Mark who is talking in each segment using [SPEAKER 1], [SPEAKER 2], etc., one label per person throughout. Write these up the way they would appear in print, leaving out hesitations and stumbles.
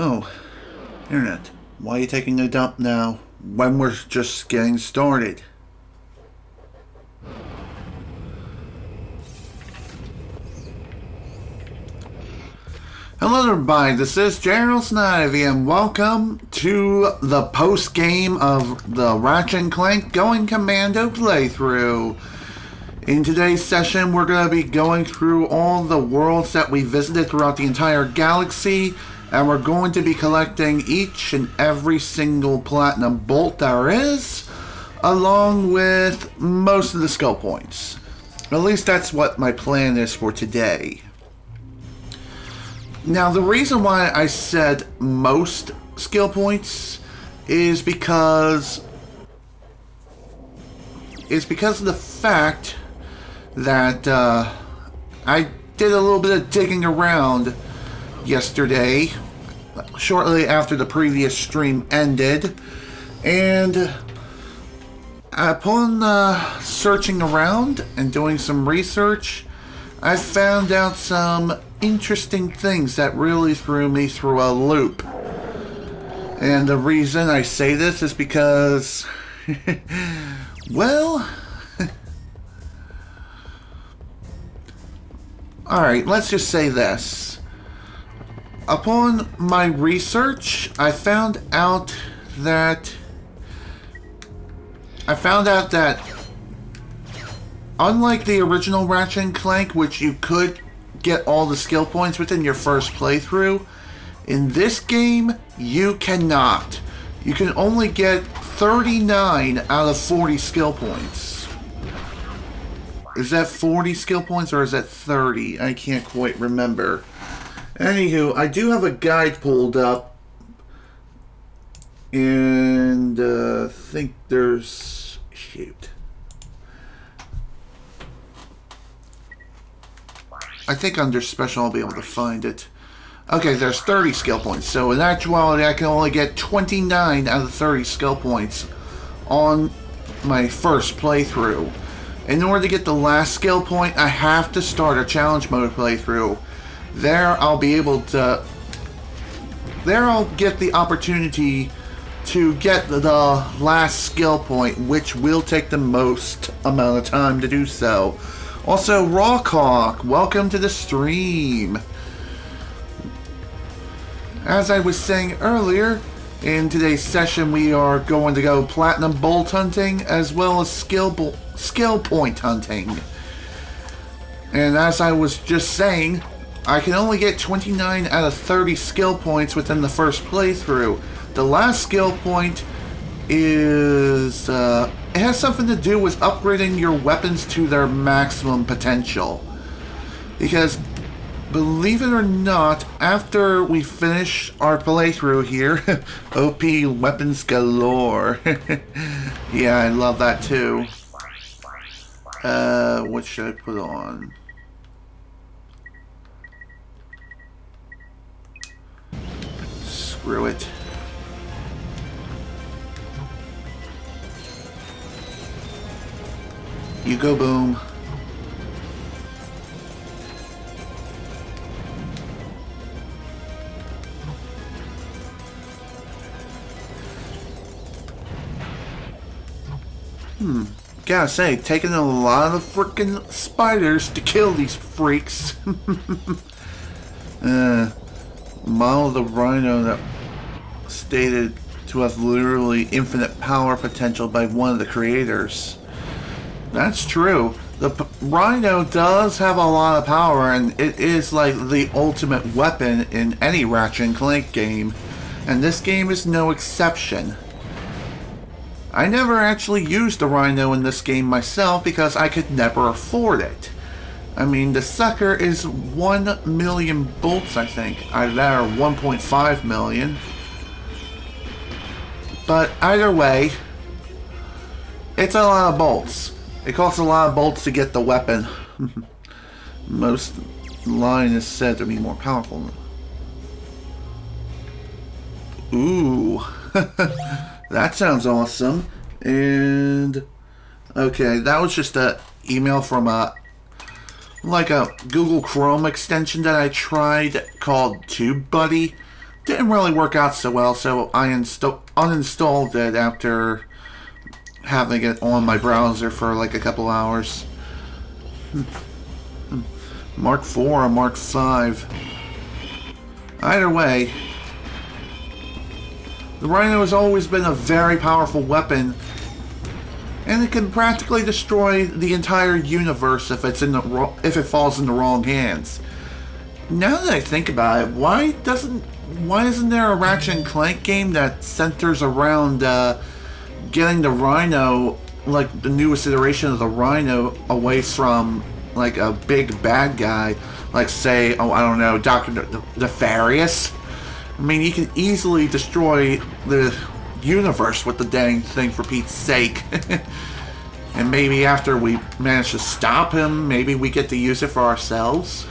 [SPEAKER 1] Oh, Internet. Why are you taking a dump now when we're just getting started? Hello everybody, this is General Snivy and welcome to the post-game of the Ratchet & Clank Going Commando playthrough. In today's session, we're going to be going through all the worlds that we visited throughout the entire galaxy, and we're going to be collecting each and every single platinum bolt there is, along with most of the skill points. At least that's what my plan is for today. Now, the reason why I said most skill points is because of the fact that I did a little bit of digging around yesterday, shortly after the previous stream ended, and upon searching around and doing some research, I found out some interesting things that really threw me through a loop. And the reason I say this is because, well, alright, let's just say this. Upon my research, I found out that unlike the original Ratchet & Clank, which you could get all the skill points within your first playthrough, in this game, you cannot. You can only get 39 out of 40 skill points. Is that 40 skill points or is that 30? I can't quite remember. Anywho, I do have a guide pulled up, and I think there's... shoot. I think under special I'll be able to find it. Okay, there's 30 skill points. So in actuality, I can only get 29 out of 30 skill points on my first playthrough. In order to get the last skill point, I have to start a challenge mode playthrough. There I'll be able to... there I'll get the opportunity to get the last skill point, which will take the most amount of time to do so. Also, Rawkhawk, welcome to the stream. As I was saying earlier, in today's session we are going to go platinum bolt hunting as well as skill point hunting. And as I was just saying, I can only get 29 out of 30 skill points within the first playthrough. The last skill point is... it has something to do with upgrading your weapons to their maximum potential. Because, believe it or not, after we finish our playthrough here, OP weapons galore. Yeah, I love that too. What should I put on? Screw it. You go, boom. Gotta say, taking a lot of frickin' spiders to kill these freaks. Model of the Rhino that stated to have literally infinite power potential by one of the creators. That's true. The Rhino does have a lot of power, and it is like the ultimate weapon in any Ratchet & Clank game. And this game is no exception. I never actually used the Rhino in this game myself because I could never afford it. I mean, the sucker is 1 million bolts, I think. Either that or 1.5 million. But either way, it's a lot of bolts. It costs a lot of bolts to get the weapon. Most line is said to be more powerful. Ooh. That sounds awesome. And okay, that was just an email from like a Google Chrome extension that I tried called TubeBuddy. didn't really work out so well, so I uninstalled it after having it on my browser for like a couple hours. Mark 4 or Mark 5. Either way, the Rhino has always been a very powerful weapon, and it can practically destroy the entire universe if it falls in the wrong hands. Now that I think about it, why isn't there a Ratchet and Clank game that centers around getting the Rhino, like the newest iteration of the Rhino, away from like a big bad guy, like say, oh I don't know, Dr. Nefarious? I mean, you can easily destroy the universe with the dang thing, for Pete's sake. And maybe after we manage to stop him, maybe we get to use it for ourselves.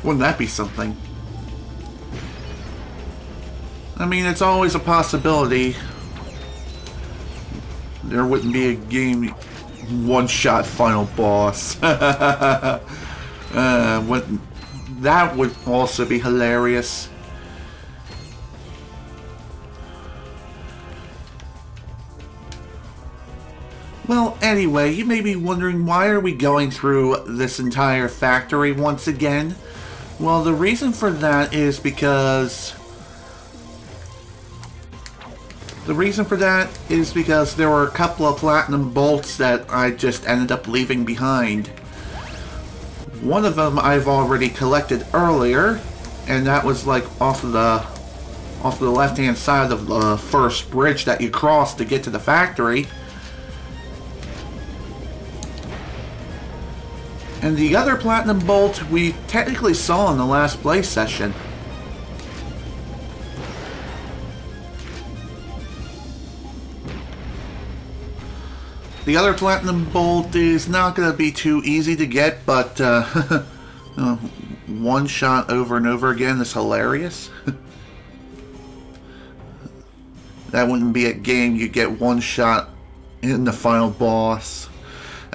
[SPEAKER 1] Wouldn't that be something? I mean, it's always a possibility. There wouldn't be a game one-shot final boss. That would also be hilarious. Well, anyway, you may be wondering, why are we going through this entire factory once again? Well, the reason for that is because there were a couple of platinum bolts that I just ended up leaving behind. One of them I've already collected earlier, and that was like off the left-hand side of the first bridge that you cross to get to the factory. And the other platinum bolt we technically saw in the last play session. The other platinum bolt is not going to be too easy to get, but one shot over and over again is hilarious. That wouldn't be a game you get one shot in the final boss.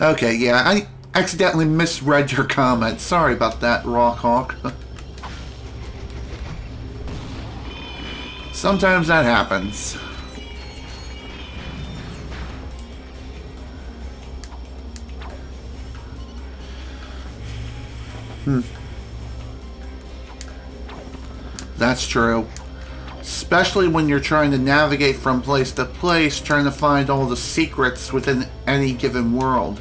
[SPEAKER 1] Okay, yeah, I accidentally misread your comment. Sorry about that, Rockhawk. Sometimes that happens. That's true. Especially when you're trying to navigate from place to place, trying to find all the secrets within any given world.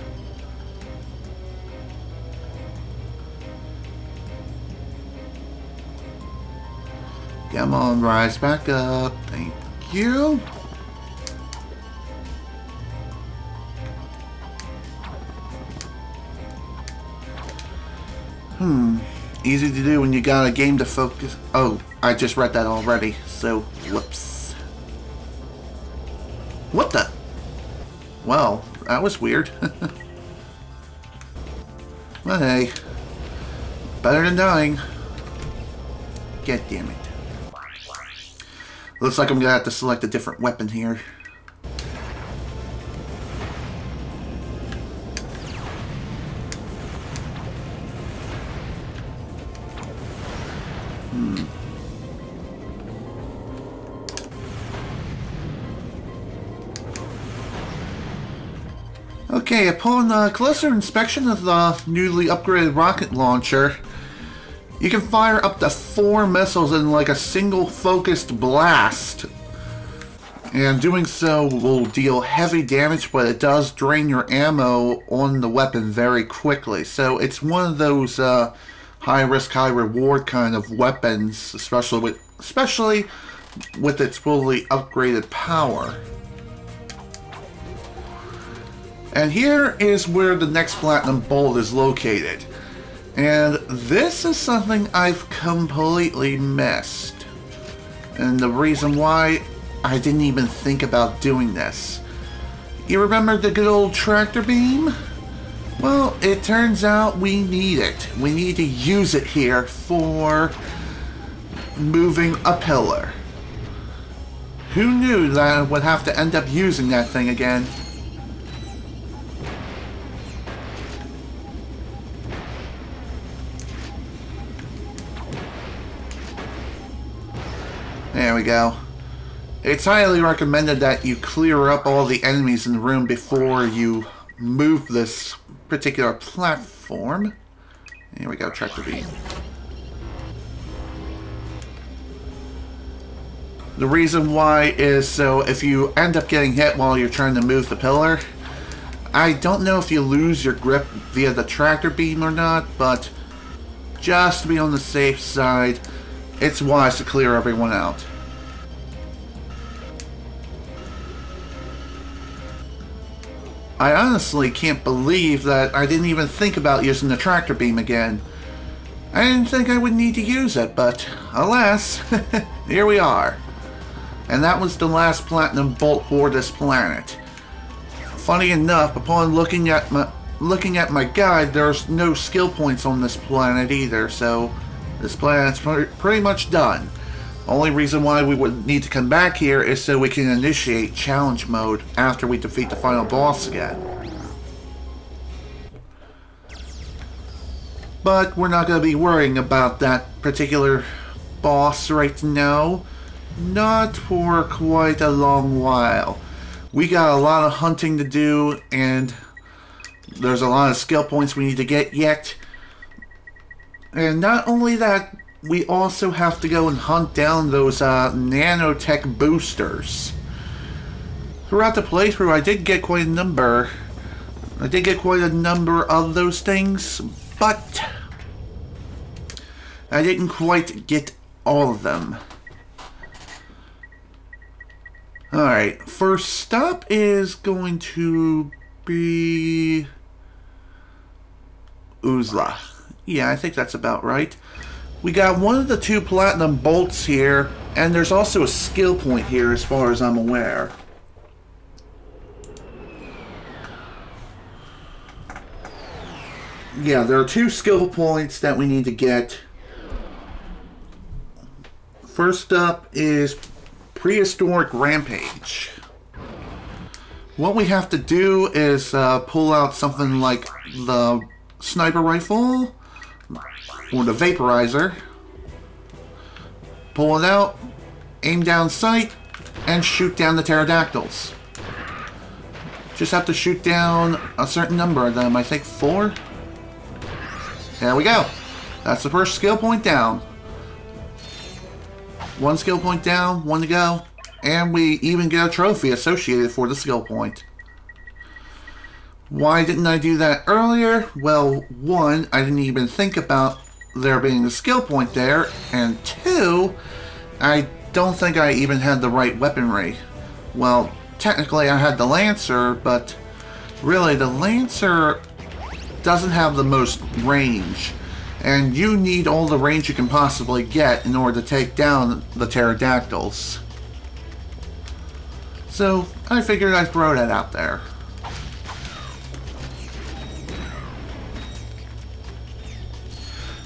[SPEAKER 1] Come on, rise back up. Thank you. Easy to do when you got a game to focus. Oh, I just read that already, so whoops. What the? Well, that was weird. But hey, better than dying. God damn it. Looks like I'm gonna have to select a different weapon here. Okay, upon closer inspection of the newly upgraded rocket launcher, you can fire up to 4 missiles in like a single focused blast. And doing so will deal heavy damage, but it does drain your ammo on the weapon very quickly. So it's one of those high risk, high reward kind of weapons, especially with its fully upgraded power. And here is where the next platinum bolt is located. And this is something I've completely missed. And the reason why I didn't even think about doing this. You remember the good old tractor beam? Well, it turns out we need it. We need to use it here for moving a pillar. Who knew that I would have to end up using that thing again? go. It's highly recommended that you clear up all the enemies in the room before you move this particular platform. Here we go, Tractor Beam. The reason why is so if you end up getting hit while you're trying to move the pillar, I don't know if you lose your grip via the Tractor Beam or not, but just to be on the safe side, it's wise to clear everyone out. I honestly can't believe that I didn't even think about using the Tractor Beam again. I didn't think I would need to use it, but alas, here we are. And that was the last Platinum Bolt for this planet. Funny enough, upon looking at my guide, there's no skill points on this planet either, so this planet's pretty much done. Only reason why we would need to come back here is so we can initiate challenge mode after we defeat the final boss again. But we're not going to be worrying about that particular boss right now. Not for quite a long while. We got a lot of hunting to do, and there's a lot of skill points we need to get yet. And not only that, we also have to go and hunt down those nanotech boosters. Throughout the playthrough, I did get quite a number. Of those things, but I didn't quite get all of them. Alright, first stop is going to be Uzla. Yeah, I think that's about right. We got one of the 2 Platinum Bolts here, and there's also a skill point here as far as I'm aware. Yeah, there are 2 skill points that we need to get. First up is Prehistoric Rampage. What we have to do is pull out something like the sniper rifle or the vaporizer. Pull it out, aim down sight, and shoot down the pterodactyls. Just have to shoot down a certain number of them, I think 4. There we go. That's the first skill point down. 1 skill point down, 1 to go, and we even get a trophy associated for the skill point. Why didn't I do that earlier? Well, 1, I didn't even think about there being a skill point there, and 2, I don't think I even had the right weaponry. Well, technically I had the Lancer, but really the Lancer doesn't have the most range. And you need all the range you can possibly get in order to take down the pterodactyls. So, I figured I'd throw that out there.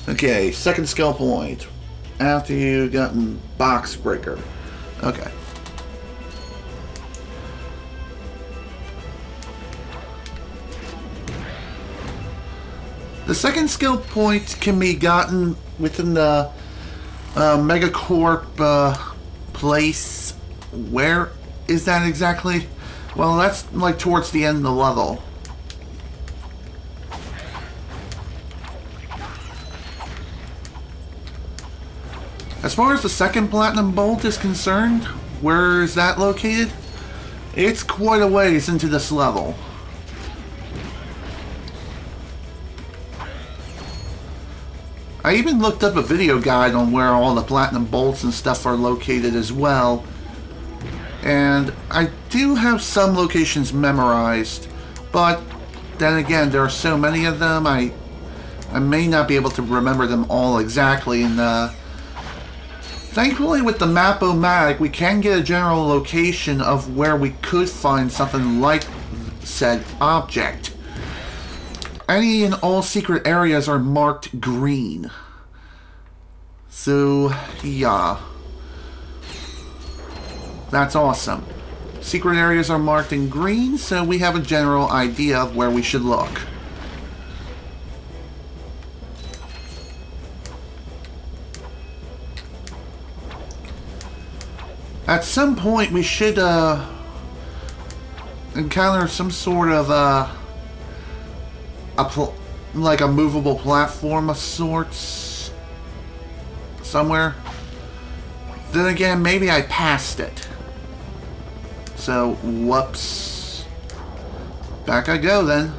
[SPEAKER 1] Okay, second skill point. After you've gotten Box Breaker. Okay. The second skill point can be gotten within the Megacorp place. Where is that exactly? Well, that's like towards the end of the level. As far as the second Platinum Bolt is concerned, where is that located? It's quite a ways into this level. I even looked up a video guide on where all the Platinum Bolts and stuff are located as well. And I do have some locations memorized, but then again, there are so many of them, I may not be able to remember them all exactly. And thankfully with the Map-O-Matic, we can get a general location of where we could find something like said object. Any and all secret areas are marked green. So, yeah. That's awesome. Secret areas are marked in green, so we have a general idea of where we should look. At some point we should encounter some sort of like a movable platform of sorts somewhere. Then again, maybe I passed it. So, whoops. Back I go then.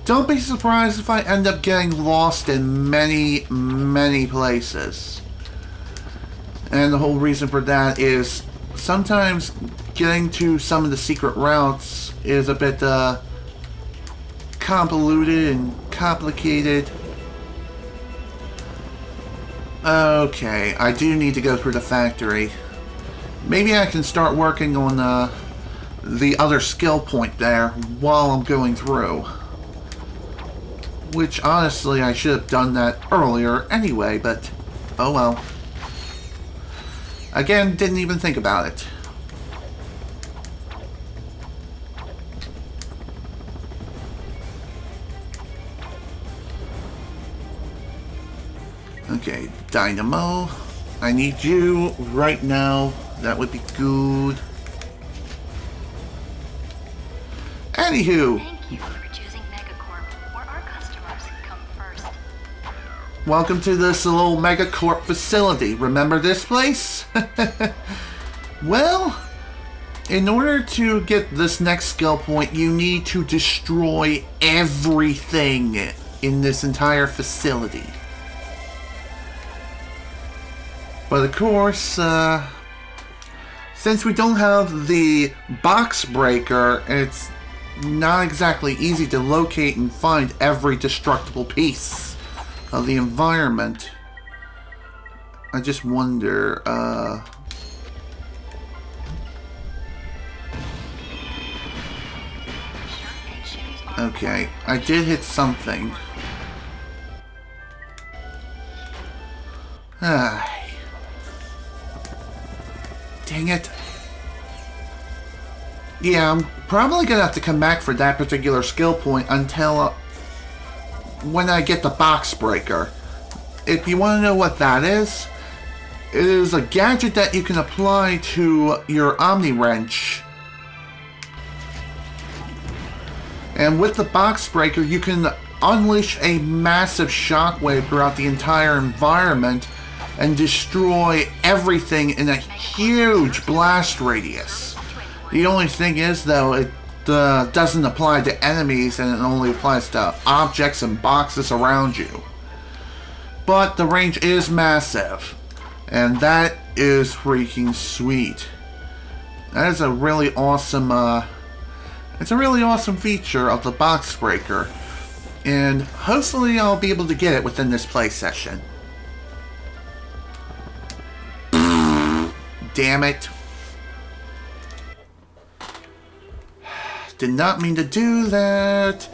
[SPEAKER 1] Don't be surprised if I end up getting lost in many, many places. And the whole reason for that is sometimes getting to some of the secret routes is a bit convoluted and complicated. Okay, I do need to go through the factory. Maybe I can start working on the other skill point there while I'm going through. Which, honestly, I should have done that earlier anyway, but oh well. Again, didn't even think about it. Okay, Dynamo. I need you right now. That would be good. Anywho.
[SPEAKER 2] Thank you for choosing Megacorp, where our customers come first.
[SPEAKER 1] Welcome to this little Megacorp facility. Remember this place? Well, in order to get this next skill point, you need to destroy everything in this entire facility. But of course, since we don't have the box breaker, it's not exactly easy to locate and find every destructible piece of the environment. I just wonder, okay, I did hit something. Dang it. Yeah, I'm probably gonna have to come back for that particular skill point until when I get the box breaker. If you want to know what that is, it is a gadget that you can apply to your Omni Wrench. And with the box breaker, you can unleash a massive shockwave throughout the entire environment and destroy everything in a huge blast radius. The only thing is, though, it doesn't apply to enemies, and it only applies to objects and boxes around you. But the range is massive, and that is freaking sweet. That is a really awesome, it's a really awesome feature of the box breaker, and hopefully I'll be able to get it within this play session. Damn it. Did not mean to do that.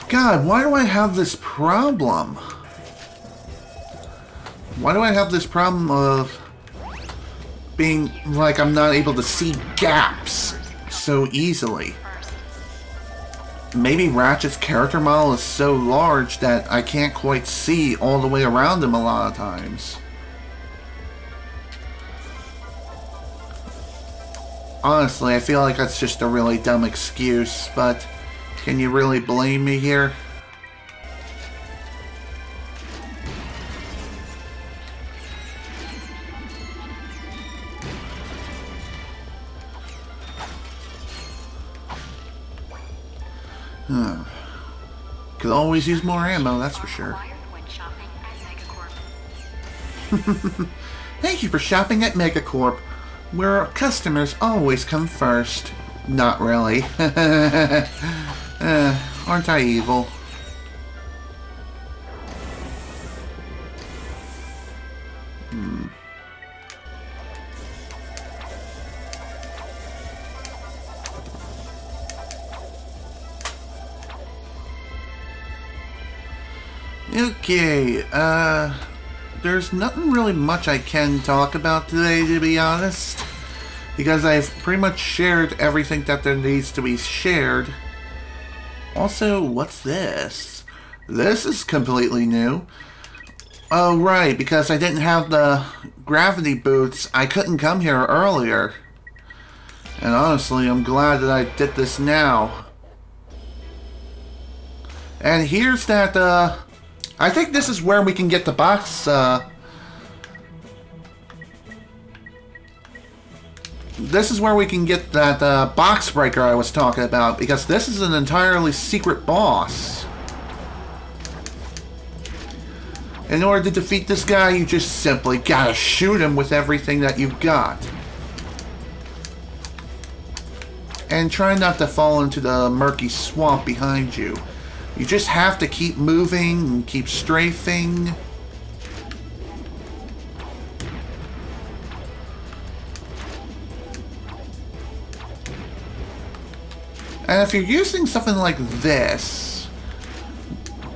[SPEAKER 1] God, why do I have this problem? Why do I have this problem of being like I'm not able to see gaps so easily? Maybe Ratchet's character model is so large that I can't quite see all the way around him a lot of times. Honestly, I feel like that's just a really dumb excuse, but can you really blame me here? Could always use more ammo, that's for sure. Thank you for shopping at Megacorp, where our customers always come first. Not really. Aren't I evil? Okay, there's nothing really much I can talk about today, to be honest, because I've pretty much shared everything that there needs to be shared. Also, what's this? This is completely new. Oh, right, because I didn't have the gravity boots, I couldn't come here earlier. And honestly, I'm glad that I did this now. And here's that, I think this is where we can get the box, this is where we can get that, box breaker I was talking about, because this is an entirely secret boss. In order to defeat this guy, you just simply gotta shoot him with everything that you've got. And try not to fall into the murky swamp behind you. You just have to keep moving and keep strafing. And if you're using something like this,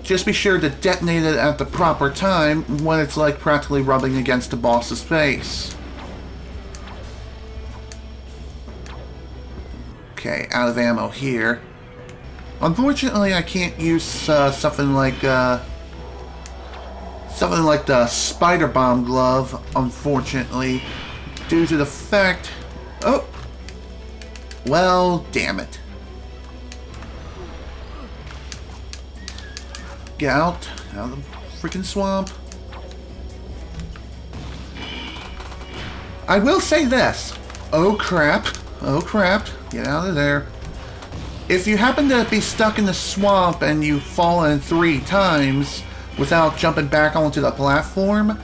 [SPEAKER 1] just be sure to detonate it at the proper time when it's like practically rubbing against the boss's face. Okay, out of ammo here. Unfortunately, I can't use something like the spider bomb glove. Unfortunately, due to the fact, oh, well, damn it. Get out of the freaking swamp. I will say this. Oh crap. Oh crap. Get out of there. If you happen to be stuck in the swamp and you've fallen 3 times without jumping back onto the platform,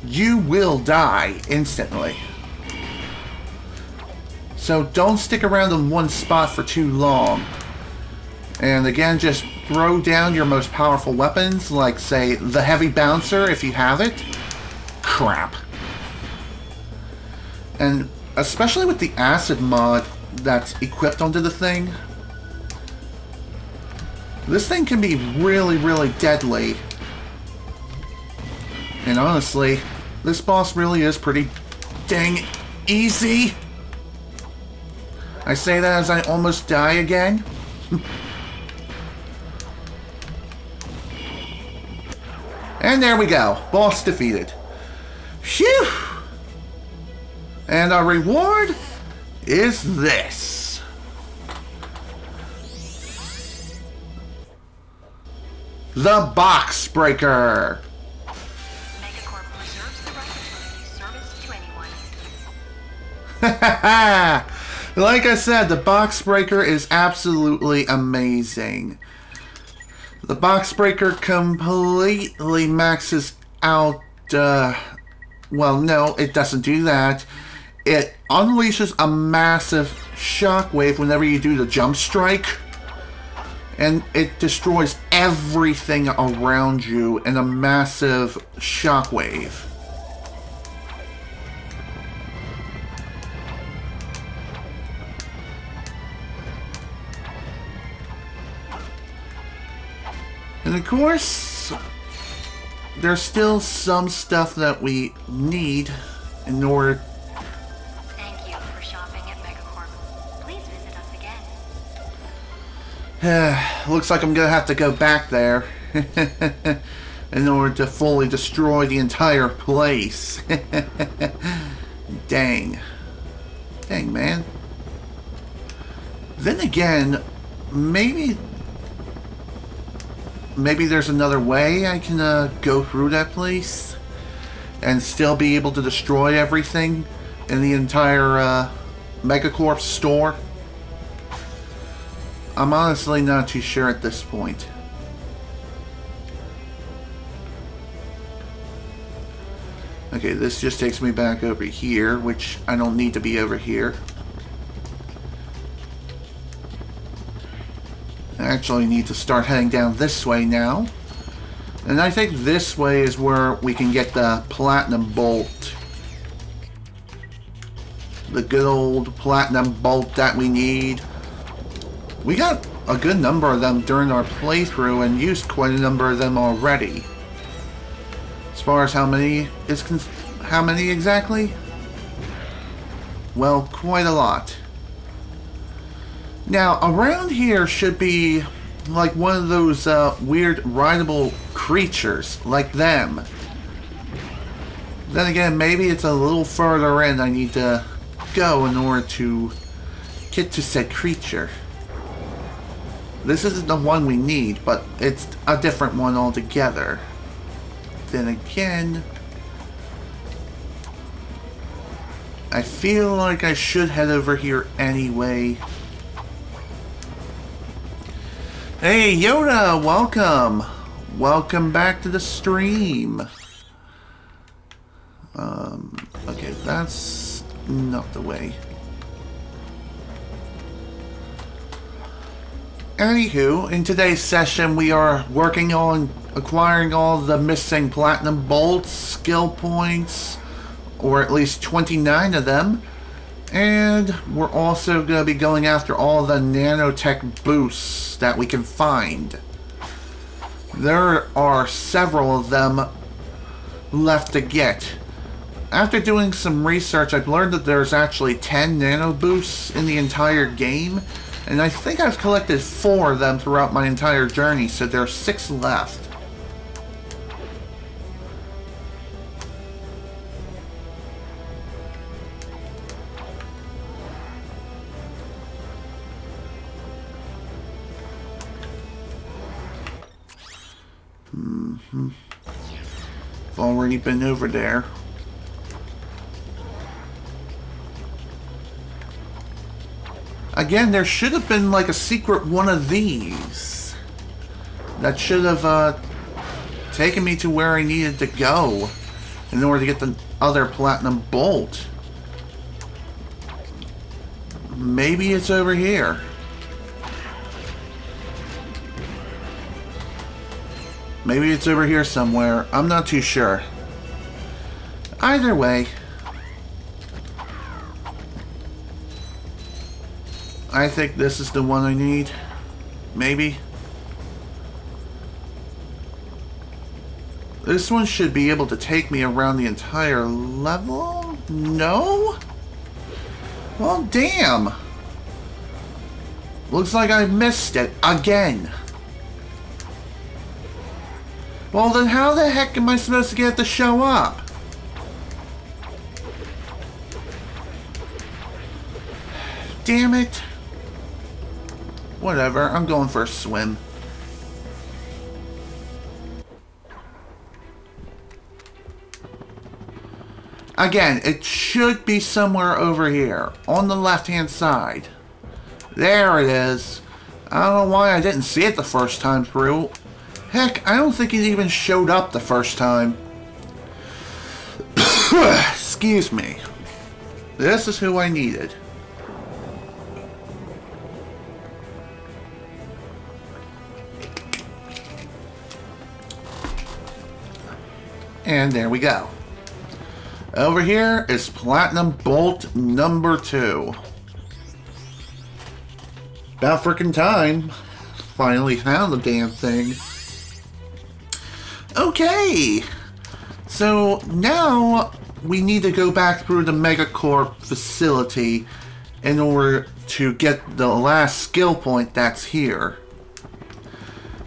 [SPEAKER 1] you will die instantly. So don't stick around in one spot for too long. And again, just throw down your most powerful weapons, like, say, the heavy bouncer if you have it. Crap. And especially with the acid mod that's equipped onto the thing, this thing can be really, really deadly. And honestly, this boss really is pretty dang easy. I say that as I almost die again. And there we go. Boss defeated. Phew! And our reward is this. The Box Breaker.
[SPEAKER 2] Megacorp reserves the right to refuse service to anyone.
[SPEAKER 1] Like I said, the Box Breaker is absolutely amazing. The Box Breaker completely maxes out, well, no, it doesn't do that. It unleashes a massive shockwave whenever you do the jump strike. And it destroys everything around you in a massive shockwave. And of course, there's still some stuff that we need in order.
[SPEAKER 2] Thank you for shopping at Megacorp. Please visit us again.
[SPEAKER 1] Looks like I'm gonna have to go back there in order to fully destroy the entire place. Dang. Dang, man. Then again, maybe there's another way I can go through that place and still be able to destroy everything in the entire Megacorp store. I'm honestly not too sure at this point. Okay, this just takes me back over here, which I don't need to be over here. I actually need to start heading down this way now. And I think this way is where we can get the Platinum Bolt. The good old Platinum Bolt that we need. We got a good number of them during our playthrough and used quite a number of them already. As far as how many exactly? Well, quite a lot. Now, around here should be like one of those weird rideable creatures, like them. Then again, maybe it's a little further in I need to go in order to get to said creature. This isn't the one we need, but it's a different one altogether. Then again, I feel like I should head over here anyway. Hey Yoda, welcome! Welcome back to the stream. Okay, that's not the way. Anywho, in today's session we are working on acquiring all the missing platinum bolts, skill points, or at least 29 of them. And we're also going to be going after all the nanotech boosts that we can find. There are several of them left to get. After doing some research, I've learned that there's actually 10 nano boosts in the entire game. And I think I've collected 4 of them throughout my entire journey, so there are 6 left. I've already been over there. Again, there should have been like a secret one of these that should have taken me to where I needed to go in order to get the other platinum bolt. Maybe it's over here. Maybe it's over here somewhere. I'm not too sure. Either way, I think this is the one I need. Maybe. This one should be able to take me around the entire level? No? Well, damn. Looks like I missed it again. Well, then how the heck am I supposed to get it to show up? Damn it. Whatever, I'm going for a swim. Again, it should be somewhere over here, on the left-hand side. There it is. I don't know why I didn't see it the first time through. Heck, I don't think it even showed up the first time. Excuse me. This is who I needed. And there we go. Over here is Platinum Bolt number 2. About freaking time. Finally found the damn thing. Okay. So now we need to go back through the Megacorp facility in order to get the last skill point that's here.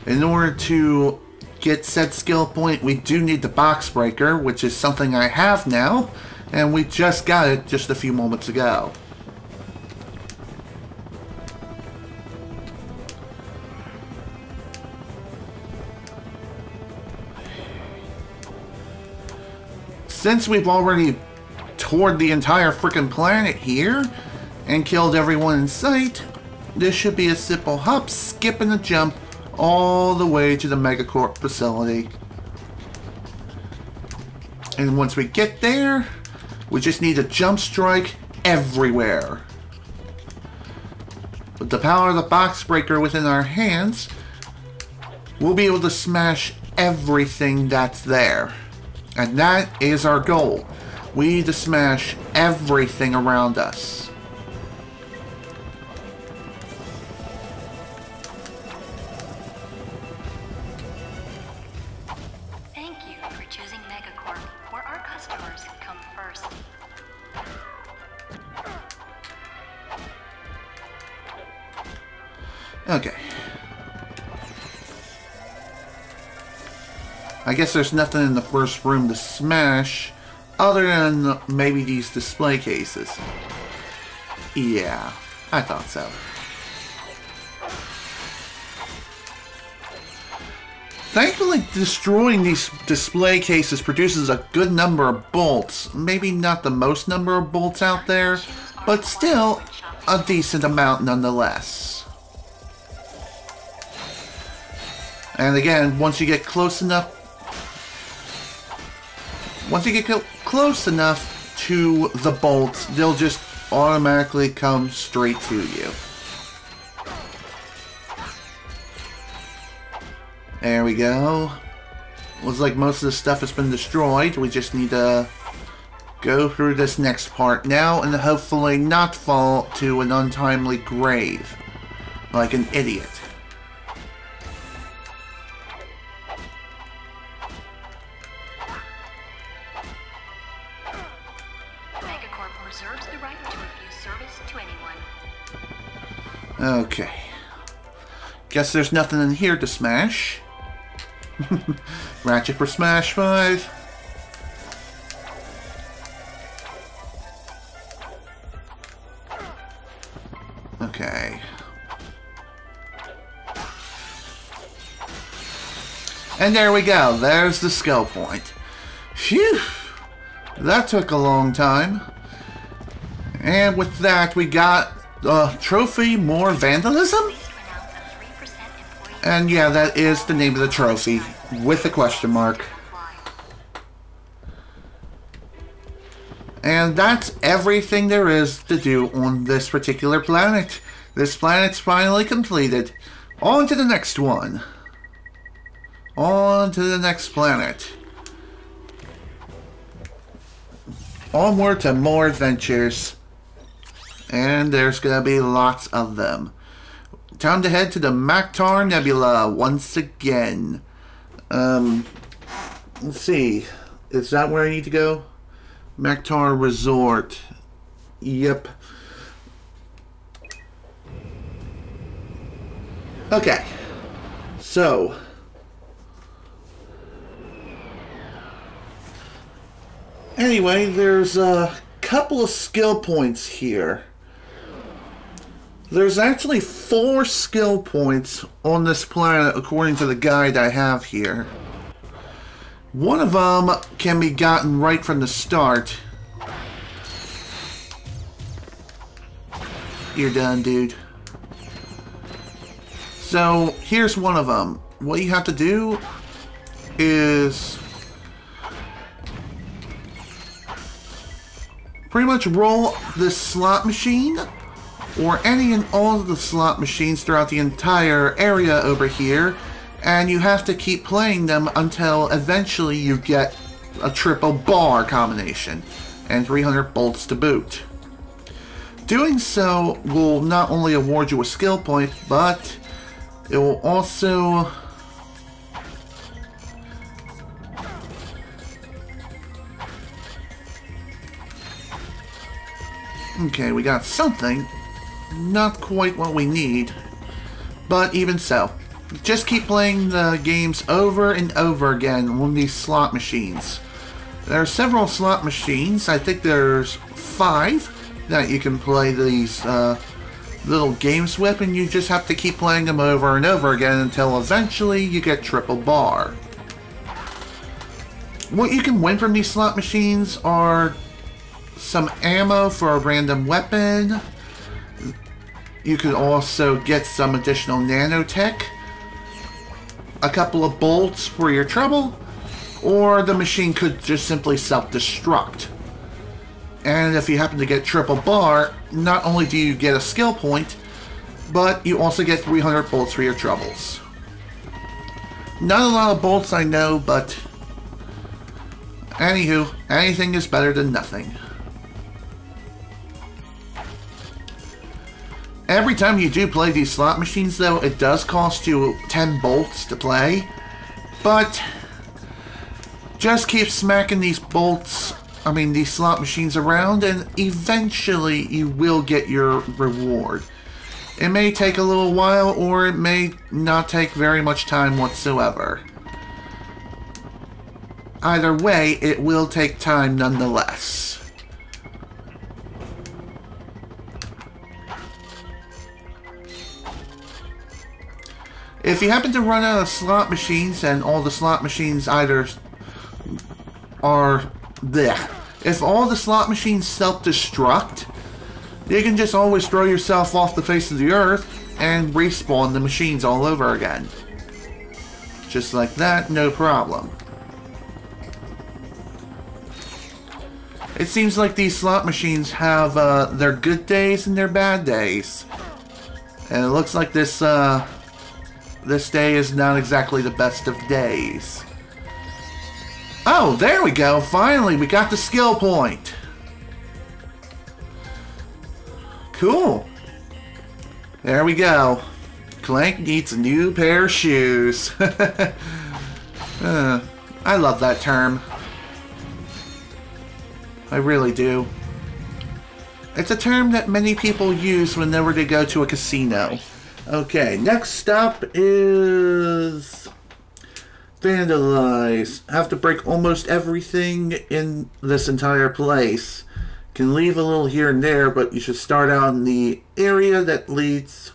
[SPEAKER 1] In order to get said skill point, we do need the box breaker, which is something I have now, and we just got it just a few moments ago. Since we've already toured the entire freaking planet here and killed everyone in sight, this should be a simple hop, skip, and a jump all the way to the Megacorp facility. And once we get there, we just need to jump strike everywhere. With the power of the box breaker within our hands, we'll be able to smash everything that's there. And that is our goal. We need to smash everything around us. Okay. I guess there's nothing in the first room to smash, other than maybe these display cases. Yeah, I thought so. Thankfully, destroying these display cases produces a good number of bolts. Maybe not the most number of bolts out there, but still a decent amount nonetheless. And again, once you get close enough to the bolts, they'll just automatically come straight to you. There we go. Looks like most of the stuff has been destroyed. We just need to go through this next part now and hopefully not fall to an untimely grave like an idiot.
[SPEAKER 2] Megacorp reserves the right to refuse service to anyone.
[SPEAKER 1] Okay. Guess there's nothing in here to smash. Ratchet for Smash 5. Okay. And there we go. There's the skill point. Phew! That took a long time. And with that, we got trophy more vandalism? And yeah, that is the name of the trophy, with a question mark. And that's everything there is to do on this particular planet. This planet's finally completed. On to the next one. On to the next planet. Onward to more adventures. And there's gonna be lots of them. Time to head to the Maktar Nebula once again. Let's see. Is that where I need to go? Maktar Resort. Yep. Okay. So. Anyway, there's a couple of skill points here. There's actually 4 skill points on this planet according to the guide I have here. One of them can be gotten right from the start. You're done, dude. So, here's one of them. What you have to do is pretty much roll this slot machine, or any and all of the slot machines throughout the entire area over here, and you have to keep playing them until eventually you get a triple bar combination, and 300 bolts to boot. Doing so will not only award you a skill point, but it will also okay, we got something. Not quite what we need, but even so, just keep playing the games over and over again on these slot machines. There are several slot machines. I think there's 5 that you can play these little games with, and you just have to keep playing them over and over again until eventually you get triple bar. What you can win from these slot machines are some ammo for a random weapon. You could also get some additional nanotech, a couple of bolts for your trouble, or the machine could just simply self-destruct. And if you happen to get triple bar, not only do you get a skill point, but you also get 300 bolts for your troubles. Not a lot of bolts, I know, but anywho, anything is better than nothing. Every time you do play these slot machines, though, it does cost you 10 bolts to play. But just keep smacking these these slot machines around, and eventually you will get your reward. It may take a little while, or it may not take very much time whatsoever. either way, it will take time nonetheless. If you happen to run out of slot machines and all the slot machines either are there, if all the slot machines self-destruct, you can just always throw yourself off the face of the earth and respawn the machines all over again. Just like that, no problem. It seems like these slot machines have their good days and their bad days. And it looks like this day is not exactly the best of days. Oh, there we go. Finally, we got the skill point. Cool. There we go. Clank needs a new pair of shoes. I love that term. I really do. It's a term that many people use whenever they go to a casino. Okay, next up is vandalize. Have to break almost everything in this entire place. Can leave a little here and there, but you should start out in the area that leads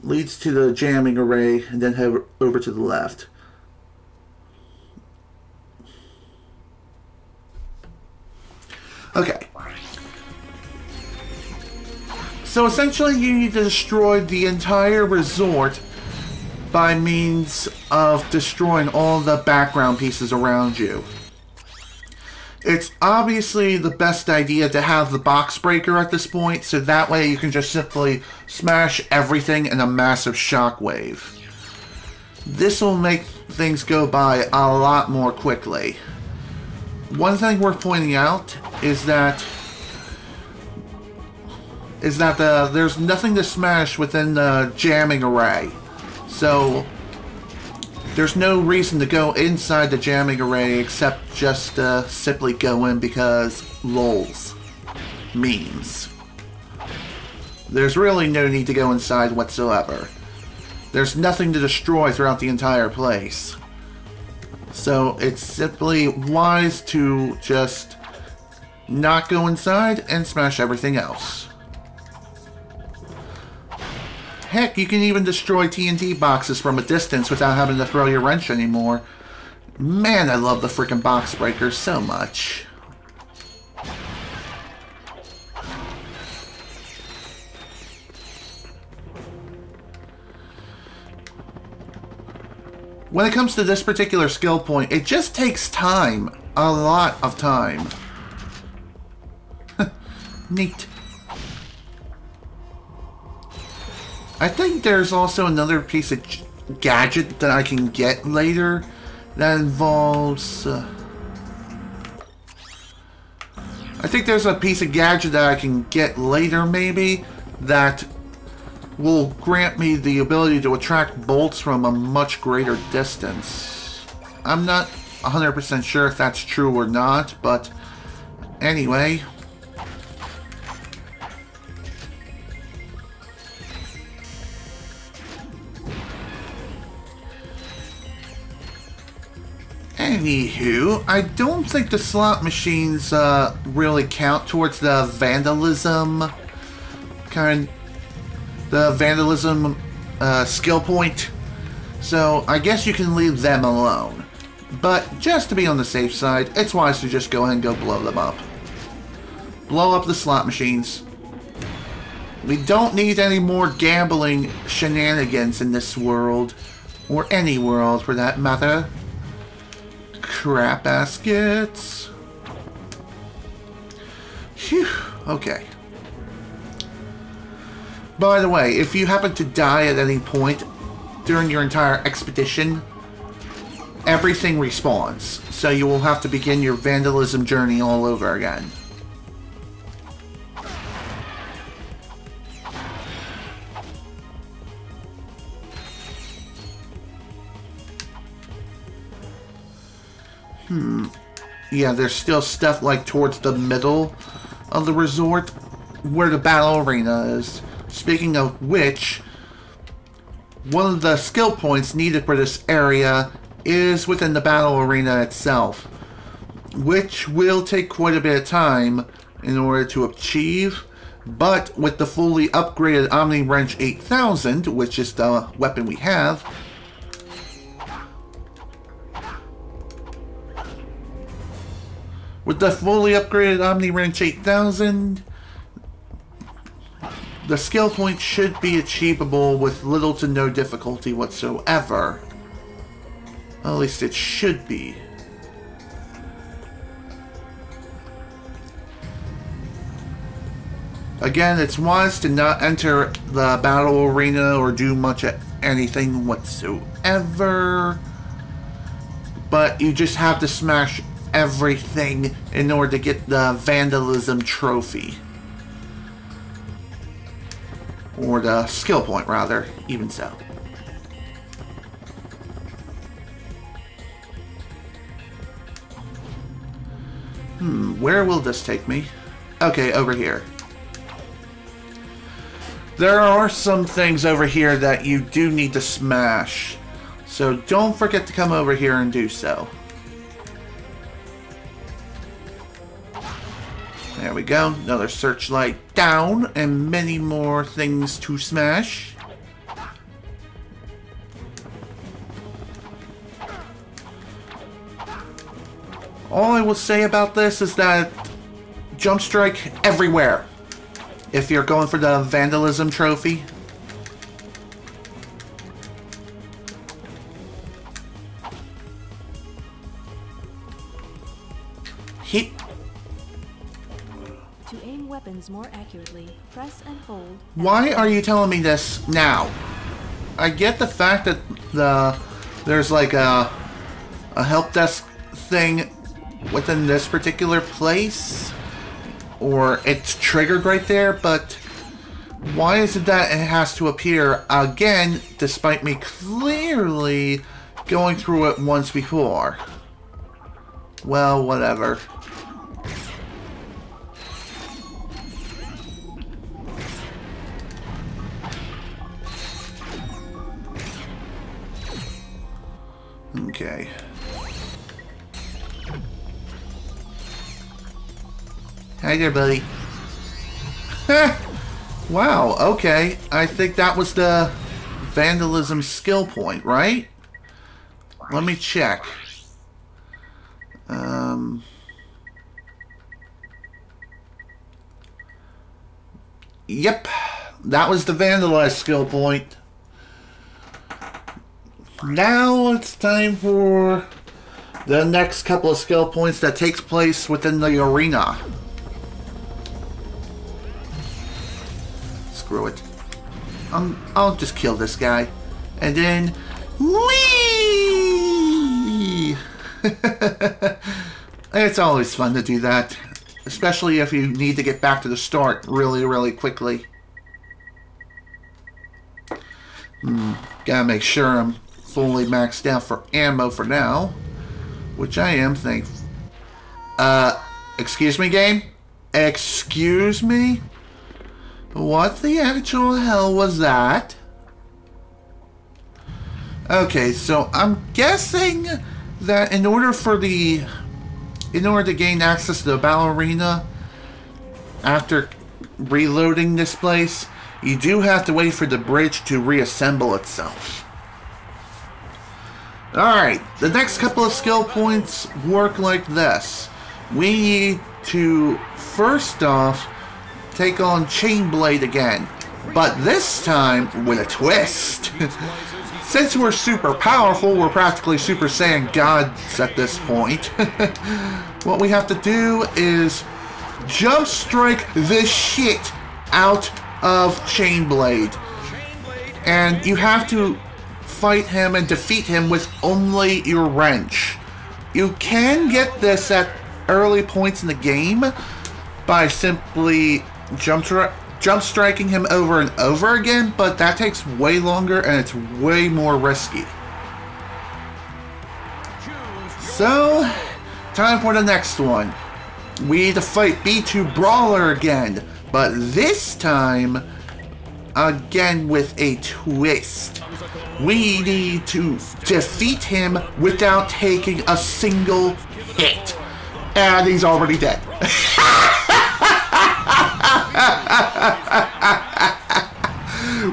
[SPEAKER 1] to the jamming array and then head over to the left. Okay. So essentially you need to destroy the entire resort by means of destroying all the background pieces around you. It's obviously the best idea to have the box breaker at this point, so that way you can just simply smash everything in a massive shockwave. This will make things go by a lot more quickly. One thing worth pointing out is that there's nothing to smash within the jamming array. So there's no reason to go inside the jamming array except just simply go in because lols. Memes. There's really no need to go inside whatsoever. There's nothing to destroy throughout the entire place. So it's simply wise to just not go inside and smash everything else. Heck, you can even destroy TNT boxes from a distance without having to throw your wrench anymore. Man, I love the freaking box breaker so much. When it comes to this particular skill point, it just takes time. A lot of time. Neat. I think there's also another piece of gadget that I can get later that involves... I think there's a piece of gadget that I can get later, maybe, that will grant me the ability to attract bolts from a much greater distance. I'm not 100% sure if that's true or not, but anyway... Anywho, I don't think the slot machines really count towards the vandalism skill point. So I guess you can leave them alone. But just to be on the safe side, it's wise to just go ahead and go blow them up. Blow up the slot machines. We don't need any more gambling shenanigans in this world. Or any world for that matter. Crap baskets. Phew, okay. By the way, if you happen to die at any point during your entire expedition, everything respawns. So you will have to begin your vandalism journey all over again. Yeah, there's still stuff like towards the middle of the resort where the battle arena is. Speaking of which, one of the skill points needed for this area is within the battle arena itself, which will take quite a bit of time in order to achieve. But with the fully upgraded Omni Wrench 8000, which is the weapon we have, with the fully upgraded Omni Wrench 8000, the skill point should be achievable with little to no difficulty whatsoever. At least it should be. Again, it's wise to not enter the battle arena or do much of anything whatsoever. But you just have to smash everything in order to get the Vandalism trophy. Or the skill point, rather, even so. Where will this take me? Okay, over here. There are some things over here that you do need to smash. So don't forget to come over here and do so. There we go. Another searchlight down and many more things to smash. All I will say about this is that jump strike everywhere if you're going for the Vandalism trophy.
[SPEAKER 3] To aim weapons more accurately, press and hold.
[SPEAKER 1] Why are you telling me this now? I get the fact that there's like a help desk thing within this particular place, or it's triggered right there, but why is it that it has to appear again despite me clearly going through it once before? Well, whatever. Okay. Hi there, buddy. Wow, okay. I think that was the Vandalism skill point, right? Let me check. Yep. That was the Vandalize skill point. Now it's time for the next couple of skill points that takes place within the arena. Screw it. I'll just kill this guy. And then... whee! It's always fun to do that. Especially if you need to get back to the start really, really quickly. Gotta make sure I'm fully maxed out for ammo for now. Which I am, thankful. Excuse me, game? Excuse me? What the actual hell was that? Okay, so I'm guessing that in order to gain access to the battle arena after reloading this place, you do have to wait for the bridge to reassemble itself. Alright, the next couple of skill points work like this. We need to, first off, take on Chainblade again, but this time with a twist. Since we're super powerful, we're practically Super Saiyan gods at this point. What we have to do is jump strike the shit out of Chainblade. And you have to fight him and defeat him with only your wrench. You can get this at early points in the game by simply jump striking him over and over again, but that takes way longer and it's way more risky. So, time for the next one. We need to fight B2 Brawler again, but this time again with a twist. We need to defeat him without taking a single hit. And he's already dead.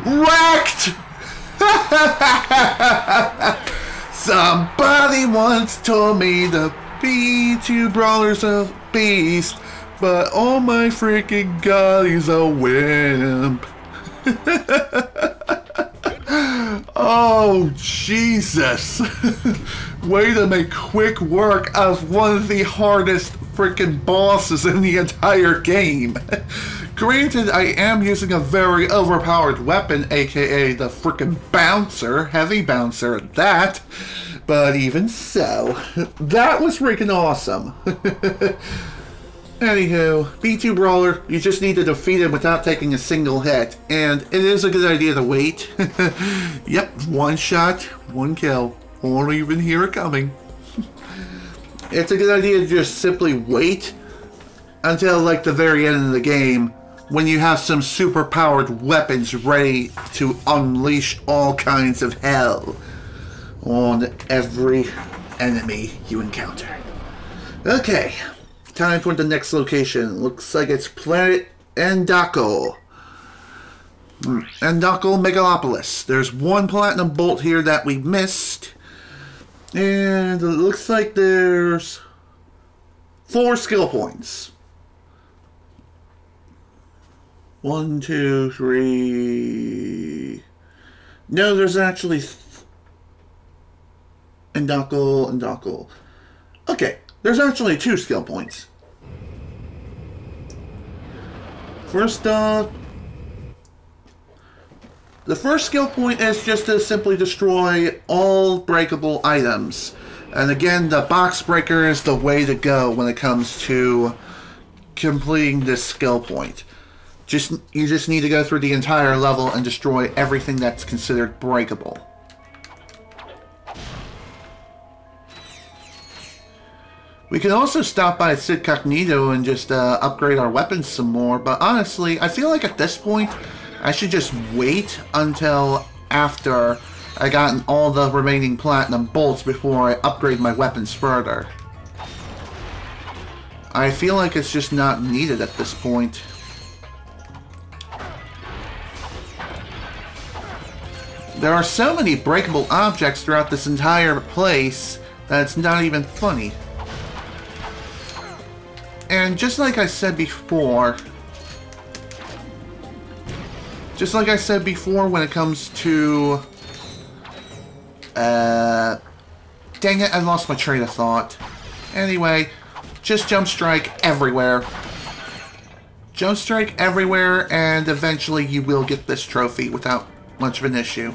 [SPEAKER 1] Wrecked! Somebody once told me the B2 Brawler's a beast, but oh my freaking god, he's a wimp. Oh, Jesus. Way to make quick work of one of the hardest freaking bosses in the entire game. Granted, I am using a very overpowered weapon, aka the freaking bouncer, heavy bouncer at that. But even so, that was freaking awesome. Anywho, B2 Brawler, you just need to defeat him without taking a single hit. And it is a good idea to wait. Yep, one shot, one kill. Won't even hear it coming. It's a good idea to just simply wait until like the very end of the game when you have some super powered weapons ready to unleash all kinds of hell on every enemy you encounter. Okay. Time for the next location. Looks like it's Planet Endako. Endako Megalopolis. There's one Platinum Bolt here that we missed. And it looks like there's 4 skill points. 1, 2, 3... No, there's actually... Endako. Okay. There's actually 2 skill points. First off, the first skill point is just to simply destroy all breakable items. And again, the box breaker is the way to go when it comes to completing this skill point. You just need to go through the entire level and destroy everything that's considered breakable. We can also stop by Sid Cognito and just upgrade our weapons some more, but honestly, I feel like at this point, I should just wait until after I gotten all the remaining Platinum Bolts before I upgrade my weapons further. I feel like it's just not needed at this point. There are so many breakable objects throughout this entire place that it's not even funny. And just like I said before, when it comes to, dang it, I lost my train of thought. Anyway, just jump strike everywhere. Jump strike everywhere, and eventually you will get this trophy without much of an issue.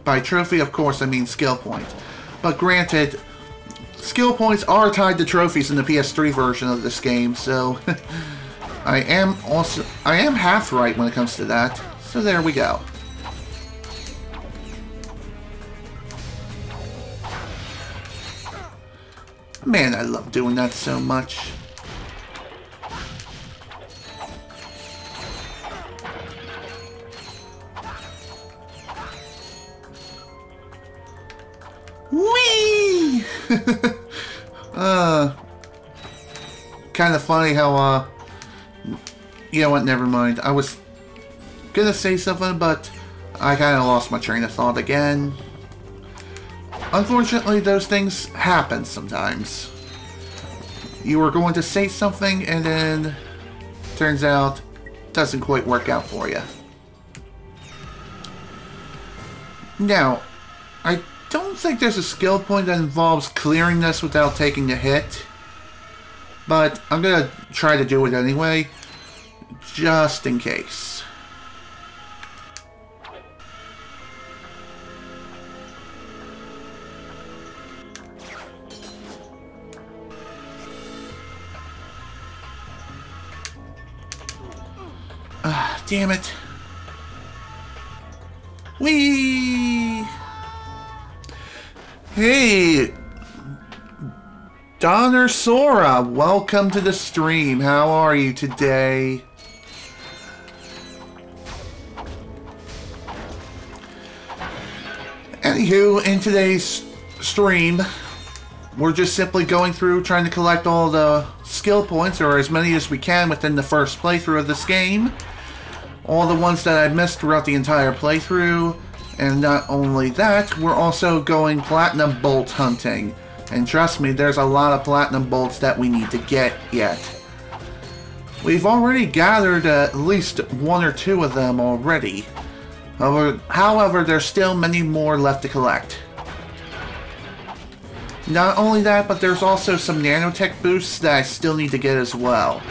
[SPEAKER 1] By trophy, of course, I mean skill point. But granted, skill points are tied to trophies in the PS3 version of this game, so I am half right when it comes to that. So there we go. Man, I love doing that so much. Whee! Kind of funny how, you know what, never mind. I was gonna say something, but I kind of lost my train of thought again. Unfortunately, those things happen sometimes. You were going to say something, and then turns out it doesn't quite work out for you. Now, I don't think there's a skill point that involves clearing this without taking a hit, but I'm gonna try to do it anyway, just in case. Damn it. Whee! Hey! Donner Sora, welcome to the stream. How are you today? Anywho, in today's stream, we're just simply going through trying to collect all the skill points, or as many as we can within the first playthrough of this game. All the ones that I missed throughout the entire playthrough. And not only that, we're also going platinum bolt hunting. And trust me, there's a lot of platinum bolts that we need to get yet. We've already gathered at least one or two of them already. However, there's still many more left to collect. Not only that, but there's also some nanotech boosts that I still need to get as well.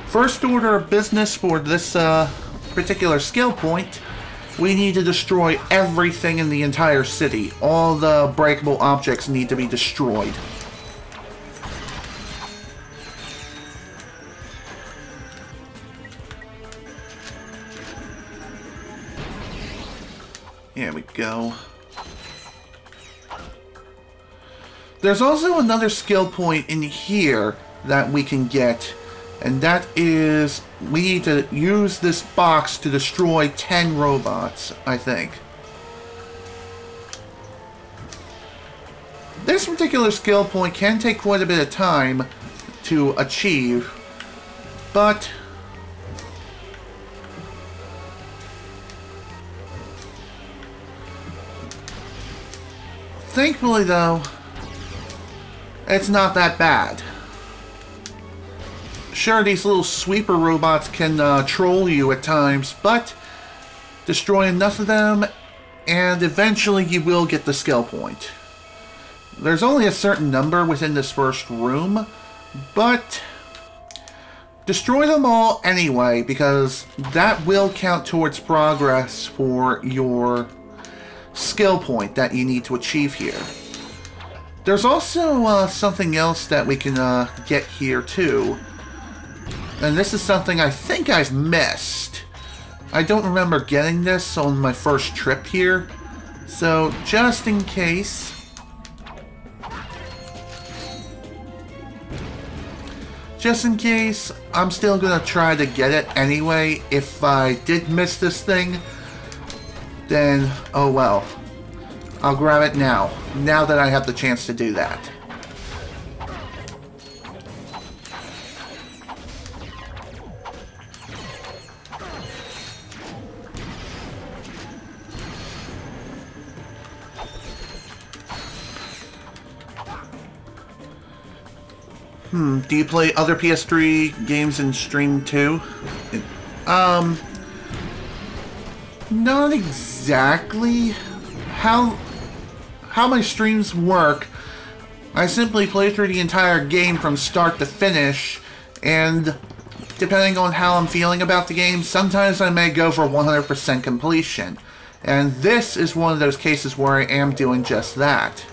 [SPEAKER 1] First order of business for this particular skill point, we need to destroy everything in the entire city. All the breakable objects need to be destroyed. Here we go. There's also another skill point in here that we can get. And that is, we need to use this box to destroy 10 robots, I think. This particular skill point can take quite a bit of time to achieve, but thankfully though, it's not that bad. Sure, these little sweeper robots can troll you at times, but destroy enough of them and eventually you will get the skill point. There's only a certain number within this first room, but destroy them all anyway, because that will count towards progress for your skill point that you need to achieve here. There's also something else that we can get here too. And this is something I think I've missed. I don't remember getting this on my first trip here. So, just in case. I'm still gonna try to get it anyway. If I did miss this thing, then, oh well. I'll grab it now that I have the chance to do that. Do you play other PS3 games and stream too? Not exactly. How my streams work, I simply play through the entire game from start to finish, and depending on how I'm feeling about the game, sometimes I may go for 100% completion. And this is one of those cases where I am doing just that.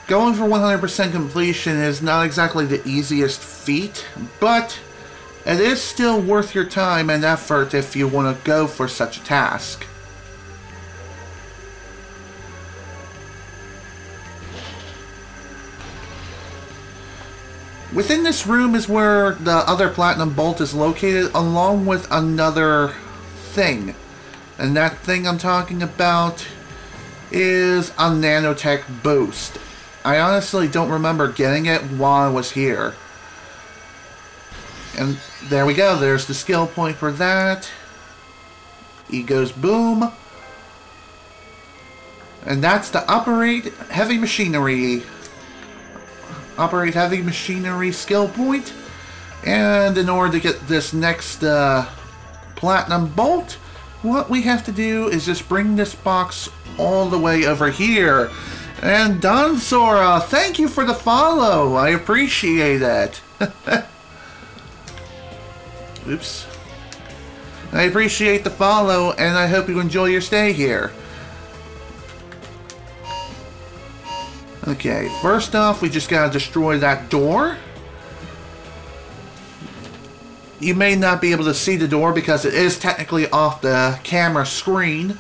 [SPEAKER 1] Going for 100% completion is not exactly the easiest feat, but it is still worth your time and effort if you want to go for such a task. Within this room is where the other platinum bolt is located, along with another thing. And that thing I'm talking about is a nanotech boost. I honestly don't remember getting it while I was here. And there we go, there's the skill point for that. It goes boom. And that's the operate heavy machinery. Operate heavy machinery skill point. And in order to get this next platinum bolt, what we have to do is just bring this box all the way over here. And Don Sora, thank you for the follow. I appreciate it. Oops. I appreciate the follow, and I hope you enjoy your stay here. Okay, first off, we just gotta destroy that door. You may not be able to see the door because it is technically off the camera screen,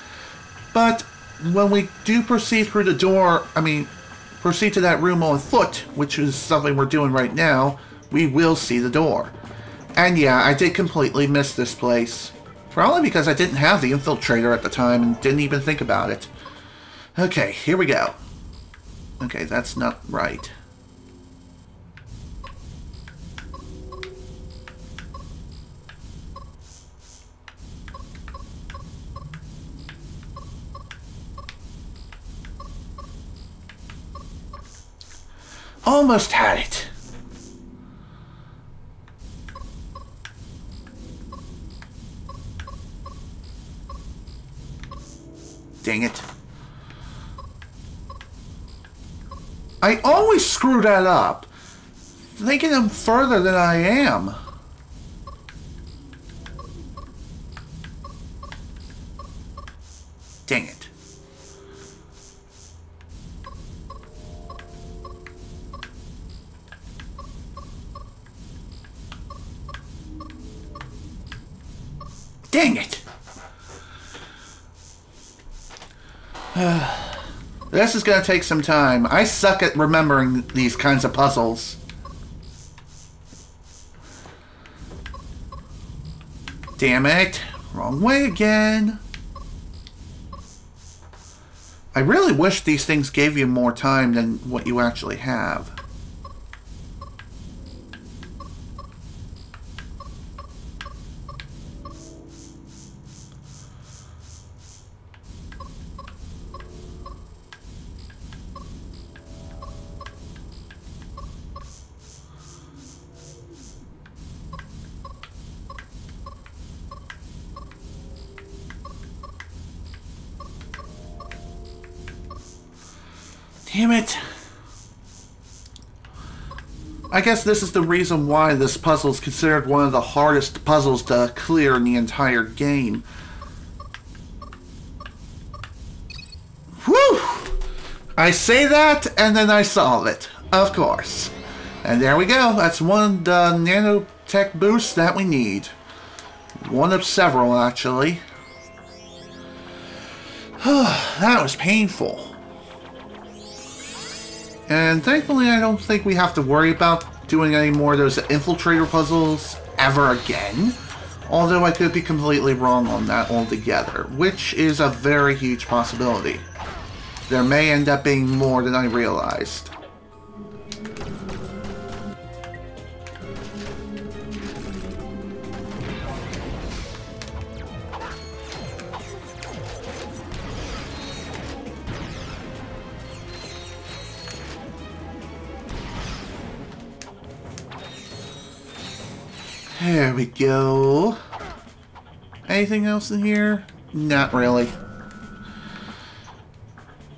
[SPEAKER 1] but when we do proceed through the door, proceed to that room on foot, which is something we're doing right now, we will see the door. And yeah, I did completely miss this place. Probably because I didn't have the infiltrator at the time and didn't even think about it. Okay, here we go. Okay, that's not right. Almost had it. Dang it. I always screw that up. Thinking I'm further than I am. Dang it. Dang it! This is gonna take some time. I suck at remembering these kinds of puzzles. Damn it. Wrong way again. I really wish these things gave you more time than what you actually have. Damn it. I guess this is the reason why this puzzle is considered one of the hardest puzzles to clear in the entire game. Whew! I say that, and then I solve it. Of course. And there we go. That's one of the nanotech boosts that we need. One of several, actually. That was painful. And thankfully, I don't think we have to worry about doing any more of those infiltrator puzzles ever again. Although I could be completely wrong on that altogether, which is a very huge possibility. There may end up being more than I realized. There we go. Anything else in here? Not really.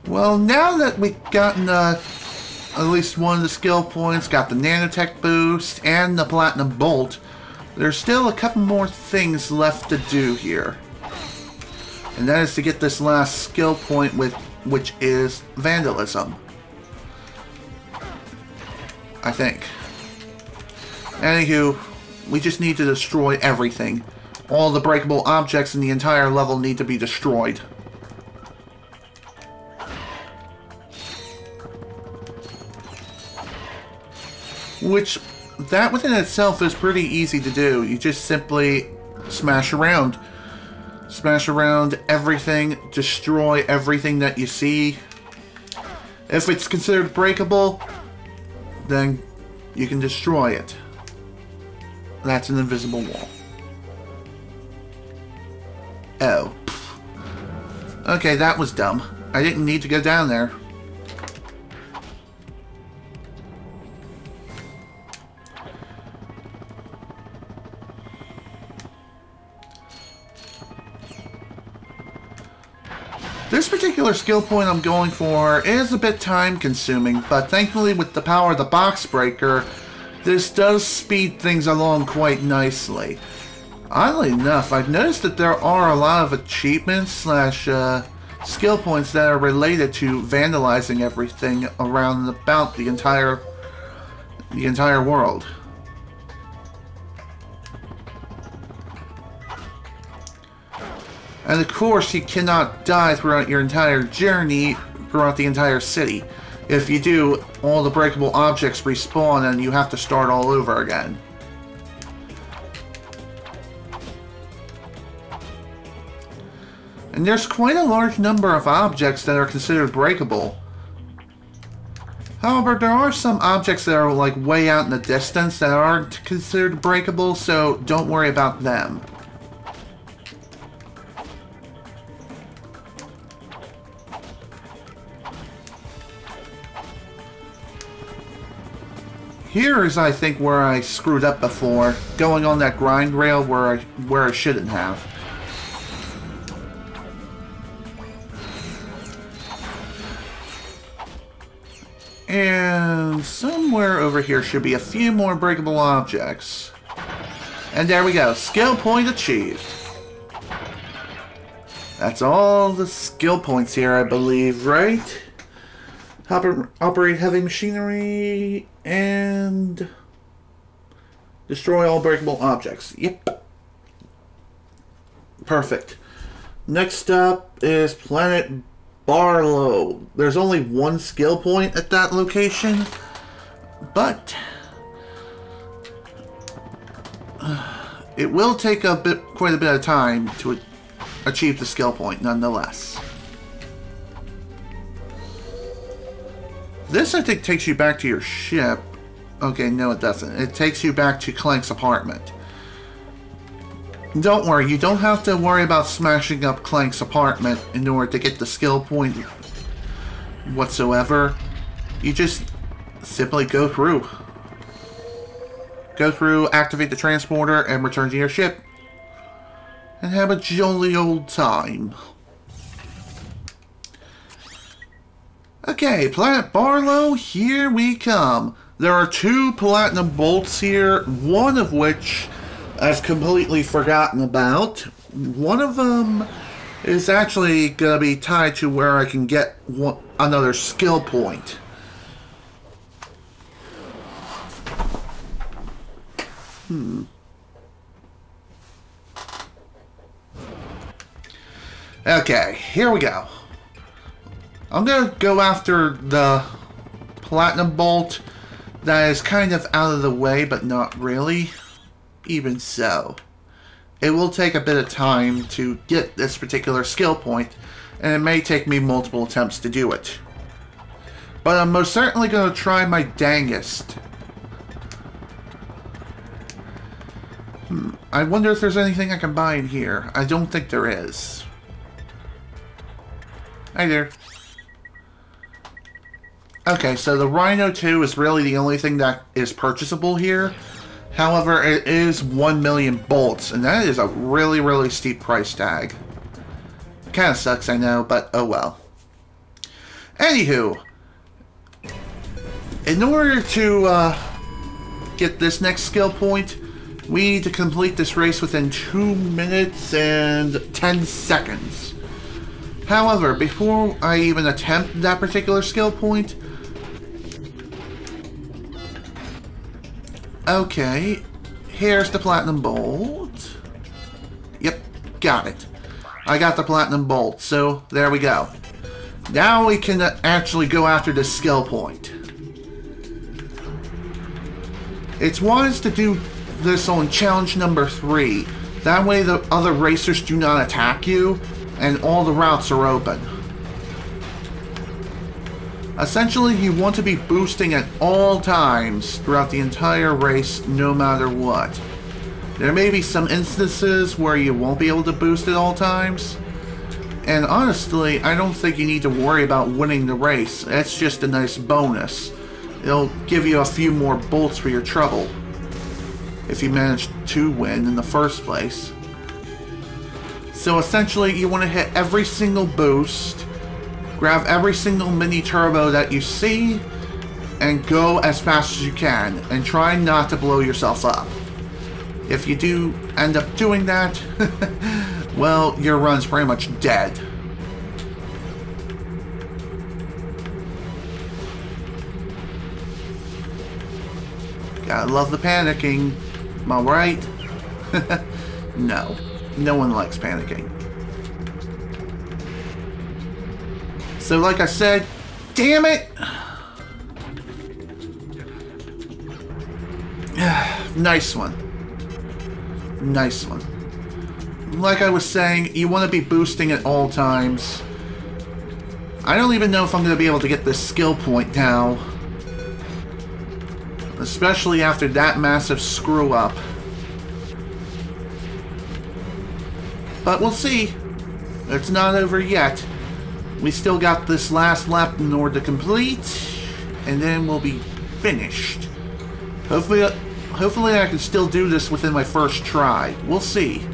[SPEAKER 1] Well, now that we've gotten at least one of the skill points, got the nanotech boost, and the platinum bolt, there's still a couple more things left to do here. And that is to get this last skill point, which is vandalism. I think. Anywho, we just need to destroy everything. All the breakable objects in the entire level need to be destroyed. Which, that within itself is pretty easy to do. You just simply smash around. Smash around everything, destroy everything that you see. If it's considered breakable, then you can destroy it. That's an invisible wall. Oh. Okay, that was dumb. I didn't need to go down there. This particular skill point I'm going for is a bit time consuming, but thankfully with the power of the box breaker, this does speed things along quite nicely. Oddly enough, I've noticed that there are a lot of achievements slash skill points that are related to vandalizing everything around and about the entire world. And of course, you cannot die throughout your entire journey, throughout the entire city. If you do, all the breakable objects respawn and you have to start all over again. And there's quite a large number of objects that are considered breakable. However, there are some objects that are like way out in the distance that aren't considered breakable, so don't worry about them. Here is, I think, where I screwed up before, going on that grind rail where I shouldn't have. And somewhere over here should be a few more breakable objects. And there we go, skill point achieved. That's all the skill points here, I believe, right? Operate heavy machinery and destroy all breakable objects. Yep. Perfect. Next up is Planet Barlow. There's only one skill point at that location, but it will take quite a bit of time to achieve the skill point nonetheless. This, I think, takes you back to your ship. Okay, no it doesn't. It takes you back to Clank's apartment. Don't worry, you don't have to worry about smashing up Clank's apartment in order to get the skill point whatsoever. You just simply go through. Go through, activate the transporter, and return to your ship. And have a jolly old time. Okay, Planet Barlow, here we come. There are 2 platinum bolts here, one of which I've completely forgotten about. One of them is actually going to be tied to where I can get another skill point. Okay, here we go. I'm going to go after the platinum bolt that is kind of out of the way, but not really. Even so, it will take a bit of time to get this particular skill point, and it may take me multiple attempts to do it. But I'm most certainly going to try my dangest. I wonder if there's anything I can buy in here. I don't think there is. Hi there. Okay, so the Rhino 2 is really the only thing that is purchasable here. However, it is 1 million bolts, and that is a really, really steep price tag. Kind of sucks, I know, but oh well. Anywho, in order to get this next skill point, we need to complete this race within 2 minutes and 10 seconds. However, before I even attempt that particular skill point, okay, here's the platinum bolt. Yep, got it. I got the platinum bolt, so there we go. Now we can actually go after this skill point. It's wise to do this on challenge number 3. That way the other racers do not attack you, and all the routes are open. Essentially, you want to be boosting at all times throughout the entire race, no matter what. There may be some instances where you won't be able to boost at all times, and honestly, I don't think you need to worry about winning the race. That's just a nice bonus. It'll give you a few more bolts for your trouble, if you manage to win in the first place. So essentially, you want to hit every single boost, grab every single mini turbo that you see, and go as fast as you can, and try not to blow yourself up. If you do end up doing that, well, your run's pretty much dead. Gotta love the panicking, am I right? No. No one likes panicking. So like I said, damn it! Nice one. Nice one. Like I was saying, you want to be boosting at all times. I don't even know if I'm going to be able to get this skill point now. Especially after that massive screw up. But we'll see. It's not over yet. We still got this last lap in order to complete. And then we'll be finished. Hopefully I can still do this within my first try. We'll see.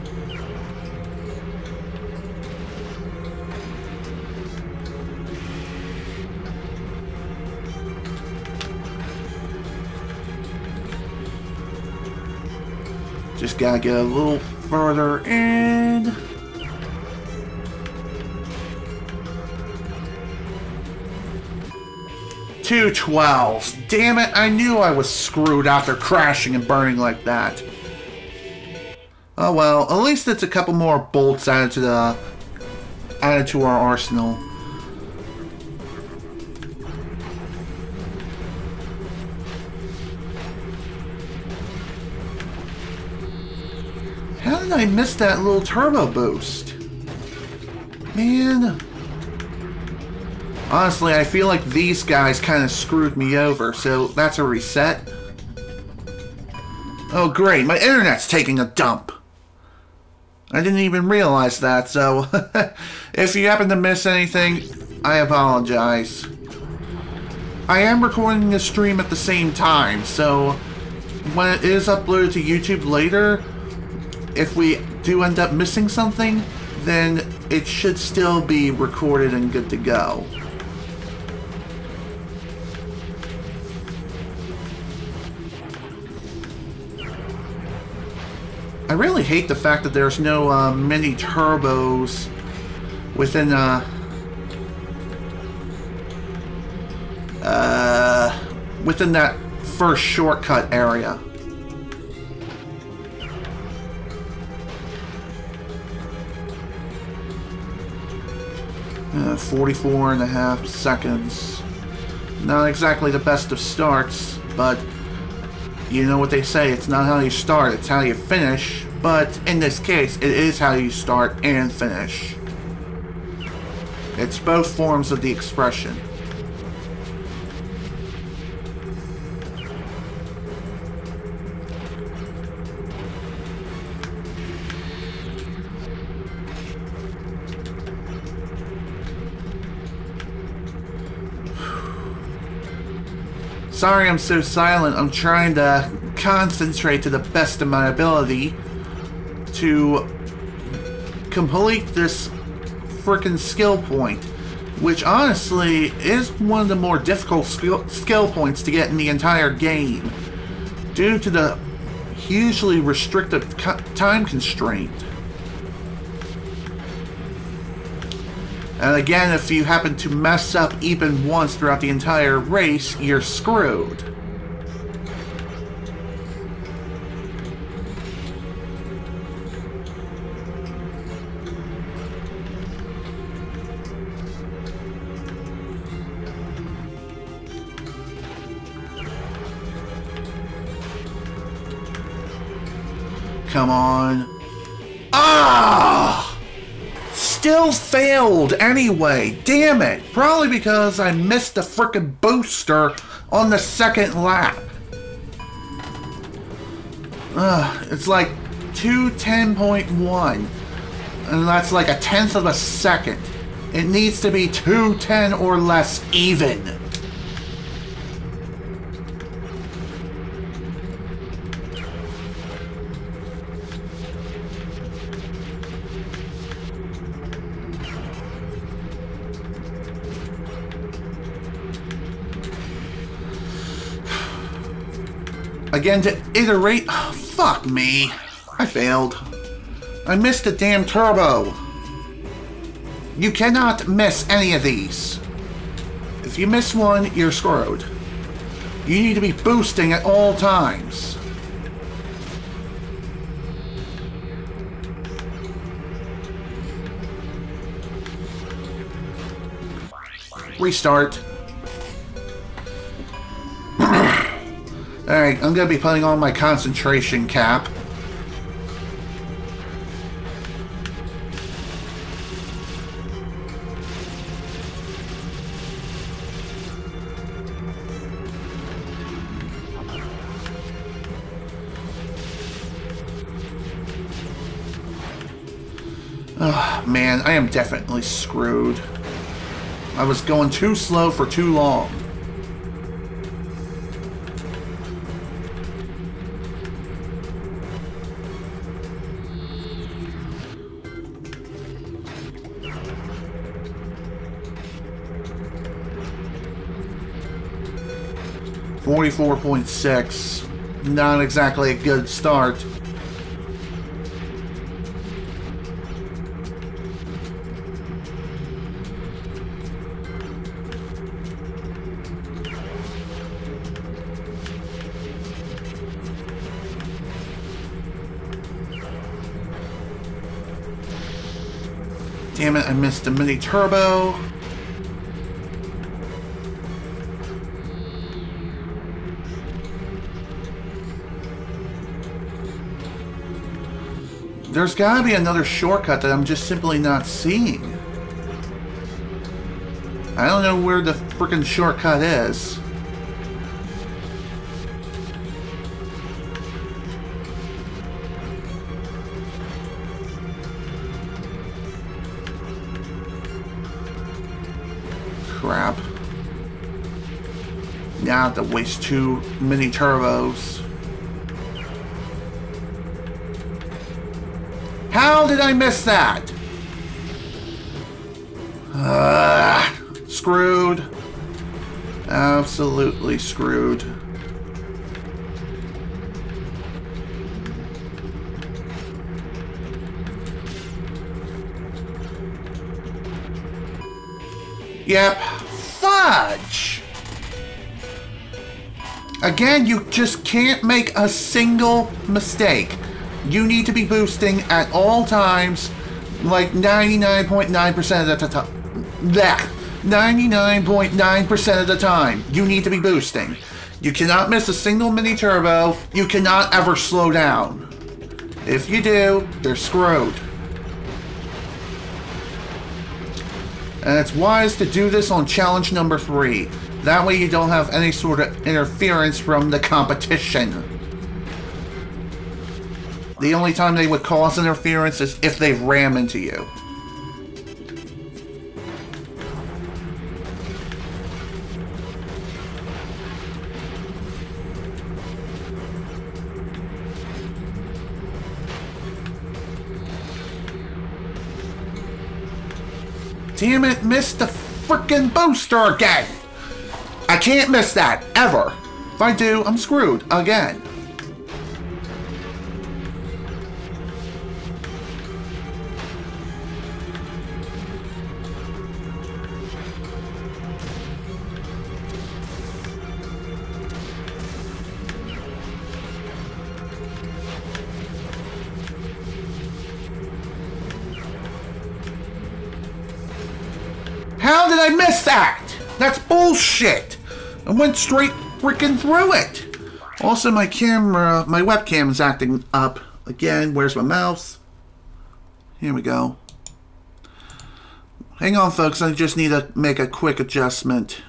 [SPEAKER 1] Just gotta get a little further in. Two 12s. Damn it, I knew I was screwed after crashing and burning like that. Oh well, at least it's a couple more bolts added to our arsenal. How did I miss that little turbo boost? Man. Honestly, I feel like these guys kind of screwed me over, so that's a reset. Oh great, my internet's taking a dump. I didn't even realize that, so if you happen to miss anything, I apologize. I am recording this stream at the same time, so when it is uploaded to YouTube later, if we do end up missing something, then it should still be recorded and good to go. I really hate the fact that there's no mini turbos within within that first shortcut area. Uh, 44.5 seconds. Not exactly the best of starts, but you know what they say, it's not how you start, it's how you finish. But in this case, it is how you start and finish. It's both forms of the expression. Sorry I'm so silent. I'm trying to concentrate to the best of my ability to complete this frickin' skill point, which honestly is one of the more difficult skill points to get in the entire game due to the hugely restrictive time constraint. And again, if you happen to mess up even once throughout the entire race, you're screwed. Come on. Ah! Still failed anyway. Damn it. Probably because I missed the frickin' booster on the second lap. It's like 210.1. And that's like 1/10 of a second. It needs to be 210 or less even. Again, to iterate... Oh, fuck me. I failed. I missed the damn turbo. You cannot miss any of these. If you miss one, you're screwed. You need to be boosting at all times. Restart. Alright, I'm gonna be putting on my concentration cap. Oh, man, I am definitely screwed. I was going too slow for too long. $44.6. Not exactly a good start. Damn it, I missed the mini turbo. There's gotta be another shortcut that I'm just simply not seeing. I don't know where the frickin' shortcut is. Crap. Now I have to waste 2 mini turbos. How did I miss that? Screwed. Absolutely screwed. Yep. Fudge! Again, you just can't make a single mistake. You need to be boosting at all times, like 99.9% of the time. 99.9% of the time, you need to be boosting. You cannot miss a single mini turbo. You cannot ever slow down. If you do, you're screwed. And it's wise to do this on challenge number 3. That way you don't have any sort of interference from the competition. The only time they would cause interference is if they ram into you. Damn it, missed the frickin' booster again! I can't miss that, ever. If I do, I'm screwed again. How did I miss that? That's bullshit. I went straight freaking through it. Also, my camera, my webcam is acting up again. Where's my mouse? Here we go. Hang on, folks. I just need to make a quick adjustment.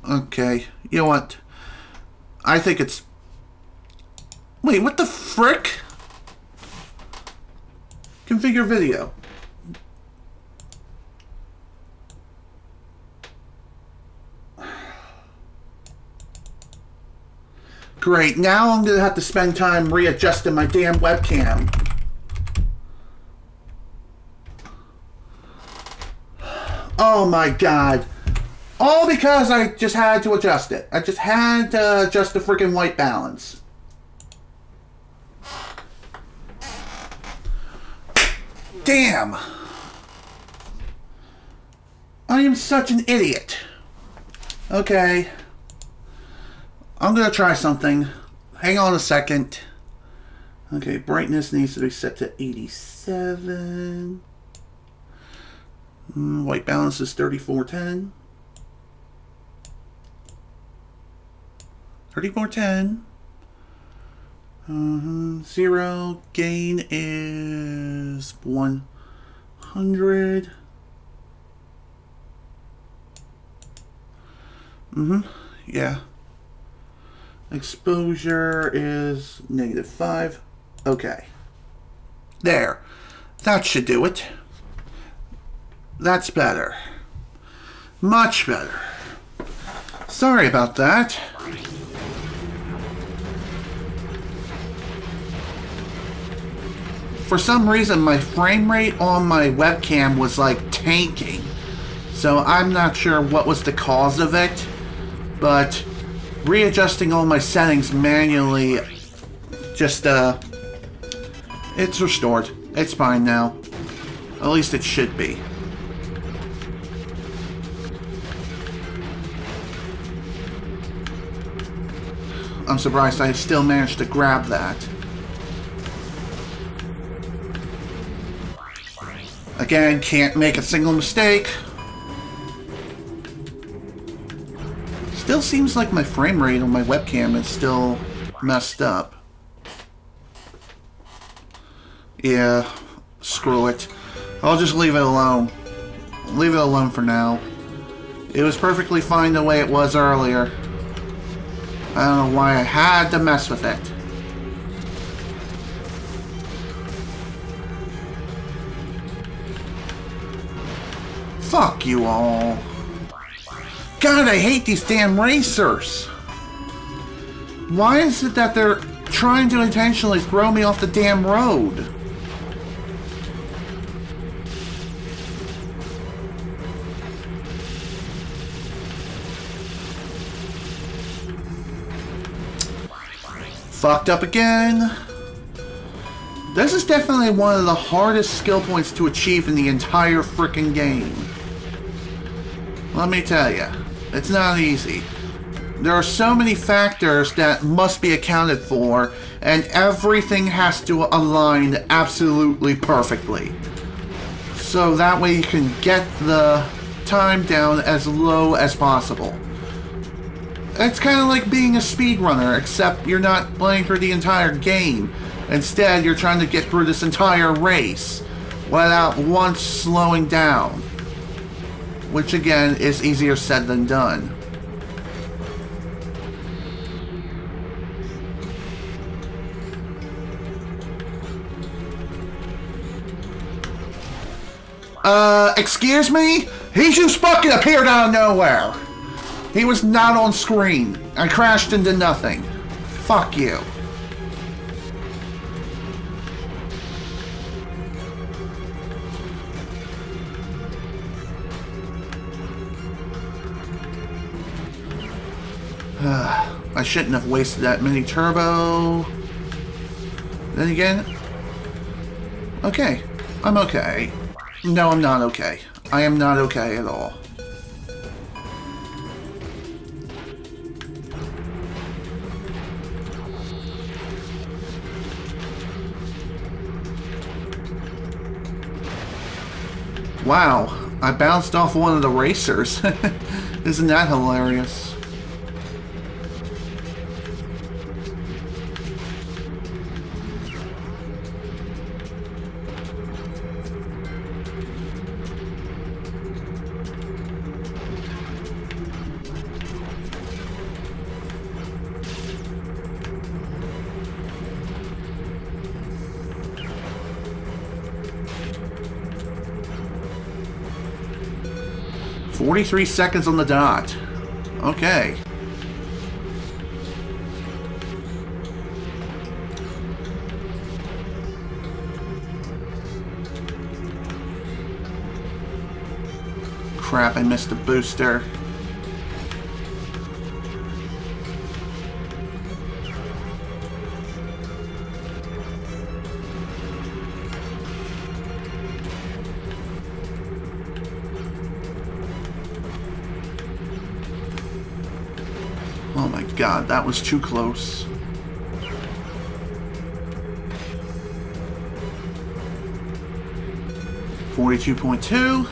[SPEAKER 1] Okay. You know what? I think it's... Wait, what the frick? Configure video. Great, now I'm gonna have to spend time readjusting my damn webcam. Oh my god. All because I just had to adjust it. I just had to adjust the freaking white balance. Damn! I am such an idiot. Okay. I'm gonna try something. Hang on a second. Okay, brightness needs to be set to 87. White balance is 3410. 3410. 0. Gain is 100. Yeah. Exposure is -5. Okay. There. That should do it. That's better. Much better. Sorry about that. For some reason, my frame rate on my webcam was like tanking. So I'm not sure what was the cause of it. But readjusting all my settings manually, just, it's restored. It's fine now. At least it should be. I'm surprised I still managed to grab that. Again, can't make a single mistake. Still seems like my frame rate on my webcam is still messed up. Yeah, screw it. I'll just leave it alone. Leave it alone for now. It was perfectly fine the way it was earlier. I don't know why I had to mess with it. Fuck you all. God, I hate these damn racers. Why is it that they're trying to intentionally throw me off the damn road? Fucked up again. This is definitely one of the hardest skill points to achieve in the entire frickin' game. Let me tell you, it's not easy. There are so many factors that must be accounted for, and everything has to align absolutely perfectly. So that way you can get the time down as low as possible. It's kind of like being a speedrunner, except you're not playing for the entire game. Instead, you're trying to get through this entire race without once slowing down. Which again is easier said than done. Excuse me? He just fucking appeared out of nowhere. He was not on screen. I crashed into nothing. Fuck you. I shouldn't have wasted that mini turbo. Then again, okay. I'm okay. No, I'm not okay. I am not okay at all. Wow, I bounced off one of the racers. Isn't that hilarious? $43 seconds on the dot. Okay. Crap, I missed the booster. Oh my god, that was too close. $42.2.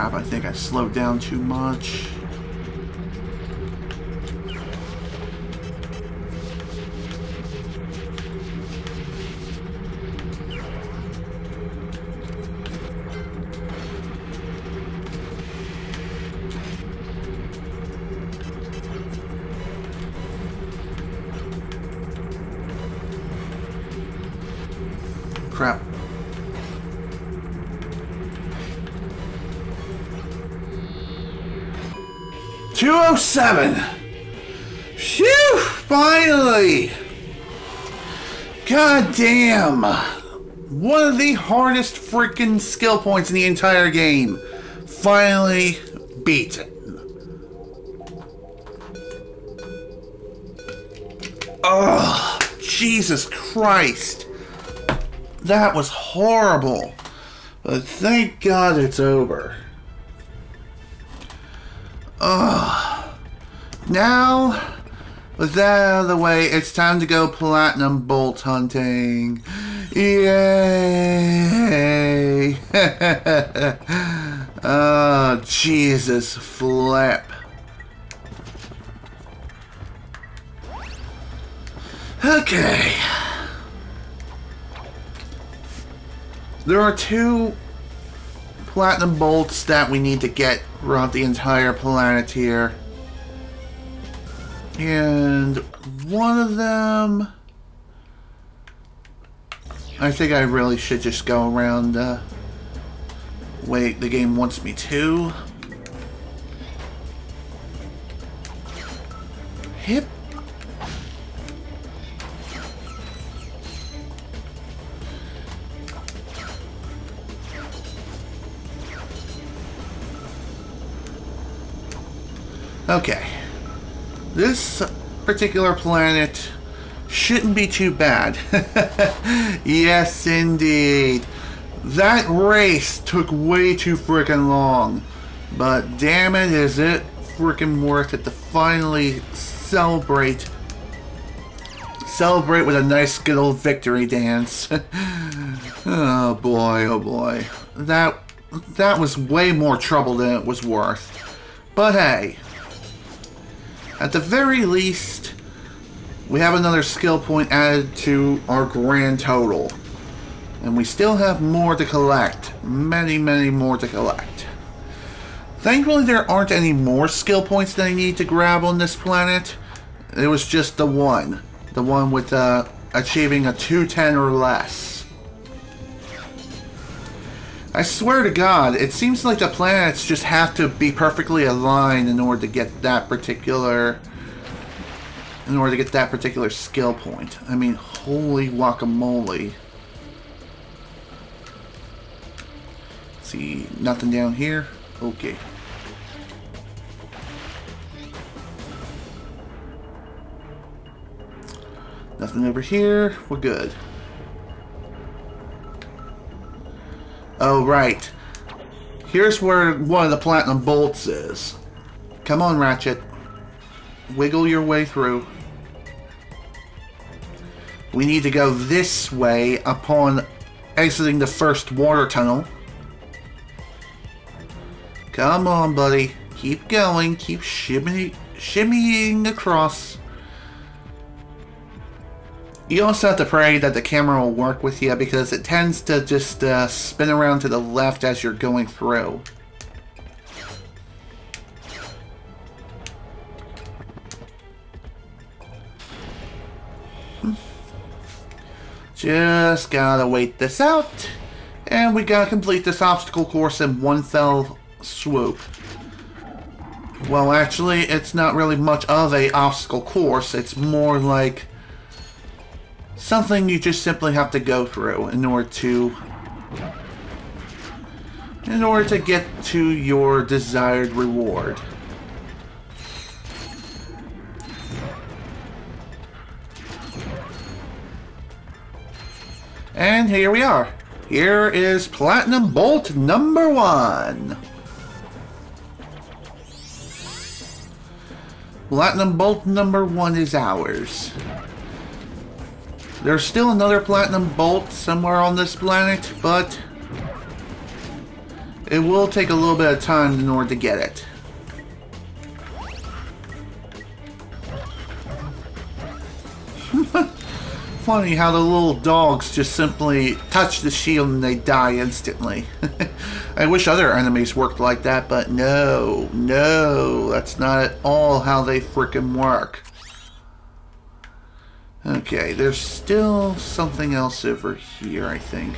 [SPEAKER 1] crap, I think I slowed down too much. Crap. $207. Phew! Finally! God damn! One of the hardest freaking skill points in the entire game. Finally beat. Oh, Jesus Christ. That was horrible. But thank God it's over. Now, with that out of the way, it's time to go platinum bolt hunting. Yay! Oh, Jesus flip. Okay. There are 2 platinum bolts that we need to get throughout the entire planet here. And one of them, I think I really should just go around the way the game wants me to. Hip. Okay. This particular planet shouldn't be too bad. Yes, indeed. That race took way too freaking long. But damn it, is it freaking worth it to finally celebrate with a nice good old victory dance. Oh boy, oh boy. That was way more trouble than it was worth. But hey. At the very least, we have another skill point added to our grand total. And we still have more to collect. Many, many more to collect. Thankfully, there aren't any more skill points that I need to grab on this planet. It was just the one. The one with achieving a 210 or less. I swear to God, it seems like the planets just have to be perfectly aligned in order to get that particular skill point. I mean, holy guacamole. See, nothing down here? Okay. Nothing over here. We're good. Oh, right. Here's where one of the platinum bolts is. Come on, Ratchet. Wiggle your way through. We need to go this way upon exiting the first water tunnel. Come on, buddy. Keep going. Keep shimmying across. You also have to pray that the camera will work with you because it tends to just spin around to the left as you're going through. Just gotta wait this out. And we gotta complete this obstacle course in one fell swoop. Well, actually, it's not really much of an obstacle course. It's more like something you just simply have to go through in order to get to your desired reward. And here we are. Here is Platinum Bolt number 1. Platinum Bolt number 1 is ours. There's still another Platinum Bolt somewhere on this planet, but it will take a little bit of time in order to get it. Funny how the little dogs just simply touch the shield and they die instantly. I wish other enemies worked like that, but no, that's not at all how they frickin' work. Okay, there's still something else over here, I think.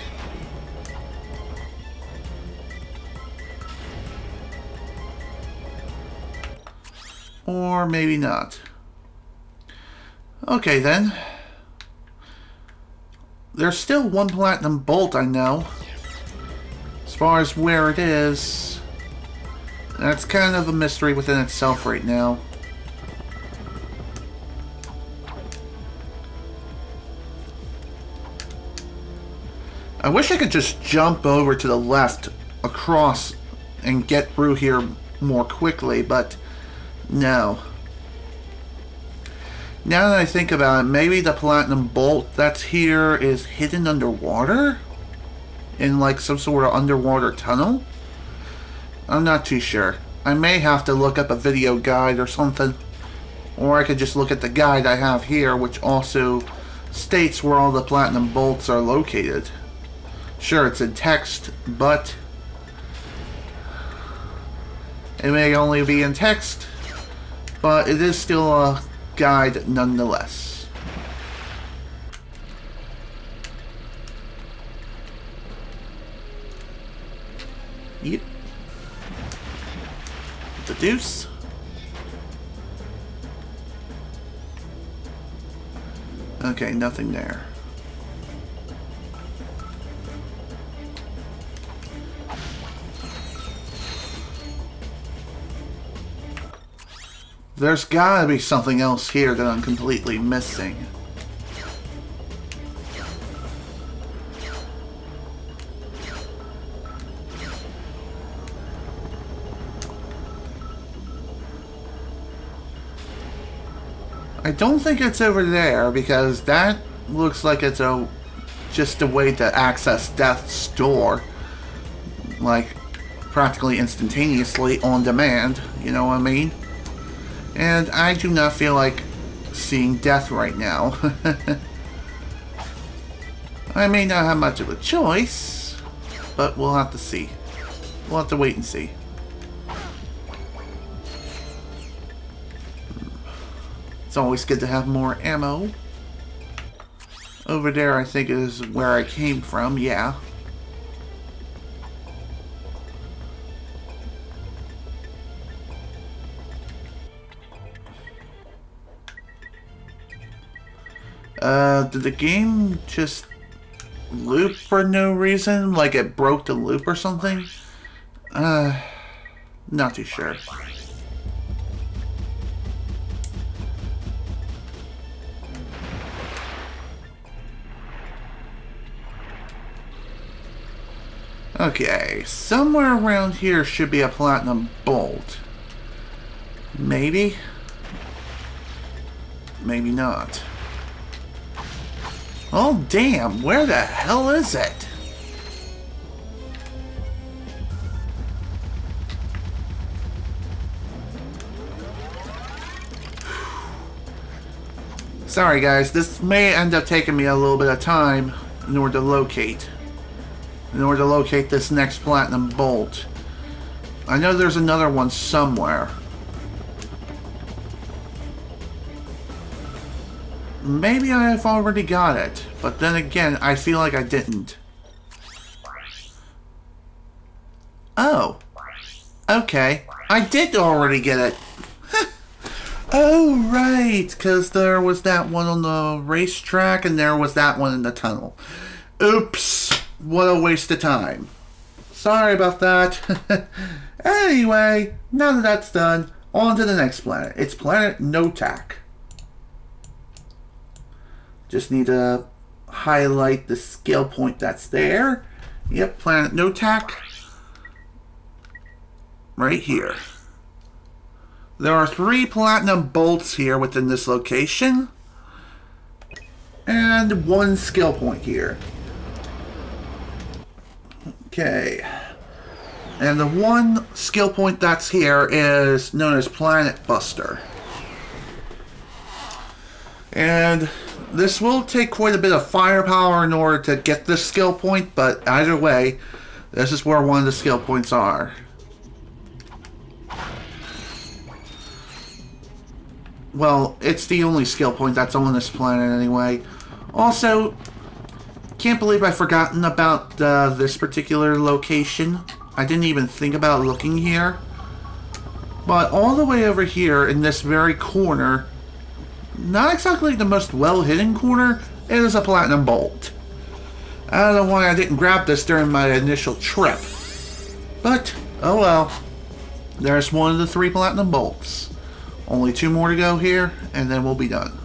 [SPEAKER 1] Or maybe not. Okay then. There's still one platinum bolt, I know. As far as where it is, that's kind of a mystery within itself right now. I wish I could just jump over to the left across and get through here more quickly, but no. Now that I think about it, maybe the platinum bolt that's here is hidden underwater? In like some sort of underwater tunnel? I'm not too sure. I may have to look up a video guide or something. Or I could just look at the guide I have here, which also states where all the platinum bolts are located. Sure, it's in text, but it may only be in text, but it is still a guide nonetheless. Yep. The deuce. Okay, nothing there. There's gotta be something else here that I'm completely missing. I don't think it's over there because that looks like it's just a way to access Death's door, like practically instantaneously on demand, you know what I mean? And I do not feel like seeing Death right now. I may not have much of a choice, but we'll have to see. We'll have to wait and see. It's always good to have more ammo. Over there I think is where I came from, yeah. Did the game just loop for no reason? Like it broke the loop or something? Not too sure. Okay, somewhere around here should be a platinum bolt. Maybe? Maybe not. Oh damn, where the hell is it? Sorry guys, this may end up taking me a little bit of time in order to locate this next platinum bolt. I know there's another one somewhere. Maybe I have already got it, but then again, I feel like I didn't. Oh. Okay. I did already get it. Oh, right. Because there was that one on the racetrack and there was that one in the tunnel. Oops. What a waste of time. Sorry about that. Anyway, now that that's done, on to the next planet. It's planet Notak. Just need to highlight the skill point that's there. Yep, planet Notak. Right here. There are 3 platinum bolts here within this location. And 1 skill point here. Okay. And the one skill point that's here is known as Planet Buster. And this will take quite a bit of firepower in order to get this skill point, but either way, this is where one of the skill points are. Well, it's the only skill point that's on this planet anyway. Also, can't believe I've forgotten about this particular location. I didn't even think about looking here. But all the way over here in this very corner, not exactly the most well-hidden corner, is a platinum bolt. I don't know why I didn't grab this during my initial trip. But, oh well. There's one of the 3 platinum bolts. Only 2 more to go here, and then we'll be done.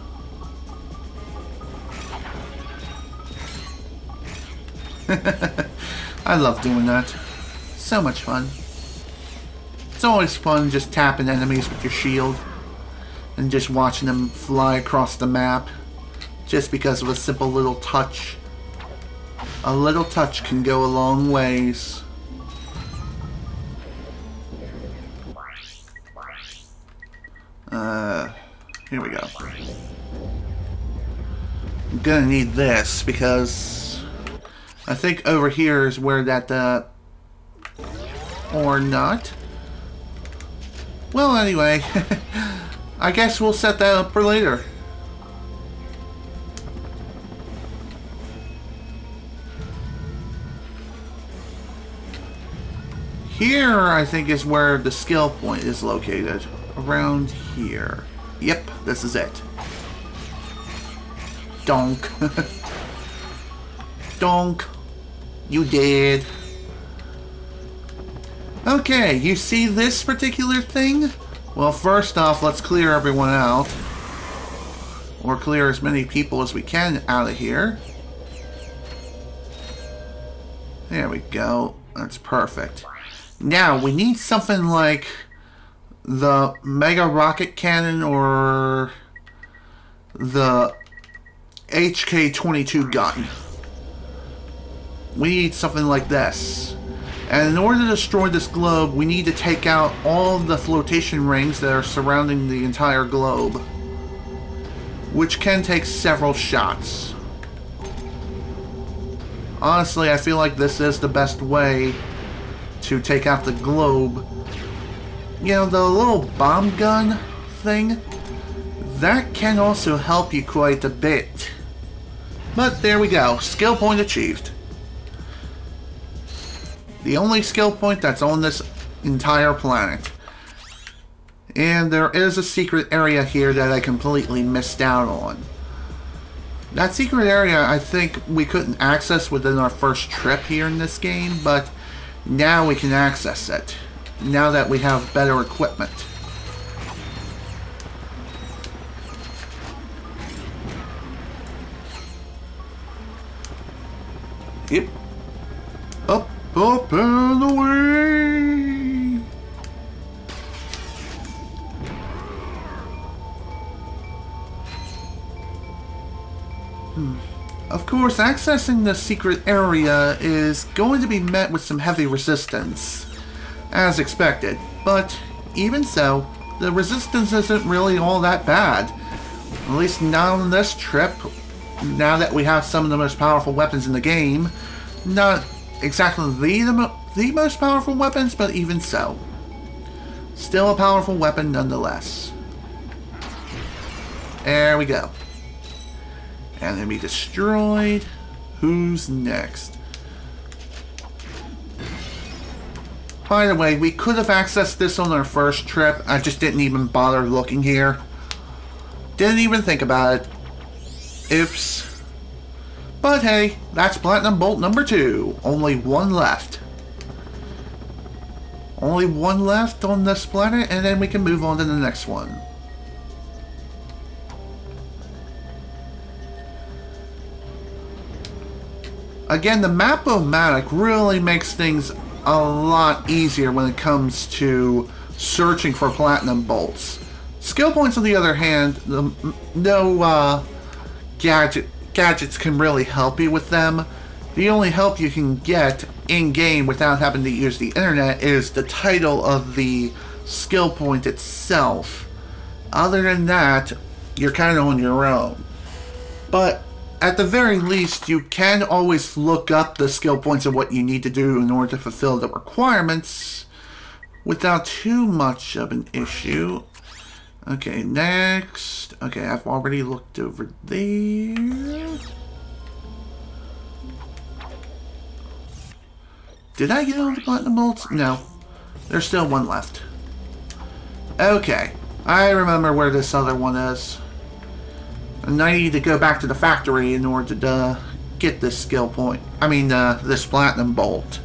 [SPEAKER 1] I love doing that. So much fun. It's always fun just tapping enemies with your shield and just watching them fly across the map just because of a simple little touch. A little touch can go a long ways. Here we go. I'm gonna need this because I think over here is where that, or not. Well, anyway, I guess we'll set that up for later. Here, I think, is where the skill point is located. Around here. Yep, this is it. Donk. Donk. You did. Okay, you see this particular thing? Well, first off, let's clear everyone out. Or clear as many people as we can out of here. There we go. That's perfect. Now, we need something like the Mega Rocket Cannon or the HK-22 gun. We need something like this. And in order to destroy this globe, we need to take out all of the flotation rings that are surrounding the entire globe, which can take several shots. Honestly, I feel like this is the best way to take out the globe. You know, the little bomb gun thing, that can also help you quite a bit. But there we go, skill point achieved. The only skill point that's on this entire planet. And there is a secret area here that I completely missed out on. That secret area, I think we couldn't access within our first trip here in this game, but now we can access it. Now that we have better equipment. Yep. Up, up, and away! Of course, accessing the secret area is going to be met with some heavy resistance, as expected, but even so, the resistance isn't really all that bad. At least not on this trip, now that we have some of the most powerful weapons in the game. Not exactly the most powerful weapons, but even so. Still a powerful weapon nonetheless. There we go. Enemy destroyed. Who's next? By the way, we could have accessed this on our first trip. I just didn't even bother looking here. Didn't even think about it. Oops. But hey, that's Platinum Bolt number 2. Only one left. Only one left on this planet, and then we can move on to the next one. Again, the Map-O-Matic really makes things a lot easier when it comes to searching for Platinum Bolts. Skill points, on the other hand, no gadgets can really help you with them. the only help you can get in-game without having to use the internet is the title of the skill point itself. Other than that, you're kind of on your own. But at the very least, you can always look up the skill points of what you need to do in order to fulfill the requirements without too much of an issue. Okay, next. Okay, I've already looked over there. Did I get all the platinum bolts? No. There's still one left. Okay, I remember where this other one is. And I need to go back to the factory in order to get this skill point. I mean, this platinum bolt.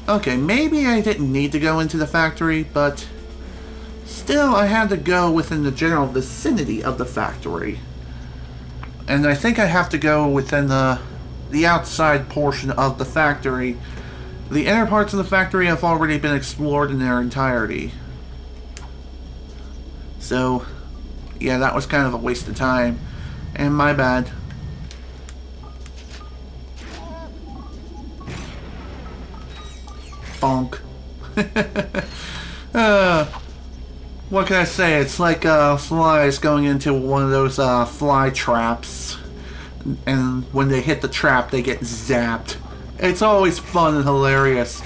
[SPEAKER 1] Okay, maybe I didn't need to go into the factory, but still I had to go within the general vicinity of the factory. And I think I have to go within the outside portion of the factory. The inner parts of the factory have already been explored in their entirety. So, yeah, that was kind of a waste of time. And my bad. Bonk. What can I say? It's like flies going into one of those fly traps. And when they hit the trap, they get zapped. It's always fun and hilarious.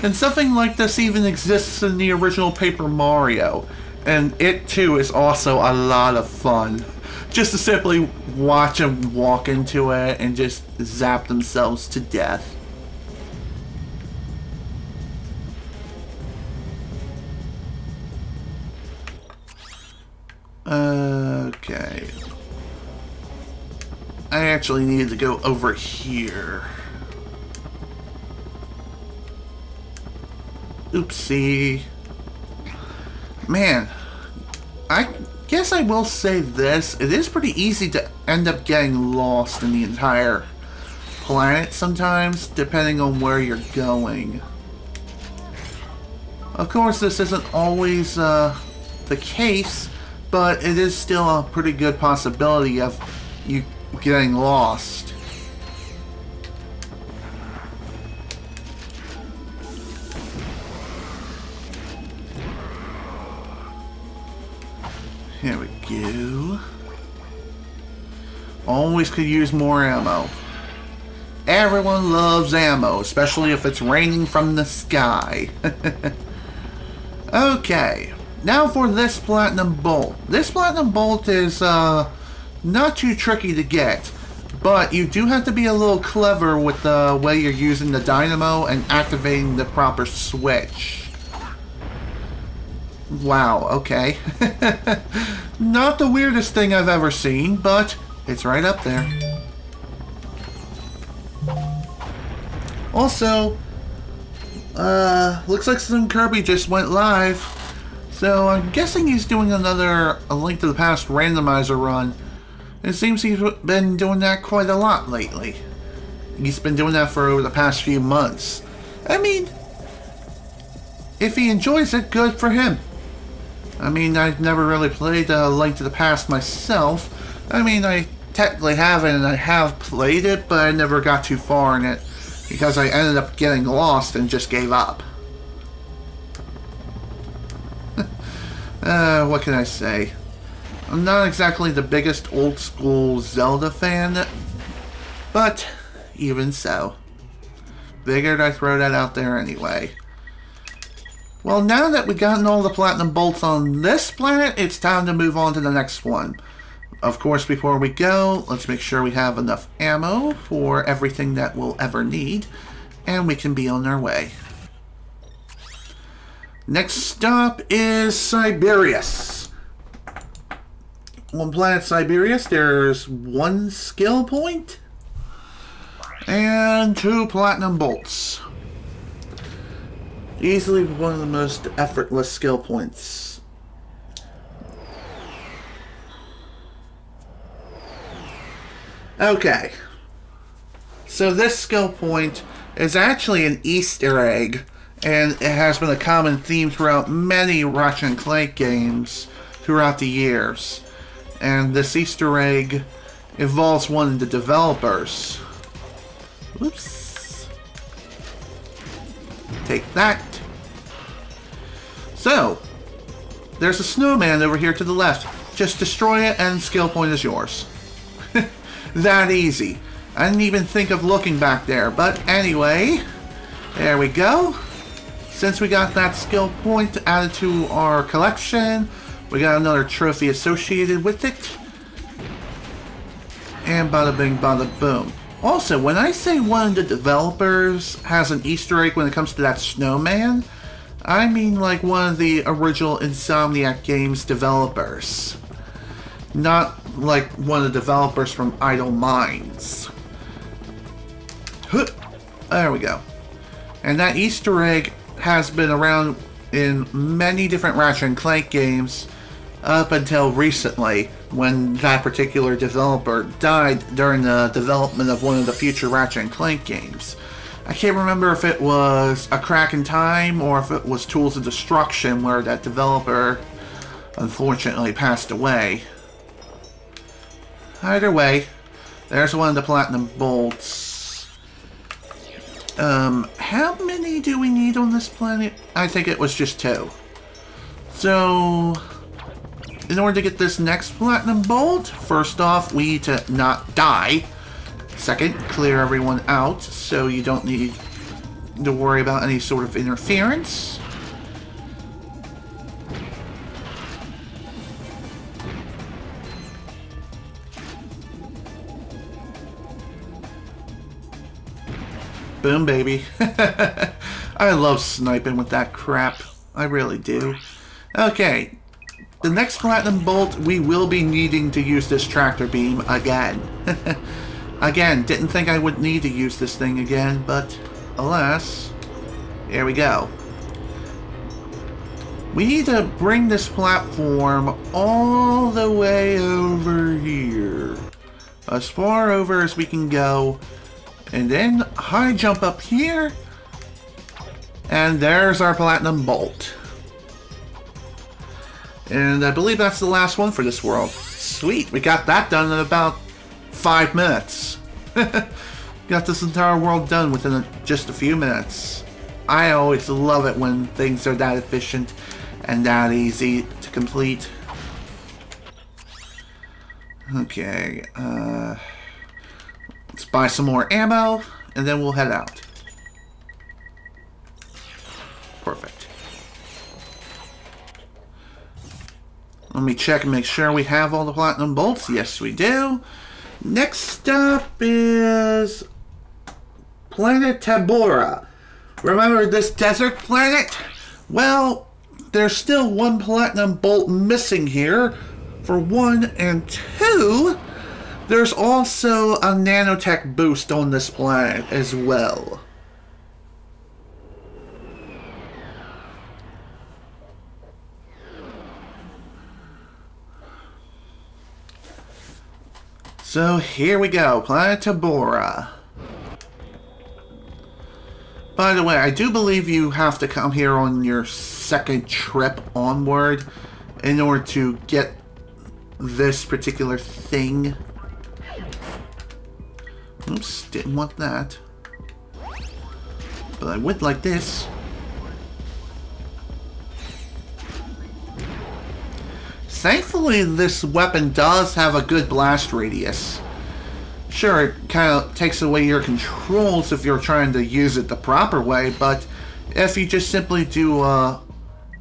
[SPEAKER 1] And something like this even exists in the original Paper Mario. And it too is also a lot of fun. Just to simply watch them walk into it and just zap themselves to death. Okay. I actually needed to go over here. Oopsie. Man, I guess I will say this. It is pretty easy to end up getting lost in the entire planet sometimes, depending on where you're going. Of course, this isn't always the case, but it is still a pretty good possibility of you getting lost. Here we go. Always could use more ammo. Everyone loves ammo, especially if it's raining from the sky. Okay. Now for this platinum bolt. This platinum bolt is not too tricky to get, but you do have to be a little clever with the way you're using the dynamo and activating the proper switch. Wow, okay. Not the weirdest thing I've ever seen, but it's right up there. Also, looks like Slim Kirby just went live. So I'm guessing he's doing another A Link to the Past randomizer run. It seems he's been doing that quite a lot lately. He's been doing that for over the past few months. I mean, if he enjoys it, good for him. I mean, I've never really played A Link to the Past myself. I mean, I technically haven't, and I have played it, but I never got too far in it because I ended up getting lost and just gave up. What can I say? I'm not exactly the biggest old school Zelda fan, but even so. Figured I'd throw that out there anyway. Well, now that we've gotten all the platinum bolts on this planet, it's time to move on to the next one. Of course, before we go, let's make sure we have enough ammo for everything that we'll ever need, and we can be on our way. Next stop is Siberius. On planet Siberius, there's one skill point and 2 platinum bolts. Easily one of the most effortless skill points. Okay. So this skill point is actually an Easter egg, And it has been a common theme throughout many Ratchet and Clank games throughout the years. And this Easter egg involves one of the developers. Oops. Take that. So, there's a snowman over here to the left. Just destroy it and skill point is yours. That easy. I didn't even think of looking back there, but anyway, there we go. Since we got that skill point added to our collection, we got another trophy associated with it. And bada bing, bada boom. Also, when I say one of the developers has an Easter egg when it comes to that snowman, I mean like one of the original Insomniac Games developers. Not like one of the developers from Idle Minds. There we go. And that Easter egg has been around in many different Ratchet and Clank games up until recently, when that particular developer died during the development of one of the future Ratchet and Clank games. I can't remember if it was A Crack in Time or if it was Tools of Destruction, where that developer unfortunately passed away. Either way, there's one of the platinum bolts. How many do we need on this planet? I think it was just 2. So, in order to get this next platinum bolt, first off, we need to not die. Second, clear everyone out so you don't need to worry about any sort of interference. Boom, baby. I love sniping with that crap. I really do. Okay. The next platinum bolt, we will be needing to use this tractor beam again. Again, didn't think I would need to use this thing again, but alas, here we go. We need to bring this platform all the way over here. As far over as we can go. And then high jump up here. And there's our platinum bolt. And I believe that's the last one for this world. Sweet, we got that done in about 5 minutes. Got this entire world done within just a few minutes. I always love it when things are that efficient and that easy to complete. Okay, let's buy some more ammo, and then we'll head out. Perfect. Let me check and make sure we have all the platinum bolts. Yes, we do. Next up is Planet Tabora. Remember this desert planet? Well, there's still 1 platinum bolt missing here. For 1 and 2, there's also a nanotech boost on this planet as well. So here we go, Planet Tabora. By the way, I do believe you have to come here on your second trip onward in order to get this particular thing. Oops, didn't want that. But I would like this. Thankfully, this weapon does have a good blast radius. Sure, it kind of takes away your controls if you're trying to use it the proper way, but if you just simply do a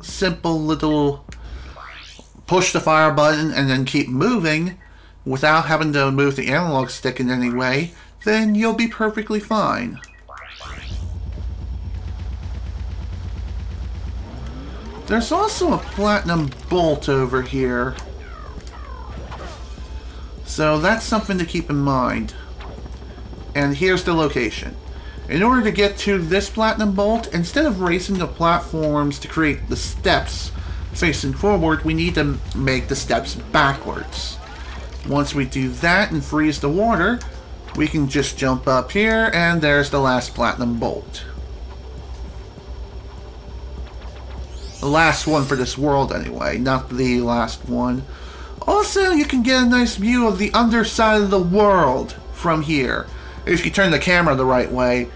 [SPEAKER 1] simple little push the fire button and then keep moving without having to move the analog stick in any way, then you'll be perfectly fine. There's also a platinum bolt over here, so that's something to keep in mind. And here's the location. In order to get to this platinum bolt, instead of racing the platforms to create the steps facing forward, we need to make the steps backwards. Once we do that and freeze the water, we can just jump up here, and there's the last platinum bolt. The last one for this world, anyway. Not the last one. Also, you can get a nice view of the underside of the world from here, if you turn the camera the right way.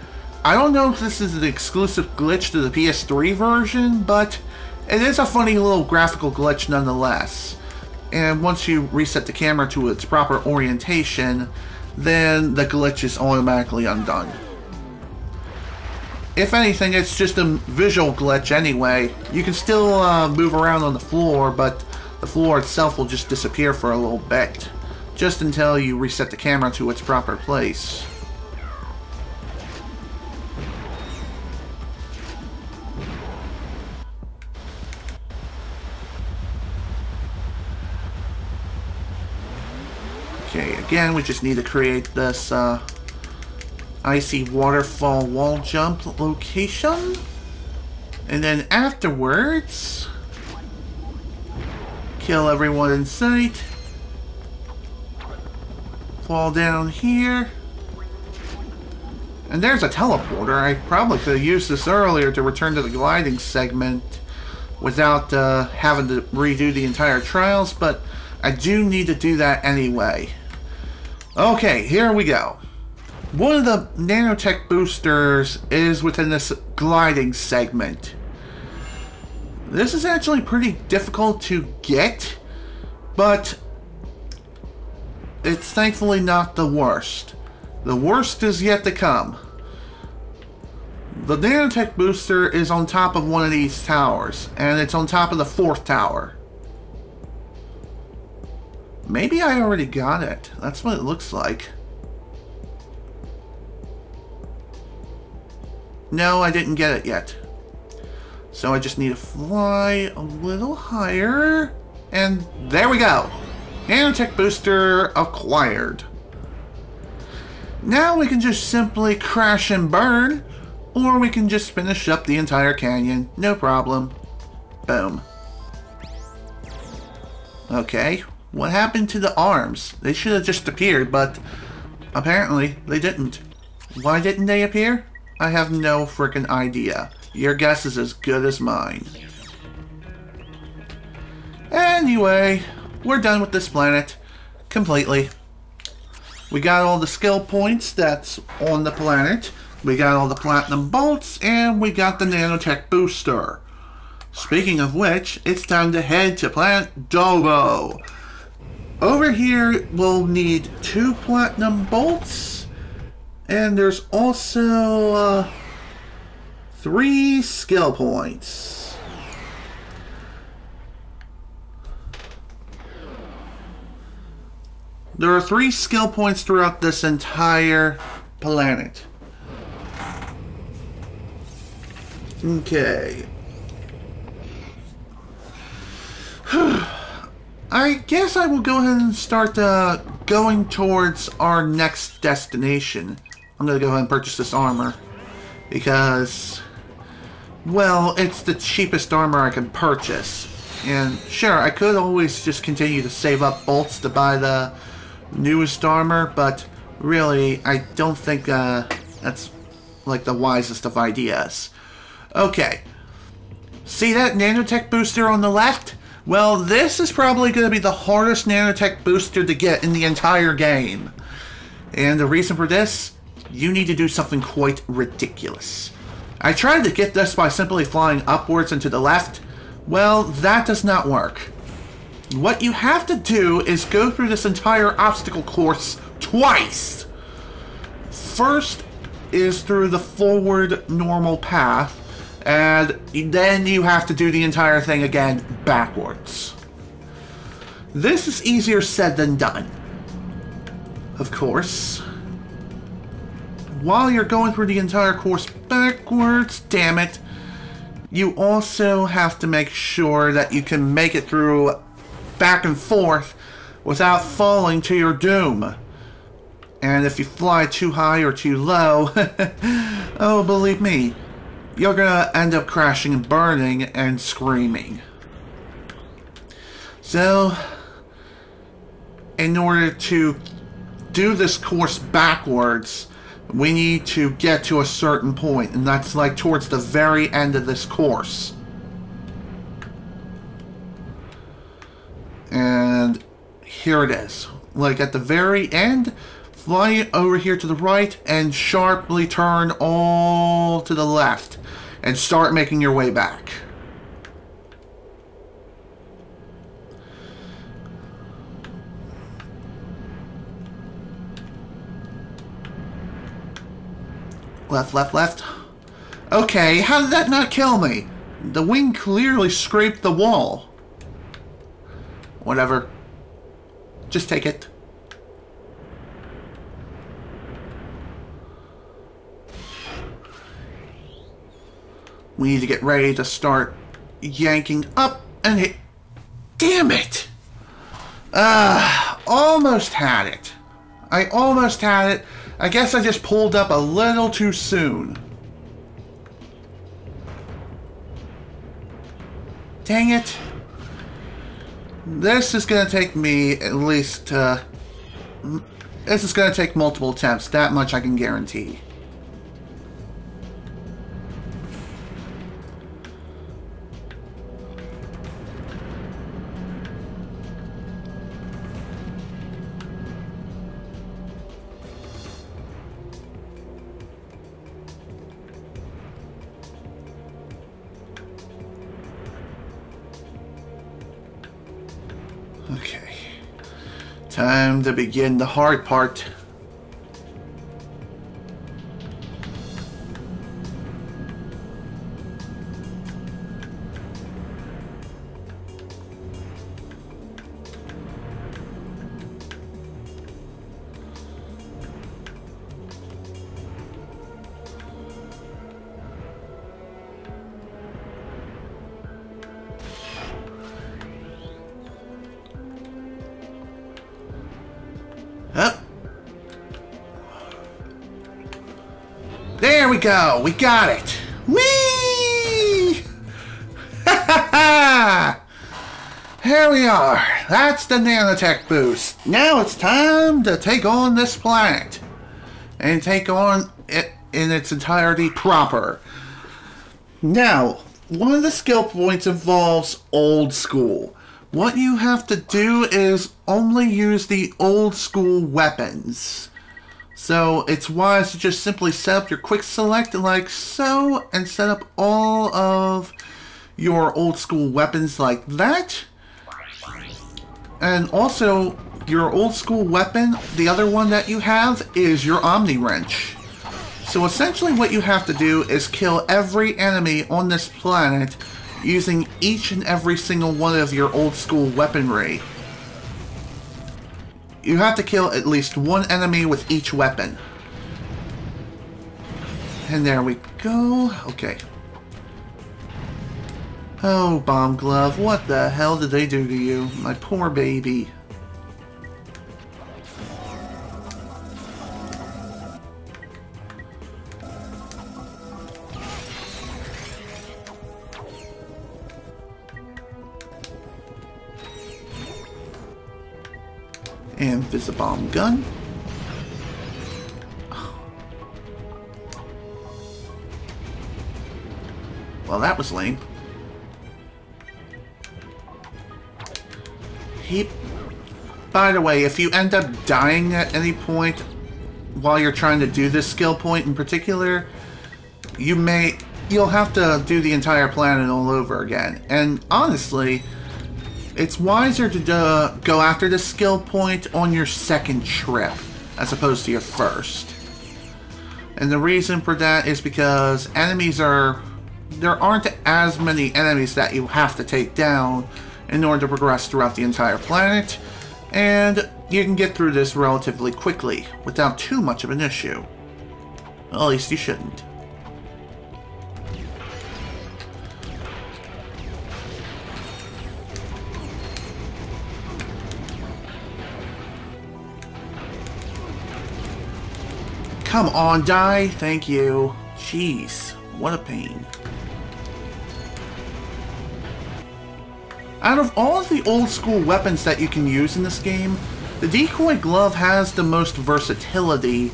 [SPEAKER 1] I don't know if this is an exclusive glitch to the PS3 version, but it is a funny little graphical glitch nonetheless. And once you reset the camera to its proper orientation, then the glitch is automatically undone. If anything, it's just a visual glitch anyway. You can still move around on the floor, but the floor itself will just disappear for a little bit, just until you reset the camera to its proper place. Okay, again, we just need to create this icy waterfall wall jump location. And then afterwards, kill everyone in sight. Fall down here. And there's a teleporter. I probably could have used this earlier to return to the gliding segment without having to redo the entire trials, but I do need to do that anyway. Okay, here we go. One of the nanotech boosters is within this gliding segment. This is actually pretty difficult to get, but it's thankfully not the worst. The worst is yet to come. The nanotech booster is on top of one of these towers, and it's on top of the 4th tower. Maybe I already got it. That's what it looks like. No, I didn't get it yet. So I just need to fly a little higher. And there we go. Nanotech booster acquired. Now we can just simply crash and burn. Or we can just finish up the entire canyon. No problem. Boom. Okay. What happened to the arms? They should have just appeared, but apparently they didn't. Why didn't they appear? I have no freaking idea. Your guess is as good as mine. Anyway, we're done with this planet. Completely. We got all the skill points that's on the planet. We got all the platinum bolts, and we got the nanotech booster. Speaking of which, it's time to head to Planet Dobo. Over here, we'll need 2 platinum bolts, and there's also 3 skill points. There are 3 skill points throughout this entire planet. Okay. I guess I will go ahead and start going towards our next destination. I'm going to go ahead and purchase this armor because, well, it's the cheapest armor I can purchase. And sure, I could always just continue to save up bolts to buy the newest armor, but really, I don't think that's like the wisest of ideas. Okay. See that nanotech booster on the left? Well, this is probably going to be the hardest nanotech booster to get in the entire game. And the reason for this? You need to do something quite ridiculous. I tried to get this by simply flying upwards and to the left. Well, that does not work. What you have to do is go through this entire obstacle course twice. First is through the forward normal path. And then you have to do the entire thing again backwards. This is easier said than done. Of course. While you're going through the entire course backwards, damn it, you also have to make sure that you can make it through back and forth without falling to your doom. And if you fly too high or too low, oh, believe me, you're gonna end up crashing and burning and screaming. So, in order to do this course backwards, we need to get to a certain point, and that's like towards the very end of this course. here it is. Like at the very end, fly over here to the right and sharply turn all to the left and start making your way back. Left, left, left. Okay, how did that not kill me? The wing clearly scraped the wall. Whatever. Just take it. We need to get ready to start yanking up and hit. Damn it! Almost had it. I almost had it. I guess I just pulled up a little too soon. Dang it. This is going to take me at least, this is going to take multiple attempts. That much I can guarantee. Okay, time to begin the hard part. Up. There we go. We got it. Whee! Ha ha ha! Here we are. That's the nanotech boost. Now it's time to take on this planet. And take on it in its entirety proper. Now, one of the skill points involves old school. What you have to do is only use the old school weapons. So it's wise to just simply set up your quick select like so and set up all of your old school weapons like that. And also your old school weapon, the other one that you have, is your Omni Wrench. So essentially what you have to do is kill every enemy on this planet using each and every single one of your old school weaponry. You have to kill at least one enemy with each weapon. And there we go. Okay. Oh, Bomb Glove, what the hell did they do to you? My poor baby. And Visibomb gun. Well, that was lame. By the way, if you end up dying at any point while you're trying to do this skill point in particular, you'll have to do the entire planet all over again. And honestly, it's wiser to go after this skill point on your second trip as opposed to your first. And the reason for that is because there aren't as many enemies that you have to take down in order to progress throughout the entire planet, and you can get through this relatively quickly without too much of an issue. Well, at least you shouldn't. Come on, die! Thank you. Jeez, what a pain. Out of all of the old school weapons that you can use in this game, the Decoy Glove has the most versatility,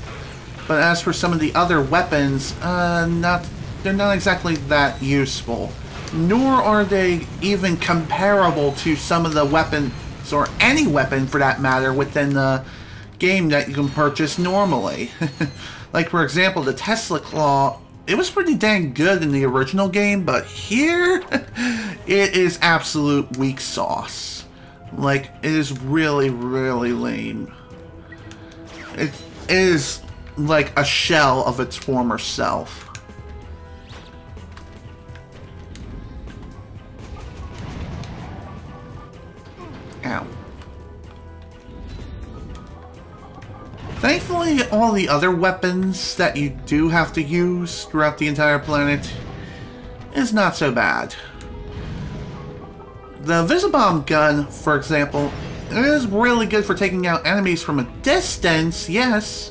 [SPEAKER 1] but as for some of the other weapons, they're not exactly that useful. Nor are they even comparable to some of the weapons, or any weapon for that matter, within the game that you can purchase normally. Like, for example, the Tesla Claw, it was pretty dang good in the original game, but here, it is absolute weak sauce. Like, it is really, really lame. It is like a shell of its former self. Ow. Thankfully, all the other weapons that you do have to use throughout the entire planet is not so bad. The Visibomb gun, for example, is really good for taking out enemies from a distance, yes,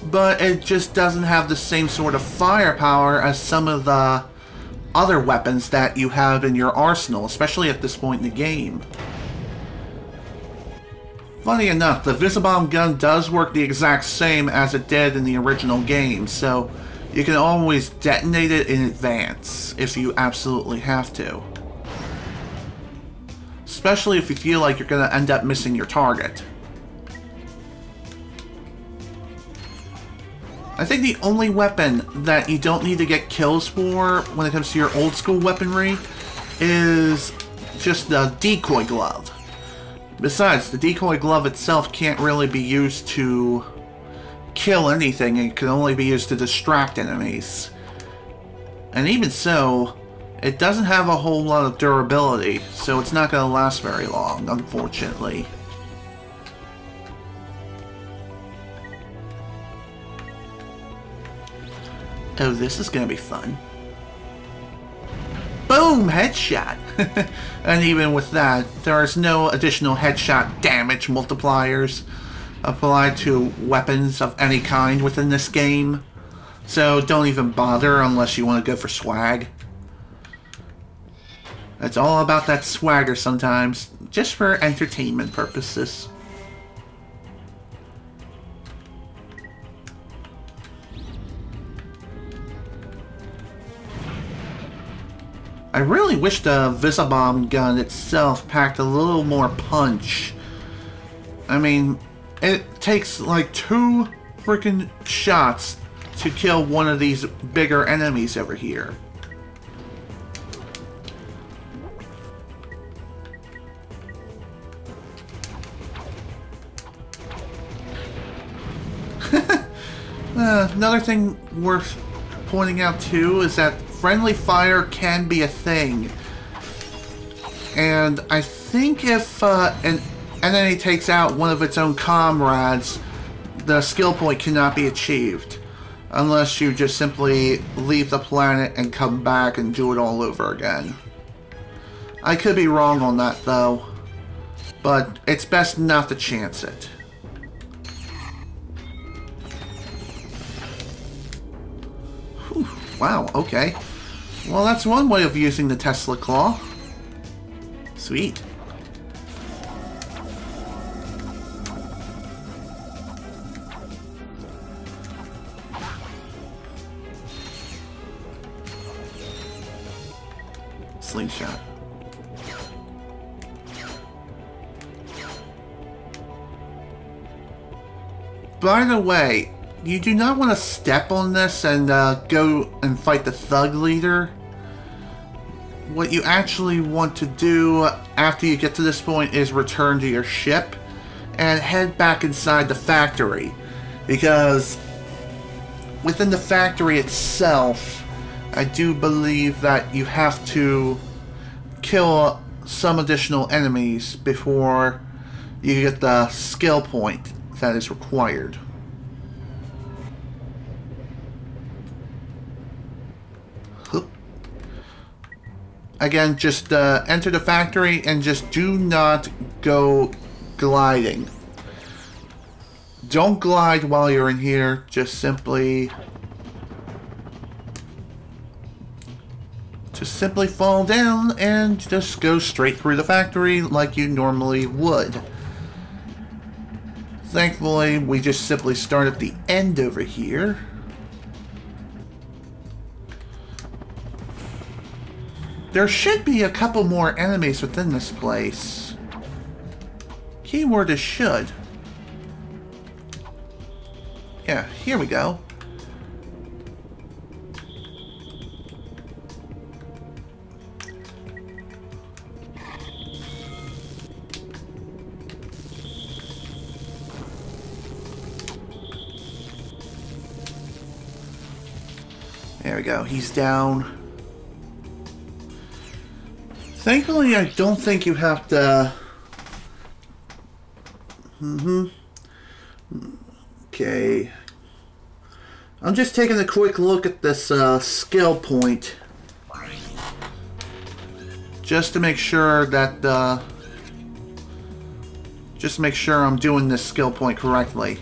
[SPEAKER 1] but it just doesn't have the same sort of firepower as some of the other weapons that you have in your arsenal, especially at this point in the game. Funny enough, the Visibomb gun does work the exact same as it did in the original game, so you can always detonate it in advance if you absolutely have to. Especially if you feel like you're going to end up missing your target. I think the only weapon that you don't need to get kills for when it comes to your old school weaponry is just the decoy glove. Besides, the decoy glove itself can't really be used to kill anything. It can only be used to distract enemies. And even so, it doesn't have a whole lot of durability, so it's not going to last very long, unfortunately. Oh, this is going to be fun. Boom! Headshot! And even with that, there is no additional headshot damage multipliers applied to weapons of any kind within this game. So don't even bother unless you want to go for swag. It's all about that swagger sometimes, just for entertainment purposes. I really wish the Visibomb gun itself packed a little more punch. I mean, it takes like 2 freaking shots to kill one of these bigger enemies over here. Another thing worth pointing out too is that friendly fire can be a thing. And I think if an enemy takes out one of its own comrades, the skill point cannot be achieved. Unless you just simply leave the planet and come back and do it all over again. I could be wrong on that though, but it's best not to chance it. Whew, wow, okay. Well, that's one way of using the Tesla Claw. Sweet. Slingshot. By the way, you do not want to step on this and go and fight the thug leader. What you actually want to do after you get to this point is return to your ship and head back inside the factory, because within the factory itself, I do believe that you have to kill some additional enemies before you get the skill point that is required. Again, just enter the factory and just do not go gliding. Don't glide while you're in here, just simply fall down and just go straight through the factory like you normally would. Thankfully, we just simply start at the end over here. There should be a couple more enemies within this place. Keyword is should. Yeah, here we go. There we go, he's down. Thankfully, I don't think you have to... Okay. I'm just taking a quick look at this skill point. Just to make sure that... just to make sure I'm doing this skill point correctly.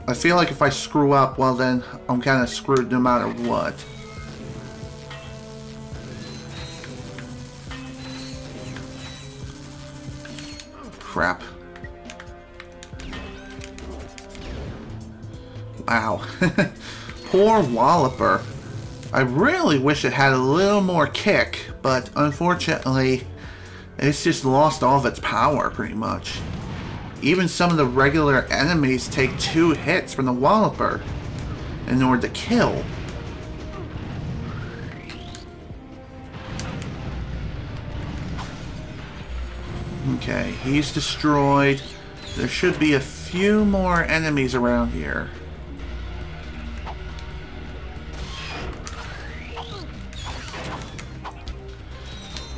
[SPEAKER 1] I feel like if I screw up, well then, I'm kind of screwed no matter what. Crap. Wow. Poor Walloper. I really wish it had a little more kick, but unfortunately, it's just lost all of its power, pretty much. Even some of the regular enemies take 2 hits from the Walloper in order to kill. Okay, he's destroyed. There should be a few more enemies around here.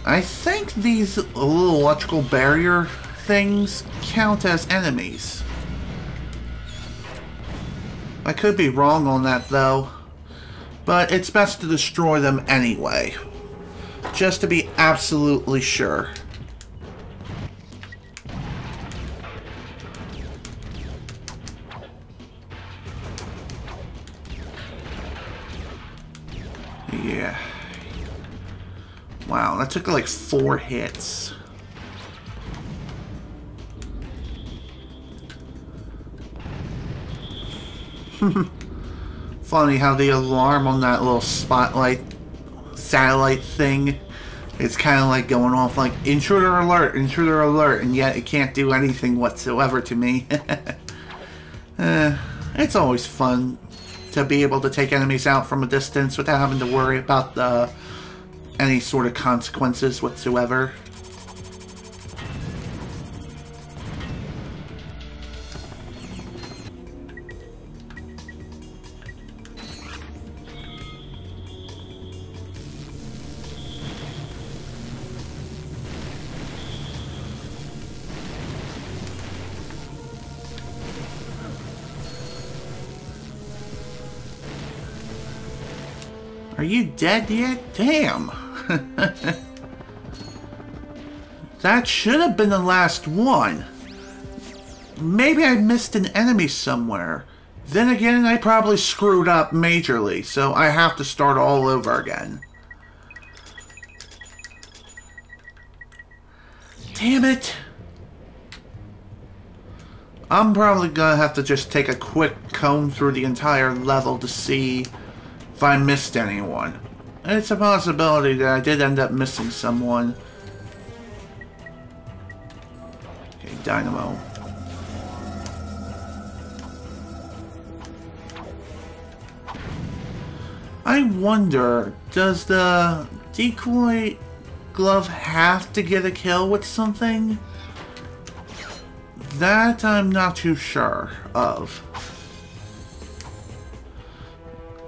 [SPEAKER 1] I think these little electrical barrier things count as enemies. I could be wrong on that though, but it's best to destroy them anyway, just to be absolutely sure. Yeah. Wow, that took like 4 hits. Funny how the alarm on that little spotlight satellite thing is kind of like going off like intruder alert, and yet it can't do anything whatsoever to me. It's always fun to be able to take enemies out from a distance without having to worry about any sort of consequences whatsoever. Are you dead yet? Damn! That should have been the last one. Maybe I missed an enemy somewhere. Then again, I probably screwed up majorly, so I have to start all over again. Damn it! I'm probably gonna have to just take a quick comb through the entire level to see if I missed anyone. It's a possibility that I did end up missing someone. Okay, Dynamo. I wonder, does the decoy glove have to get a kill with something? That I'm not too sure of.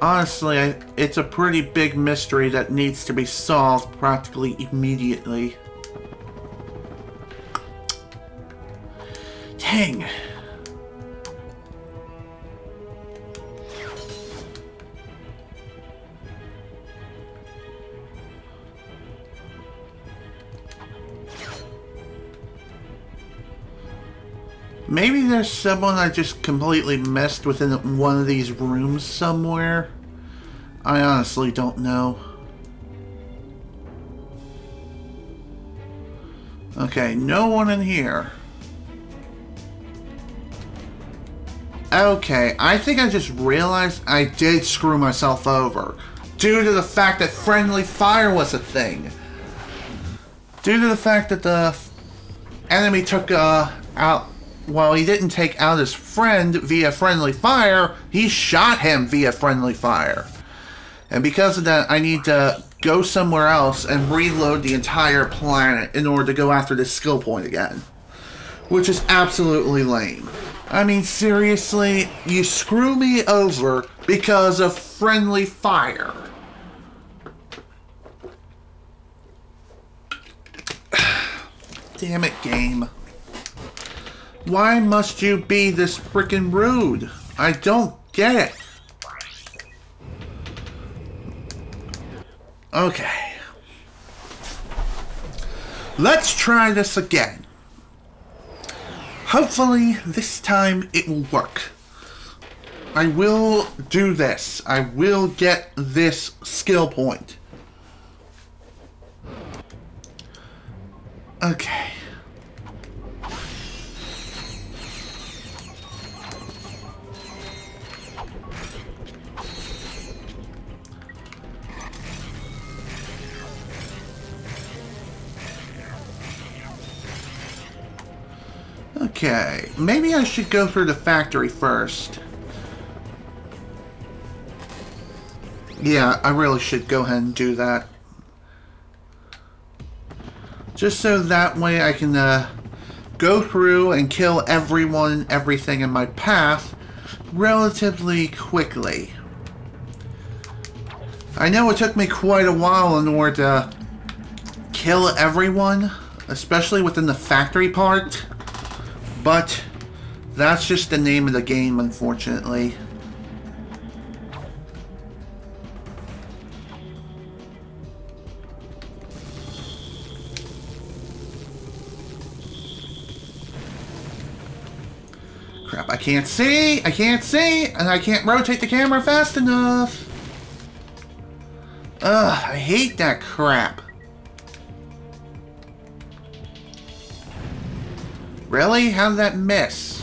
[SPEAKER 1] Honestly, it's a pretty big mystery that needs to be solved practically immediately. Dang. Maybe there's someone I just completely missed within one of these rooms somewhere. I honestly don't know. Okay, no one in here. Okay, I think I just realized I did screw myself over. Due to the fact that friendly fire was a thing. Due to the fact that the enemy took out, well, he didn't take out his friend via friendly fire, he shot him via friendly fire. And because of that, I need to go somewhere else and reload the entire planet in order to go after this skill point again. Which is absolutely lame. I mean, seriously, you screw me over because of friendly fire. Damn it, game. Why must you be this frickin' rude? I don't get it. Okay. Let's try this again. Hopefully, this time it will work. I will do this. I will get this skill point. Okay. Okay, maybe I should go through the factory first. Yeah, I really should go ahead and do that. Just so that way I can go through and kill everyone and everything in my path relatively quickly. I know it took me quite a while in order to kill everyone, especially within the factory part. But that's just the name of the game, unfortunately. Crap, I can't see, and I can't rotate the camera fast enough. Ugh, I hate that crap. Really? How did that miss?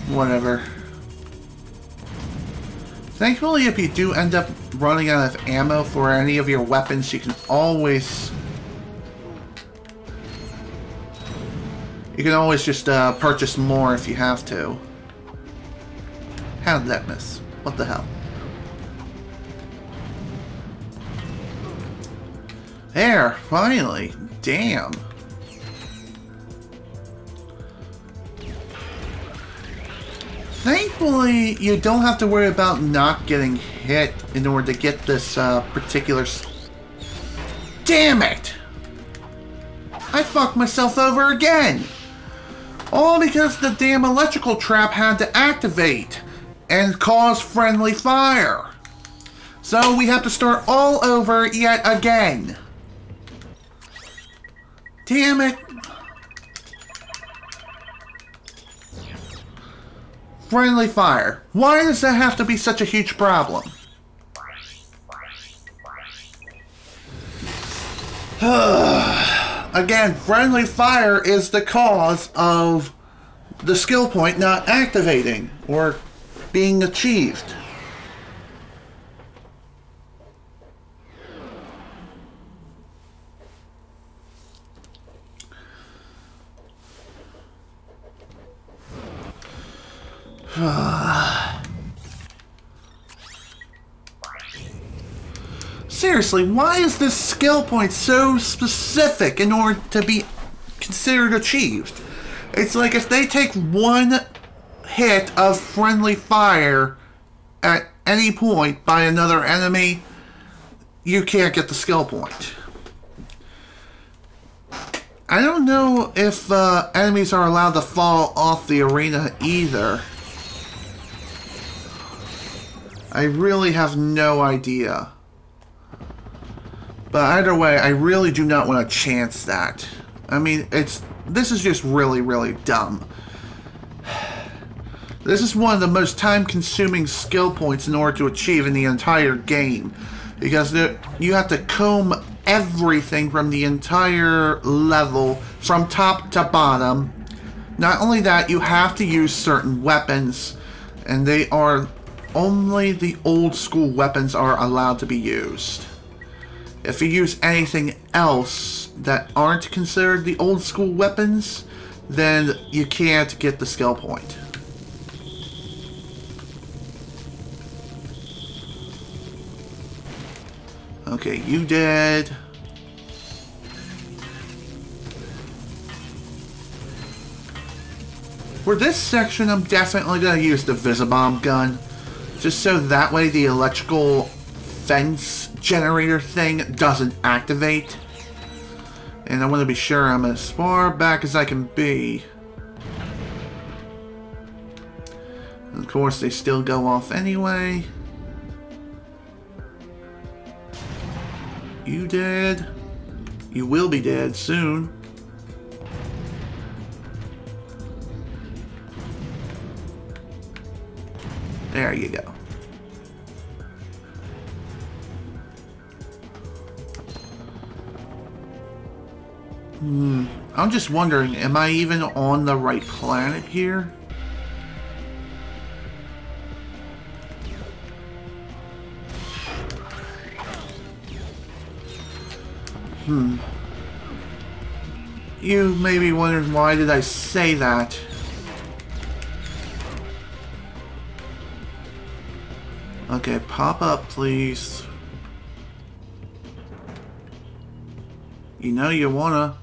[SPEAKER 1] Whatever. Thankfully, if you do end up running out of ammo for any of your weapons, you can always... just purchase more if you have to. How did that miss? What the hell? There, finally. Damn. Thankfully, you don't have to worry about not getting hit in order to get this particular... Damn it! I fucked myself over again! All because the damn electrical trap had to activate and cause friendly fire. So we have to start all over yet again. Damn it! Friendly fire. Why does that have to be such a huge problem? Again, friendly fire is the cause of the skill point not activating or being achieved. Seriously, why is this skill point so specific in order to be considered achieved? It's like if they take one hit of friendly fire at any point by another enemy, you can't get the skill point. I don't know if enemies are allowed to fall off the arena either. I really have no idea. But either way, I really do not want to chance that. I mean, this is just really, really dumb. This is one of the most time-consuming skill points in order to achieve in the entire game. Because you have to comb everything from the entire level, from top to bottom. Not only that, you have to use certain weapons, and they are... only the old school weapons are allowed to be used. If you use anything else that aren't considered the old school weapons, then you can't get the skill point. Okay, you did. For this section, I'm definitely going to use the Visibomb gun. Just so that way the electrical fence generator thing doesn't activate. And I want to be sure I'm as far back as I can be. And of course, they still go off anyway. You dead. You will be dead soon. There you go. I'm just wondering, am I even on the right planet here? You may be wondering, why did I say that? Okay, pop up, please. You know you wanna.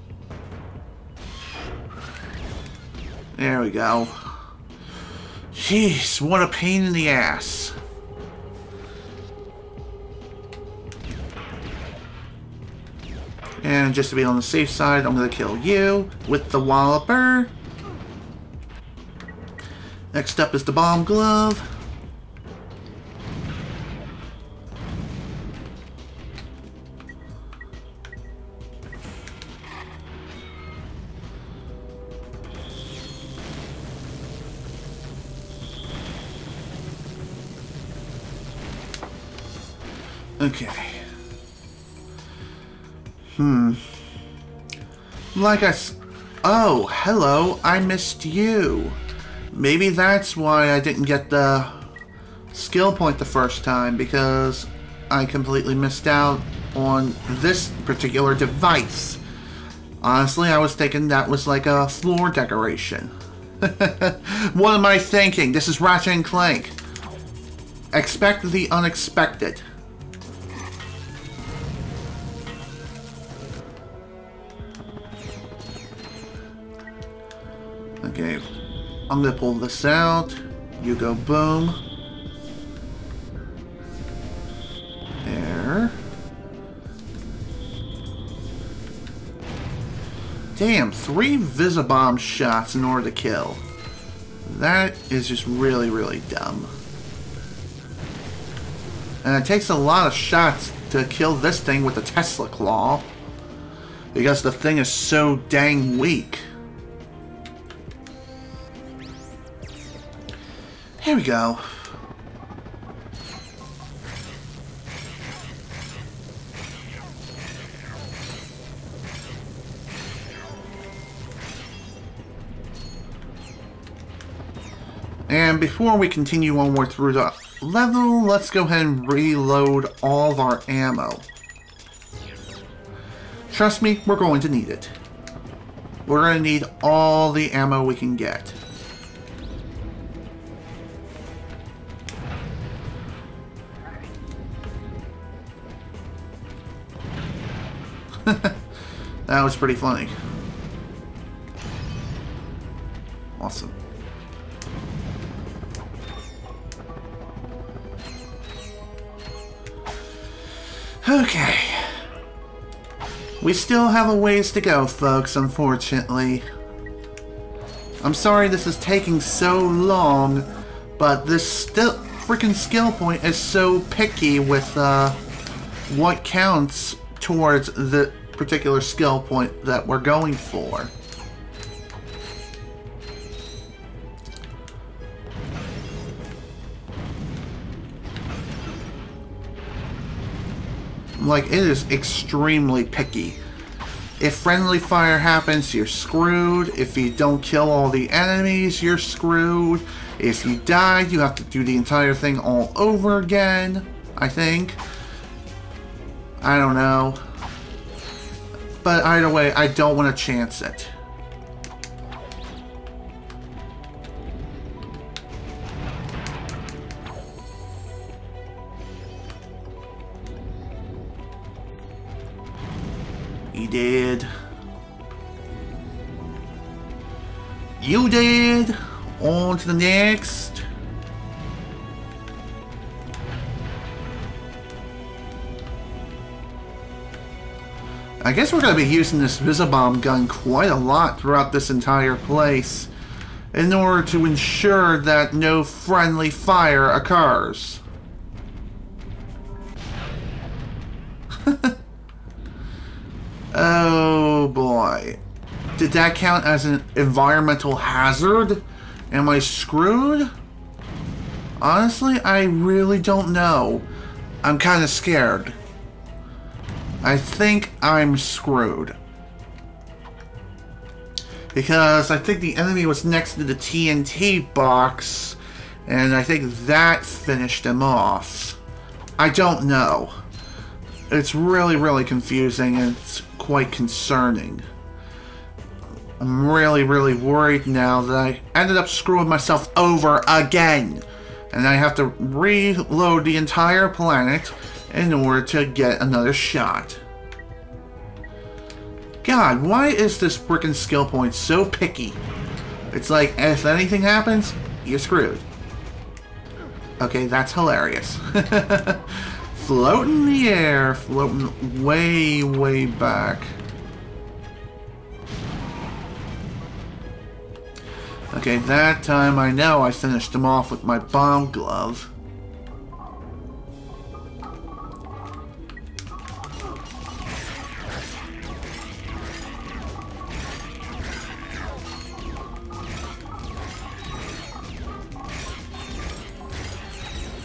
[SPEAKER 1] There we go. Jeez, what a pain in the ass. And just to be on the safe side, I'm gonna kill you with the Walloper. Next up is the Bomb Glove. Okay. Oh, hello, I missed you. Maybe that's why I didn't get the skill point the first time, because I completely missed out on this particular device. Honestly, I was thinking that was like a floor decoration. What am I thinking? This is Ratchet & Clank. Expect the unexpected. Okay, I'm gonna pull this out. You go boom. There. Damn, 3 Visibomb shots in order to kill. That is just really, really dumb. And it takes a lot of shots to kill this thing with the Tesla Claw, because the thing is so dang weak. Here we go. And before we continue onward through the level, let's go ahead and reload all of our ammo. Trust me, we're going to need it. We're going to need all the ammo we can get. That was pretty funny. Awesome. Okay. We still have a ways to go, folks, unfortunately. I'm sorry this is taking so long, but this freaking skill point is so picky with what counts towards the particular skill point that we're going for. Like, it is extremely picky. If friendly fire happens, you're screwed. If you don't kill all the enemies, you're screwed. If you die, you have to do the entire thing all over again, I think. I don't know. But either way, I don't want to chance it. He did. You did. On to the next. I guess we're going to be using this Visibomb gun quite a lot throughout this entire place in order to ensure that no friendly fire occurs. Oh boy. Did that count as an environmental hazard? Am I screwed? Honestly, I really don't know. I'm kind of scared. I think I'm screwed. Because I think the enemy was next to the TNT box, and I think that finished him off. I don't know. It's really, really confusing, and it's quite concerning. I'm really, really worried now that I ended up screwing myself over again. And I have to reload the entire planet in order to get another shot. God, why is this frickin' skill point so picky? It's like, if anything happens, you're screwed. Okay, that's hilarious. Floating in the air, floating way, way back. Okay, that time I know I finished him off with my bomb glove.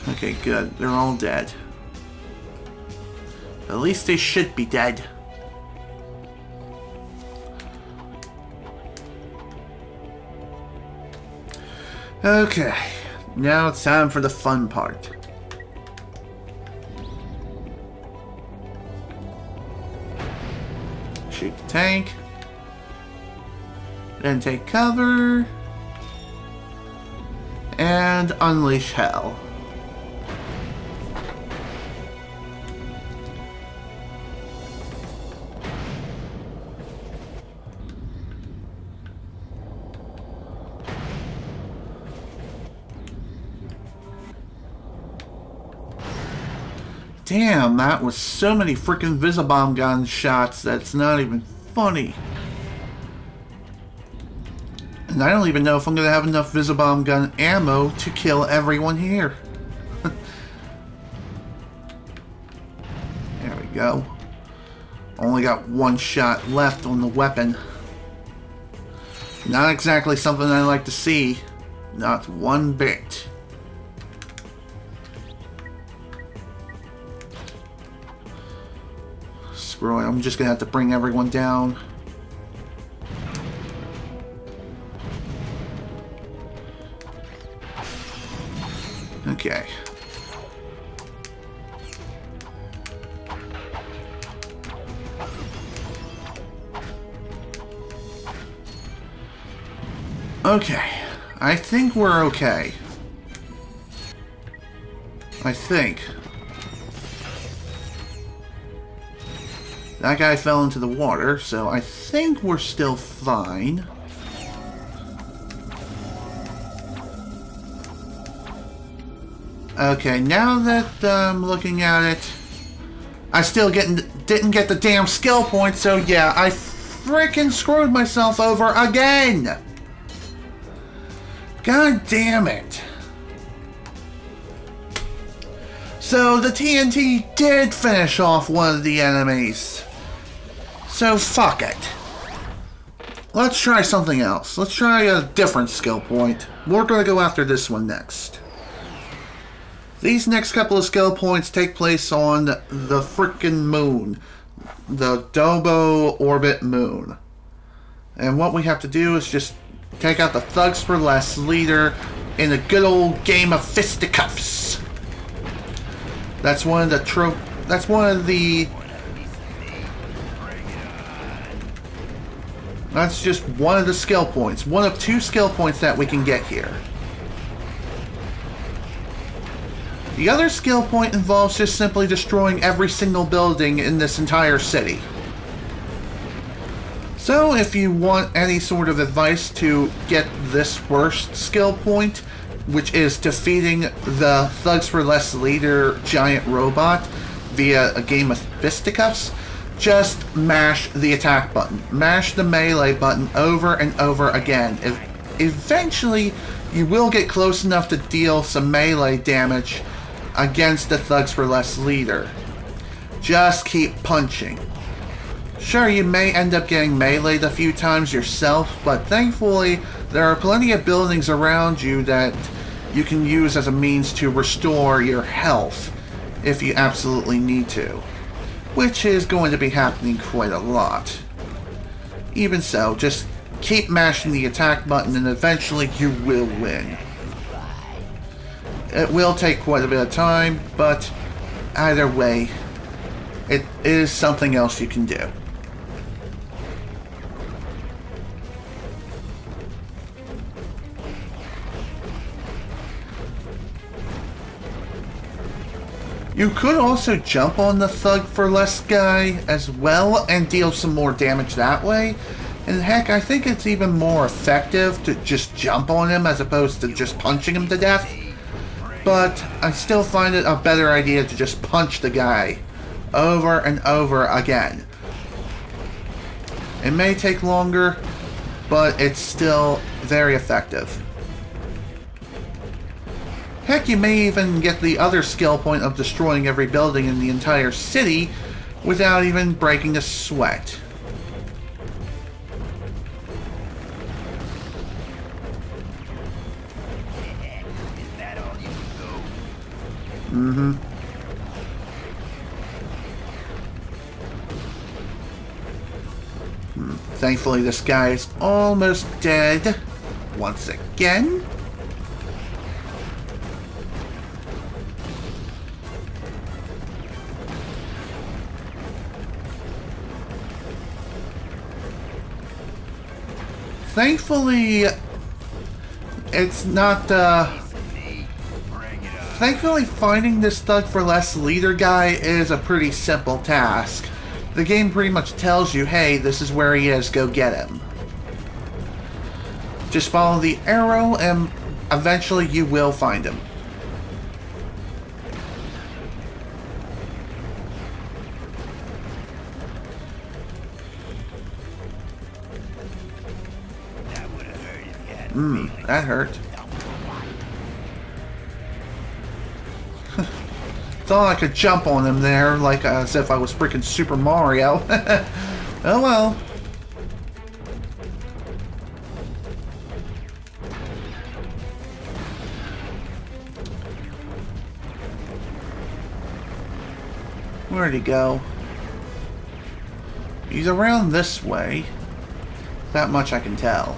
[SPEAKER 1] Okay, good. They're all dead. At least they should be dead. Okay, now it's time for the fun part. Shoot the tank. Then take cover. And unleash hell. Damn, that was so many freaking Visibomb gun shots that's not even funny. And I don't even know if I'm going to have enough Visibomb gun ammo to kill everyone here. There we go. Only got one shot left on the weapon. Not exactly something I like to see. Not one bit. Screw it, I'm just gonna have to bring everyone down. Okay. Okay. I think we're okay. I think. That guy fell into the water, so I think we're still fine. Okay, now that I'm looking at it, I still didn't get the damn skill point, so yeah, I freaking screwed myself over again! God damn it. So the TNT did finish off one of the enemies. So fuck it. Let's try something else. Let's try a different skill point. We're going to go after this one next. These next couple of skill points take place on the frickin' moon. The Dobo Orbit Moon. And what we have to do is just take out the Thugs for Less leader in a good old game of fisticuffs. That's one of the That's just one of the skill points. One of 2 skill points that we can get here. The other skill point involves just simply destroying every single building in this entire city. So if you want any sort of advice to get this worst skill point, which is defeating the Thugs for Less leader giant robot via a game of fisticuffs, just mash the attack button. Mash the melee button over and over again. Eventually, you will get close enough to deal some melee damage against the Thugs for Less leader. Just keep punching. Sure, you may end up getting meleeed a few times yourself, but thankfully, there are plenty of buildings around you that you can use as a means to restore your health if you absolutely need to. Which is going to be happening quite a lot. Even so, just keep mashing the attack button and eventually you will win. It will take quite a bit of time, but either way, it is something else you can do. You could also jump on the Thug for Less guy as well and deal some more damage that way. And heck, I think it's even more effective to just jump on him as opposed to just punching him to death. But I still find it a better idea to just punch the guy over and over again. It may take longer, but it's still very effective. Heck, you may even get the other skill point of destroying every building in the entire city without even breaking a sweat. Thankfully, this guy is almost dead once again. Thankfully, it's not, thankfully finding this Thug for Less leader guy is a pretty simple task. The game pretty much tells you, hey, this is where he is, go get him. Just follow the arrow and eventually you will find him. That hurt. Thought I could jump on him there, like as if I was freaking Super Mario. Oh well. Where'd he go? He's around this way. That much I can tell.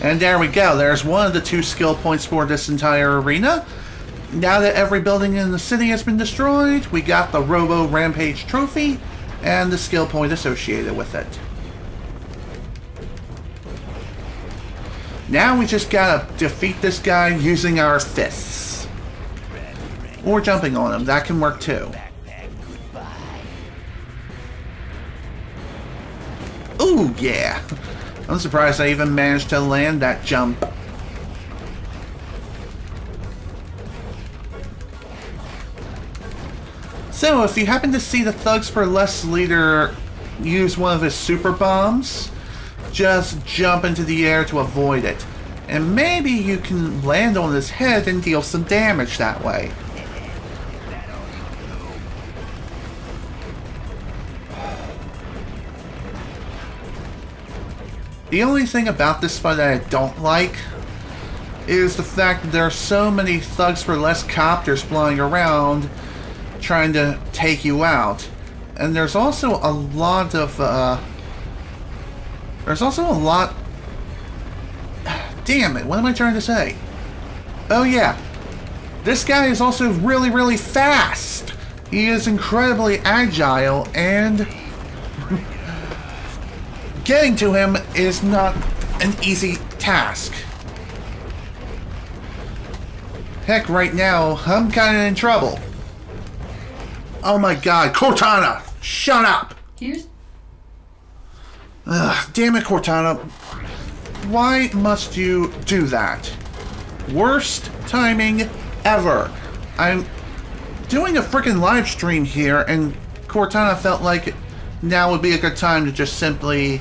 [SPEAKER 1] And there we go. There's one of the 2 skill points for this entire arena. Now that every building in the city has been destroyed, we got the Robo Rampage trophy and the skill point associated with it. Now we just gotta defeat this guy using our fists. Or jumping on him. That can work too. Ooh, yeah. I'm surprised I even managed to land that jump. So, if you happen to see the Thugs for Less leader use one of his super bombs, just jump into the air to avoid it. And maybe you can land on his head and deal some damage that way. The only thing about this fight that I don't like is the fact that there are so many Thugs for Less copters flying around trying to take you out. And there's also a lot of There's also a lot... Damn it, what am I trying to say? Oh yeah, this guy is also really, really fast. He is incredibly agile, and getting to him is not an easy task. Heck, right now, I'm kind of in trouble. Oh my god, Cortana! Shut up!
[SPEAKER 4] Here's...
[SPEAKER 1] Ugh, damn it, Cortana. Why must you do that? Worst timing ever. I'm doing a freaking live stream here, and Cortana felt like now would be a good time to just simply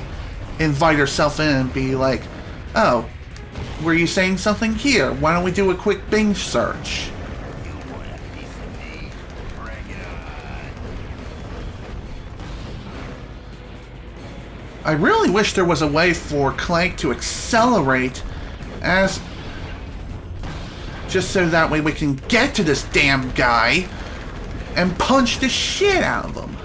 [SPEAKER 1] invite herself in and be like, oh, were you saying something here? Why don't we do a quick Bing search? I really wish there was a way for Clank to accelerate as... just so that way we can get to this damn guy and punch the shit out of him.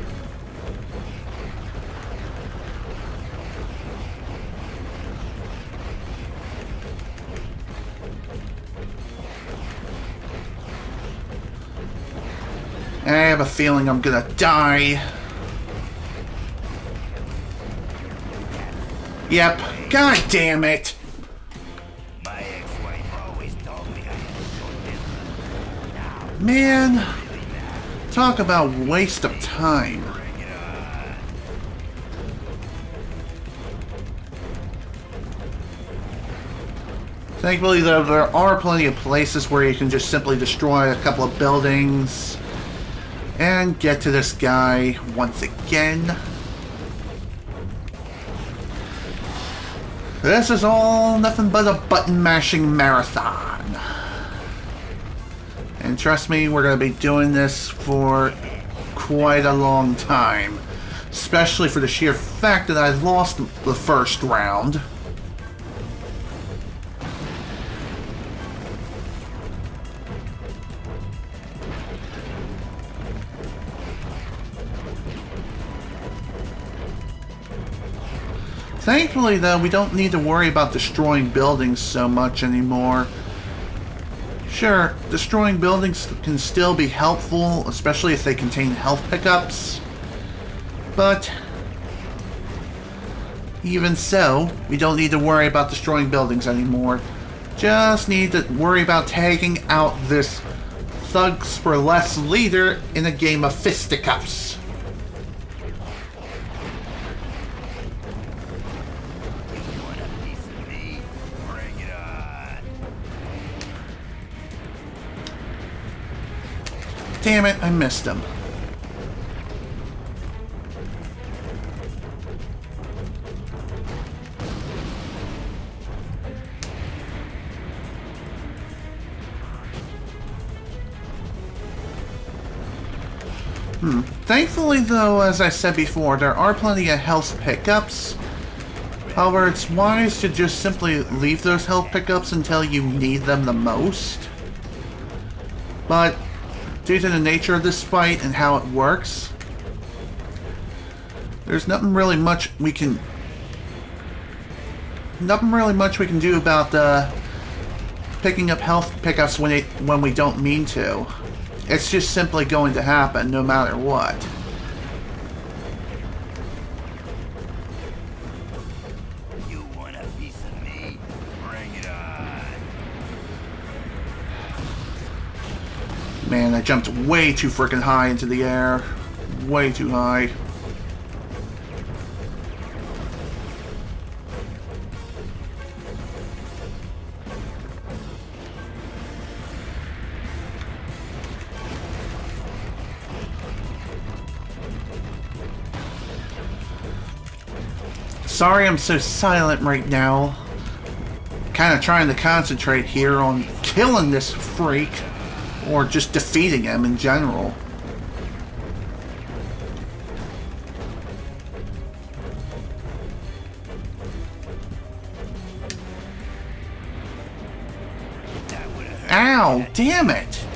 [SPEAKER 1] I have a feeling I'm gonna die. Yep. God damn it.
[SPEAKER 5] My ex-wife always told me I had
[SPEAKER 1] Man. Talk about waste of time. Thankfully, though, there are plenty of places where you can just simply destroy a couple of buildings and get to this guy once again. This is all nothing but a button-mashing marathon. And trust me, we're going to be doing this for quite a long time. Especially for the sheer fact that I lost the first round. Thankfully, though, we don't need to worry about destroying buildings so much anymore. Sure, destroying buildings can still be helpful, especially if they contain health pickups. But even so, we don't need to worry about destroying buildings anymore. Just need to worry about taking out this Thugs for Less leader in a game of fisticuffs. Damn it, I missed him. Thankfully, though, as I said before, there are plenty of health pickups. However, it's wise to just simply leave those health pickups until you need them the most. But due to the nature of this fight and how it works, there's nothing really much we can do about picking up health pickups when we don't mean to. It's just simply going to happen no matter what.
[SPEAKER 5] You want a piece of me? Bring it on.
[SPEAKER 1] Man, I jumped way too freaking high into the air. Way too high. Sorry I'm so silent right now. Kind of trying to concentrate here on killing this freak, or just defeating him in general. Ow! Damn it!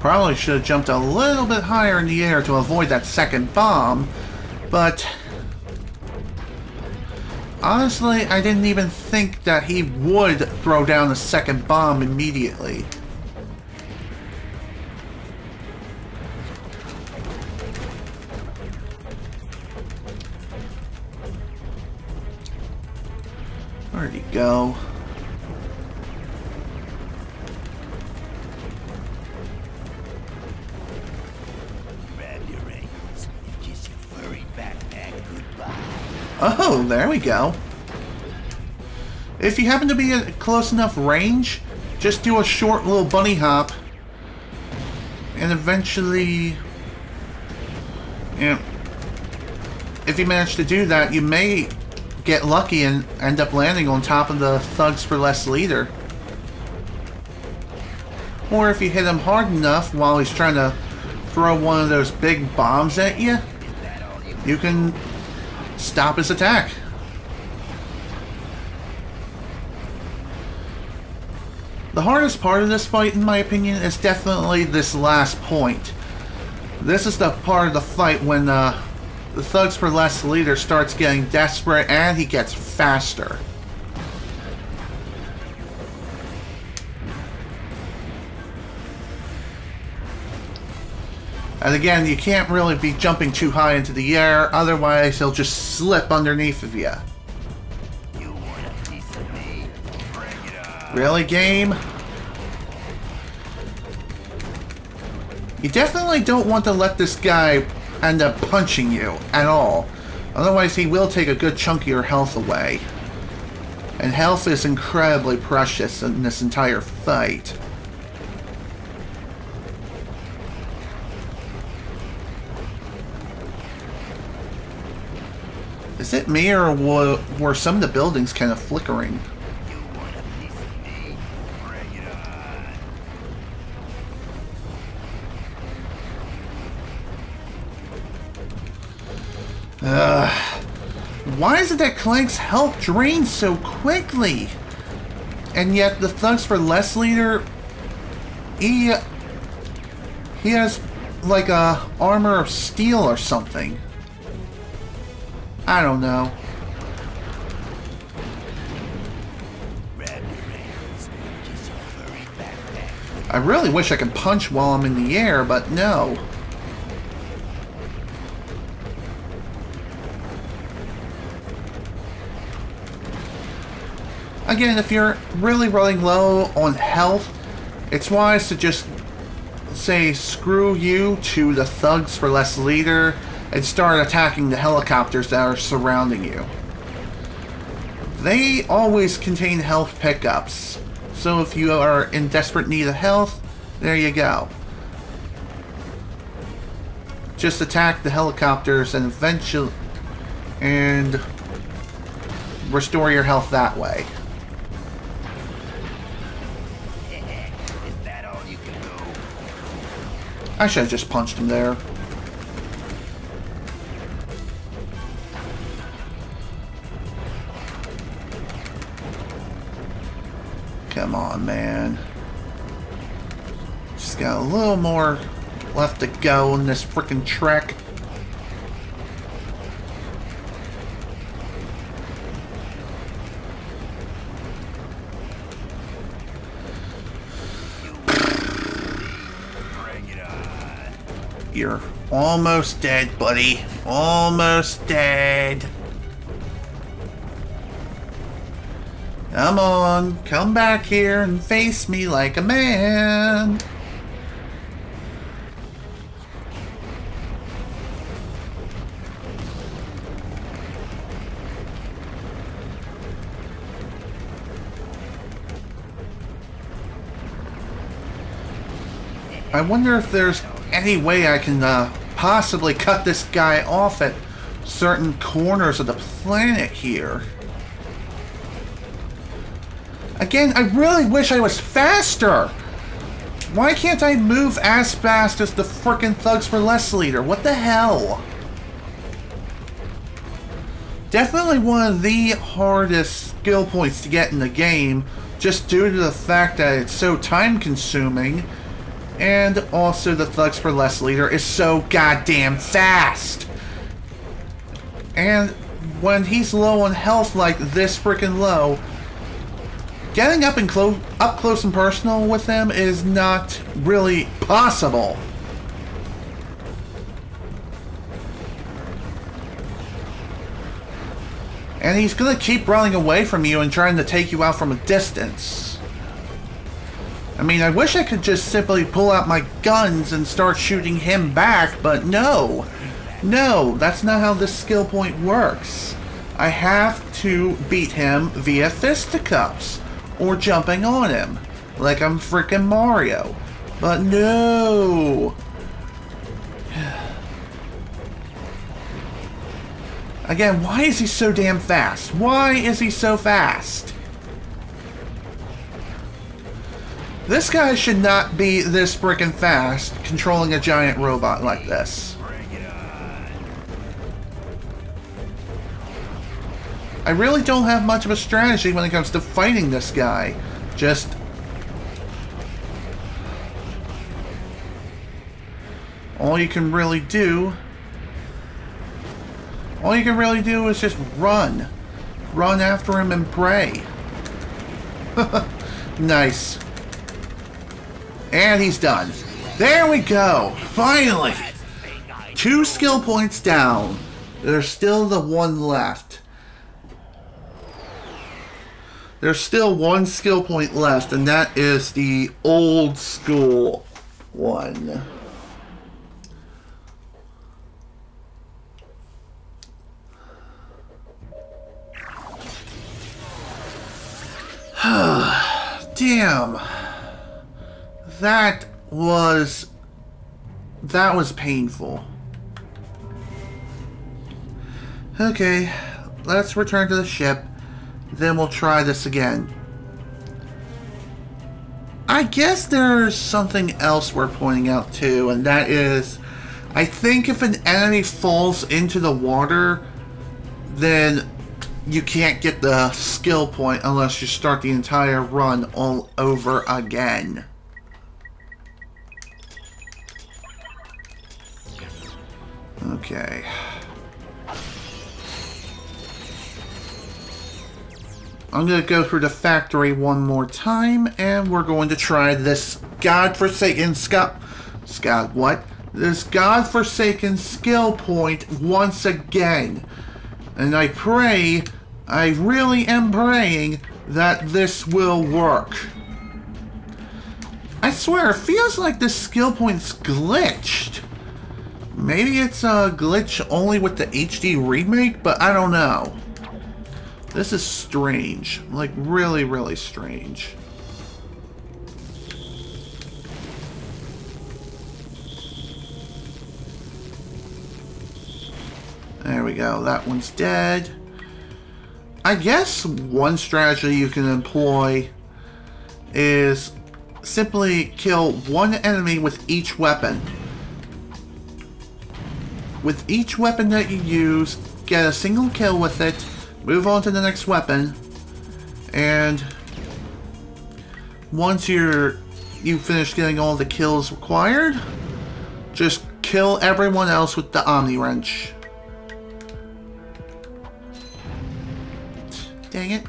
[SPEAKER 1] Probably should have jumped a little bit higher in the air to avoid that second bomb, but Honestly, I didn't even think that he would throw down a second bomb immediately. Where'd he go?
[SPEAKER 5] Grab your ankles and kiss your furry backpack goodbye.
[SPEAKER 1] Oh, there we go. If you happen to be at close enough range, just do a short little bunny hop. And eventually... if you manage to do that, you may get lucky and end up landing on top of the Thugs for Less leader. Or if you hit him hard enough while he's trying to throw one of those big bombs at you, you can stop his attack. The hardest part of this fight, in my opinion, is definitely this last point. This is the part of the fight when the Thugs for Less leader starts getting desperate and he gets faster. And again, you can't really be jumping too high into the air, otherwise he'll just slip underneath of you.
[SPEAKER 5] You want a piece of me? Bring it on.
[SPEAKER 1] Really, game? You definitely don't want to let this guy end up punching you at all. Otherwise, he will take a good chunk of your health away. And health is incredibly precious in this entire fight. Is it me, or were some of the buildings kind of flickering?
[SPEAKER 5] You want a piece of me? Bring it on.
[SPEAKER 1] Why is it that Clank's health drains so quickly? And yet the Thugs for Less leader, he has like a armor of steel or something. I don't know.
[SPEAKER 5] Grab your ankles and kiss your furry backpack.
[SPEAKER 1] I really wish I could punch while I'm in the air, but no. Again, if you're really running low on health, it's wise to just say screw you to the Thugs for Less leader and start attacking the helicopters that are surrounding you. They always contain health pickups, so if you are in desperate need of health, there you go. Just attack the helicopters and eventually restore your health that way.
[SPEAKER 5] Is that all you can do?
[SPEAKER 1] I should have just punched him there. Come on, man. Just got a little more left to go in this frickin' trek.
[SPEAKER 5] Bring it on.
[SPEAKER 1] You're almost dead, buddy. Almost dead. Come on, come back here and face me like a man. I wonder if there's any way I can possibly cut this guy off at certain corners of the planet here. Again, I really wish I was faster! Why can't I move as fast as the frickin' Thugs for Less leader? What the hell? Definitely one of the hardest skill points to get in the game, just due to the fact that it's so time consuming, and also the Thugs for Less leader is so goddamn fast! And when he's low on health like this freaking low, getting up close and personal with him is not really possible. And he's gonna keep running away from you and trying to take you out from a distance. I mean, I wish I could just simply pull out my guns and start shooting him back, but no. No, that's not how this skill point works. I have to beat him via fisticuffs, or jumping on him, like I'm freaking Mario. But no! Again, why is he so damn fast? Why is he so fast? This guy should not be this freaking fast controlling a giant robot like this. I really don't have much of a strategy when it comes to fighting this guy. Just... all you can really do is just run. Run after him and pray. Nice. And he's done. There we go. Finally. 2 skill points down. There's still the 1 left. There's still 1 skill point left, and that is the old school one. Damn. That was painful. Okay, let's return to the ship. Then we'll try this again. I guess there's something else we're pointing out too, and that is, I think if an enemy falls into the water, then you can't get the skill point unless you start the entire run all over again. Okay. I'm going to go through the factory one more time, and we're going to try this godforsaken this godforsaken skill point once again. And I pray, I really am praying that this will work. I swear, it feels like this skill point's glitched. Maybe it's a glitch only with the HD remake, but I don't know. This is strange. Like, really, really strange. There we go. That one's dead. I guess one strategy you can employ is simply kill one enemy with each weapon. With each weapon that you use, get a single kill with it, move on to the next weapon, and once you finish getting all the kills required, just kill everyone else with the Omni Wrench. Dang it.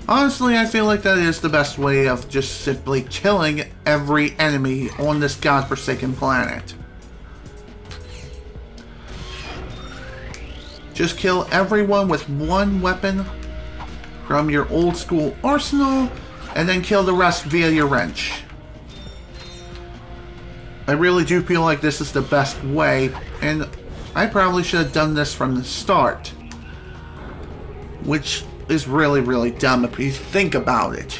[SPEAKER 1] Honestly, I feel like that is the best way of just simply killing every enemy on this godforsaken planet. Just kill everyone with one weapon from your old school arsenal, and then kill the rest via your wrench. I really do feel like this is the best way, and I probably should have done this from the start. Which is really, really dumb if you think about it.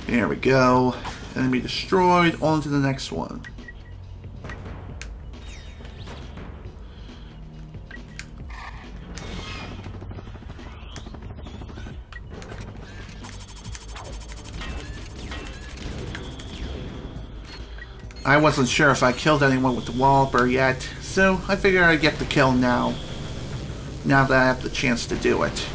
[SPEAKER 1] There we go. Enemy destroyed. On to the next one. I wasn't sure if I killed anyone with the Walloper yet, so I figured I'd get the kill now. Now that I have the chance to do it.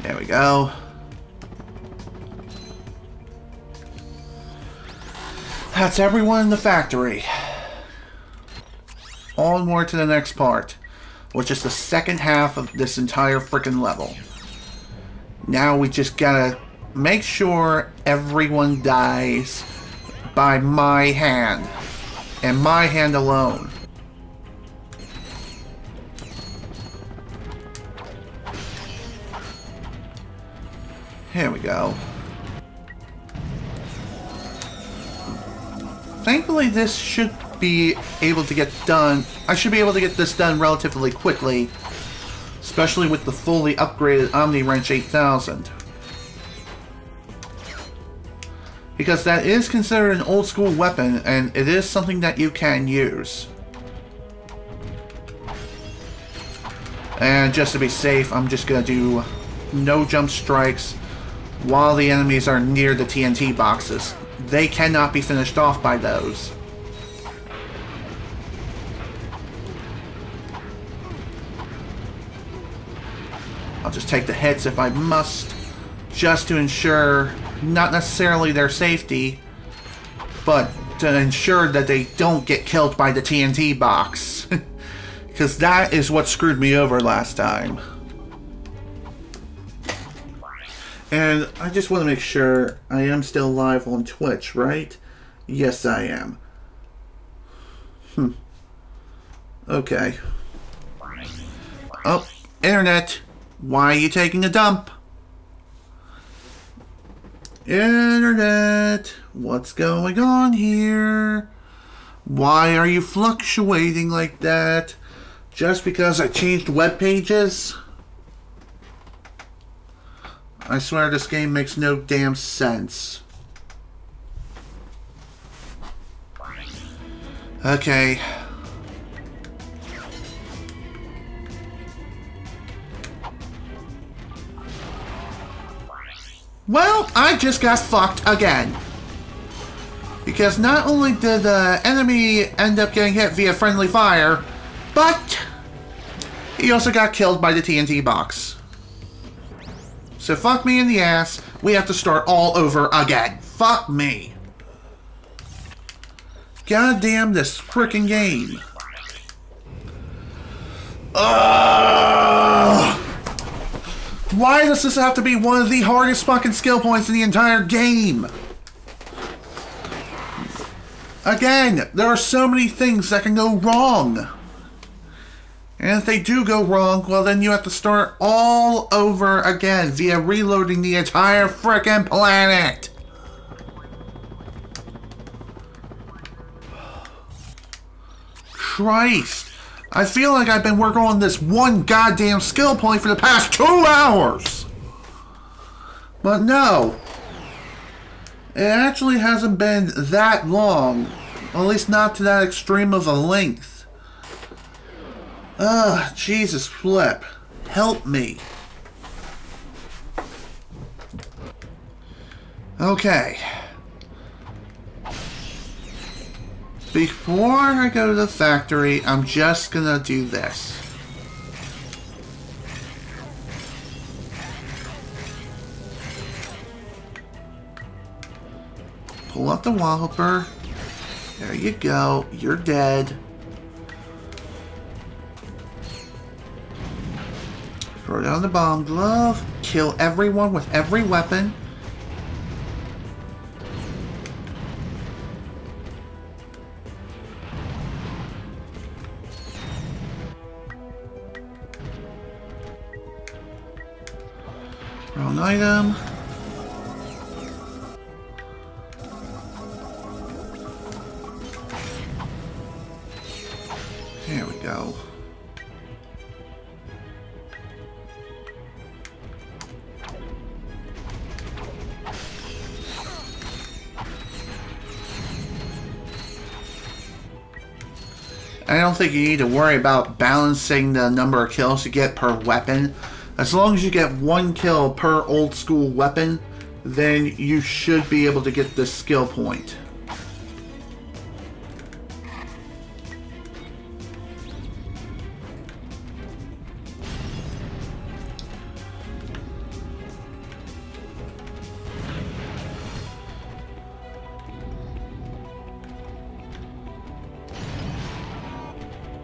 [SPEAKER 1] There we go. That's everyone in the factory. Onward to the next part, which is the second half of this entire frickin' level. Now we just gotta make sure everyone dies by my hand, and my hand alone. Here we go. Thankfully, this should be able to get done. I should be able to get this done relatively quickly, especially with the fully upgraded Omni Wrench 8000. Because that is considered an old school weapon, and it is something that you can use. And just to be safe, I'm just gonna do no jump strikes while the enemies are near the TNT boxes. They cannot be finished off by those. I'll just take the hits if I must, just to ensure not necessarily their safety, but to ensure that they don't get killed by the TNT box. Because that is what screwed me over last time. And I just want to make sure I am still live on Twitch, right? Yes, I am. Okay. Oh, internet. Why are you taking a dump? Internet. What's going on here? Why are you fluctuating like that? Just because I changed web pages? I swear this game makes no damn sense. Okay. Well, I just got fucked again. Because not only did the enemy end up getting hit via friendly fire, but he also got killed by the TNT box. So fuck me in the ass. We have to start all over again. Fuck me. God damn this freaking game. Ugh. Why does this have to be one of the hardest fucking skill points in the entire game? Again, there are so many things that can go wrong. And if they do go wrong, well then you have to start all over again via reloading the entire frickin' planet. Christ. I feel like I've been working on this one goddamn skill point for the past 2 hours. But no. It actually hasn't been that long. At least not to that extreme of a length. Ugh, Jesus flip. Help me. Okay. Before I go to the factory, I'm just gonna do this. Pull up the Walloper. There you go. You're dead. Throw down the bomb glove. Kill everyone with every weapon. Wrong item. There we go. I don't think you need to worry about balancing the number of kills you get per weapon. As long as you get 1 kill per old school weapon, then you should be able to get this skill point.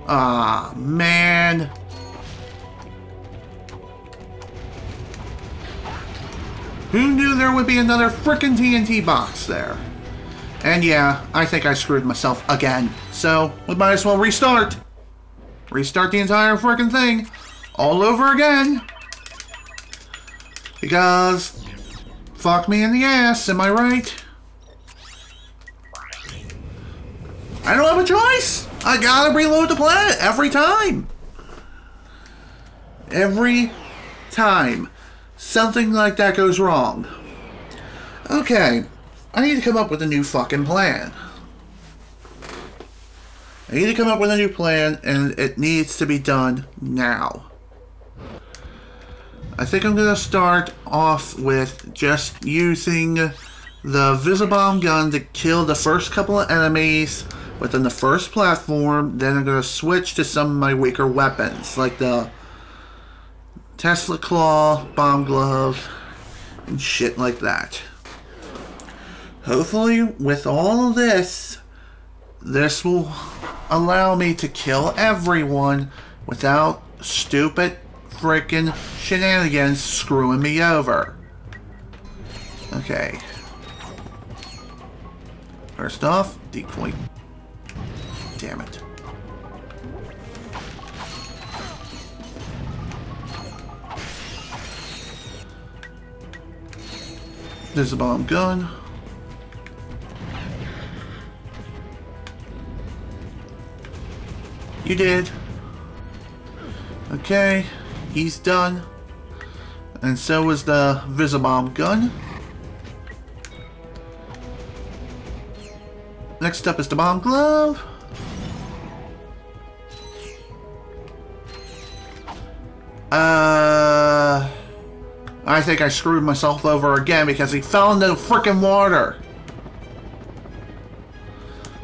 [SPEAKER 1] Ah, man. Who knew there would be another frickin' TNT box there? And yeah, I think I screwed myself again. So, we might as well restart. Restart the entire frickin' thing. All over again. Because, fuck me in the ass, am I right? I don't have a choice. I gotta reload the planet every time. Every time something like that goes wrong. Okay, I need to come up with a new fucking plan. I need to come up with a new plan, and it needs to be done now. I think I'm gonna start off with just using the Visibomb gun to kill the first couple of enemies within the first platform. Then I'm gonna switch to some of my weaker weapons, like the Tesla Claw, Bomb Glove, and shit like that. Hopefully, with all of this, this will allow me to kill everyone without stupid freaking shenanigans screwing me over. Okay. First off, decoy. Damn it. There's a bomb gun. You did. Okay, he's done. And so is the Visibomb gun. Next up is the Bomb Glove. I think I screwed myself over again because he fell into the frickin' water.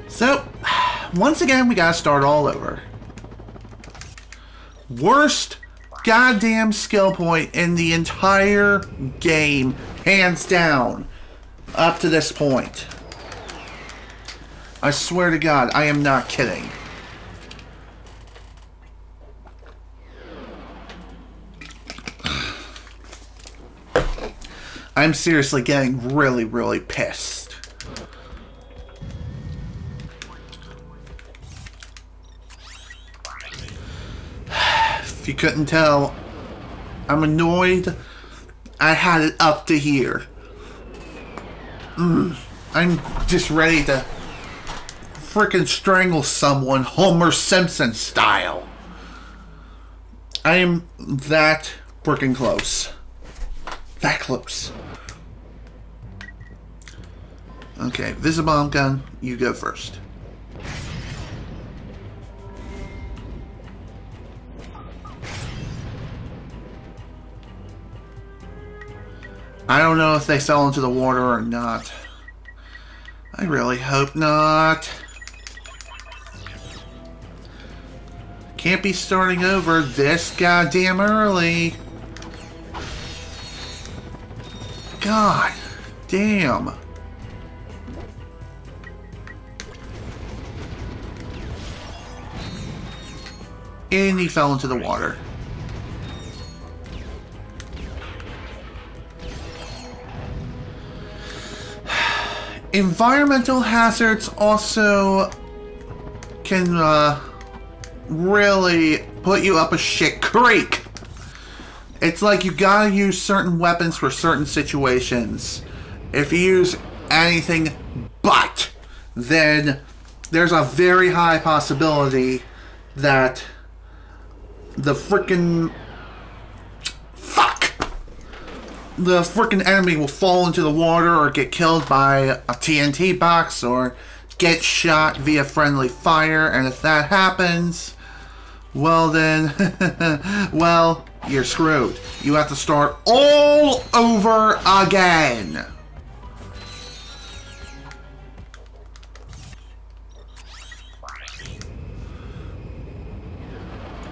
[SPEAKER 1] So, once again, we gotta start all over. Worst goddamn skill point in the entire game, hands down, up to this point. I swear to God, I am not kidding. I'm seriously getting really, really pissed. If you couldn't tell, I'm annoyed. I had it up to here. I'm just ready to frickin' strangle someone Homer Simpson style. I am that frickin' close. That close. Okay, Visibomb gun, you go first. I don't know if they fell into the water or not. I really hope not. Can't be starting over this goddamn early. God damn. And he fell into the water. Environmental hazards also can really put you up a shit creek. It's like you gotta use certain weapons for certain situations. If you use anything but, then there's a very high possibility that the frickin' enemy will fall into the water or get killed by a TNT box or get shot via friendly fire. And if that happens, well then, well, you're screwed. You have to start all over again.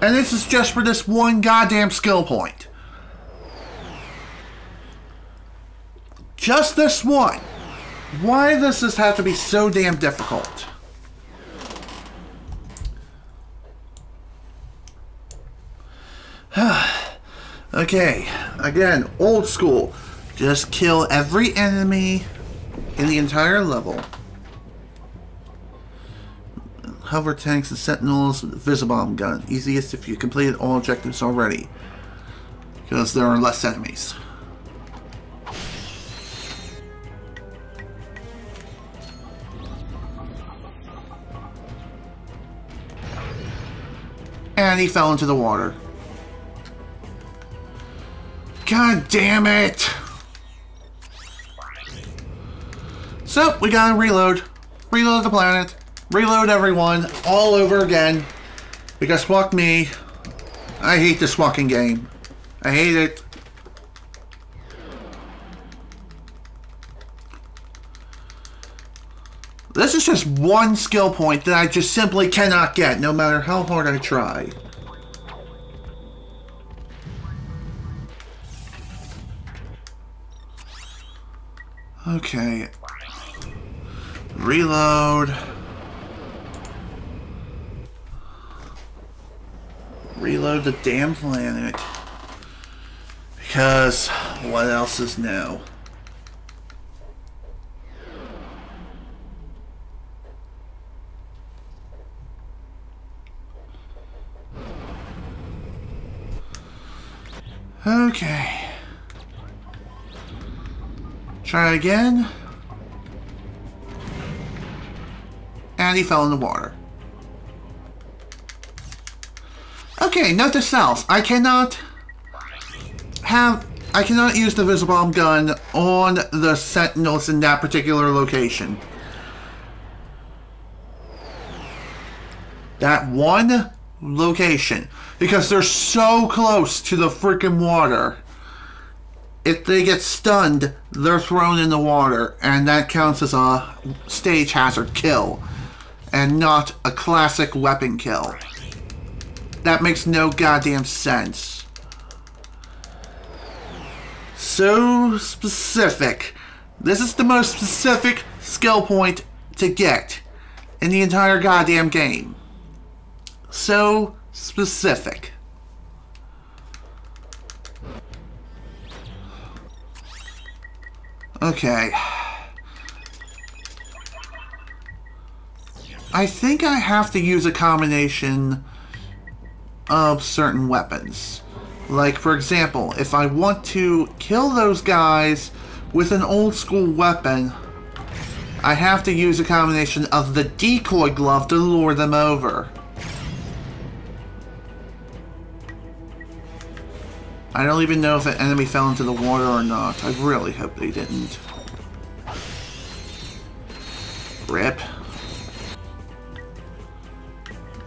[SPEAKER 1] And this is just for this one goddamn skill point. Just this one. Why does this have to be so damn difficult? Okay, again, old school. Just kill every enemy in the entire level. Hover tanks and sentinels with the Visibomb gun. Easiest if you completed all objectives already, because there are less enemies. And he fell into the water. God damn it! So, we gotta reload. Reload the planet. Reload everyone. All over again. Because fuck me. I hate this fucking game. I hate it. This is just one skill point that I just simply cannot get, no matter how hard I try. Okay. Reload. Reload the damn planet. Because what else is new? Okay. Try again. And he fell in the water. Okay, note to self. I cannot use the Visibomb gun on the sentinels in that particular location. That one location. Because they're so close to the freaking water. If they get stunned, they're thrown in the water, and that counts as a stage hazard kill, and not a classic weapon kill. That makes no goddamn sense. So specific. This is the most specific skill point to get in the entire goddamn game. So specific. Okay. I think I have to use a combination of certain weapons. Like, for example, if I want to kill those guys with an old school weapon, I have to use a combination of the decoy glove to lure them over. I don't even know if an enemy fell into the water or not. I really hope they didn't. Rip.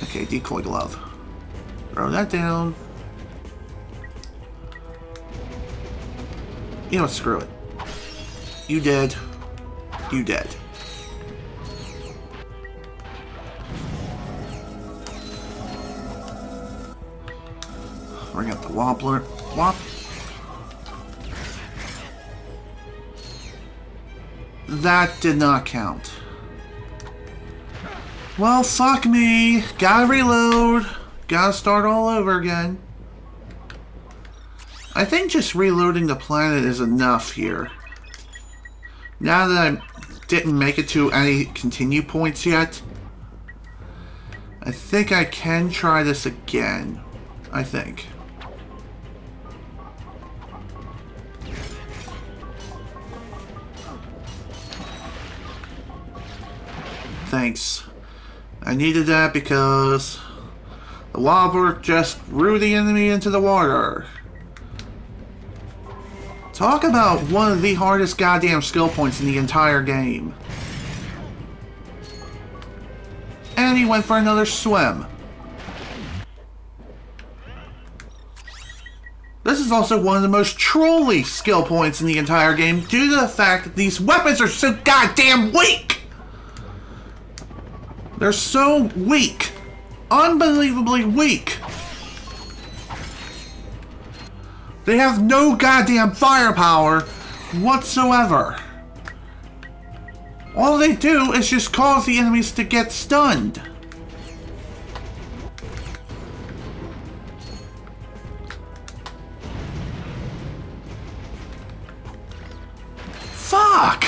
[SPEAKER 1] Okay, decoy glove. Throw that down. You know what, screw it. You dead. You dead. Bring up the Wobbler. Wop. That did not count. Well, fuck me. Gotta reload. Gotta start all over again. I think just reloading the planet is enough here. Now that I didn't make it to any continue points yet, I think I can try this again. I think. Thanks. I needed that because the Wobbler just threw the enemy into the water. Talk about one of the hardest goddamn skill points in the entire game. And he went for another swim. This is also one of the most trolly skill points in the entire game due to the fact that these weapons are so goddamn weak! They're so weak. Unbelievably weak. They have no goddamn firepower whatsoever. All they do is just cause the enemies to get stunned. Fuck!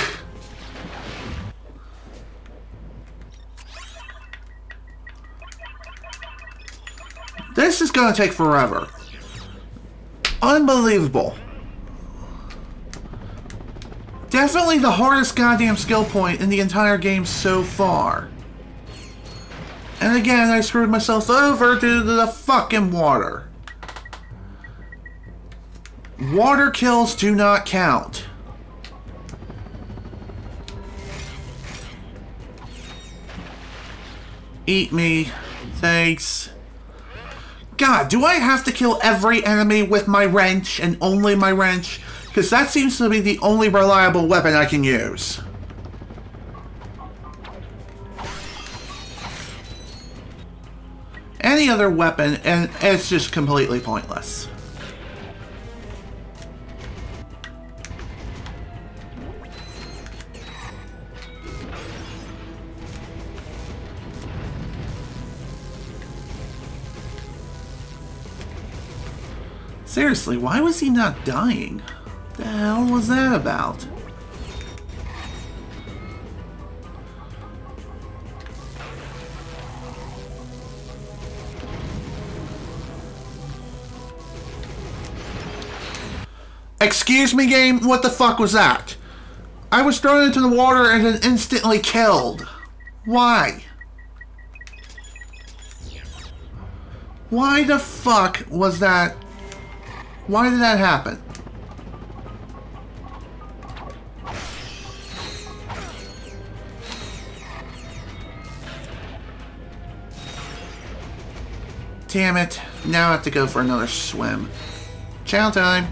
[SPEAKER 1] This is gonna take forever. Unbelievable. Definitely the hardest goddamn skill point in the entire game so far. And again, I screwed myself over due to the fucking water. Water kills do not count. Eat me. Thanks. God, do I have to kill every enemy with my wrench and only my wrench? Because that seems to be the only reliable weapon I can use. Any other weapon, and it's just completely pointless. Seriously, why was he not dying? The hell was that about? Excuse me, game? What the fuck was that? I was thrown into the water and then instantly killed. Why? Why the fuck was that? Why did that happen? Damn it. Now I have to go for another swim. Chow time.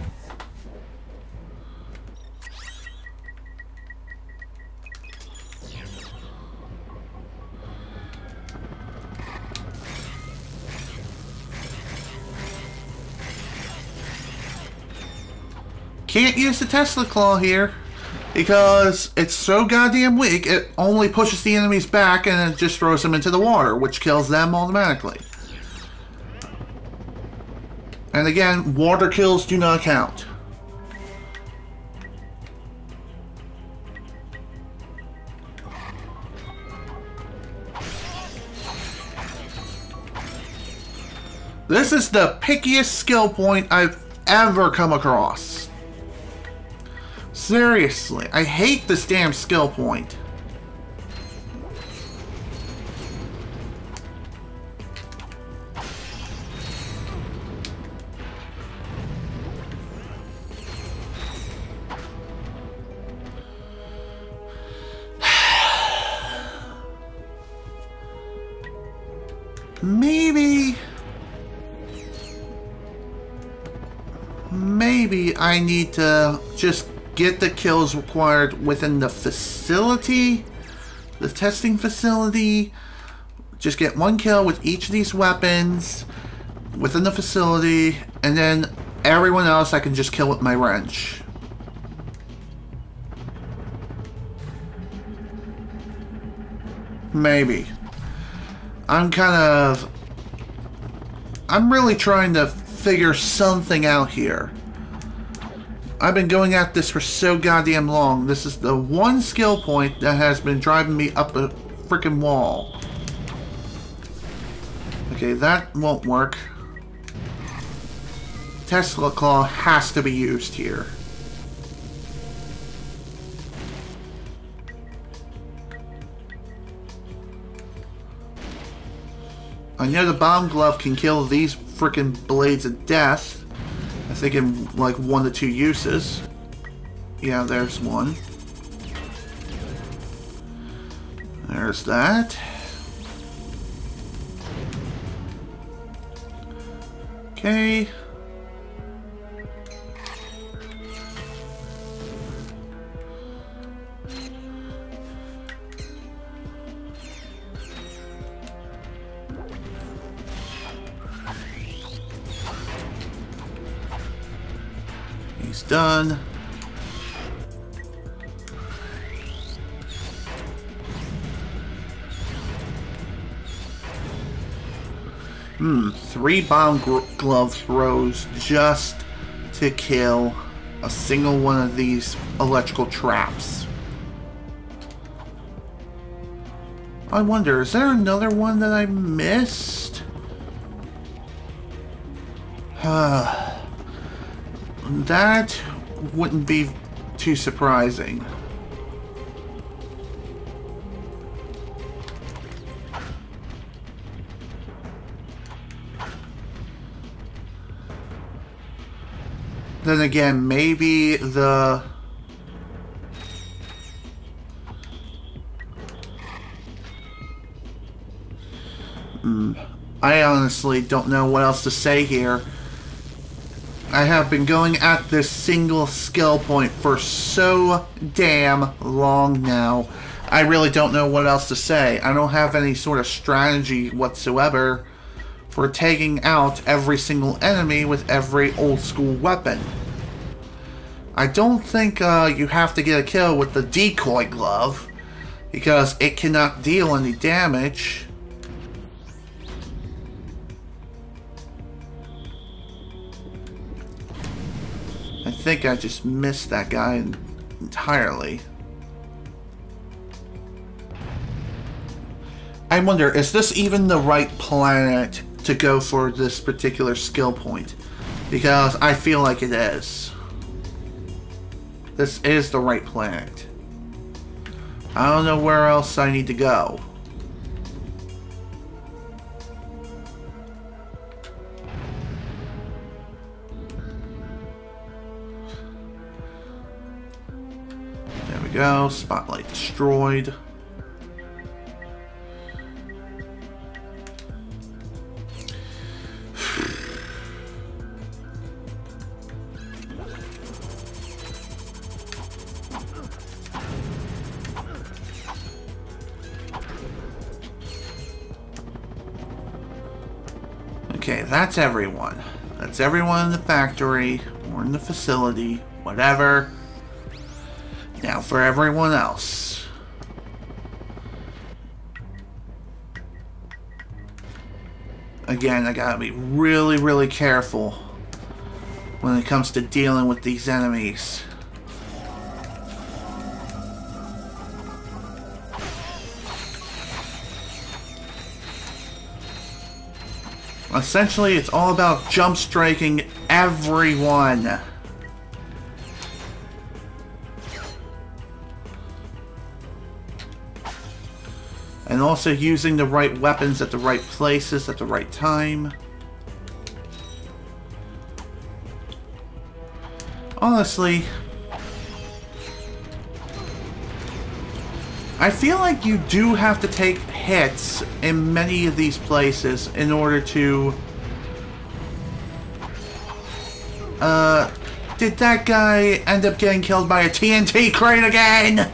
[SPEAKER 1] Can't use the Tesla Claw here because it's so goddamn weak, it only pushes the enemies back and it just throws them into the water, which kills them automatically. And again, water kills do not count. This is the pickiest skill point I've ever come across. Seriously, I hate this damn skill point. Maybe I need to just get the kills required within the facility, the testing facility. Just get one kill with each of these weapons within the facility, and then everyone else I can just kill with my wrench. Maybe. I'm really trying to figure something out here. I've been going at this for so goddamn long. This is the one skill point that has been driving me up a freaking wall. Okay, that won't work. Tesla Claw has to be used here. I know the Bomb Glove can kill these freaking Blades of Death. I think in like 1 to 2 uses. Yeah, there's one. There's that. Okay. He's done. Three bomb glove throws just to kill a single one of these electrical traps. I wonder, is there another one that I missed? That wouldn't be too surprising. Then again, maybe the... I honestly don't know what else to say here. I have been going at this single skill point for so damn long now. I really don't know what else to say. I don't have any sort of strategy whatsoever for taking out every single enemy with every old school weapon. I don't think you have to get a kill with the decoy glove, because it cannot deal any damage. I think I just missed that guy entirely. I wonder, is this even the right planet to go for this particular skill point? Because I feel like it is. This is the right planet. I don't know where else I need to go. There we go. Spotlight destroyed. Okay, that's everyone. That's everyone in the factory, or in the facility, whatever. Now for everyone else. Again, I gotta be really, really careful when it comes to dealing with these enemies. Essentially, it's all about jump striking everyone. And also using the right weapons at the right places at the right time. Honestly, I feel like you do have to take hits in many of these places in order to... did that guy end up getting killed by a TNT crate again?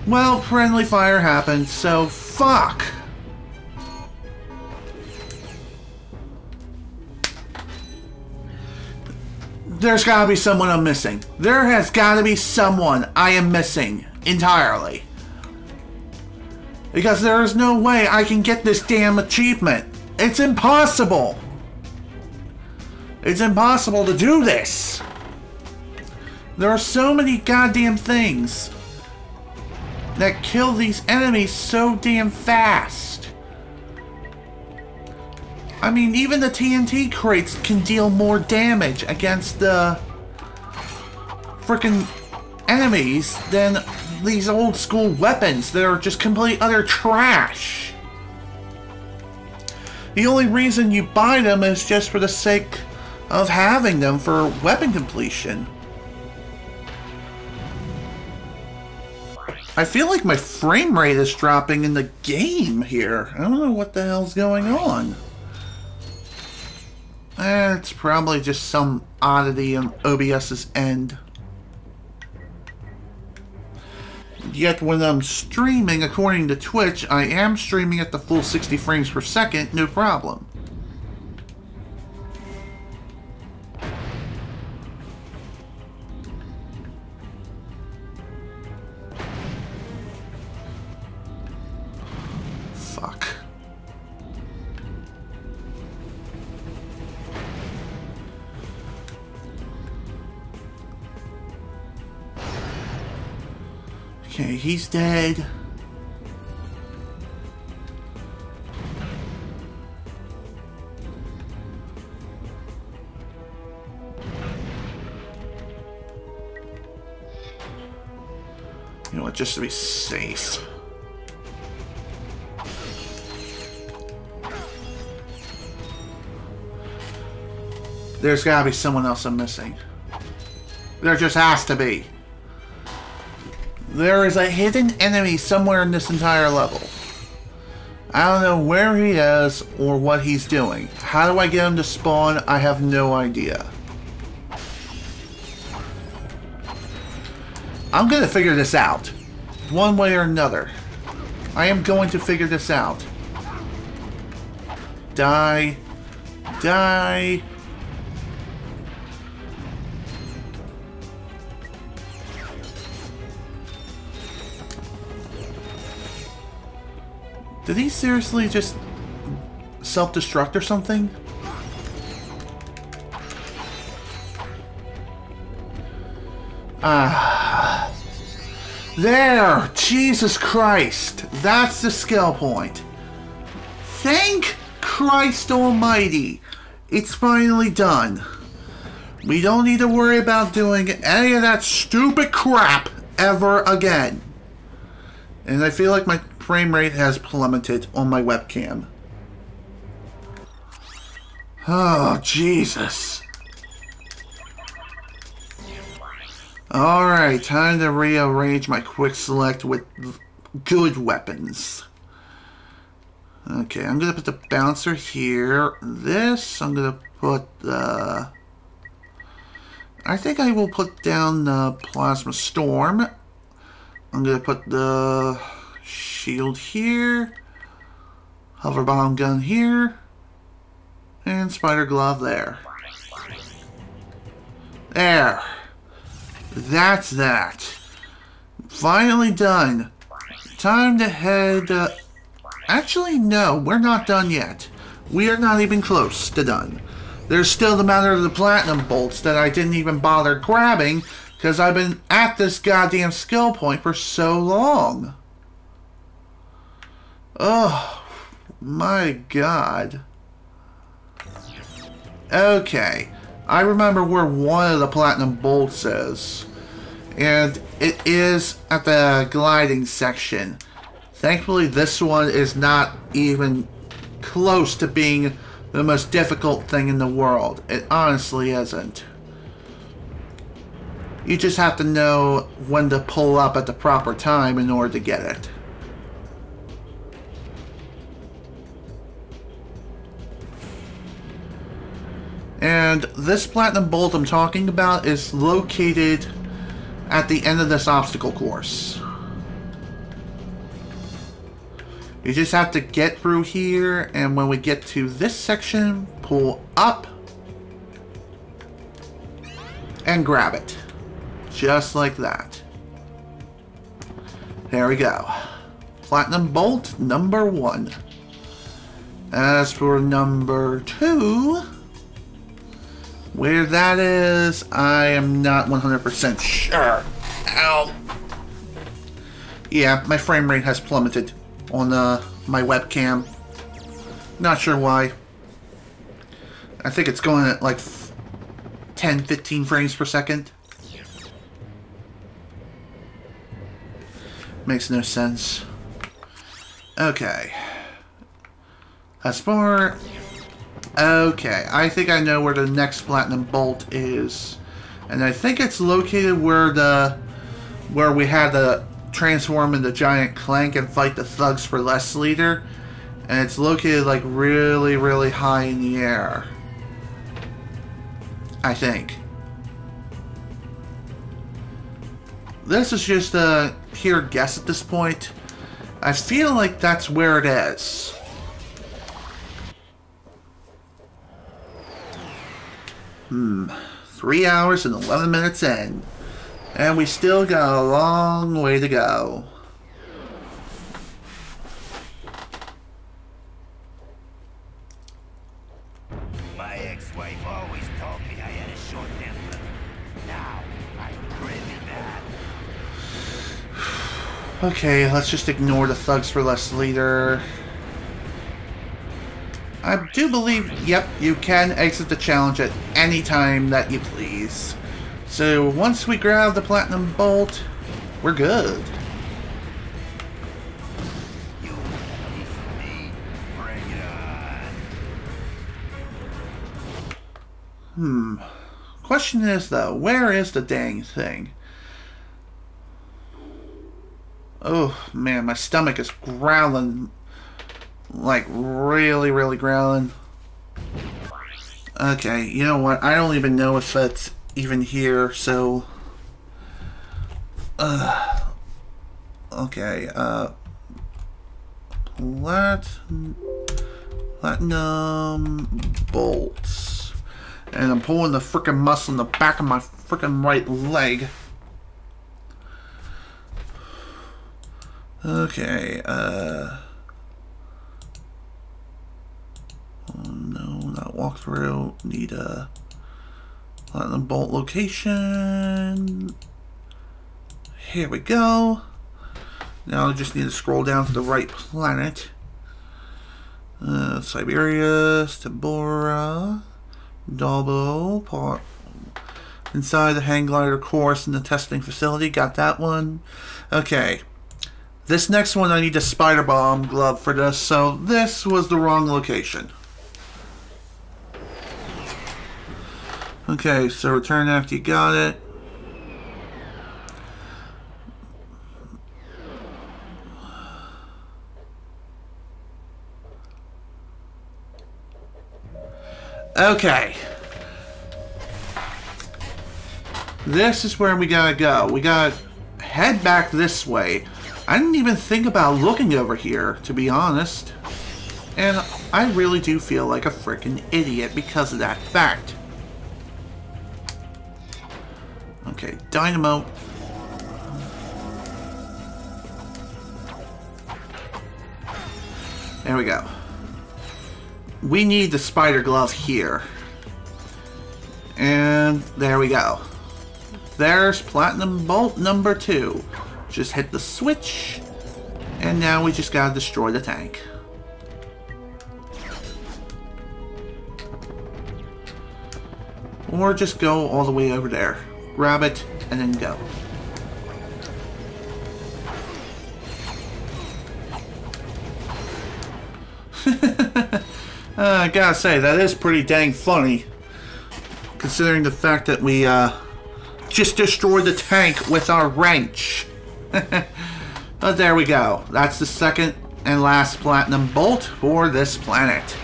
[SPEAKER 1] Well, friendly fire happened, so fuck! There's gotta be someone I'm missing. There has gotta be someone I am missing entirely. Because there is no way I can get this damn achievement. It's impossible. It's impossible to do this. There are so many goddamn things that kill these enemies so damn fast. I mean, even the TNT crates can deal more damage against the frickin' enemies than these old school weapons that are just complete utter trash. The only reason you buy them is just for the sake of having them for weapon completion. I feel like my frame rate is dropping in the game here. I don't know what the hell's going on. It's probably just some oddity on OBS's end. Yet when I'm streaming, according to Twitch, I am streaming at the full 60 frames per second, no problem. Okay, he's dead. You know what, just to be safe. There's gotta be someone else I'm missing. There just has to be. There is a hidden enemy somewhere in this entire level. I don't know where he is or what he's doing. How do I get him to spawn? I have no idea. I'm gonna figure this out. One way or another. I am going to figure this out. Die. Die. Did he seriously just self-destruct or something? There! Jesus Christ! That's the skill point. Thank Christ Almighty! It's finally done. We don't need to worry about doing any of that stupid crap ever again. And I feel like my frame rate has plummeted on my webcam. Oh, Jesus. Alright, time to rearrange my quick select with good weapons. Okay, I'm gonna put the bouncer here. This, I'm gonna put the... I think I will put down the plasma storm. I'm gonna put the shield here, hover bomb gun here, and spider glove there. There. That's that. Finally done. Time to head... actually, no, we're not done yet. We are not even close to done. There's still the matter of the platinum bolts that I didn't even bother grabbing because I've been at this goddamn skill point for so long. Oh, my God. Okay, I remember where one of the platinum bolts is. And it is at the gliding section. Thankfully, this one is not even close to being the most difficult thing in the world. It honestly isn't. You just have to know when to pull up at the proper time in order to get it. And this platinum bolt I'm talking about is located at the end of this obstacle course. You just have to get through here, and when we get to this section, pull up and grab it. Just like that. There we go. Platinum bolt number 1. As for number 2, where that is, I am not 100% sure. Ow. Yeah, my frame rate has plummeted on my webcam. Not sure why. I think it's going at like 10-15 frames per second. Makes no sense. Okay. As far... Okay, I think I know where the next platinum bolt is. And I think it's located where we had to transform into Giant Clank and fight the Thugs for Less leader. And it's located like really, really high in the air. I think. This is just a pure guess at this point. I feel like that's where it is. 3 hours and 11 minutes in. And we still got a long way to go.
[SPEAKER 5] My ex-wife always told me I had a short temper. Now, I'm really mad.
[SPEAKER 1] Okay, let's just ignore the Thugs for Less leader. I do believe, yep, you can exit the challenge at any time that you please. So once we grab the Platinum Bolt, we're good.
[SPEAKER 5] You ready for me? Bring it on.
[SPEAKER 1] Question is though, where is the dang thing? Oh man, my stomach is growling. Like really, really growling. Okay, you know what? I don't even know if it's even here, so... okay, Platinum bolts. And I'm pulling the frickin' muscle in the back of my frickin' right leg. Okay, oh no, not walkthrough. Need a Platinum Bolt location. Here we go. Now I just need to scroll down to the right planet. Siberia, Stabora, Dalbo, part inside the hang glider course in the testing facility. Got that one. Okay. This next one I need a spider bomb glove for this, so this was the wrong location. Okay, so return after you got it. Okay. This is where we gotta go. We gotta head back this way. I didn't even think about looking over here, to be honest. And I really do feel like a freaking idiot because of that fact. Okay, dynamo. There we go. We need the spider glove here. And there we go. There's Platinum Bolt number 2. Just hit the switch. And now we just gotta destroy the tank. Or just go all the way over there. Grab it, and then go. I gotta say, that is pretty dang funny. Considering the fact that we just destroyed the tank with our wrench. But there we go. That's the second and last Platinum Bolt for this planet.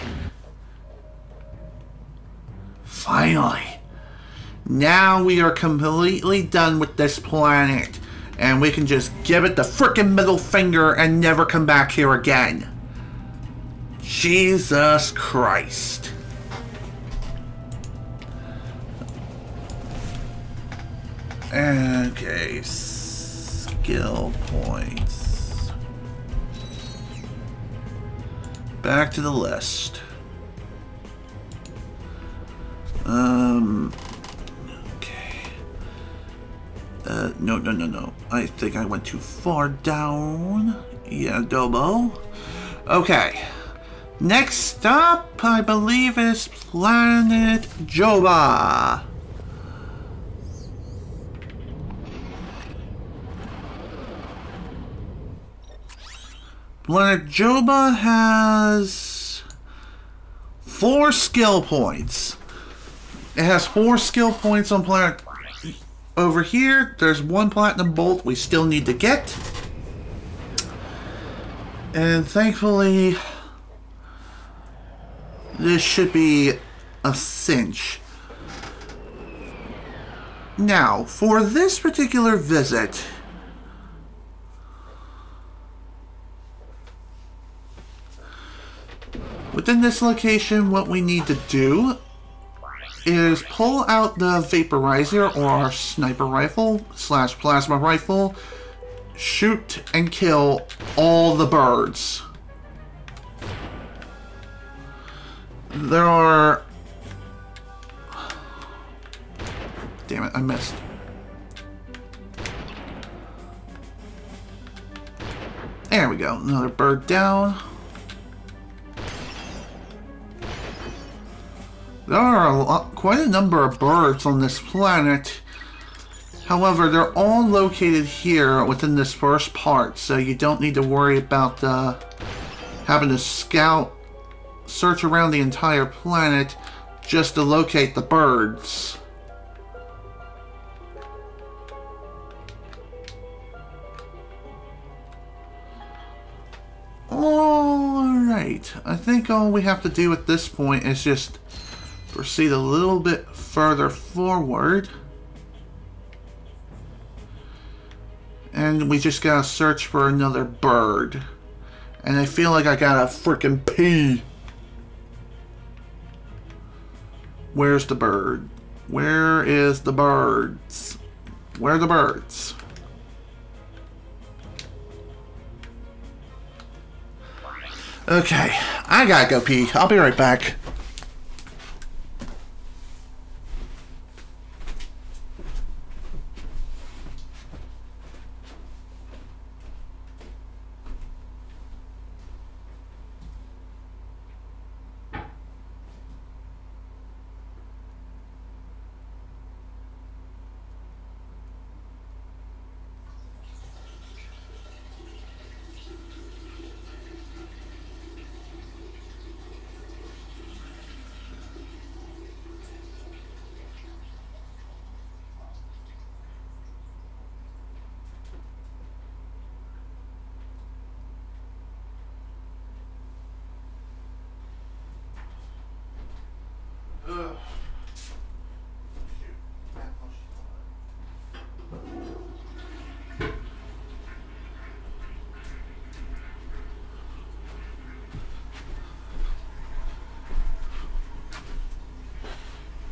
[SPEAKER 1] Finally. Now we are completely done with this planet. And we can just give it the frickin' middle finger and never come back here again. Jesus Christ. Okay, skill points. Back to the list. No. I think I went too far down. Yeah, Dobo. Okay. Next stop, I believe, is Planet Joba. Planet Joba has 4 skill points. It has 4 skill points on planet. Over here, there's 1 Platinum Bolt we still need to get. And thankfully, this should be a cinch. Now, for this particular visit, within this location, what we need to do is pull out the vaporizer or our sniper rifle / plasma rifle, shoot and kill all the birds. There are... Damn it, I missed. There we go. Another bird down. There are quite a number of birds on this planet. However, they're all located here within this first part, so you don't need to worry about having to search around the entire planet just to locate the birds. Alright, I think all we have to do at this point is just proceed a little bit further forward. And we just gotta search for another bird. And I feel like I gotta frickin' pee. Where's the bird? Where is the birds? Where are the birds? Okay, I gotta go pee. I'll be right back.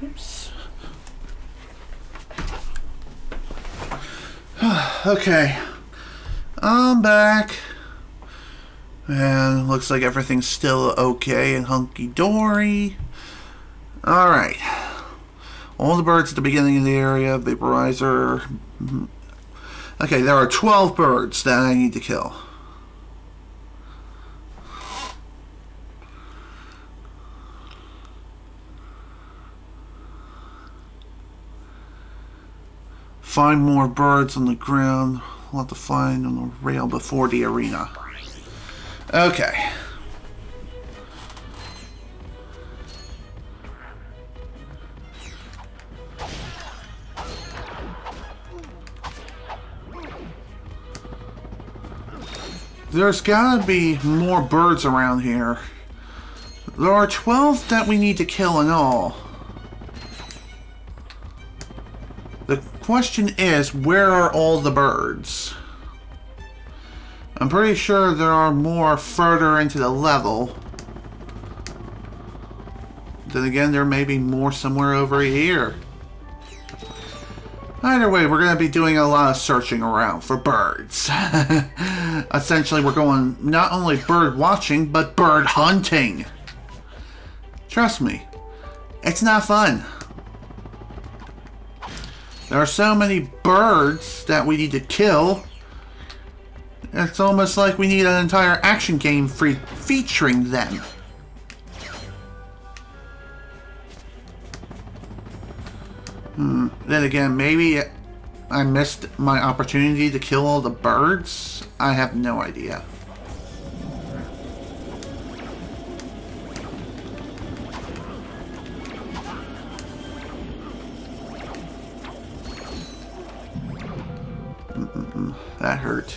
[SPEAKER 1] Oops. Okay, I'm back, and looks like everything's still okay and hunky-dory. Alright, all the birds at the beginning of the area, vaporizer. Okay, there are 12 birds that I need to kill. Find more birds on the ground. We'll have to find on the rail before the arena. Okay. There's gotta be more birds around here. There are 12 that we need to kill in all. The question is, where are all the birds? I'm pretty sure there are more further into the level. Then again, there may be more somewhere over here. Either way, we're going to be doing a lot of searching around for birds. Essentially, we're going not only bird watching, but bird hunting. Trust me, it's not fun. There are so many birds that we need to kill. It's almost like we need an entire action game featuring them. Then again, maybe I missed my opportunity to kill all the birds. I have no idea. That hurt.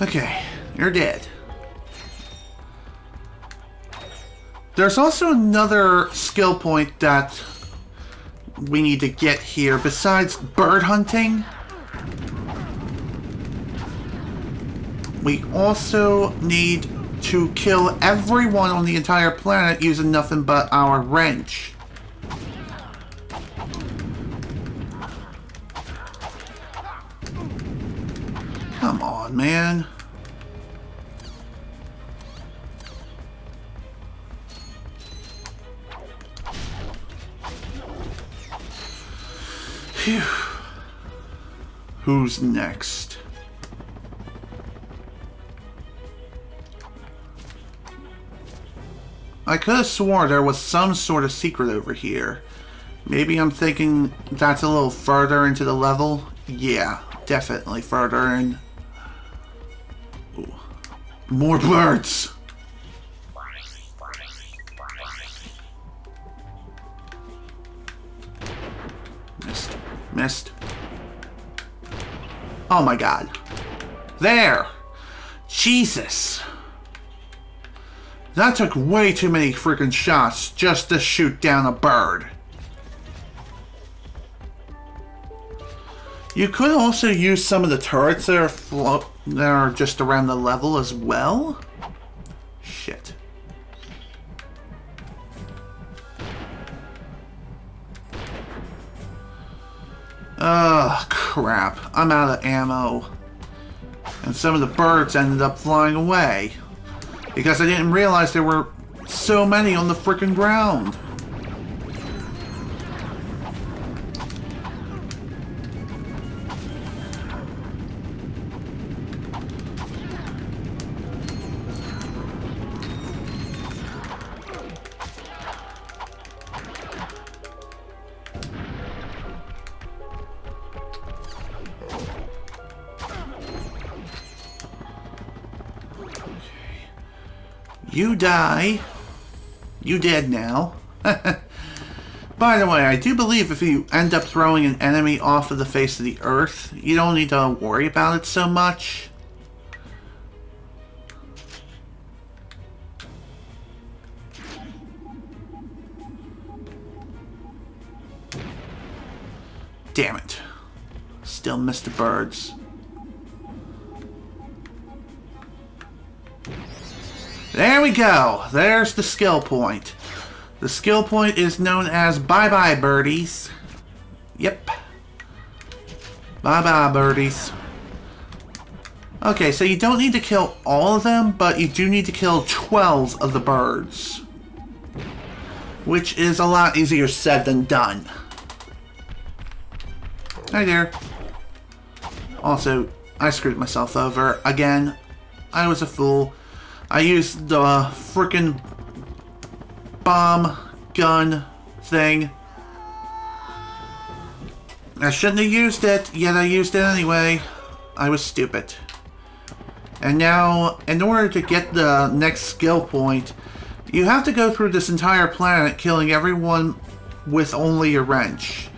[SPEAKER 1] Okay, you're dead. There's also another skill point that we need to get here besides bird hunting. We also need to kill everyone on the entire planet using nothing but our wrench. Come on, man. Phew. Who's next? I could have sworn there was some sort of secret over here. Maybe I'm thinking that's a little further into the level. Yeah, definitely further in. Ooh. More birds! Missed. Missed. Oh my god. There! Jesus! That took way too many freaking shots just to shoot down a bird. You could also use some of the turrets that are just around the level as well. Shit. Ugh, crap. I'm out of ammo. And some of the birds ended up flying away. Because I didn't realize there were so many on the frickin' ground. You die. You dead now. By the way, I do believe if you end up throwing an enemy off of the face of the earth, you don't need to worry about it so much. Damn it. Still missed the birds. There we go. There's the skill point. The skill point is known as bye-bye birdies. Yep. Bye-bye birdies. Okay, so you don't need to kill all of them, but you do need to kill 12 of the birds. Which is a lot easier said than done. Hi there. Also, I screwed myself over. Again, I was a fool. I used the frickin' bomb gun thing. I shouldn't have used it, yet I used it anyway. I was stupid. And now, in order to get the next skill point, you have to go through this entire planet killing everyone with only a wrench.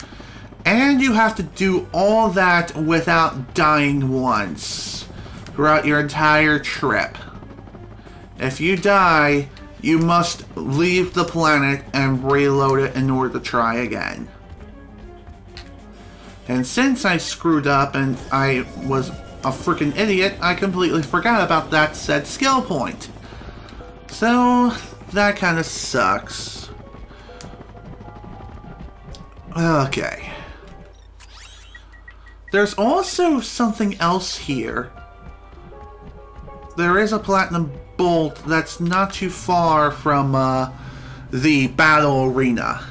[SPEAKER 1] And you have to do all that without dying once throughout your entire trip. If you die, you must leave the planet and reload it in order to try again. And since I screwed up and I was a freaking idiot, I completely forgot about that said skill point. So, that kind of sucks. Okay. There's also something else here. There is a platinum bolt that's not too far from the battle arena.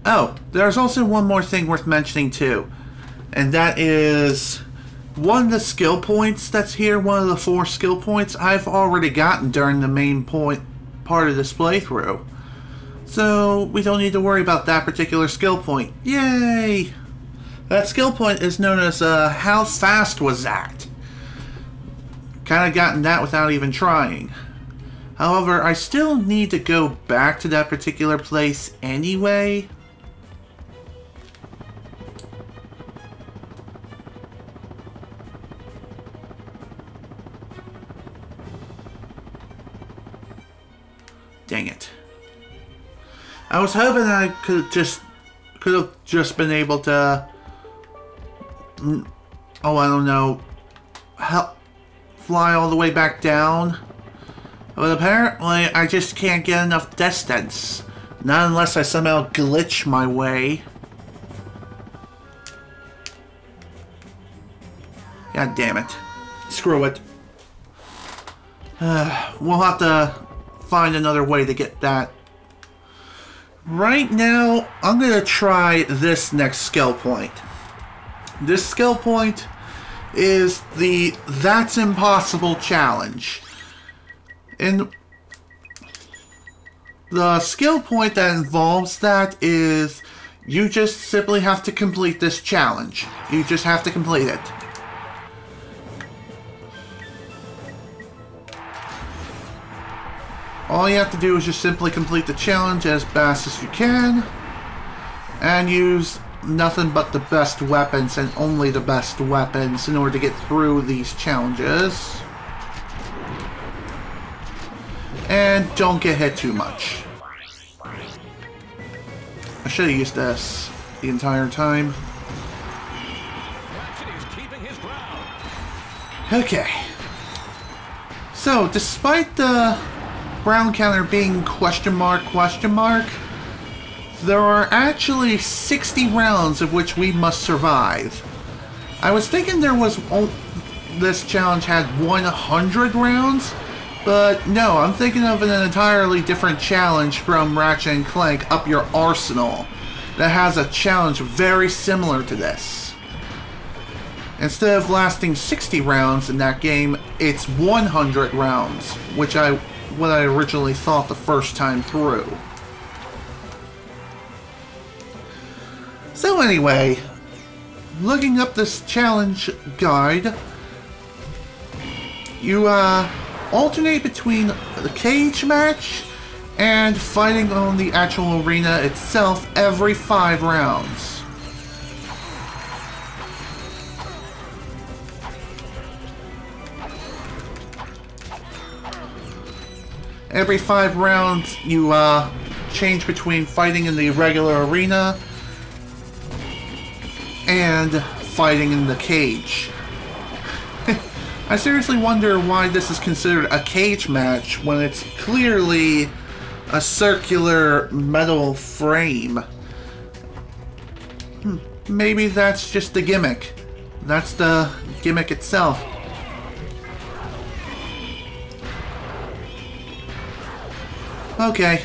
[SPEAKER 1] Oh, there's also one more thing worth mentioning too, and that is one of the skill points that's here, one of the 4 skill points I've already gotten during the main part of this playthrough. So we don't need to worry about that particular skill point. Yay! That skill point is known as, how fast was that? Kind of gotten that without even trying. However, I still need to go back to that particular place anyway. Dang it. I was hoping I could have just been able to, oh, I don't know, fly all the way back down. But apparently I just can't get enough distance. Not unless I somehow glitch my way. God damn it. Screw it. We'll have to find another way to get that. Right now, I'm going to try this next skill point. This skill point is the That's Impossible challenge. And the skill point that involves that is you just simply have to complete this challenge. You just have to complete it. All you have to do is just simply complete the challenge as fast as you can and use nothing but the best weapons and only the best weapons in order to get through these challenges. And don't get hit too much. I should have used this the entire time. Okay. So, despite the round counter being question mark, there are actually 60 rounds of which we must survive. I was thinking this challenge had 100 rounds, but no, I'm thinking of an entirely different challenge from Ratchet & Clank Up Your Arsenal that has a challenge very similar to this. Instead of lasting 60 rounds in that game, it's 100 rounds, what I originally thought the first time through. So anyway, looking up this challenge guide, you alternate between the cage match and fighting on the actual arena itself every 5 rounds. Every 5 rounds, you change between fighting in the regular arena and fighting in the cage. I seriously wonder why this is considered a cage match when it's clearly a circular metal frame. Maybe that's just the gimmick. That's the gimmick itself. Okay,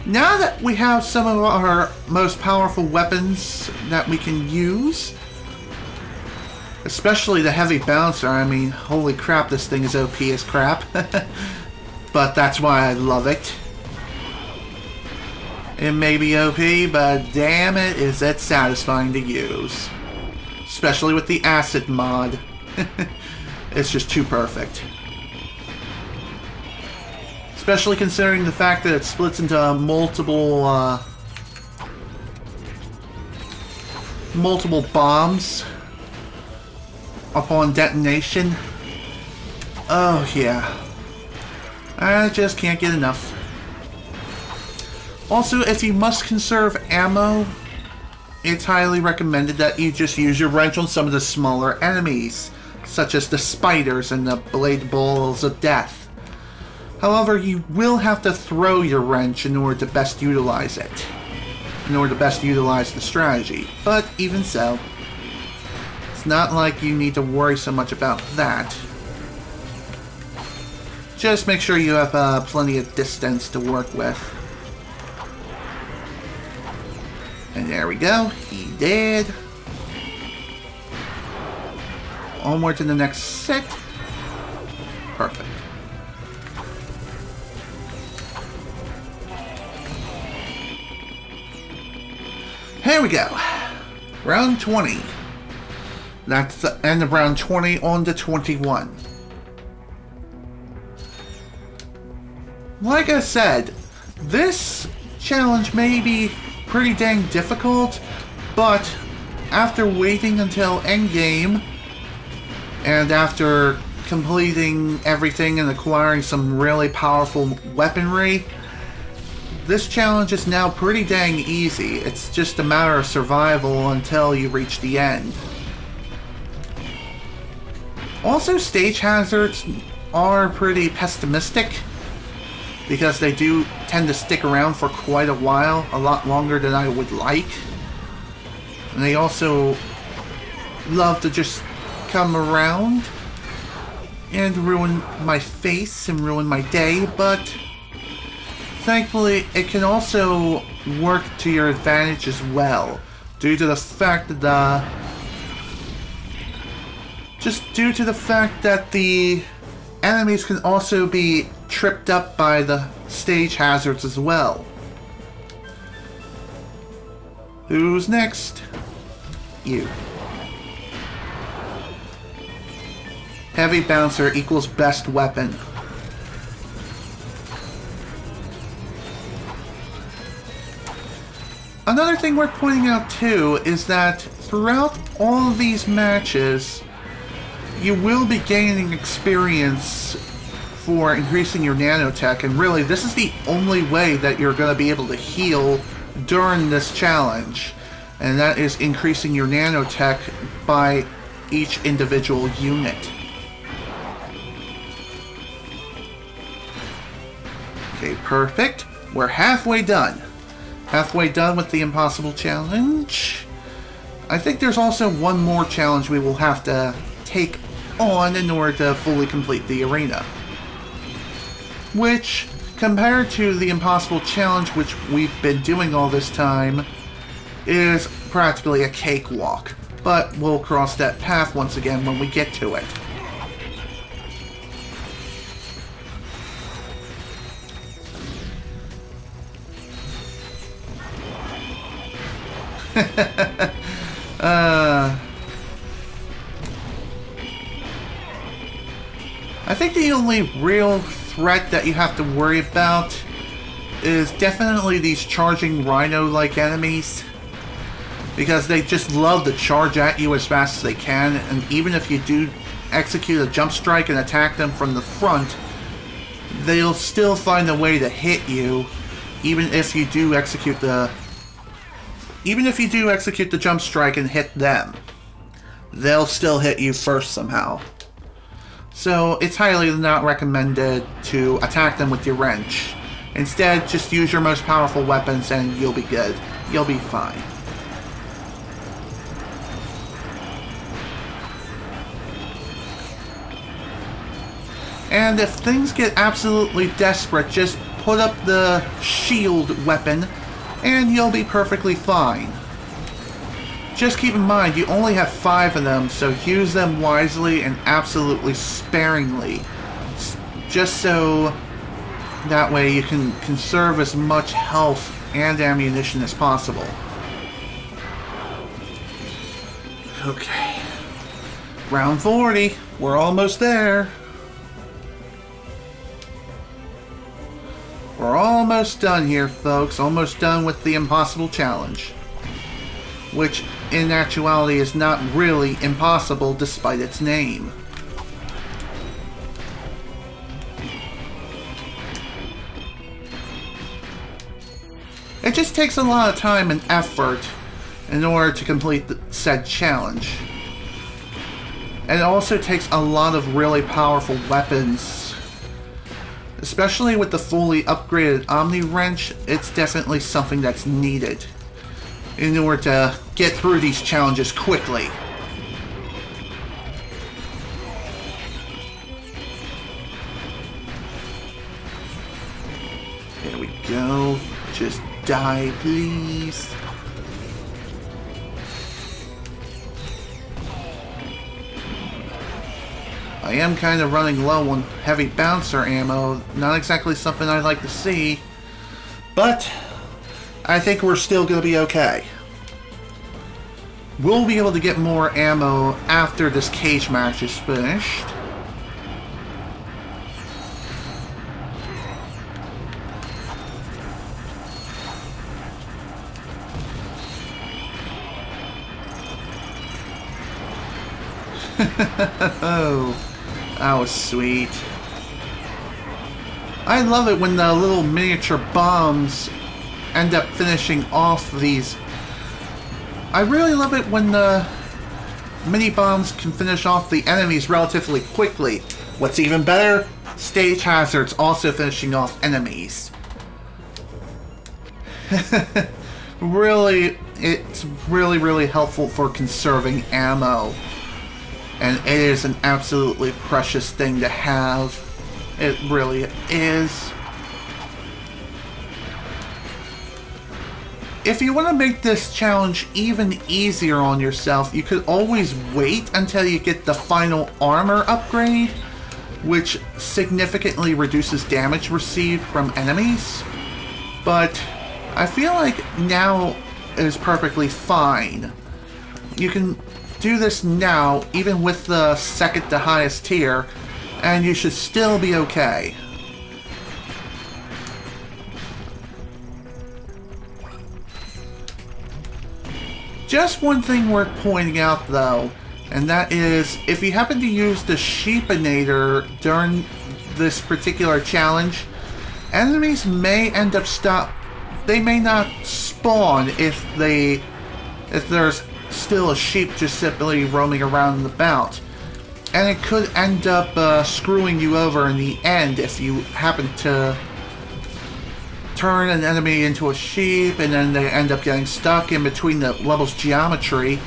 [SPEAKER 1] now that we have some of our most powerful weapons that we can use, especially the heavy bouncer, I mean, holy crap, this thing is OP as crap. But that's why I love it. It may be OP, but damn it, is it satisfying to use. Especially with the acid mod. It's just too perfect. Especially considering the fact that it splits into multiple bombs upon detonation. Oh yeah. I just can't get enough. Also, if you must conserve ammo, it's highly recommended that you just use your wrench on some of the smaller enemies, such as the spiders and the blade balls of death. However, you will have to throw your wrench in order to best utilize it, in order to best utilize the strategy. But even so, it's not like you need to worry so much about that. Just make sure you have plenty of distance to work with. And there we go, he did. Onward to the next set. Perfect. Here we go. Round 20. That's the end of round 20 on to 21. Like I said, this challenge may be pretty dang difficult, but after waiting until endgame and after completing everything and acquiring some really powerful weaponry, this challenge is now pretty dang easy. It's just a matter of survival until you reach the end. Also, stage hazards are pretty pessimistic because they do tend to stick around for quite a while, a lot longer than I would like. And they also love to just come around and ruin my face and ruin my day, but thankfully, it can also work to your advantage as well, due to the fact that the enemies can also be tripped up by the stage hazards as well. Who's next? You. Heavy bouncer equals best weapon. Another thing worth pointing out too is that throughout all of these matches, you will be gaining experience for increasing your nanotech, and really this is the only way that you're going to be able to heal during this challenge, and that is increasing your nanotech by each individual unit. Okay, perfect. We're halfway done. Halfway done with the impossible challenge. I think there's also one more challenge we will have to take on in order to fully complete the arena. Which, compared to the impossible challenge which we've been doing all this time, is practically a cakewalk. But we'll cross that path once again when we get to it. I think the only real threat that you have to worry about is definitely these charging rhino-like enemies, because they just love to charge at you as fast as they can, and even if you do execute a jump strike and attack them from the front, they'll still find a way to hit you, even if you do execute the jump strike and hit them. They'll still hit you first somehow. So it's highly not recommended to attack them with your wrench. Instead, just use your most powerful weapons and you'll be good. You'll be fine. And if things get absolutely desperate, just put up the shield weapon and you'll be perfectly fine. Just keep in mind, you only have 5 of them, so use them wisely and absolutely sparingly. Just so that way you can conserve as much health and ammunition as possible. Okay. Round 40. We're almost there. We're almost done here, folks. Almost done with the impossible challenge. Which, in actuality, is not really impossible despite its name. It just takes a lot of time and effort in order to complete said challenge. And it also takes a lot of really powerful weapons. Especially with the fully upgraded Omni Wrench, it's definitely something that's needed in order to get through these challenges quickly. There we go. Just die, please. I am kind of running low on heavy bouncer ammo. Not exactly something I'd like to see, but I think we're still going to be okay. We'll be able to get more ammo after this cage match is finished. Oh, that was sweet. I love it when the little miniature bombs end up finishing off these. I really love it when the mini bombs can finish off the enemies relatively quickly. What's even better, stage hazards also finishing off enemies. Really, it's really helpful for conserving ammo. And it is an absolutely precious thing to have. It really is. if you want to make this challenge even easier on yourself, you could always wait until you get the final armor upgrade, which significantly reduces damage received from enemies. But I feel like now is perfectly fine. You can do this now, even with the second to highest tier, and you should still be okay. Just one thing worth pointing out though, and that is, if you happen to use the Sheepinator during this particular challenge, enemies may end up they may not spawn if there's still a sheep just simply roaming around the bout. And it could end up screwing you over in the end if you happen to turn an enemy into a sheep and then they end up getting stuck in between the level's geometry.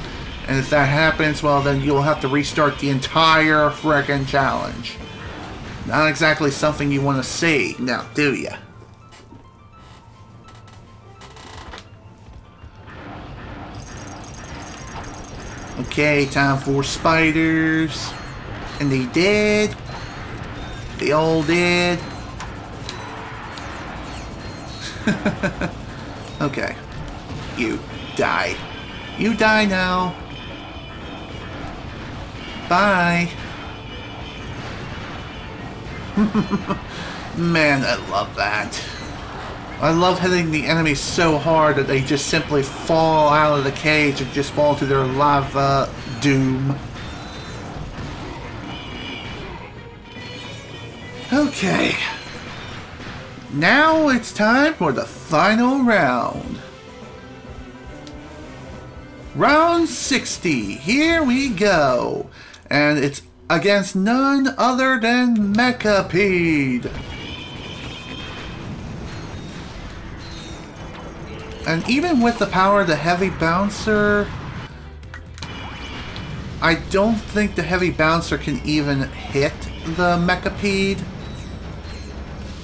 [SPEAKER 1] And if that happens, well, then you'll have to restart the entire frickin' challenge. Not exactly something you want to see, now do ya? Okay, time for spiders. And they did. They all did. Okay. You die. You die now. Bye. Man, I love that. I love hitting the enemies so hard that they just simply fall out of the cage and just fall to their lava doom. Okay. Now it's time for the final round. Round 60. Here we go. And it's against none other than Mechapede. And even with the power of the Heavy Bouncer, I don't think the Heavy Bouncer can even hit the Mechapede.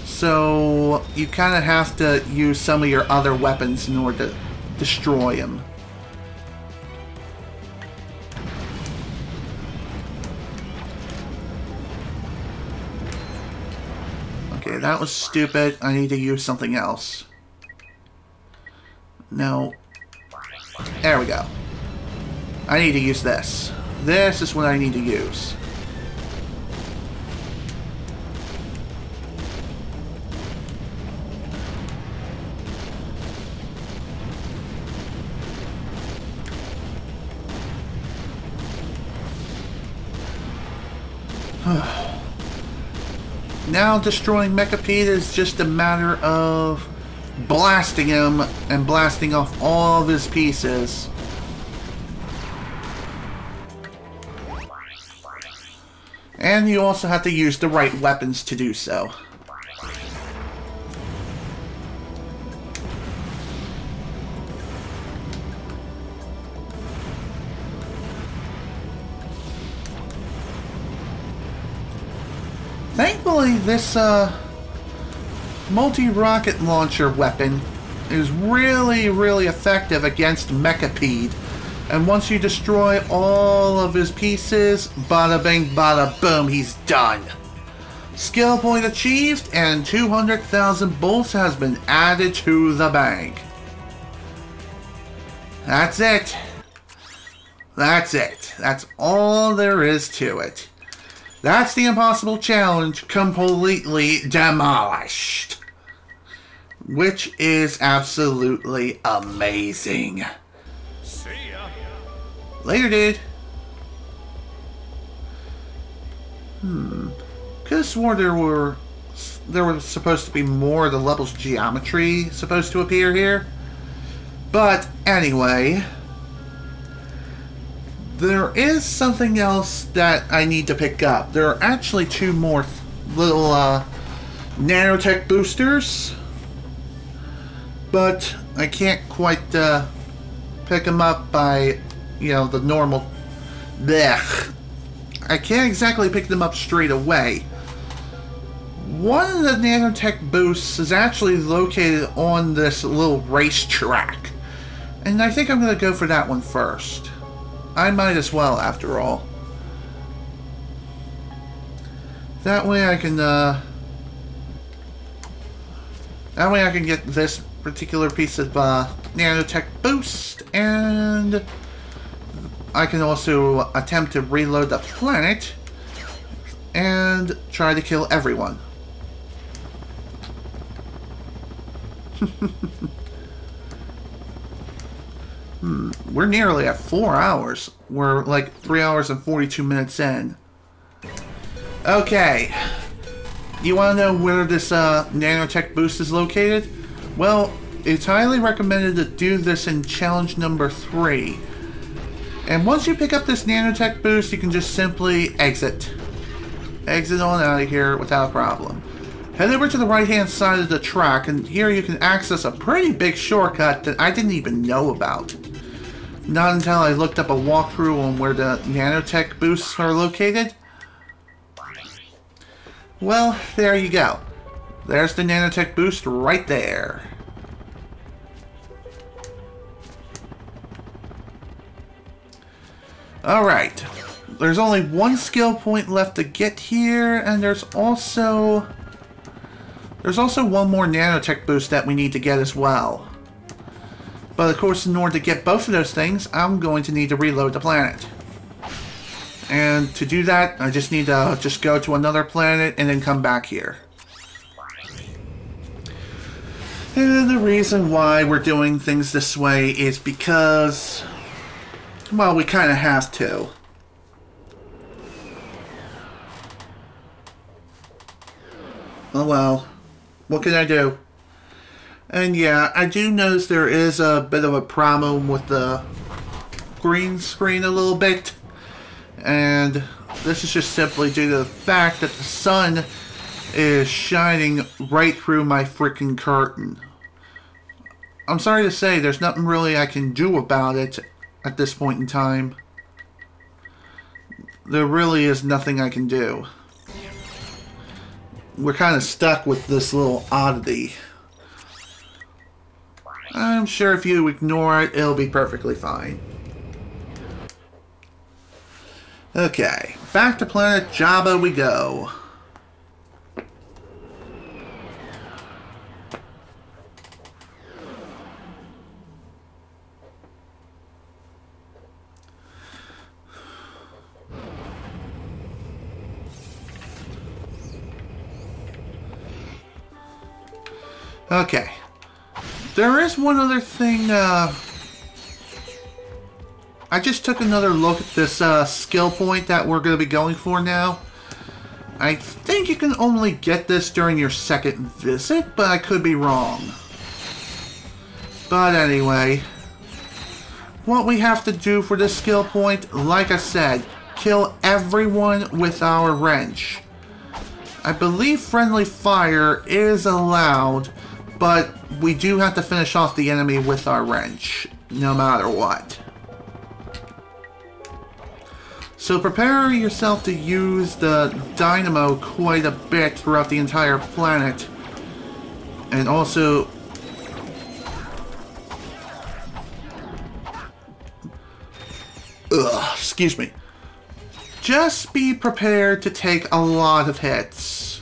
[SPEAKER 1] So you kind of have to use some of your other weapons in order to destroy him. Okay, that was stupid. I need to use something else. No. There we go. I need to use this. This is what I need to use. Now destroying Mechapede is just a matter of blasting him and blasting off all of his pieces. And you also have to use the right weapons to do so. Thankfully, this multi-rocket launcher weapon is really effective against Mechapede. And once you destroy all of his pieces, bada bing, bada boom, he's done. Skill point achieved, and 200,000 bolts has been added to the bank. That's it. That's it. That's all there is to it. That's the impossible challenge completely demolished. Which is absolutely amazing.
[SPEAKER 5] See ya.
[SPEAKER 1] Later, dude. Could have swore there was supposed to be more of the level's geometry supposed to appear here. But anyway, there is something else that I need to pick up. There are actually two more little nanotech boosters, but I can't quite pick them up by, you know, the normal. Blech. I can't exactly pick them up straight away. One of the nanotech boosts is actually located on this little racetrack, And I think I'm going to go for that one first. I might as well, after all. That way I can, get this particular piece of, nanotech boost, and I can also attempt to reload the planet and try to kill everyone. We're nearly at 4 hours. We're like 3 hours and 42 minutes in. Okay. You want to know where this nanotech boost is located? Well, it's highly recommended to do this in challenge number 3. And once you pick up this nanotech boost, you can just simply exit. Exit on out of here without a problem. Head over to the right-hand side of the track, and here you can access a pretty big shortcut that I didn't even know about. Not until I looked up a walkthrough on where the nanotech boosts are located. Well, there you go. There's the nanotech boost right there. Alright. There's only one skill point left to get here, and there's also one more nanotech boost that we need to get as well. But of course, in order to get both of those things, I'm going to need to reload the planet. And to do that, I just need to just go to another planet and then come back here. And the reason why we're doing things this way is because, well, we kind of have to. Oh well, what can I do? And yeah, I do notice there is a bit of a problem with the green screen a little bit. And this is just simply due to the fact that the sun is shining right through my freaking curtain. I'm sorry to say, there's nothing really I can do about it at this point in time. There really is nothing I can do. We're kind of stuck with this little oddity. I'm sure if you ignore it, it'll be perfectly fine. Okay, back to planet Jabba we go. Okay. There is one other thing, I just took another look at this skill point that we're going to be going for now. I think you can only get this during your second visit, but I could be wrong. But anyway, what we have to do for this skill point, like I said, kill everyone with our wrench. I believe friendly fire is allowed, but we do have to finish off the enemy with our wrench, no matter what. So prepare yourself to use the dynamo quite a bit throughout the entire planet. And also... excuse me. Just be prepared to take a lot of hits.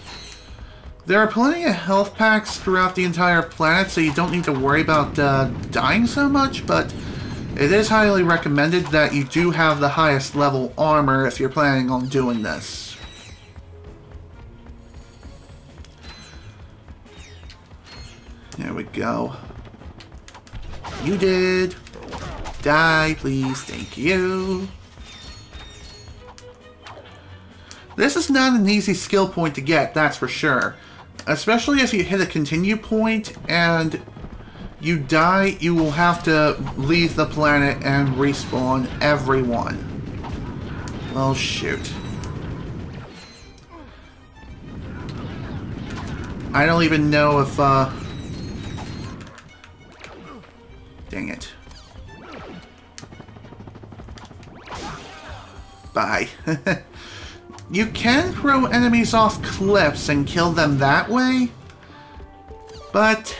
[SPEAKER 1] There are plenty of health packs throughout the entire planet, so you don't need to worry about dying so much, but it is highly recommended that you do have the highest level armor if you're planning on doing this. There we go. You did. Die, please. Thank you. This is not an easy skill point to get, that's for sure. Especially if you hit a continue point and you die, you will have to leave the planet and respawn everyone. Well, shoot. I don't even know if, dang it. Bye. You can throw enemies off cliffs and kill them that way, but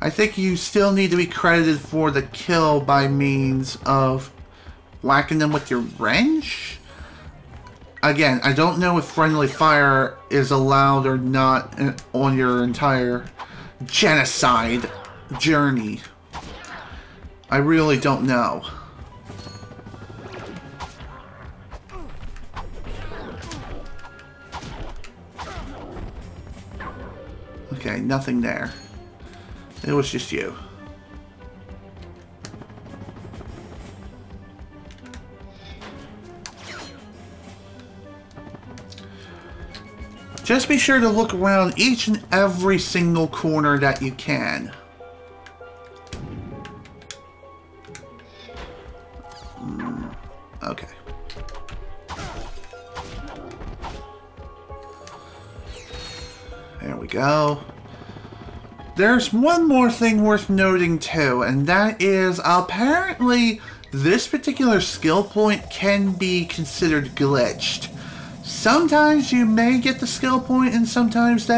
[SPEAKER 1] I think you still need to be credited for the kill by means of whacking them with your wrench? Again, I don't know if friendly fire is allowed or not on your entire genocide journey. I really don't know. Okay, nothing there. It was just you. Just be sure to look around each and every single corner that you can. Okay. There we go. There's one more thing worth noting too, and that is apparently this particular skill point can be considered glitched. Sometimes you may get the skill point, and sometimes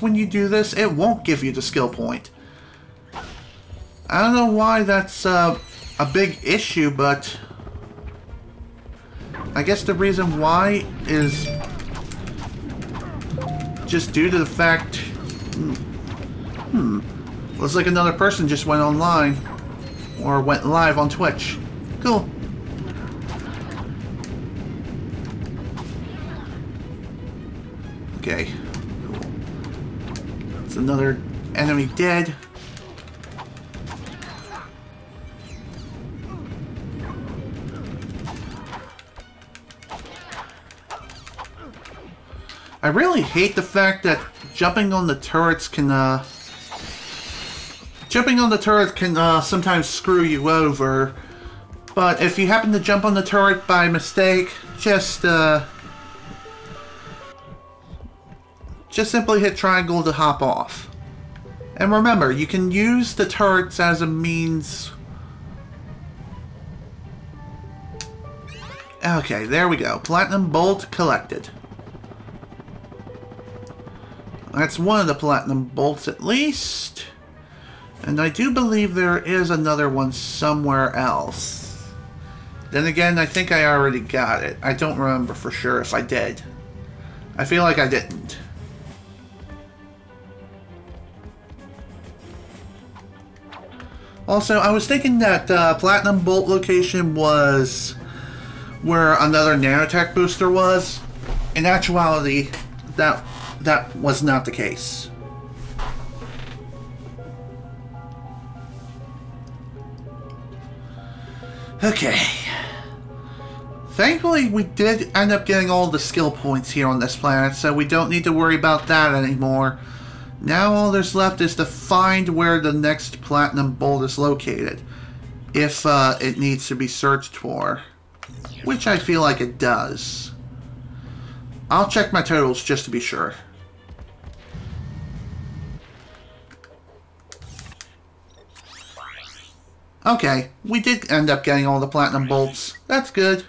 [SPEAKER 1] when you do this, it won't give you the skill point. I don't know why that's a big issue, but I guess the reason why is just due to the fact... Looks like another person just went online. Or went live on Twitch. Cool. Okay. Cool. It's another enemy dead. I really hate the fact that jumping on the turrets can sometimes screw you over. But if you happen to jump on the turret by mistake, just simply hit triangle to hop off. And remember, you can use the turrets as a means... Okay, there we go. Platinum Bolt collected. That's one of the platinum bolts at least. And I do believe there is another one somewhere else. Then again, I think I already got it. I don't remember for sure if I did. I feel like I didn't. Also, I was thinking that platinum bolt location was where another nanotech booster was. In actuality, that was not the case. Okay. Thankfully, we did end up getting all the skill points here on this planet, so we don't need to worry about that anymore. Now all there's left is to find where the next platinum bolt is located, if it needs to be searched for, which I feel like it does. I'll check my totals just to be sure. Okay, we did end up getting all the platinum bolts. That's good.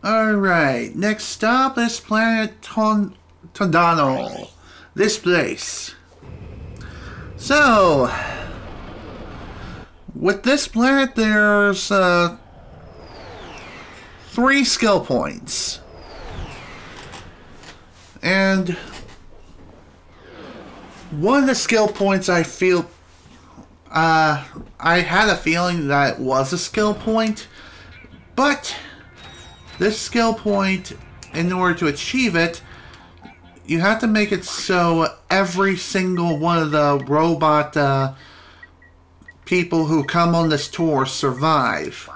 [SPEAKER 1] Alright, next stop is Planet Tondano. This place. So, with this planet, there's 3 skill points. And one of the skill points I feel... I had a feeling that it was a skill point, but this skill point, in order to achieve it, you have to make it so every single one of the robot people who come on this tour survive.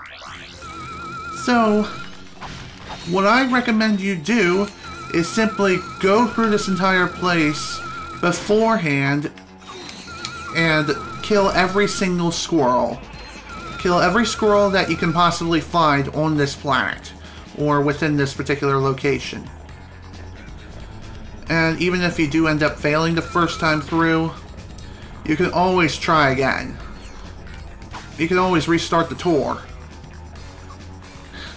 [SPEAKER 1] So, what I recommend you do is simply go through this entire place beforehand and kill every single squirrel. Kill every squirrel that you can possibly find on this planet, or within this particular location. And even if you do end up failing the first time through, you can always try again. You can always restart the tour.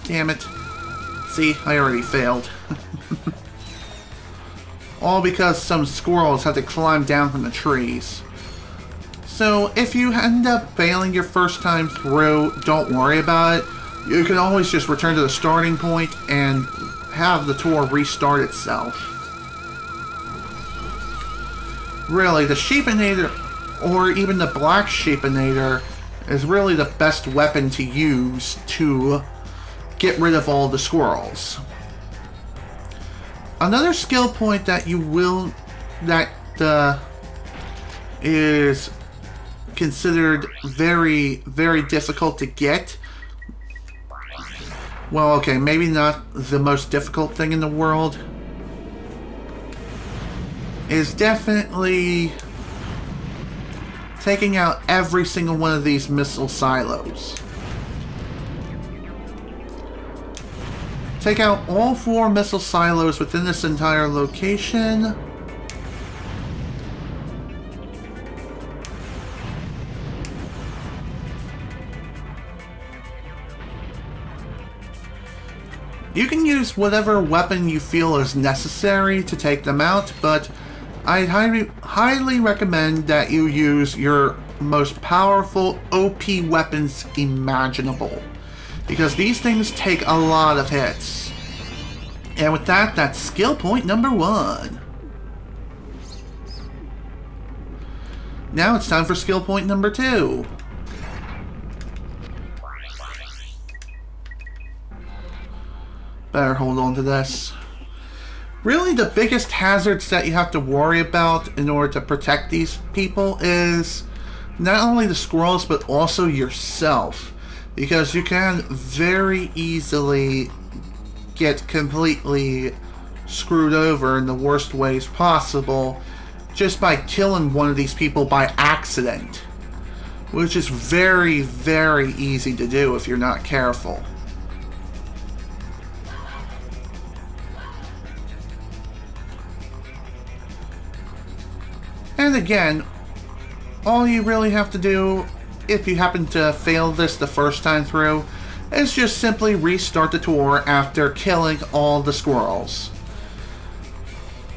[SPEAKER 1] Damn it. See, I already failed. all because some squirrels had to climb down from the trees. So if you end up failing your first time through, don't worry about it. You can always just return to the starting point and have the tour restart itself. Really, the Sheepinator, or even the Black Sheepinator, is really the best weapon to use to get rid of all the squirrels. Another skill point that is considered very, very difficult to get. Well, okay, maybe not the most difficult thing in the world. Is definitely taking out every single one of these missile silos. Take out all 4 missile silos within this entire location. You can use whatever weapon you feel is necessary to take them out, but I'd highly recommend that you use your most powerful OP weapons imaginable, because these things take a lot of hits. And with that, that's skill point number 1. Now it's time for skill point number 2. Better hold on to this. Really, the biggest hazards that you have to worry about in order to protect these people is not only the squirrels, but also yourself. Because you can very easily get completely screwed over in the worst ways possible just by killing one of these people by accident. Which is very, very easy to do if you're not careful. And again, all you really have to do, if you happen to fail this the first time through, is just simply restart the tour after killing all the squirrels.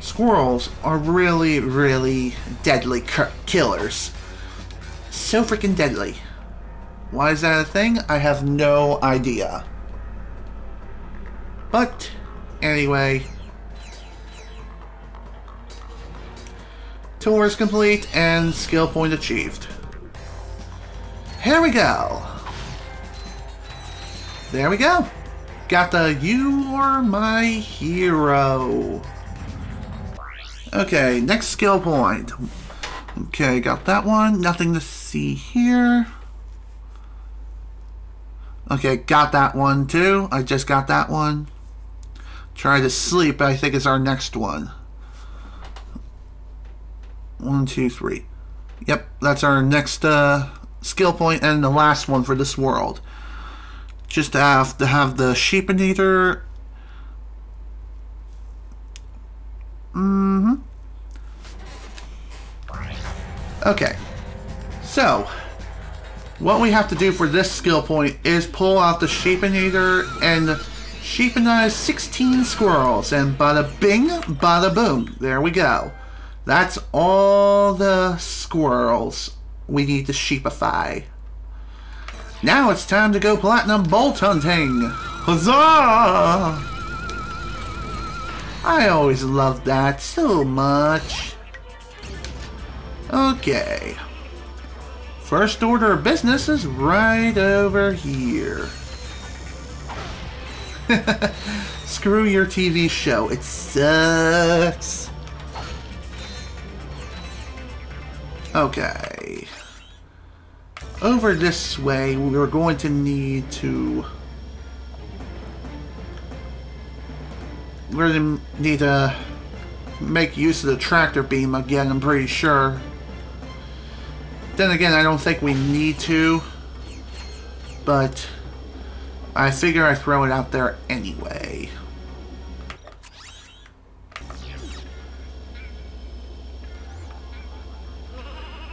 [SPEAKER 1] Squirrels are really, really deadly killers. So freaking deadly. Why is that a thing? I have no idea. But, anyway, tour is complete and skill point achieved. Here we go. There we go. Got the "You Are My Hero." Okay, next skill point. Okay, got that one. Nothing to see here. Okay, got that one too. I just got that one. Try to sleep, I think, is our next one. 1, 2, 3. Yep, that's our next skill point and the last one for this world. Just have to have the Sheepinator. Okay, so what we have to do for this skill point is pull out the Sheepinator and sheepinize 16 squirrels, and bada bing, bada boom. There we go. That's all the squirrels we need to sheepify. Now it's time to go platinum bolt hunting. Huzzah! I always loved that so much. Okay. First order of business is right over here. Screw your TV show. It sucks. Okay. Over this way, we're going to need to... We're going to need to make use of the tractor beam again, I'm pretty sure. Then again, I don't think we need to. But I figure I throw it out there anyway.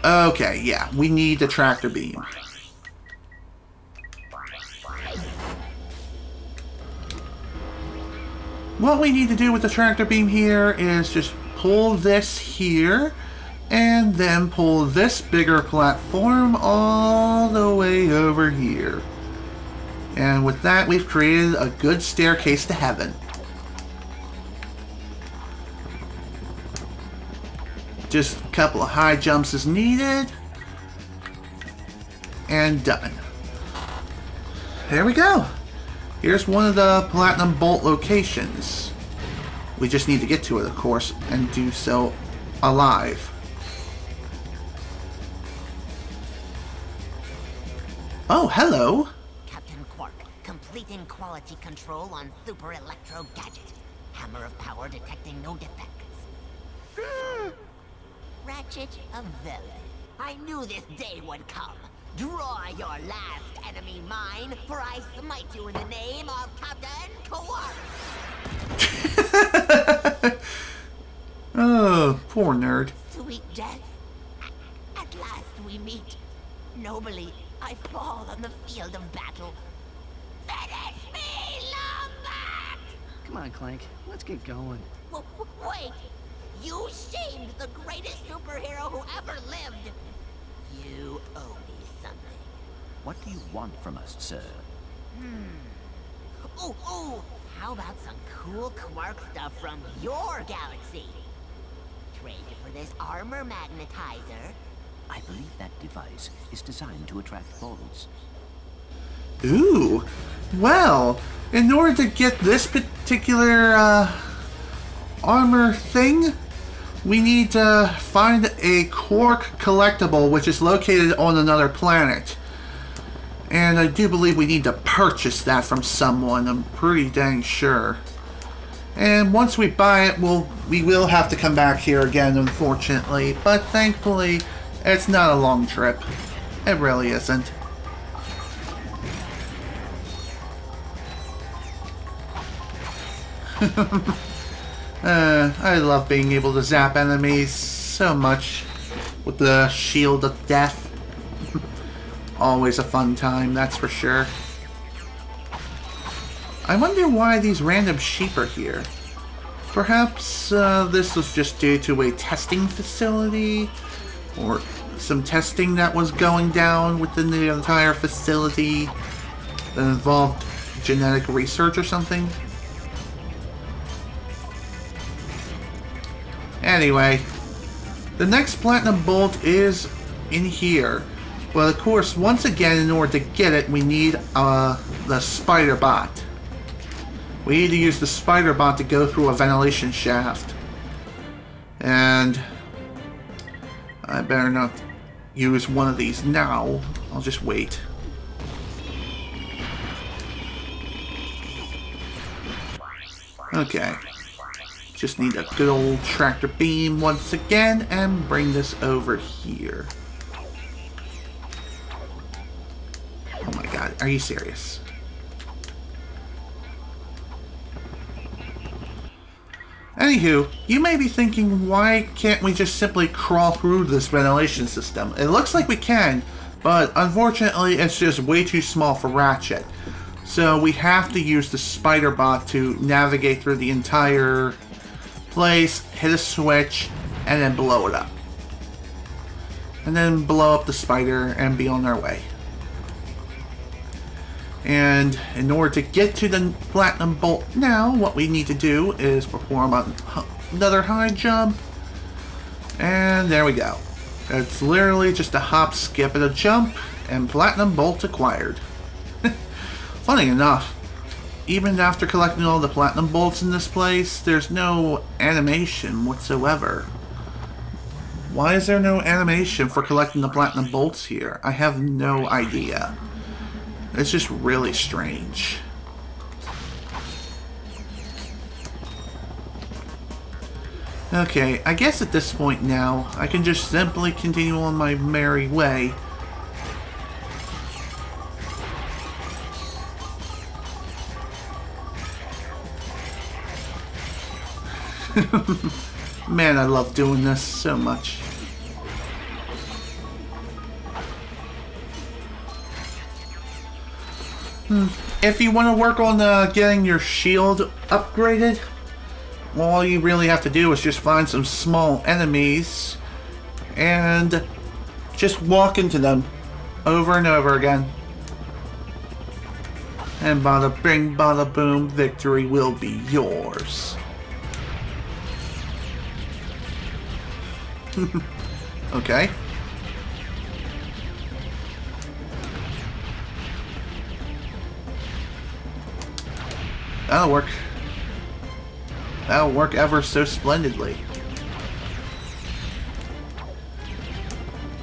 [SPEAKER 1] Okay, yeah, we need the tractor beam. What we need to do with the tractor beam here is just pull this here, and then pull this bigger platform all the way over here. And with that, we've created a good staircase to heaven. Just a couple of high jumps is needed. And done. There we go. Here's one of the Platinum Bolt locations. We just need to get to it, of course, and do so alive. Oh, hello.
[SPEAKER 4] Captain Quark, completing quality control on Super Electro Gadget. Hammer of power detecting no defects. Ratchet of Velvet. I knew this day would come. Draw your last enemy mine, for I smite you in the name of Captain Quark.
[SPEAKER 1] Oh, poor nerd.
[SPEAKER 4] Sweet death. At last we meet. Nobly, I fall on the field of battle. Finish me, Lombax!
[SPEAKER 6] Come on, Clank. Let's get going.
[SPEAKER 4] Wait! You shamed the greatest superhero who ever lived! You owe me something.
[SPEAKER 6] What do you want from us, sir?
[SPEAKER 4] Ooh! How about some cool Quark stuff from your galaxy? Trade it for this armor magnetizer.
[SPEAKER 6] I believe that device is designed to attract bolts.
[SPEAKER 1] Ooh. Well, in order to get this particular armor thing, we need to find a Quark collectible, which is located on another planet. And I do believe we need to purchase that from someone, I'm pretty dang sure. And once we buy it, we will have to come back here again, unfortunately. But thankfully, it's not a long trip. It really isn't. I love being able to zap enemies so much with the Shield of Death. Always a fun time, that's for sure. I wonder why these random sheep are here. Perhaps this was just due to a testing facility, or some testing that was going down within the entire facility that involved genetic research or something. Anyway, the next Platinum Bolt is in here. Well, of course, once again, in order to get it, we need the Spider Bot. We need to use the Spider Bot to go through a ventilation shaft. And I better not use one of these now. I'll just wait. Okay. Just need a good old tractor beam once again and bring this over here. Oh my god, are you serious? Anywho, you may be thinking, why can't we just simply crawl through this ventilation system? It looks like we can, but unfortunately it's just way too small for Ratchet. So we have to use the Spider Bot to navigate through the entire place, hit a switch, and then blow it up. And then blow up the spider and be on our way. And in order to get to the Platinum Bolt now, what we need to do is perform another high jump. And there we go. It's literally just a hop, skip, and a jump, and Platinum Bolt acquired. Funny enough, even after collecting all the Platinum Bolts in this place, there's no animation whatsoever. Why is there no animation for collecting the Platinum Bolts here? I have no idea. It's just really strange. Okay, I guess at this point now, I can just simply continue on my merry way. Man, I love doing this so much. If you want to work on getting your shield upgraded, all you really have to do is just find some small enemies and just walk into them over and over again. And bada bing, bada boom, victory will be yours. Okay. That'll work. That'll work ever so splendidly.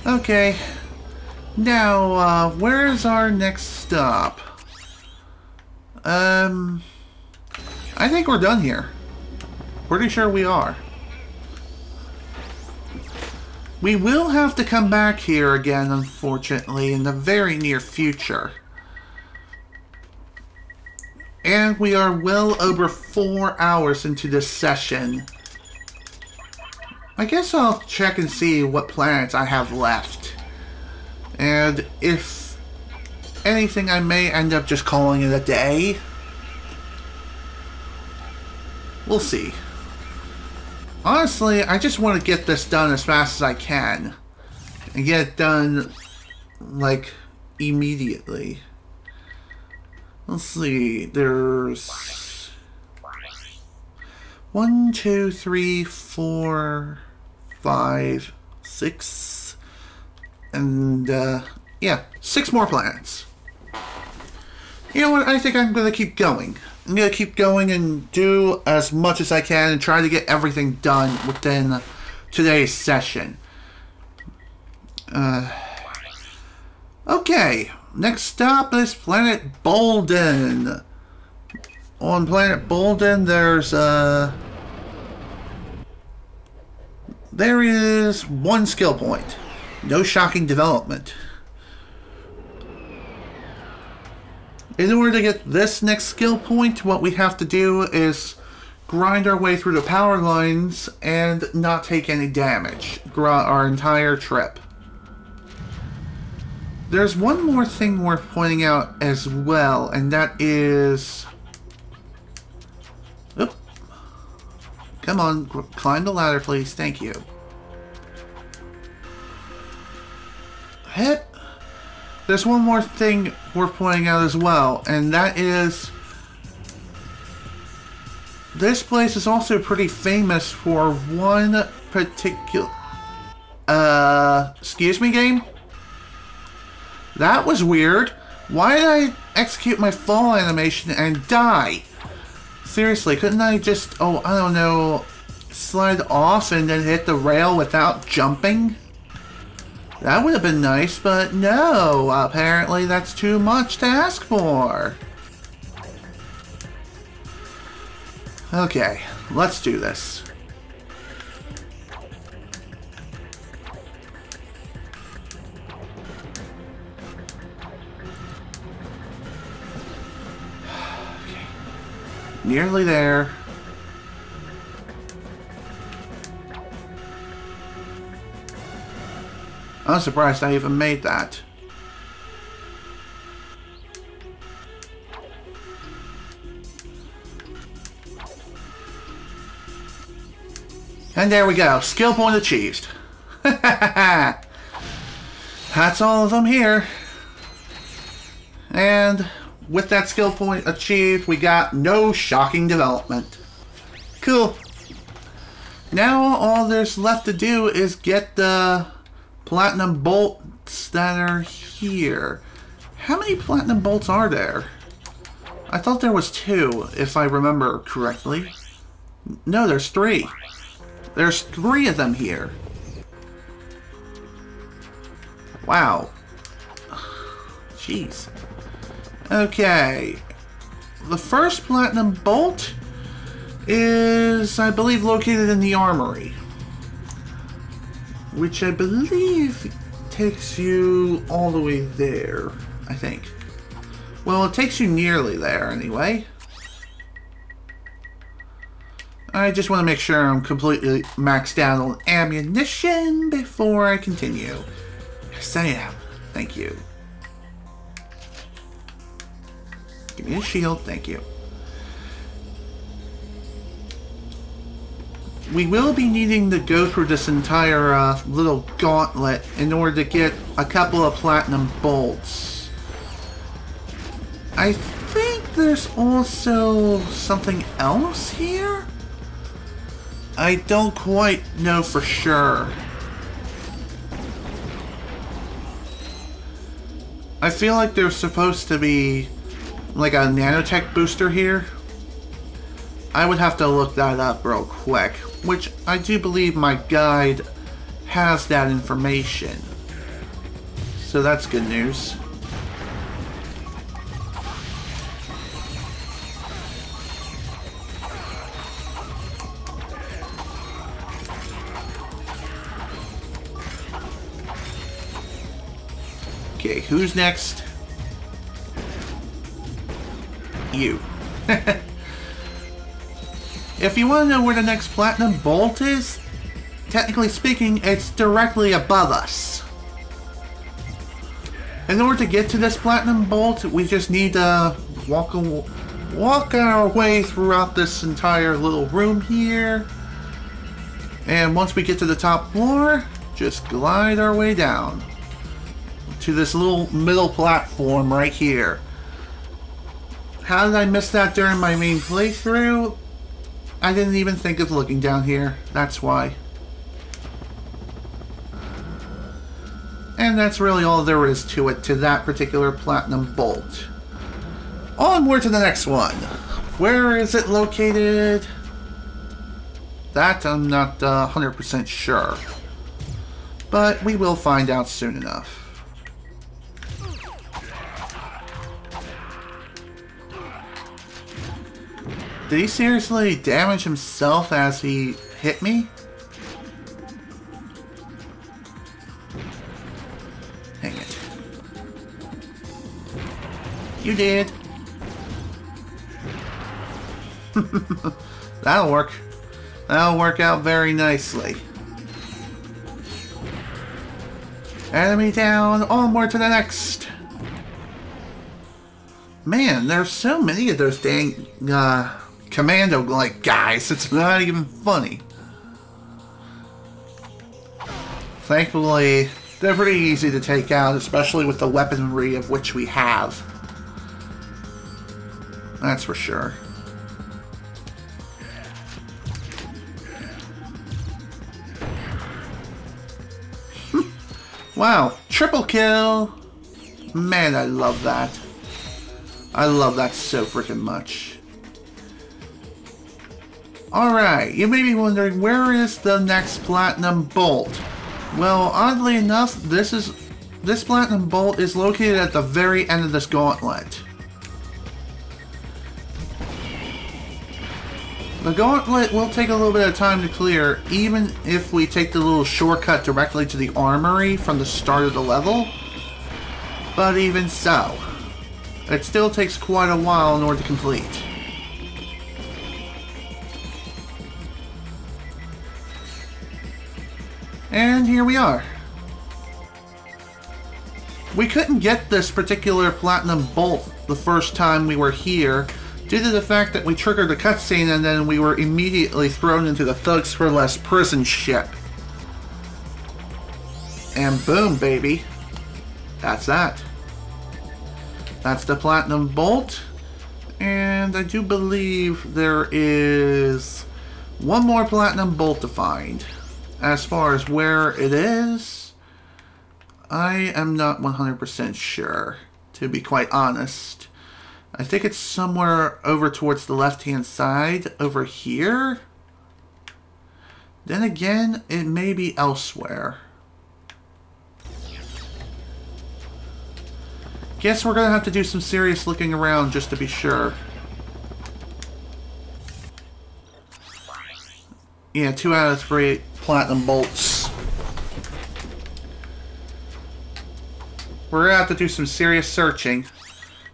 [SPEAKER 1] Okay. Now, where's our next stop? I think we're done here. Pretty sure we are. We will have to come back here again, unfortunately, in the very near future. And we are well over 4 hours into this session. I guess I'll check and see what planets I have left. And if anything, I may end up just calling it a day. We'll see. Honestly, I just want to get this done as fast as I can. And get it done, like, immediately. Let's see, there's 1, 2, 3, 4, 5, 6, and yeah, 6 more planets. You know what, I think I'm going to keep going. I'm going to keep going and do as much as I can and try to get everything done within today's session. Okay. Next stop is Planet Bolden. On Planet Bolden, there is 1 skill point. No shocking development. In order to get this next skill point, what we have to do is grind our way through the power lines and not take any damage throughout our entire trip. There's one more thing worth pointing out as well, and that is... Oop. Come on, climb the ladder, please. Thank you. Hit. There's one more thing worth pointing out as well, and that is... This place is also pretty famous for one particular... excuse me, game? That was weird. Why did I execute my fall animation and die? Seriously, couldn't I just, oh, I don't know, slide off and then hit the rail without jumping? That would have been nice, but no, apparently that's too much to ask for. Okay, let's do this. Nearly there. I'm surprised I even made that. And there we go. Skill point achieved. That's all of them here. And with that skill point achieved, we got no shocking development. Cool. Now all there's left to do is get the platinum bolts that are here. How many platinum bolts are there? I thought there was 2, if I remember correctly. No, there's 3. There's 3 of them here. Wow. Jeez. Okay. The first platinum bolt is, I believe, located in the armory. Which I believe takes you all the way there, I think. Well, it takes you nearly there anyway. I just want to make sure I'm completely maxed out on ammunition before I continue. Yes, I am. Thank you. Give me a shield. Thank you. we will be needing to go through this entire little gauntlet in order to get a couple of platinum bolts. I think there's also something else here? I don't quite know for sure. I feel like there's supposed to be like a nanotech booster here. I would have to look that up real quick, which I do believe my guide has that information. So that's good news. Okay, who's next? You. If you want to know where the next platinum bolt is, technically speaking, it's directly above us. In order to get to this platinum bolt, we just need to walk our way throughout this entire little room here. And once we get to the top floor, just glide our way down to this little middle platform right here. How did I miss that during my main playthrough? I didn't even think of looking down here. That's why. And that's really all there is to it, to that particular platinum bolt. Onward to the next one. Where is it located? That I'm not 100% sure. But we will find out soon enough. Did he seriously damage himself as he hit me? Hang it. You did. That'll work. That'll work out very nicely. Enemy down, onward to the next. Man, there's so many of those dang commando-like guys, it's not even funny. Thankfully, they're pretty easy to take out, especially with the weaponry of which we have. That's for sure. Wow, triple kill! Man, I love that. I love that so freaking much. Alright, you may be wondering, where is the next platinum bolt? Well, oddly enough, this platinum bolt is located at the very end of this gauntlet. The gauntlet will take a little bit of time to clear, even if we take the little shortcut directly to the armory from the start of the level. But even so, it still takes quite a while in order to complete. And here we are. We couldn't get this particular platinum bolt the first time we were here due to the fact that we triggered the cutscene and then we were immediately thrown into the Thugs for Less prison ship. And boom, baby. That's that. That's the platinum bolt. And I do believe there is one more platinum bolt to find. As far as where it is, I am not 100% sure, to be quite honest. I think it's somewhere over towards the left-hand side, over here. Then again, it may be elsewhere. Guess we're gonna have to do some serious looking around just to be sure. Yeah, 2 out of 3 platinum bolts. We're gonna have to do some serious searching,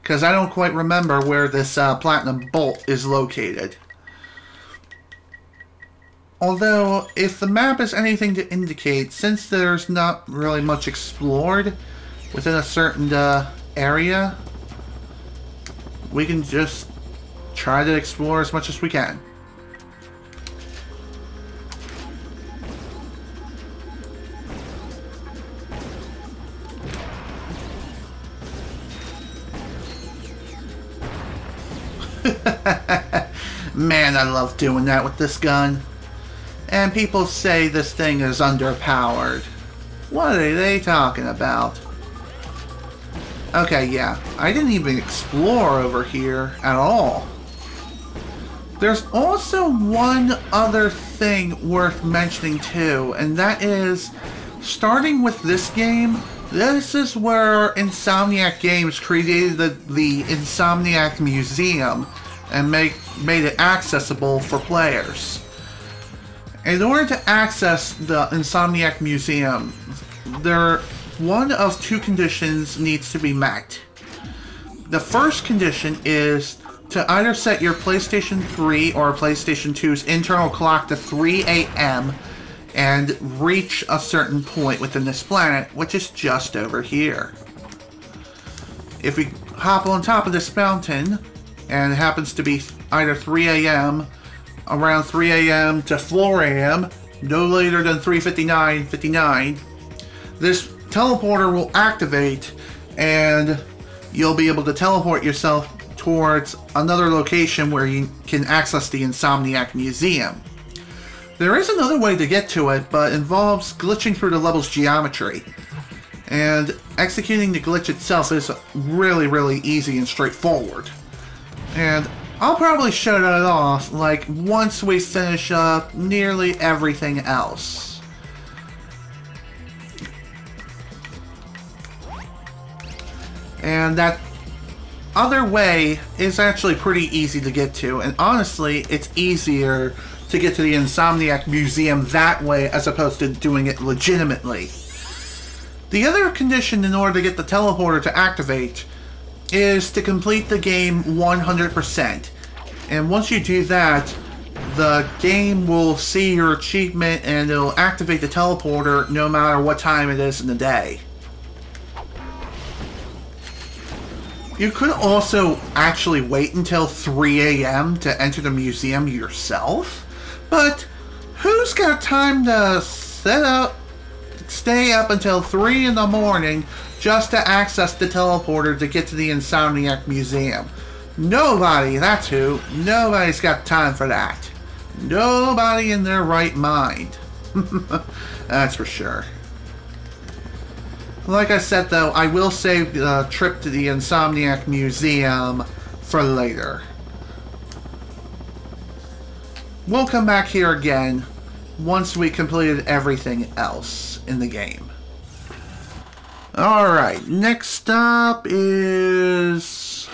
[SPEAKER 1] because I don't quite remember where this platinum bolt is located. Although, if the map is anything to indicate, since there's not really much explored within a certain area, we can just try to explore as much as we can. Man, I love doing that with this gun. And people say this thing is underpowered. What are they talking about? Okay, yeah. I didn't even explore over here at all. There's also one other thing worth mentioning too, and that is, starting with this game, this is where Insomniac Games created the Insomniac Museum and made it accessible for players. In order to access the Insomniac Museum, one of two conditions needs to be met. The first condition is to either set your PlayStation 3 or PlayStation 2's internal clock to 3 a.m. and reach a certain point within this planet, which is just over here. If we hop on top of this mountain, and it happens to be either 3 a.m., around 3 a.m. to 4 a.m., no later than 3:59, this teleporter will activate, and you'll be able to teleport yourself towards another location where you can access the Insomniac Museum. There is another way to get to it, but involves glitching through the level's geometry. And executing the glitch itself is really, really easy and straightforward. And I'll probably show that off, like, once we finish up nearly everything else. And that other way is actually pretty easy to get to, and honestly, it's easier to get to the Insomniac Museum that way as opposed to doing it legitimately. The other condition in order to get the teleporter to activate is to complete the game 100%. And once you do that, the game will see your achievement and it'll activate the teleporter no matter what time it is in the day. You could also actually wait until 3 a.m. to enter the museum yourself, but who's got time to stay up until 3 in the morning just to access the teleporter to get to the Insomniac Museum? Nobody, that's who. Nobody's got time for that. Nobody in their right mind. That's for sure. Like I said though, I will save the trip to the Insomniac Museum for later. We'll come back here again once we completed everything else in the game. Alright, next up is...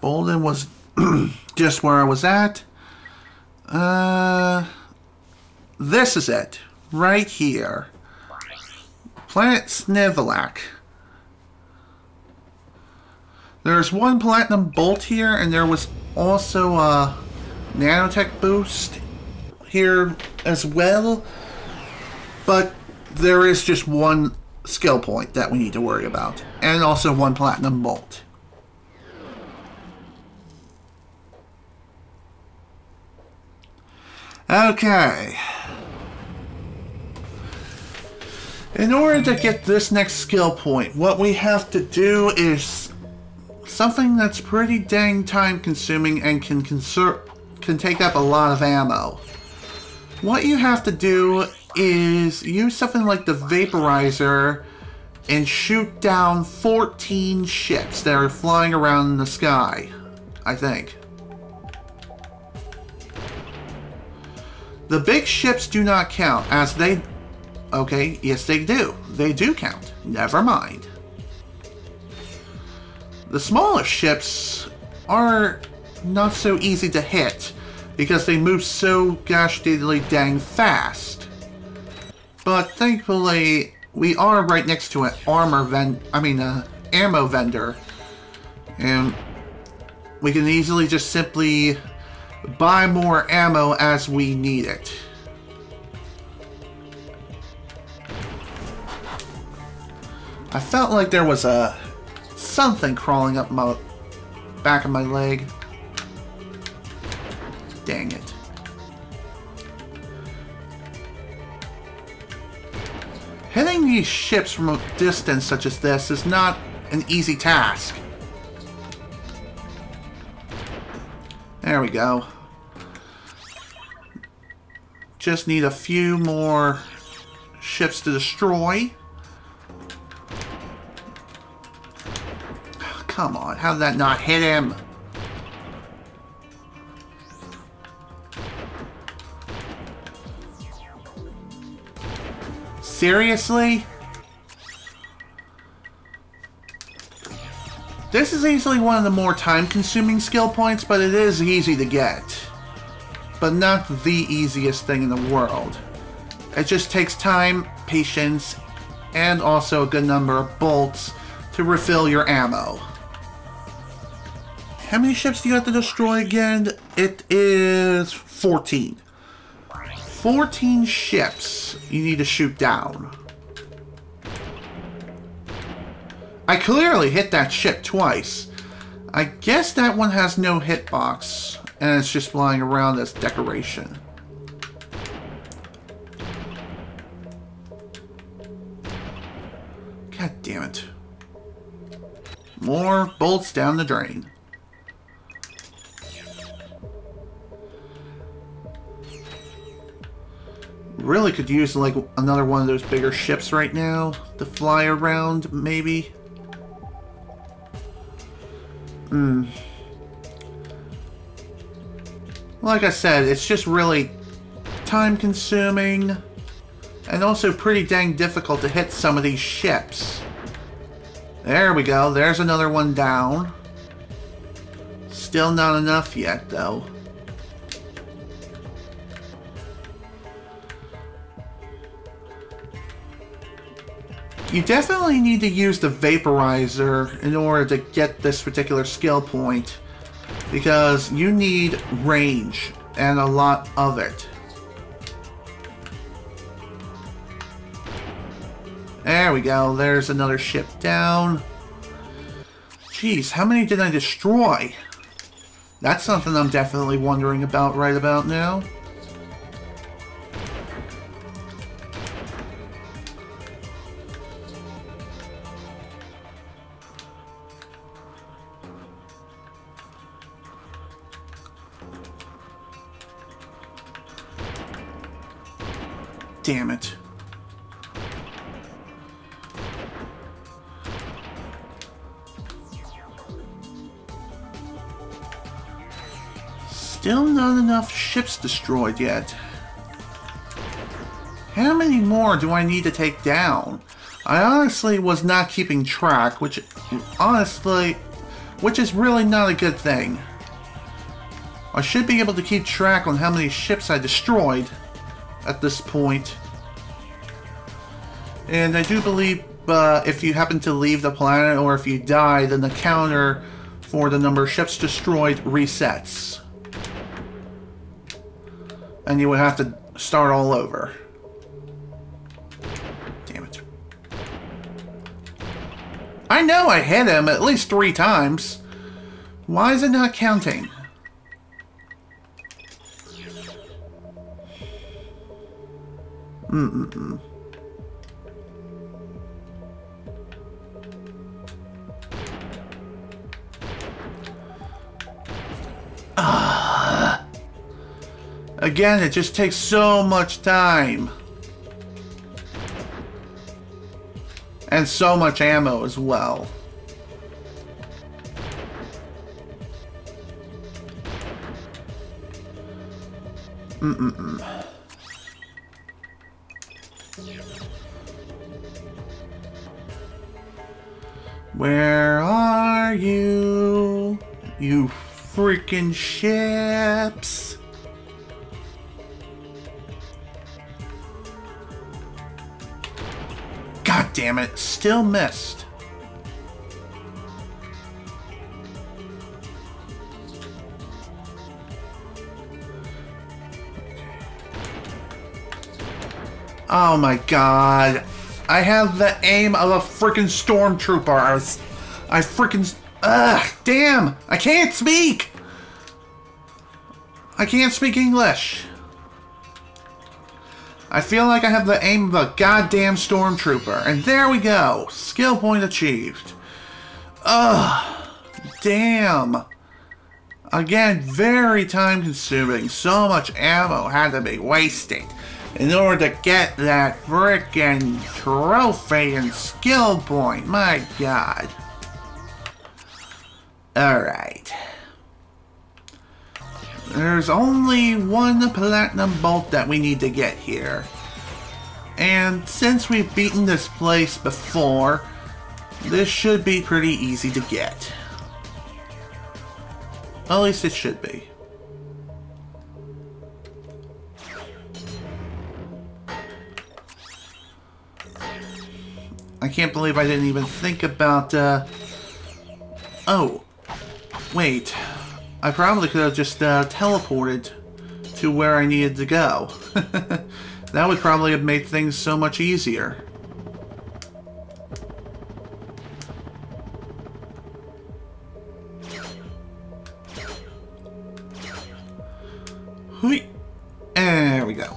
[SPEAKER 1] Bolden was just where I was at. This is it. Right here. Planet Snivelak. There's one platinum bolt here, and there was also a nanotech boost here as well. But there is just one skill point that we need to worry about, and also one platinum bolt. Okay. In order to get this next skill point, what we have to do is something that's pretty dang time consuming and can take up a lot of ammo. What you have to do is use something like the vaporizer and shoot down 14 ships that are flying around in the sky, I think. The big ships do not count, as they... Okay, yes they do. They do count. Never mind. The smaller ships are not so easy to hit because they move so gosh diddly dang fast. But thankfully, we are right next to an ammo vendor, and we can easily just simply buy more ammo as we need it. I felt like there was something crawling up my back of my leg. Dang it. Hitting these ships from a distance such as this is not an easy task. There we go. Just need a few more ships to destroy. Come on, how did that not hit him? Seriously? This is easily one of the more time-consuming skill points, but it is easy to get. But not the easiest thing in the world. It just takes time, patience, and also a good number of bolts to refill your ammo. How many ships do you have to destroy again? It is 14. 14 ships you need to shoot down. I clearly hit that ship twice. I guess that one has no hitbox, and it's just flying around as decoration. God damn it. More bolts down the drain. Really could use like another one of those bigger ships right now to fly around, maybe. Like I said, it's just really time consuming and also pretty dang difficult to hit some of these ships. There we go, there's another one down. Still not enough yet though. You definitely need to use the vaporizer in order to get this particular skill point, because you need range and a lot of it. There we go, there's another ship down. Jeez, how many did I destroy? That's something I'm definitely wondering about right about now. Damn it. Still not enough ships destroyed yet. How many more do I need to take down? I honestly was not keeping track, which is really not a good thing. I should be able to keep track on how many ships I destroyed at this point. And I do believe if you happen to leave the planet or if you die, then the counter for the number of ships destroyed resets. And you would have to start all over. Damn it. I know I hit him at least 3 times. Why is it not counting? Again, it just takes so much time. And so much ammo as well. Where are you? You freaking ships. God damn it, still missed. Oh my god. I have the aim of a freaking stormtrooper. I freaking... Ugh, damn! I can't speak! I can't speak English. I feel like I have the aim of a goddamn stormtrooper. And there we go. Skill point achieved. Ugh. Damn. Again, very time consuming. So much ammo had to be wasted in order to get that frickin' trophy and skill point. My god. Alright. There's only one platinum bolt that we need to get here. And since we've beaten this place before, this should be pretty easy to get. At least it should be. I can't believe I didn't even think about, oh. Wait. I probably could have just, teleported to where I needed to go. That would probably have made things so much easier. Hui. There we go.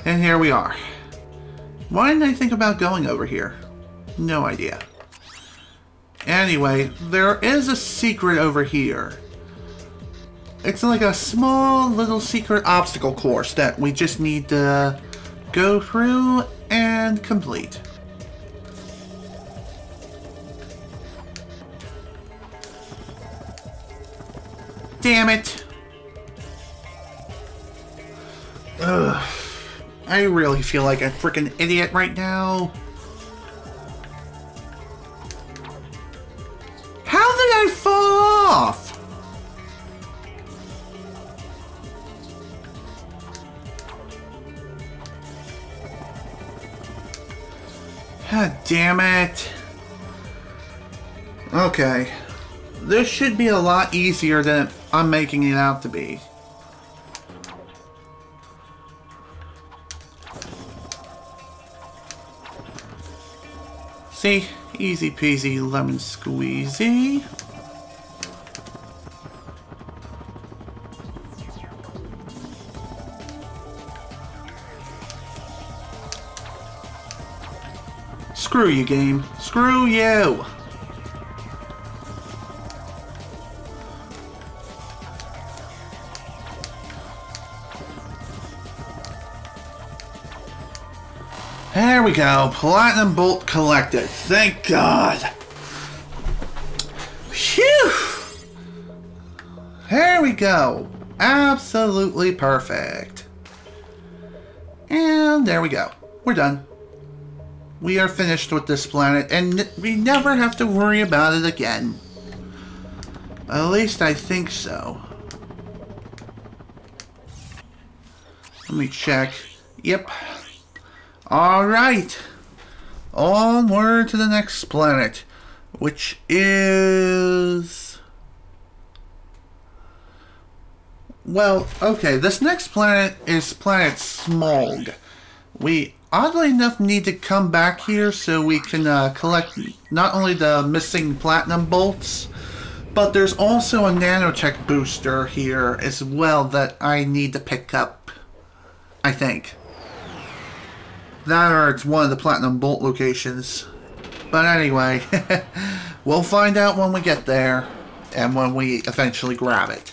[SPEAKER 1] And here we are. Why didn't I think about going over here? No idea. Anyway, there is a secret over here. It's like a small little secret obstacle course that we just need to go through and complete. Damn it! Ugh. I really feel like a freaking idiot right now. How did I fall off? God damn it. Okay. This should be a lot easier than I'm making it out to be. See? Easy peasy lemon squeezy. Screw you, game. Screw you! There we go. Platinum bolt collected. Thank God. Phew! There we go. Absolutely perfect. And there we go. We're done. We are finished with this planet, and we never have to worry about it again. At least I think so. Let me check. Yep. Alright. Onward to the next planet, which is... Well, okay, this next planet is planet Smog. We, oddly enough, need to come back here so we can collect not only the missing platinum bolts, but there's also a nanotech booster here as well that I need to pick up, I think. That or it's one of the platinum bolt locations. But anyway, we'll find out when we get there and when we eventually grab it.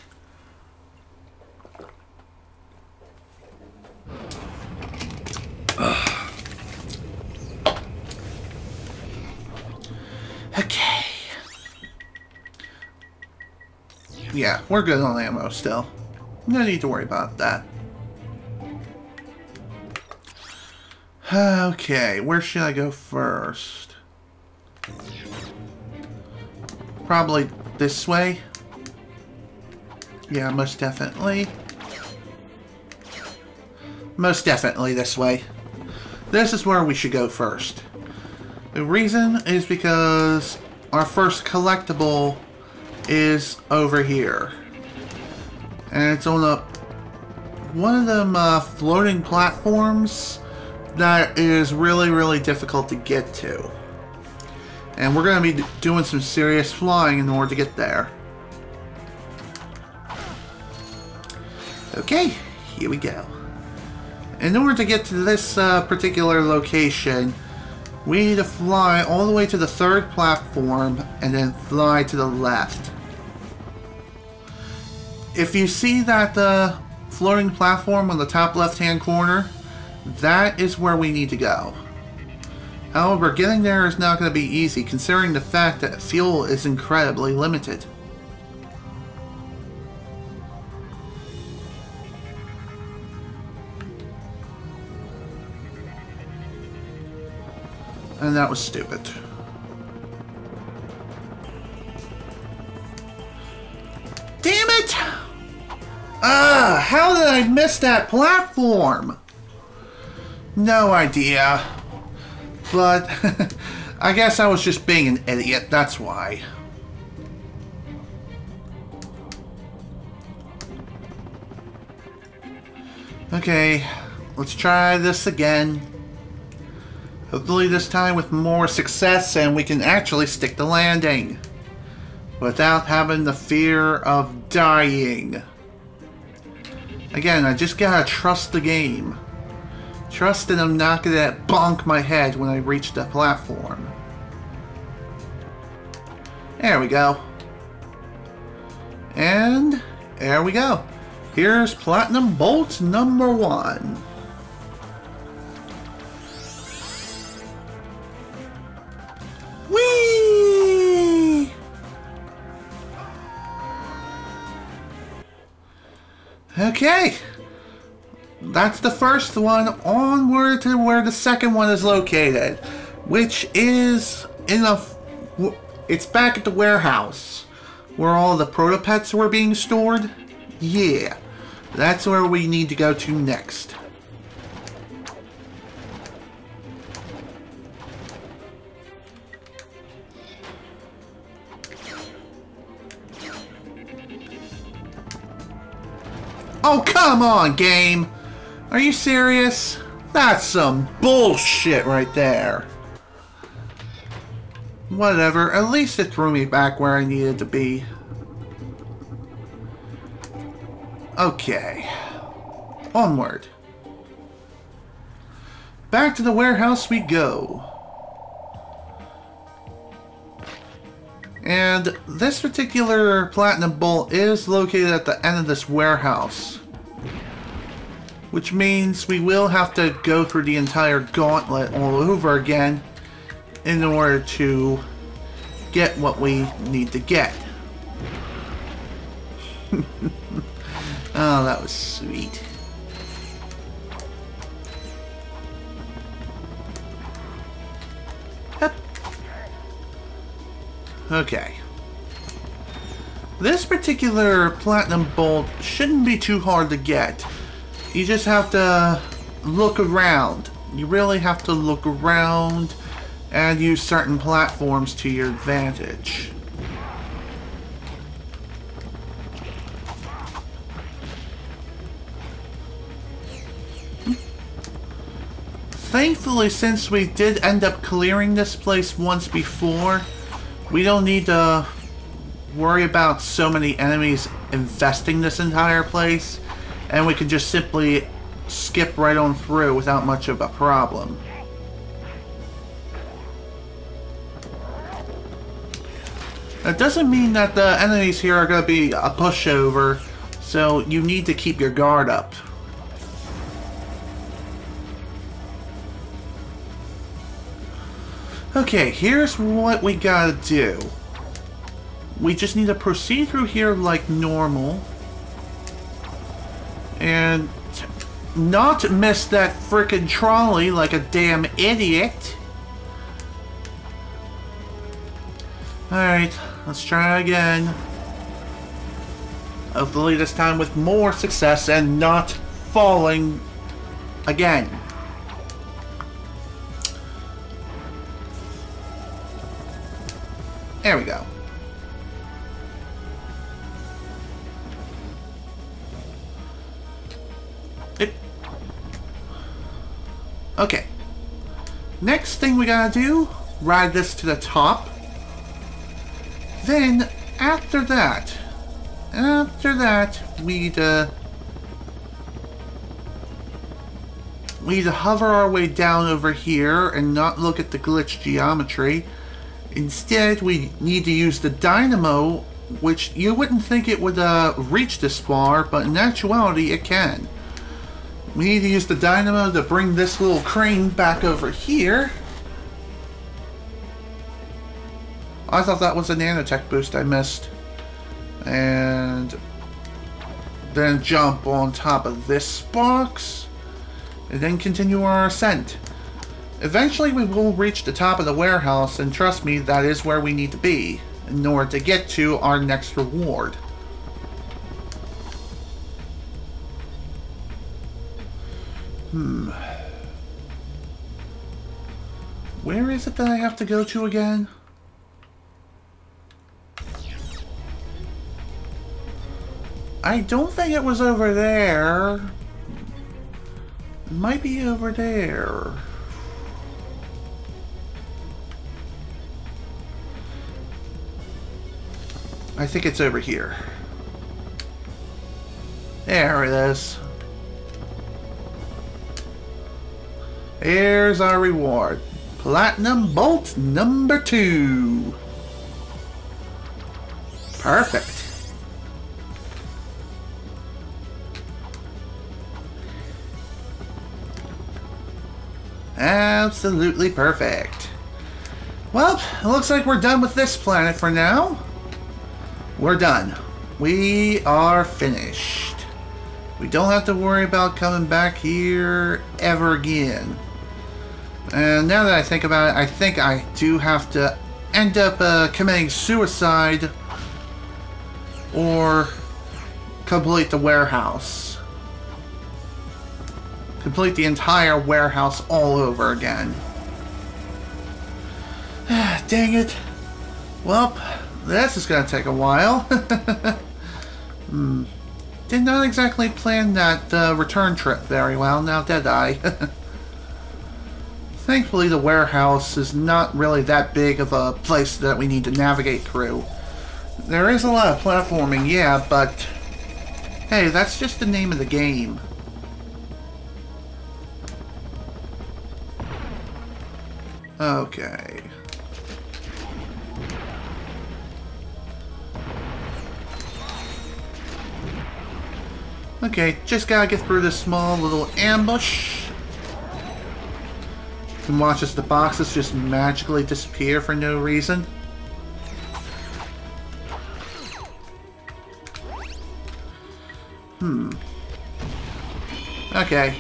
[SPEAKER 1] Okay. Yeah, we're good on ammo still. No need to worry about that. Okay, where should I go first? Probably this way. Yeah, most definitely. Most definitely this way. This is where we should go first. The reason is because our first collectible is over here. And it's on one of them floating platforms that is really, really difficult to get to. And we're going to be doing some serious flying in order to get there. Okay, here we go. In order to get to this particular location, we need to fly all the way to the third platform and then fly to the left. if you see that floating platform on the top left-hand corner, that is where we need to go. However, getting there is not going to be easy, considering the fact that fuel is incredibly limited. And that was stupid. Damn it! How did I miss that platform? No idea. But I guess I was just being an idiot, that's why. Okay, let's try this again. Hopefully this time with more success and we can actually stick the landing without having the fear of dying. Again, I just gotta trust the game. Trust that I'm not gonna bonk my head when I reach the platform. There we go. And there we go. Here's Platinum Bolt number 1. Whee! Okay. That's the first one. Onward to where the second one is located, which is in a... It's back at the warehouse where all the protopets were being stored. Yeah, that's where we need to go to next. Oh, come on, game! Are you serious? That's some bullshit right there. Whatever, at least it threw me back where I needed to be. Okay. Onward. Back to the warehouse we go. And this particular Platinum Bolt is located at the end of this warehouse, which means we will have to go through the entire gauntlet all over again in order to get what we need to get. Oh, that was sweet. Yep. Okay. This particular Platinum Bolt shouldn't be too hard to get. You just have to look around. You really have to look around and use certain platforms to your advantage. Thankfully, since we did end up clearing this place once before, we don't need to worry about so many enemies infesting this entire place, and we can just simply skip right on through without much of a problem. That doesn't mean that the enemies here are going to be a pushover, so you need to keep your guard up. Okay, here's what we gotta do. We just need to proceed through here like normal. And not miss that frickin' trolley like a damn idiot. Alright, let's try again. Hopefully this time with more success and not falling again. There we go. Okay. Next thing we gotta do, ride this to the top. Then, after that, we need to hover our way down over here and not look at the glitch geometry. Instead, we need to use the dynamo which you wouldn't think it would reach this far, but in actuality it can. We need to use the dynamo to bring this little crane back over here. I thought that was a nanotech boost I missed. And then jump on top of this box. And then continue our ascent. Eventually we will reach the top of the warehouse, and trust me, that is where we need to be in order to get to our next reward. Where is it that I have to go to again? I don't think it was over there. It might be over there. I think it's over here. There it is. Here's our reward. Platinum Bolt number 2. Perfect. Absolutely perfect. Well, it looks like we're done with this planet for now. We're done. We are finished. We don't have to worry about coming back here ever again. And now that I think about it, I think I do have to end up committing suicide or complete the warehouse. Complete the entire warehouse all over again. Dang it. Well, this is gonna take a while. Did not exactly plan that return trip very well, now did I? Thankfully the warehouse is not really that big of a place that we need to navigate through. There is a lot of platforming, yeah, but hey, that's just the name of the game. Okay. Okay, just gotta get through this small little ambush. And watch as the boxes just magically disappear for no reason. Okay.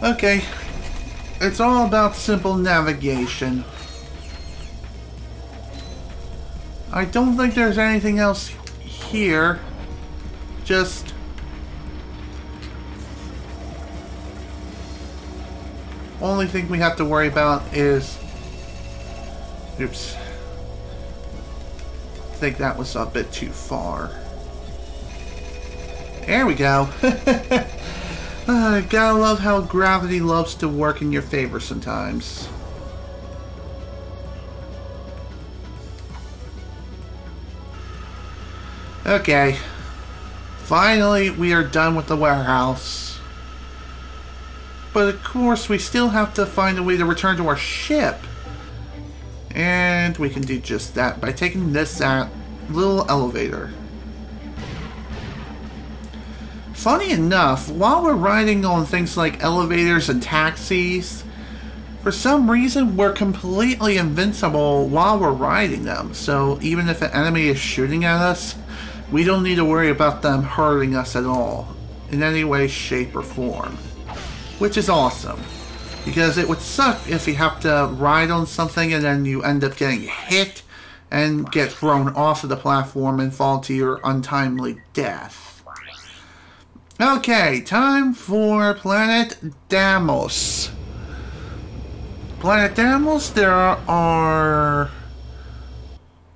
[SPEAKER 1] Okay, it's all about simple navigation. I don't think there's anything else here. Just only thing we have to worry about is, oops, I think that was a bit too far. There we go. Gotta love how gravity loves to work in your favor sometimes. Okay. Finally, we are done with the warehouse. But of course, we still have to find a way to return to our ship. And we can do just that by taking this little elevator. Funny enough, while we're riding on things like elevators and taxis, for some reason we're completely invincible while we're riding them. So even if an enemy is shooting at us, we don't need to worry about them hurting us at all, in any way, shape, or form. Which is awesome, because it would suck if you have to ride on something and then you end up getting hit and get thrown off of the platform and fall to your untimely death. Okay, time for Planet Deimos. Planet Deimos, there are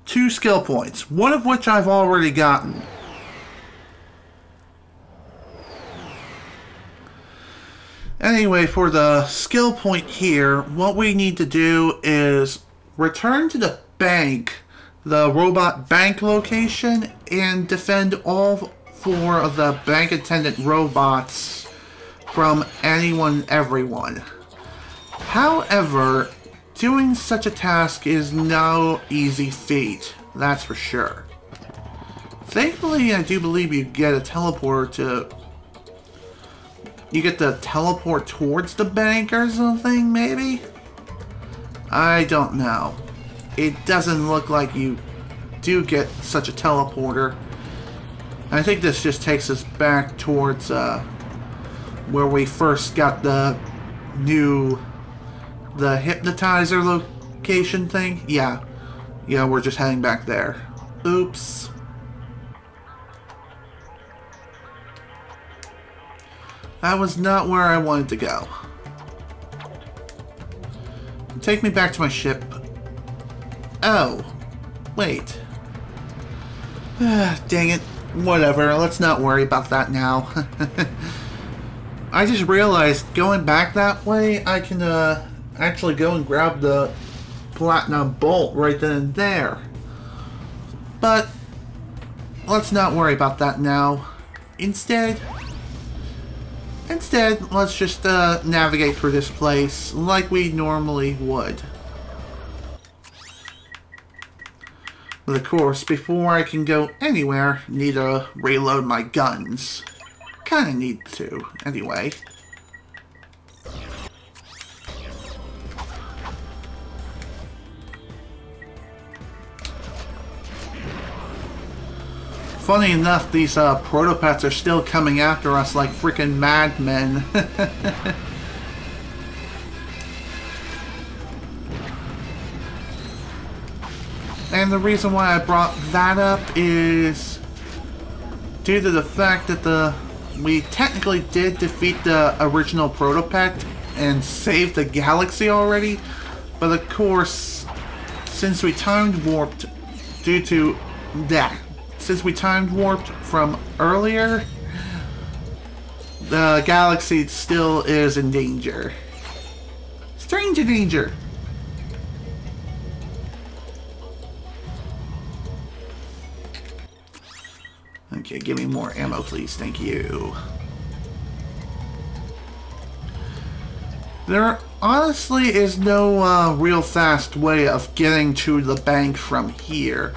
[SPEAKER 1] 2 skill points, one of which I've already gotten. Anyway, for the skill point here, what we need to do is return to the bank the robot bank location and defend all 4 of the bank attendant robots from anyone and everyone. However, doing such a task is no easy feat, that's for sure. Thankfully, I do believe you get a teleporter to... You get to teleport towards the bank or something, maybe? I don't know. It doesn't look like you do get such a teleporter. I think this just takes us back towards where we first got the hypnotizer location thing. Yeah, we're just heading back there. Oops. That was not where I wanted to go. Take me back to my ship. Oh, wait. Dang it. Whatever, let's not worry about that now. I just realized going back that way, I can actually go and grab the platinum bolt right then and there. But let's not worry about that now. Instead, let's just navigate through this place like we normally would. But of course, before I can go anywhere, need to reload my guns. Kinda need to, anyway. Funny enough, these protopets are still coming after us like freaking madmen. And the reason why I brought that up is due to the fact that we technically did defeat the original protopet and save the galaxy already, but of course, since we time warped from earlier, the galaxy still is in danger. Strange danger. Okay, give me more ammo, please. Thank you. There honestly is no real fast way of getting to the bank from here.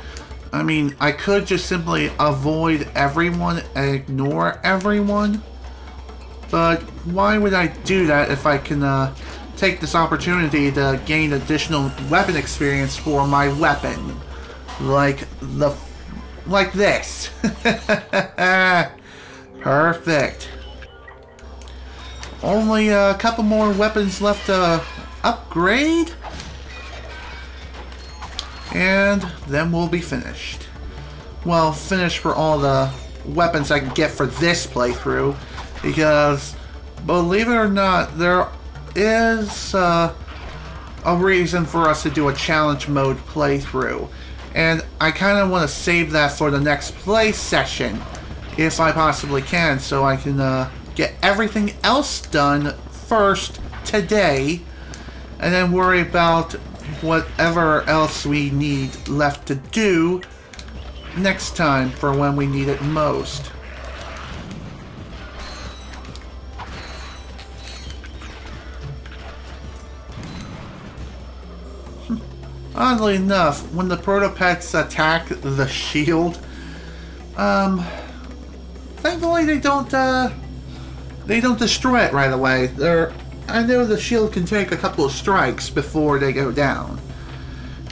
[SPEAKER 1] I mean, I could just simply avoid everyone and ignore everyone. But why would I do that if I can take this opportunity to gain additional weapon experience for my weapon? Like this. Perfect. Only a couple more weapons left to upgrade. And then we'll be finished. Well, finished for all the weapons I can get for this playthrough. Because, believe it or not, there is a reason for us to do a challenge mode playthrough. And I kind of want to save that for the next play session, if I possibly can, so I can get everything else done first today, and then worry about whatever else we need left to do next time for when we need it most. Oddly enough, when the protopets attack the shield, thankfully they don't destroy it right away. I know the shield can take a couple of strikes before they go down.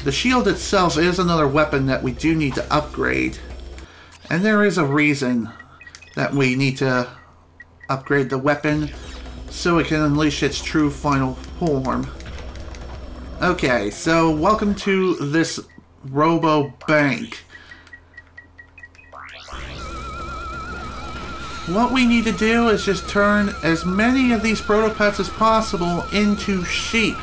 [SPEAKER 1] The shield itself is another weapon that we do need to upgrade, and there is a reason that we need to upgrade the weapon so it can unleash its true final form. Okay, so welcome to this Robo Bank. What we need to do is just turn as many of these protopets as possible into sheep.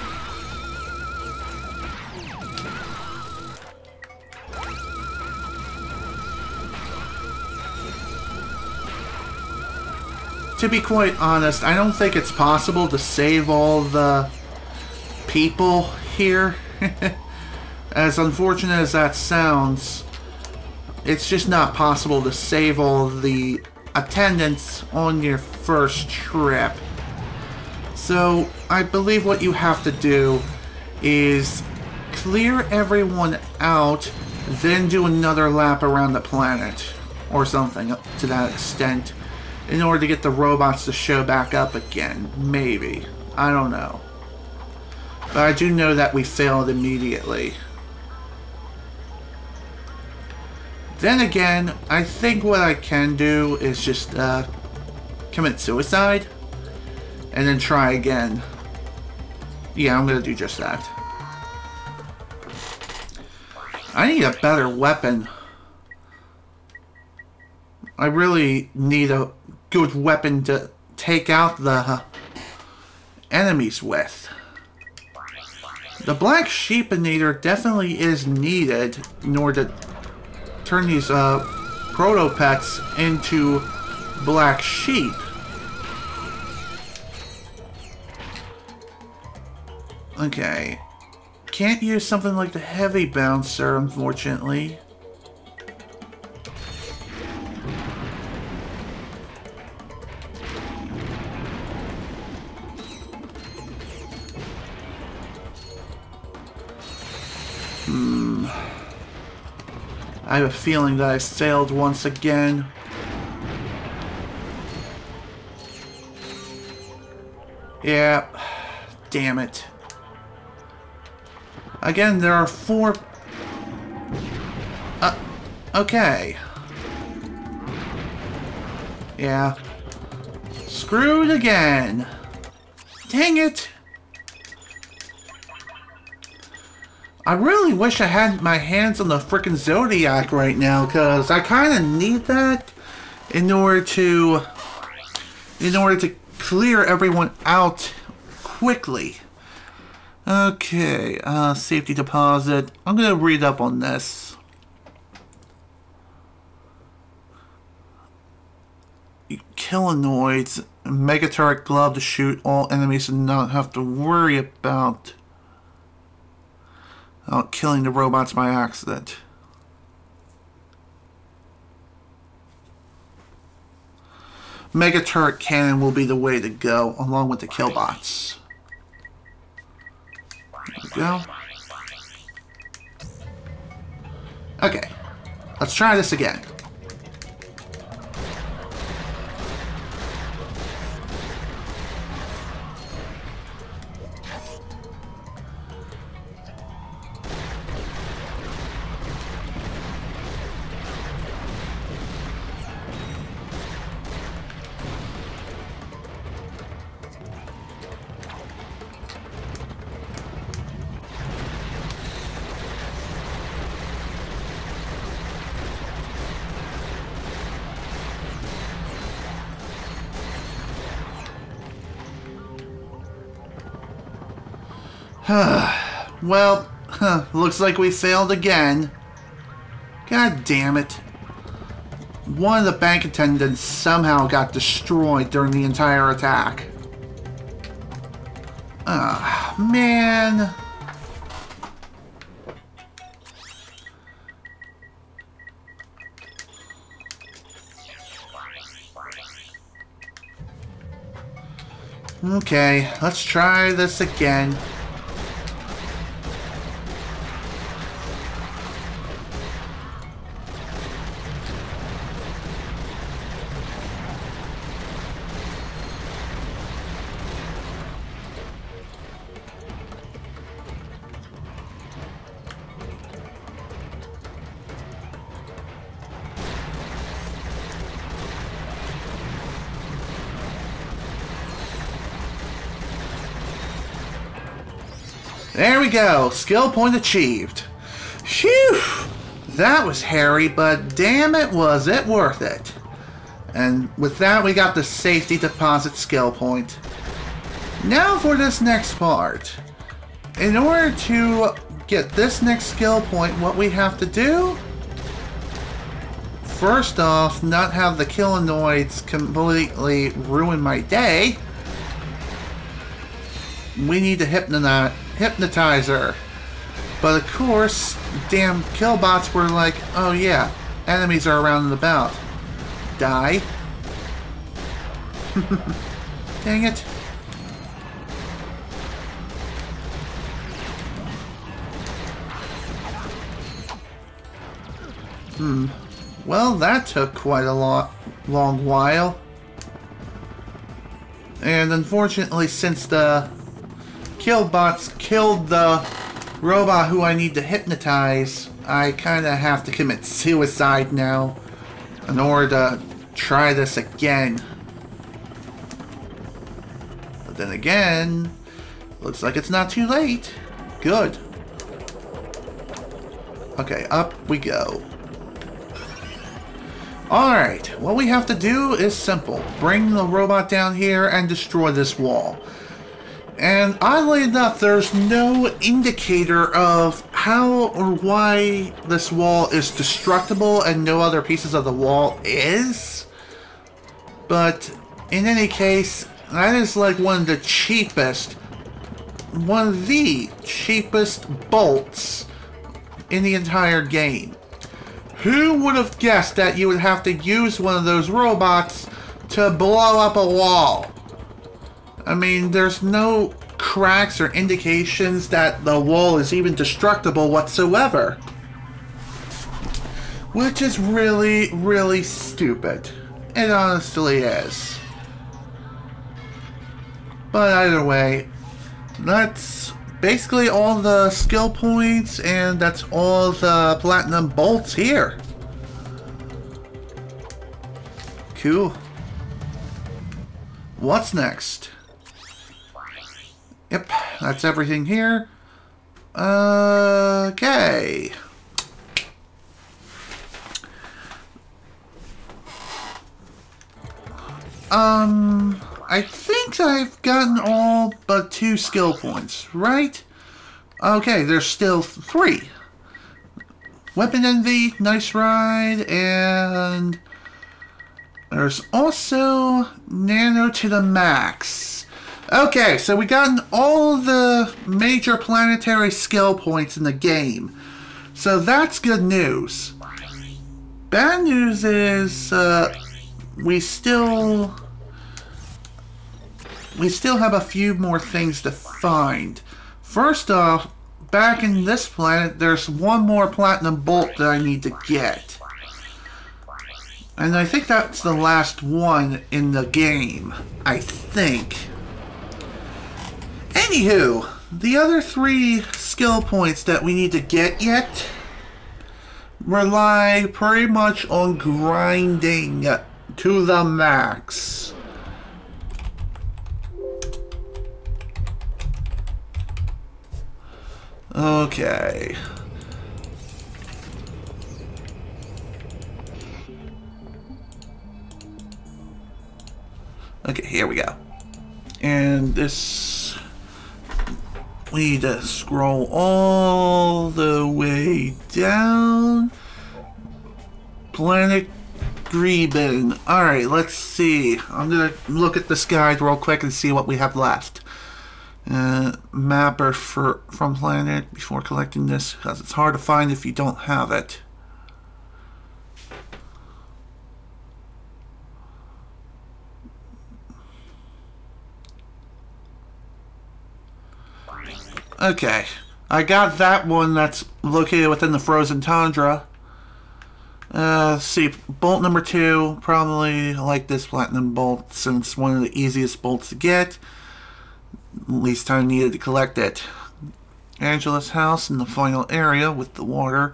[SPEAKER 1] To be quite honest, I don't think it's possible to save all the people here. as unfortunate as that sounds, it's just not possible to save all the attendants on your first trip. So I believe what you have to do is clear everyone out, then do another lap around the planet, or something to that extent, in order to get the robots to show back up again. Maybe. I don't know. But I do know that we failed immediately. Then again, I think what I can do is just commit suicide and then try again. Yeah, I'm gonna do just that. I need a better weapon. I really need a good weapon to take out the enemies with. The Black Sheepinator definitely is needed in order to turn these proto-pets into black sheep. Okay. Can't use something like the Heavy Bouncer, unfortunately. I have a feeling that I failed once again. Yeah. Damn it. Again, there are 4... okay. Yeah. Screwed again. Dang it. I really wish I had my hands on the frickin' Zodiac right now, because I kind of need that in order to clear everyone out quickly. Okay, safety deposit. I'm gonna read up on this. Kilinoids, Megaturret glove to shoot all enemies and not have to worry about killing the robots by accident. Megaturret cannon will be the way to go, along with the killbots. There we go. Okay, let's try this again. Well, looks like we failed again. God damn it. One of the bank attendants somehow got destroyed during the entire attack. Man. Okay, let's try this again. There we go. Skill point achieved. Phew! That was hairy, but damn it, was it worth it. And with that, we got the safety deposit skill point. Now for this next part. In order to get this next skill point, what we have to do... First off, not have the Kilinoids completely ruin my day. We need to hypnotize her. But of course, damn killbots were like, oh yeah, enemies are around and about. Die. Dang it. Well, that took quite a long while. And unfortunately, since the killbots killed the robot who I need to hypnotize, I kinda have to commit suicide now in order to try this again. But then again, looks like it's not too late. Good. Okay, up we go. Alright, what we have to do is simple. Bring the robot down here and destroy this wall. And oddly enough, there's no indicator of how or why this wall is destructible and no other pieces of the wall is. But in any case, that is like one of the cheapest bolts in the entire game. Who would have guessed that you would have to use one of those robots to blow up a wall? I mean, there's no cracks or indications that the wall is even destructible whatsoever. Which is really, really stupid. It honestly is. But either way, that's basically all the skill points, and that's all the platinum bolts here. Cool. What's next? Yep, that's everything here. Okay. I think I've gotten all but 2 skill points, right? Okay, there's still 3. Weapon Envy, nice ride, and there's also Nano to the Max. Okay, so we gotten all the major planetary skill points in the game. So that's good news. Bad news is we still have a few more things to find. First off, back in this planet, there's one more platinum bolt that I need to get. And I think that's the last one in the game, I think. Anywho, the other 3 skill points that we need to get yet rely pretty much on grinding to the max. Okay. Okay, here we go. And this... we need to scroll all the way down. Planet Greben. Alright, let's see. I'm gonna look at this guide real quick and see what we have left. Mapper from planet before collecting this, because it's hard to find if you don't have it. Okay, I got that one that's located within the frozen tundra. Let's see, bolt number 2, probably like this platinum bolt since it's one of the easiest bolts to get. Least time needed to collect it. Angela's house in the final area with the water.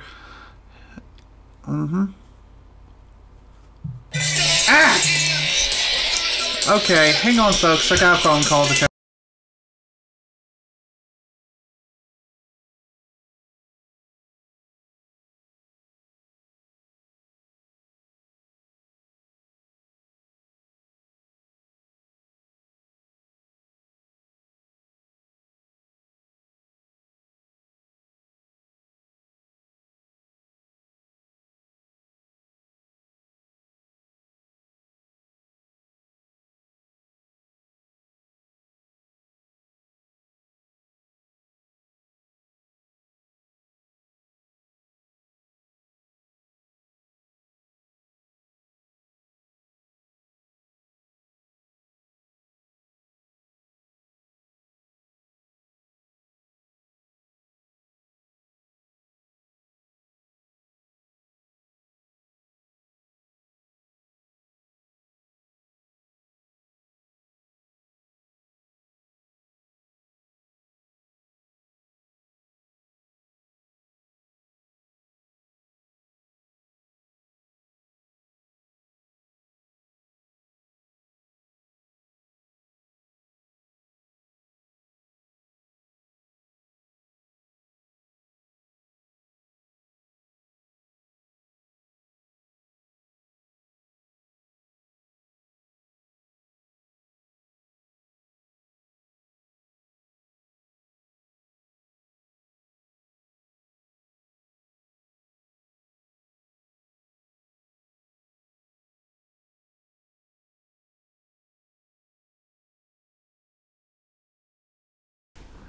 [SPEAKER 1] Ah! Okay, hang on folks, I got a phone call to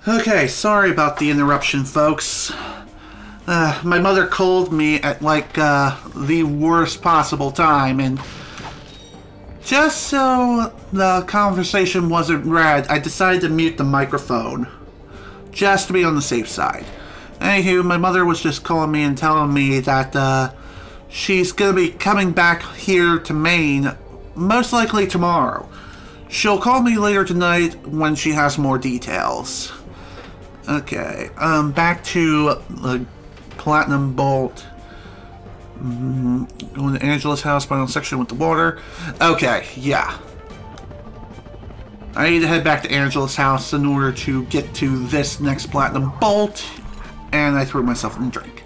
[SPEAKER 1] Okay, sorry about the interruption, folks. My mother called me at like the worst possible time, and just so the conversation wasn't read, I decided to mute the microphone, just to be on the safe side. Anywho, my mother was just calling me and telling me that she's gonna be coming back here to Maine, most likely tomorrow. She'll call me later tonight when she has more details. Okay, back to the Platinum Bolt. Going to Angela's house, final section with the water. Okay, yeah. I need to head back to Angela's house in order to get to this next Platinum Bolt. And I threw myself in the drink.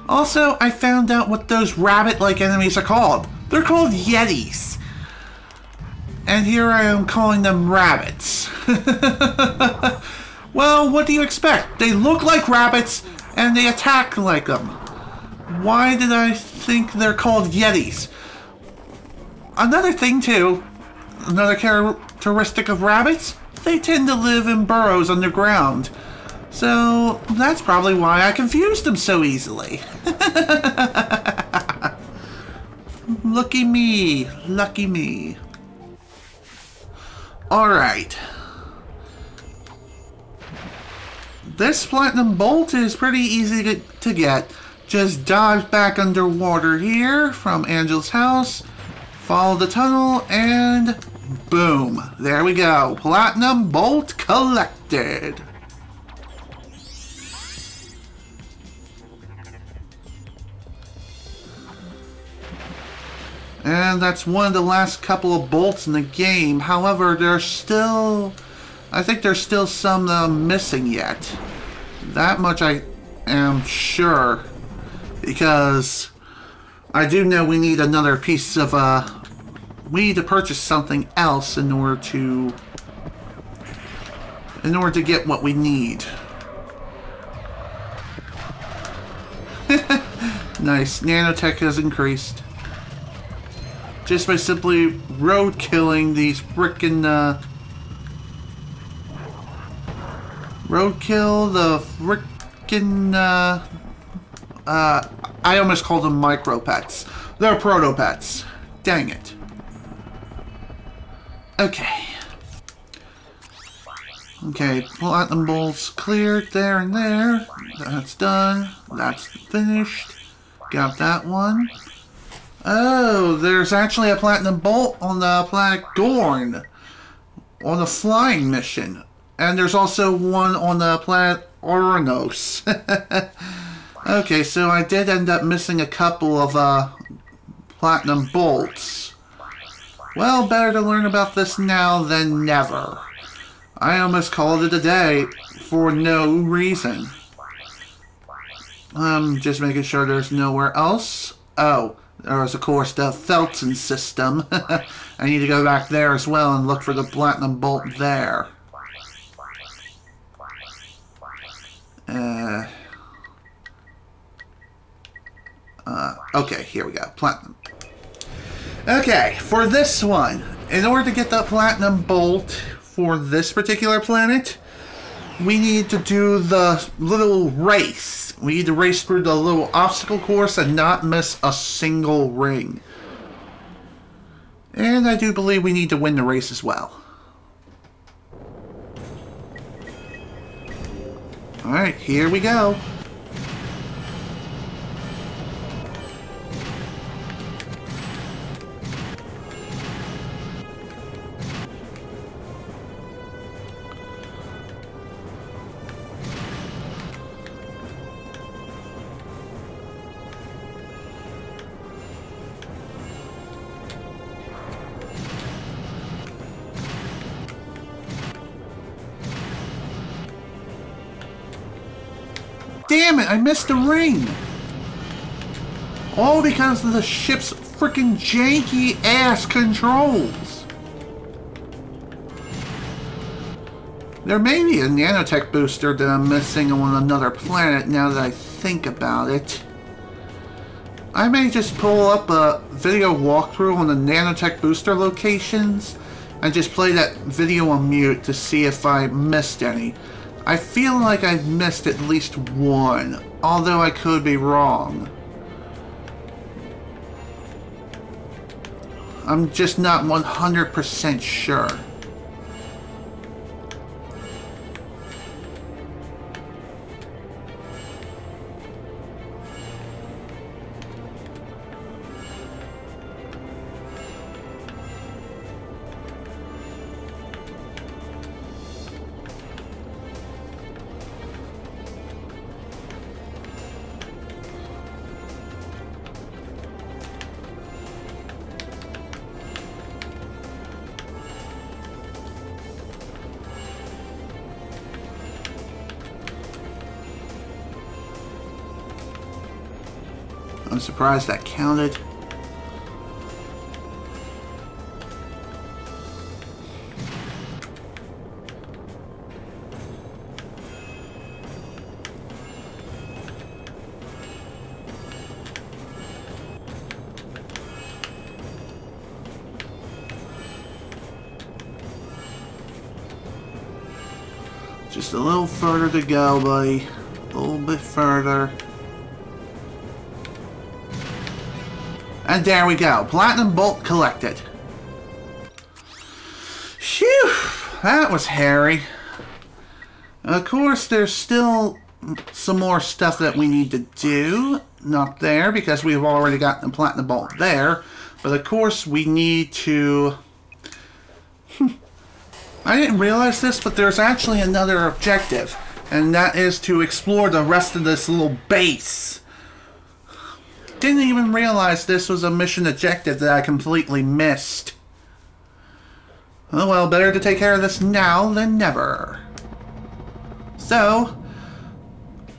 [SPEAKER 1] Also, I found out what those rabbit-like enemies are called. They're called Yetis. And here I am calling them rabbits. Well, what do you expect? They look like rabbits, and they attack like them. Why did I think they're called Yetis? Another thing, too, another characteristic of rabbits, they tend to live in burrows underground. So, that's probably why I confused them so easily. Lucky me. Lucky me. Alright. This Platinum Bolt is pretty easy to get. Just dive back underwater here from Angela's house, follow the tunnel, and boom. There we go. Platinum Bolt collected. And that's one of the last couple of bolts in the game. However, there's still... I think there's still some missing yet. That much I am sure. Because I do know we need another piece of... we need to purchase something else in order to get what we need. Nice. Nanotech has increased. Just by simply road killing these frickin' roadkill the frickin' I almost called them micro pets. They're proto pets. Dang it. Okay. Okay, Platinum Bolts cleared there and there. That's done. That's finished. Got that one. Oh, there's actually a Platinum Bolt on the planet Gorn on the flying mission. And there's also one on the planet Oranos. Okay, so I did end up missing a couple of Platinum Bolts. Well, better to learn about this now than never. I almost called it a day for no reason. Just making sure there's nowhere else. Oh. There is, of course, the Felton system. I need to go back there as well and look for the Platinum Bolt there. Okay, here we go. Platinum. Okay, for this one, in order to get the Platinum Bolt for this particular planet, we need to do the little race. We need to race through the little obstacle course and not miss a single ring. And I do believe we need to win the race as well. Alright, here we go. Damn it, I missed the ring! All because of the ship's freaking janky ass controls! There may be a nanotech booster that I'm missing on another planet now that I think about it. I may just pull up a video walkthrough on the nanotech booster locations I just played that video on mute to see if I missed any. I feel like I missed at least one, although I could be wrong. I'm just not 100% sure. I'm surprised that counted. Just a little further to go, buddy. A little bit further. And there we go. Platinum Bolt collected. Phew! That was hairy. Of course, there's still some more stuff that we need to do. Not there, because we've already gotten the Platinum Bolt there. But of course, we need to... I didn't realize this, but there's actually another objective. And that is to explore the rest of this little base. Didn't even realize this was a mission objective that I completely missed. Oh well, better to take care of this now than never. So,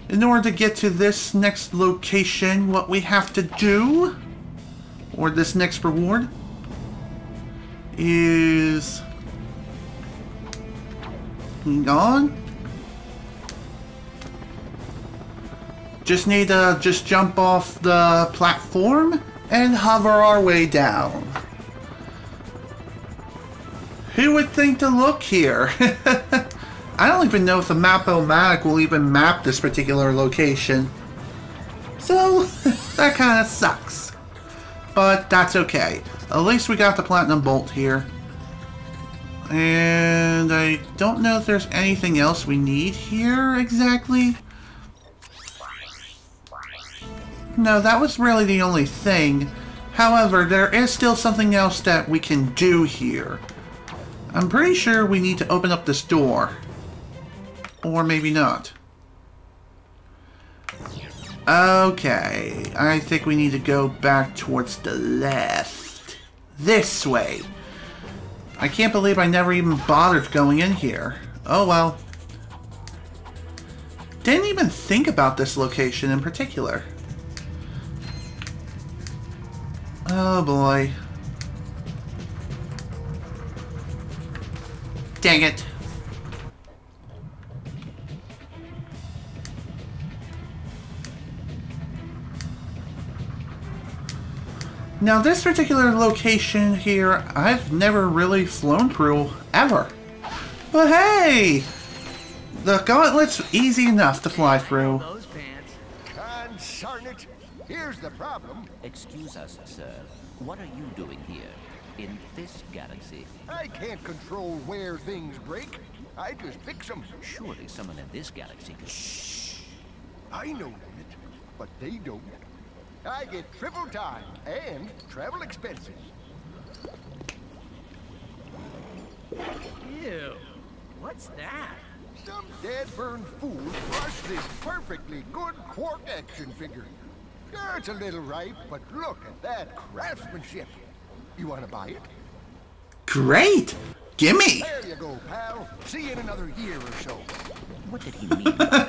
[SPEAKER 1] in order to get to this next location, what we have to do, or this next reward, is... hang on. Just need to jump off the platform and hover our way down. Who would think to look here? I don't even know if the Map-O-Matic will even map this particular location. So, that kind of sucks. But that's okay. At least we got the Platinum Bolt here. And I don't know if there's anything else we need here exactly. No, that was really the only thing. However, there is still something else that we can do here. I'm pretty sure we need to open up this door. Or maybe not. Okay, I think we need to go back towards the left. This way. I can't believe I never even bothered going in here. Oh well. Didn't even think about this location in particular. Oh boy. Dang it. Now this particular location here, I've never really flown through, ever. But hey! The gauntlet's easy enough to fly through.
[SPEAKER 5] Consarn it! Here's the problem.
[SPEAKER 6] Excuse us, sir. What are you doing here? In this galaxy?
[SPEAKER 5] I can't control where things break. I just fix them.
[SPEAKER 6] Surely someone in this galaxy could...
[SPEAKER 5] Shh! I know that, but they don't. I get triple time and travel expenses.
[SPEAKER 7] Ew. What's that?
[SPEAKER 5] Some dead-burned fool crushed this perfectly good Quark action figure. Sure, it's a little ripe, but look at that craftsmanship. You want to buy it?
[SPEAKER 1] Great! Gimme!
[SPEAKER 5] There you go, pal. See you in another year or so.
[SPEAKER 6] What did he mean by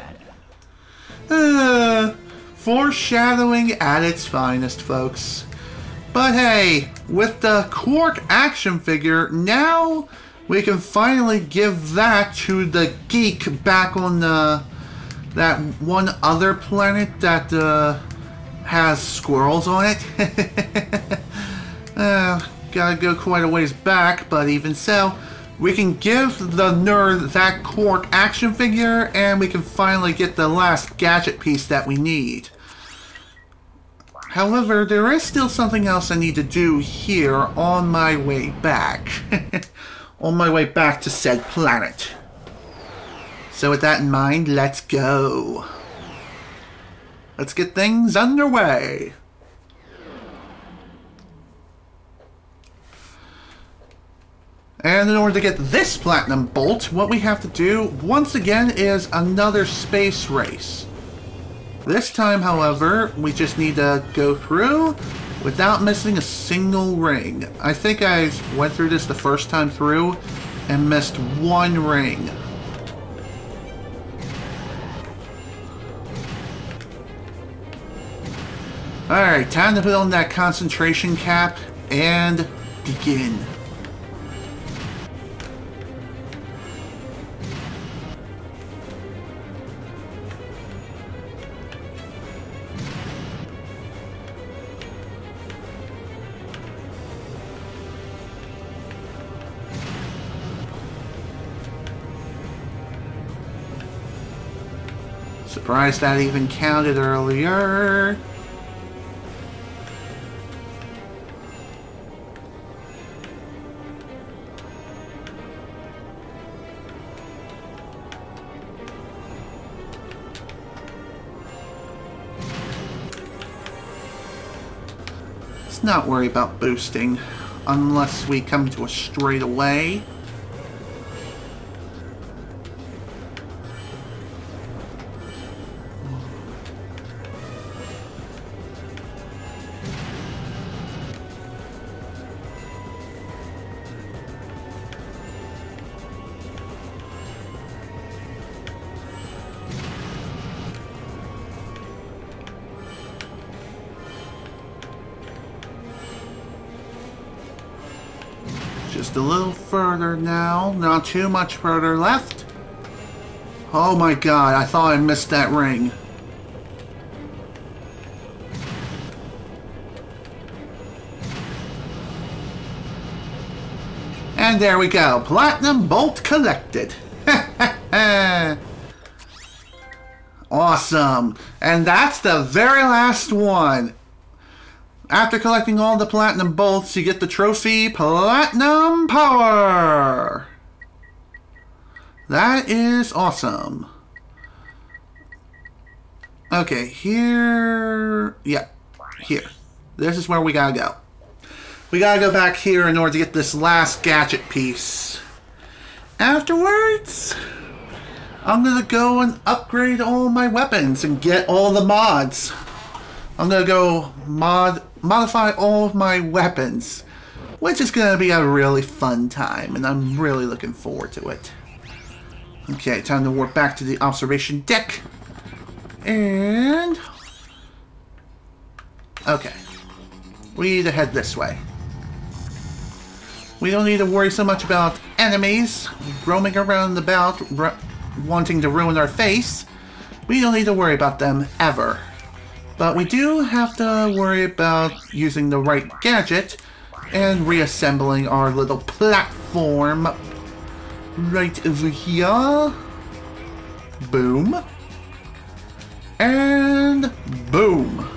[SPEAKER 6] that?
[SPEAKER 1] Foreshadowing at its finest, folks. But hey, with the Quark action figure, now we can finally give that to the geek back on that one other planet that has squirrels on it. gotta go quite a ways back, but even so, we can give the nerd that Quark action figure, and we can finally get the last gadget piece that we need. However, there is still something else I need to do here on my way back. On my way back to said planet. So with that in mind, let's go. Let's get things underway. And in order to get this platinum bolt, what we have to do, once again, is another space race. This time, however, we just need to go through without missing a single ring. I think I went through this the first time through and missed one ring. Alright, time to put on that concentration cap and begin. Surprised that even counted earlier. Let's not worry about boosting unless we come to a straightaway. Just a little further now, not too much further left. Oh my god, I thought I missed that ring. And there we go, platinum bolt collected. Awesome, and that's the very last one. After collecting all the platinum bolts, you get the trophy Platinum Power. That is awesome. Okay, here... yeah, here. This is where we gotta go. We gotta go back here in order to get this last gadget piece. Afterwards, I'm gonna go and upgrade all my weapons and get all the mods. I'm gonna go modify all of my weapons, which is gonna be a really fun time, and I'm really looking forward to it. Okay, time to warp back to the observation deck. And... okay. We need to head this way. We don't need to worry so much about enemies roaming around about, wanting to ruin our face. We don't need to worry about them ever. But we do have to worry about using the right gadget and reassembling our little platform right over here. Boom. And boom.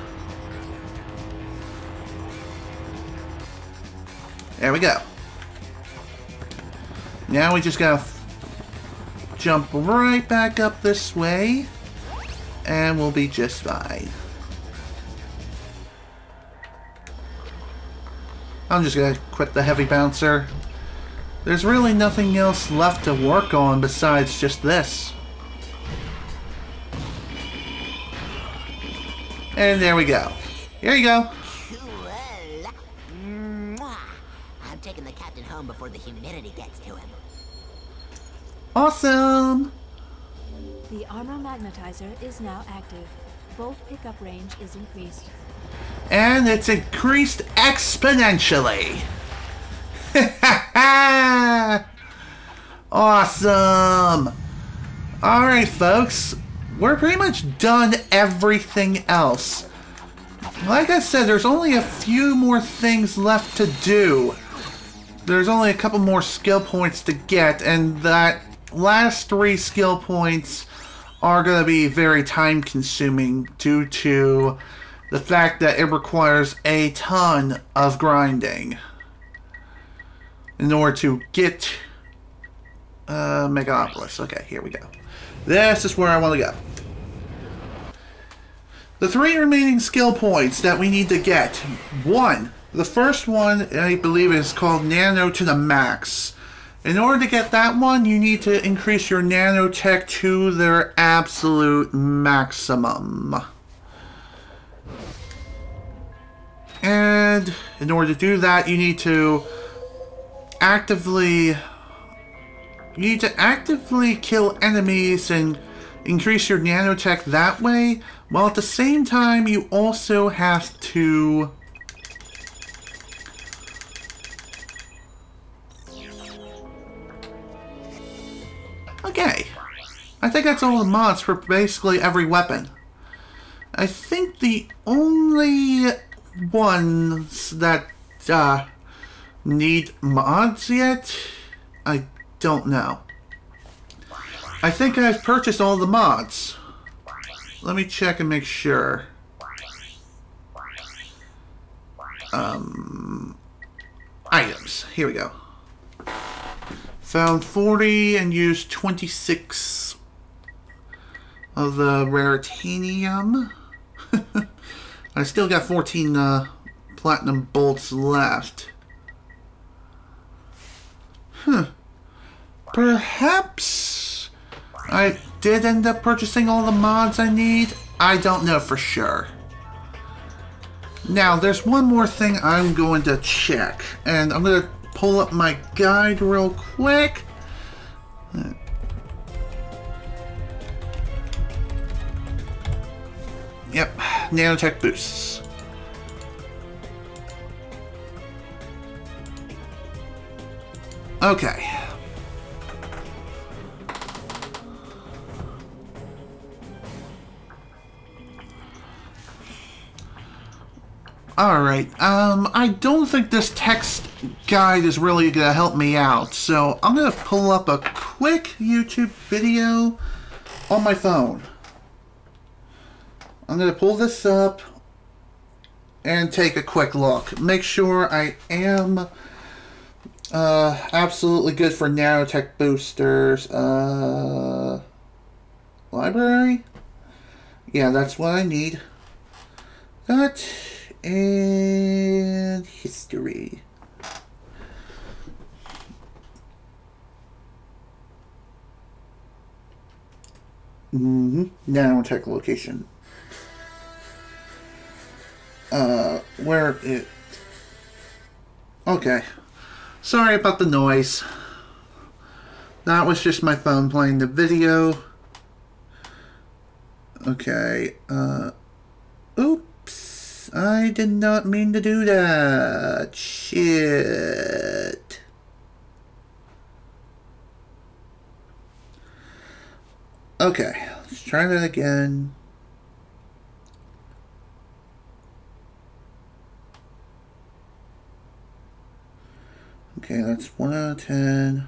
[SPEAKER 1] There we go. Now we just gotta jump right back up this way and we'll be just fine. I'm just gonna quit the heavy bouncer. There's really nothing else left to work on besides just this. And there we go. Here you go.
[SPEAKER 4] Cool. Mwah. I'm taking the captain home before the humidity gets to him.
[SPEAKER 1] Awesome!
[SPEAKER 3] The armor magnetizer is now active. Bolt pickup range is increased.
[SPEAKER 1] And it's increased exponentially. Awesome! Alright folks, we're pretty much done everything else. Like I said, there's only a few more things left to do. there's only a couple more skill points to get, and that last 3 skill points are going to be very time consuming due to the fact that it requires a ton of grinding in order to get Megalopolis. Okay, here we go. This is where I want to go. The 3 remaining skill points that we need to get. 1. The first one, I believe, is called Nano to the Max. In order to get that one, you need to increase your nanotech to their absolute maximum. And in order to do that, you need to actively kill enemies and increase your nanotech that way, while at the same time you also have to okay. I think that's all the mods for basically every weapon. I think the only ones that need mods yet, I don't know. I think I've purchased all the mods. Let me check and make sure. Items. Here we go. Found 40 and used 26 of the Raritanium. I still got 14 platinum bolts left. Perhaps I did end up purchasing all the mods I need. I don't know for sure. Now, there's one more thing I'm going to check. And I'm going to pull up my guide real quick. Yep, nanotech boosts. Okay. Alright, I don't think this text guide is really going to help me out, so I'm going to pull up a quick YouTube video on my phone. I'm going to pull this up and take a quick look. Make sure I am absolutely good for nanotech boosters. Library? Yeah, that's what I need. That and history. Nanotech location. Where it... Okay. Sorry about the noise. That was just my phone playing the video. Okay, oops. I did not mean to do that. Shit. Okay, let's try that again. Okay, that's 1 out of 10.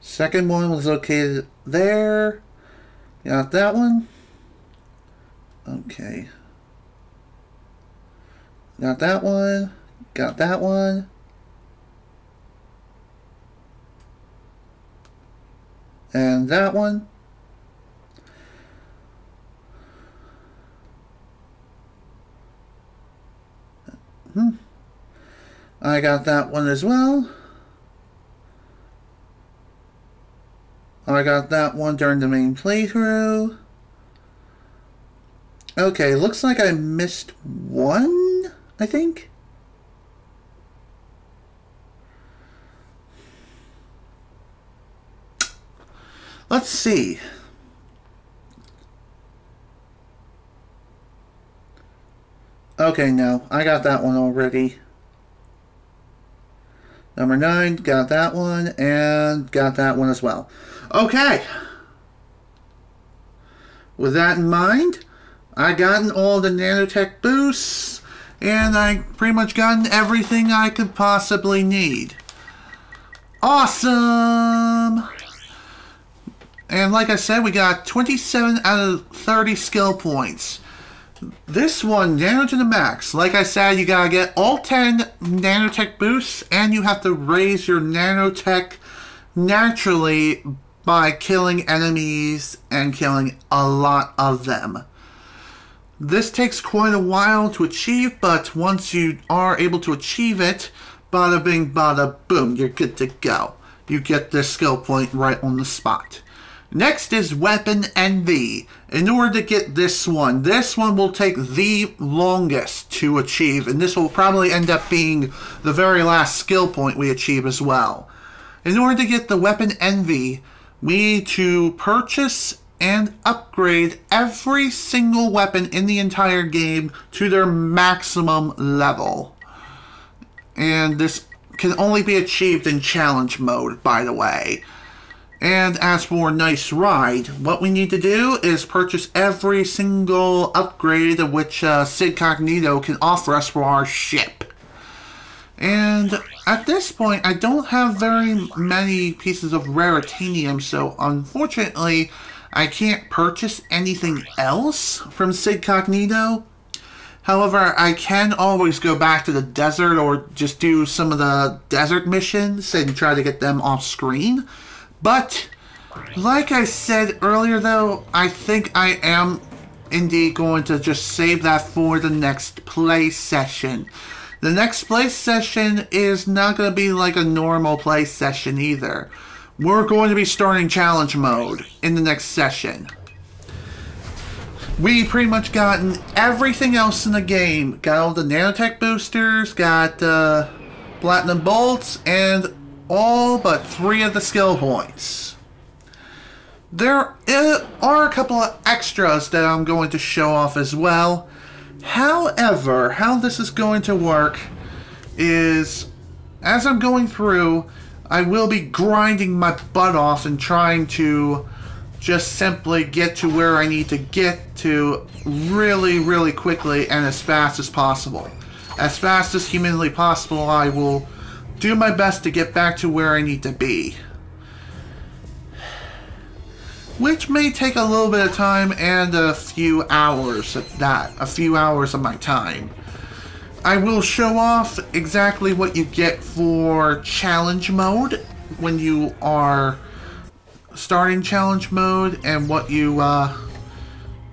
[SPEAKER 1] Second one was located there. Got that one. Okay. Got that one. Got that one. And that one. I got that one as well. I got that one during the main playthrough. Okay, looks like I missed one, I think. Let's see. Okay, no, I got that one already. Number 9, got that one, and got that one as well. Okay. With that in mind, I gotten all the nanotech boosts, And I pretty much gotten everything I could possibly need. Awesome! And like I said, we got 27 out of 30 skill points. This one, Nano to the max. Like I said, you gotta get all 10 nanotech boosts, and you have to raise your nanotech naturally by killing enemies and killing a lot of them. This takes quite a while to achieve, but once you are able to achieve it, bada bing bada boom, you're good to go. You get this skill point right on the spot. Next is Weapon Envy. In order to get this one will take the longest to achieve, and this will probably end up being the very last skill point we achieve as well. In order to get the Weapon Envy, we need to purchase and upgrade every single weapon in the entire game to their maximum level. And this can only be achieved in challenge mode, by the way. And as for Nice Ride, what we need to do is purchase every single upgrade of which Sid Cognito can offer us for our ship. And at this point, I don't have very many pieces of Raritanium, so unfortunately, I can't purchase anything else from Sid Cognito. However, I can always go back to the desert or just do some of the desert missions and try to get them off screen. But, like I said earlier though, I think I am indeed going to just save that for the next play session. The next play session is not going to be like a normal play session either. We're going to be starting challenge mode in the next session. We pretty much gotten everything else in the game. Got all the nanotech boosters, got platinum bolts, and all but 3 of the skill points. There are a couple of extras that I'm going to show off as well. However, how this is going to work is, as I'm going through, I will be grinding my butt off and trying to just simply get to where I need to get to really quickly and as fast as possible. As fast as humanly possible, I will do my best to get back to where I need to be. Which may take a little bit of time and a few hours at that. A few hours of my time. I will show off exactly what you get for challenge mode when you are starting challenge mode, and what you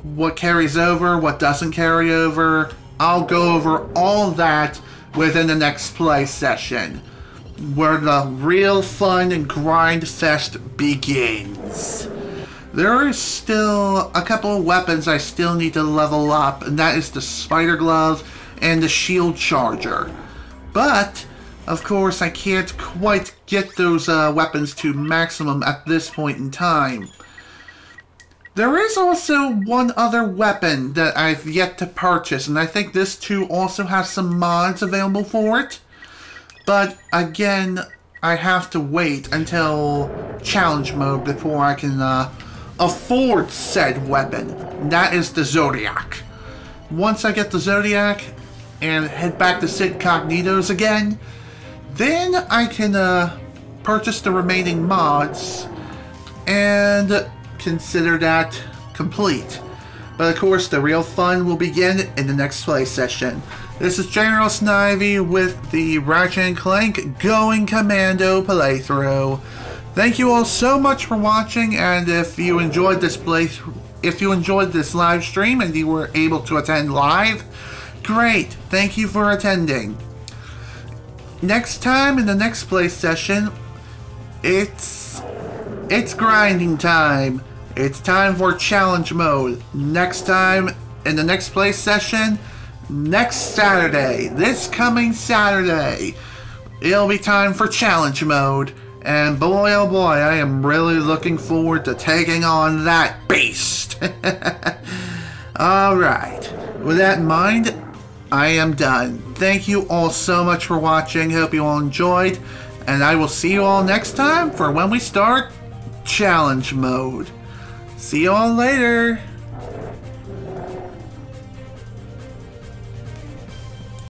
[SPEAKER 1] what carries over, what doesn't carry over. I'll go over all that within the next play session, where the real fun and grind fest begins. There is still a couple of weapons I still need to level up, and that is the Spider Glove and the Shield Charger. But, of course, I can't quite get those weapons to maximum at this point in time. There is also one other weapon that I've yet to purchase, and I think this too also has some mods available for it. But, again, I have to wait until challenge mode before I can afford said weapon. That is the Zodiac. Once I get the Zodiac and head back to Sid Cognito's again, then I can purchase the remaining mods and consider that complete. But of course, the real fun will begin in the next play session. This is General Snivy with the Ratchet & Clank Going Commando playthrough. Thank you all so much for watching, and if you enjoyed this live stream and you were able to attend live, great. Thank you for attending. Next time in the next play session, it's grinding time. It's time for challenge mode. Next time in the next play session, next Saturday, this coming Saturday, it'll be time for challenge mode. And boy oh boy, I am really looking forward to taking on that beast. Alright, with that in mind, I am done. Thank you all so much for watching. Hope you all enjoyed. And I will see you all next time for when we start challenge mode. See you all later.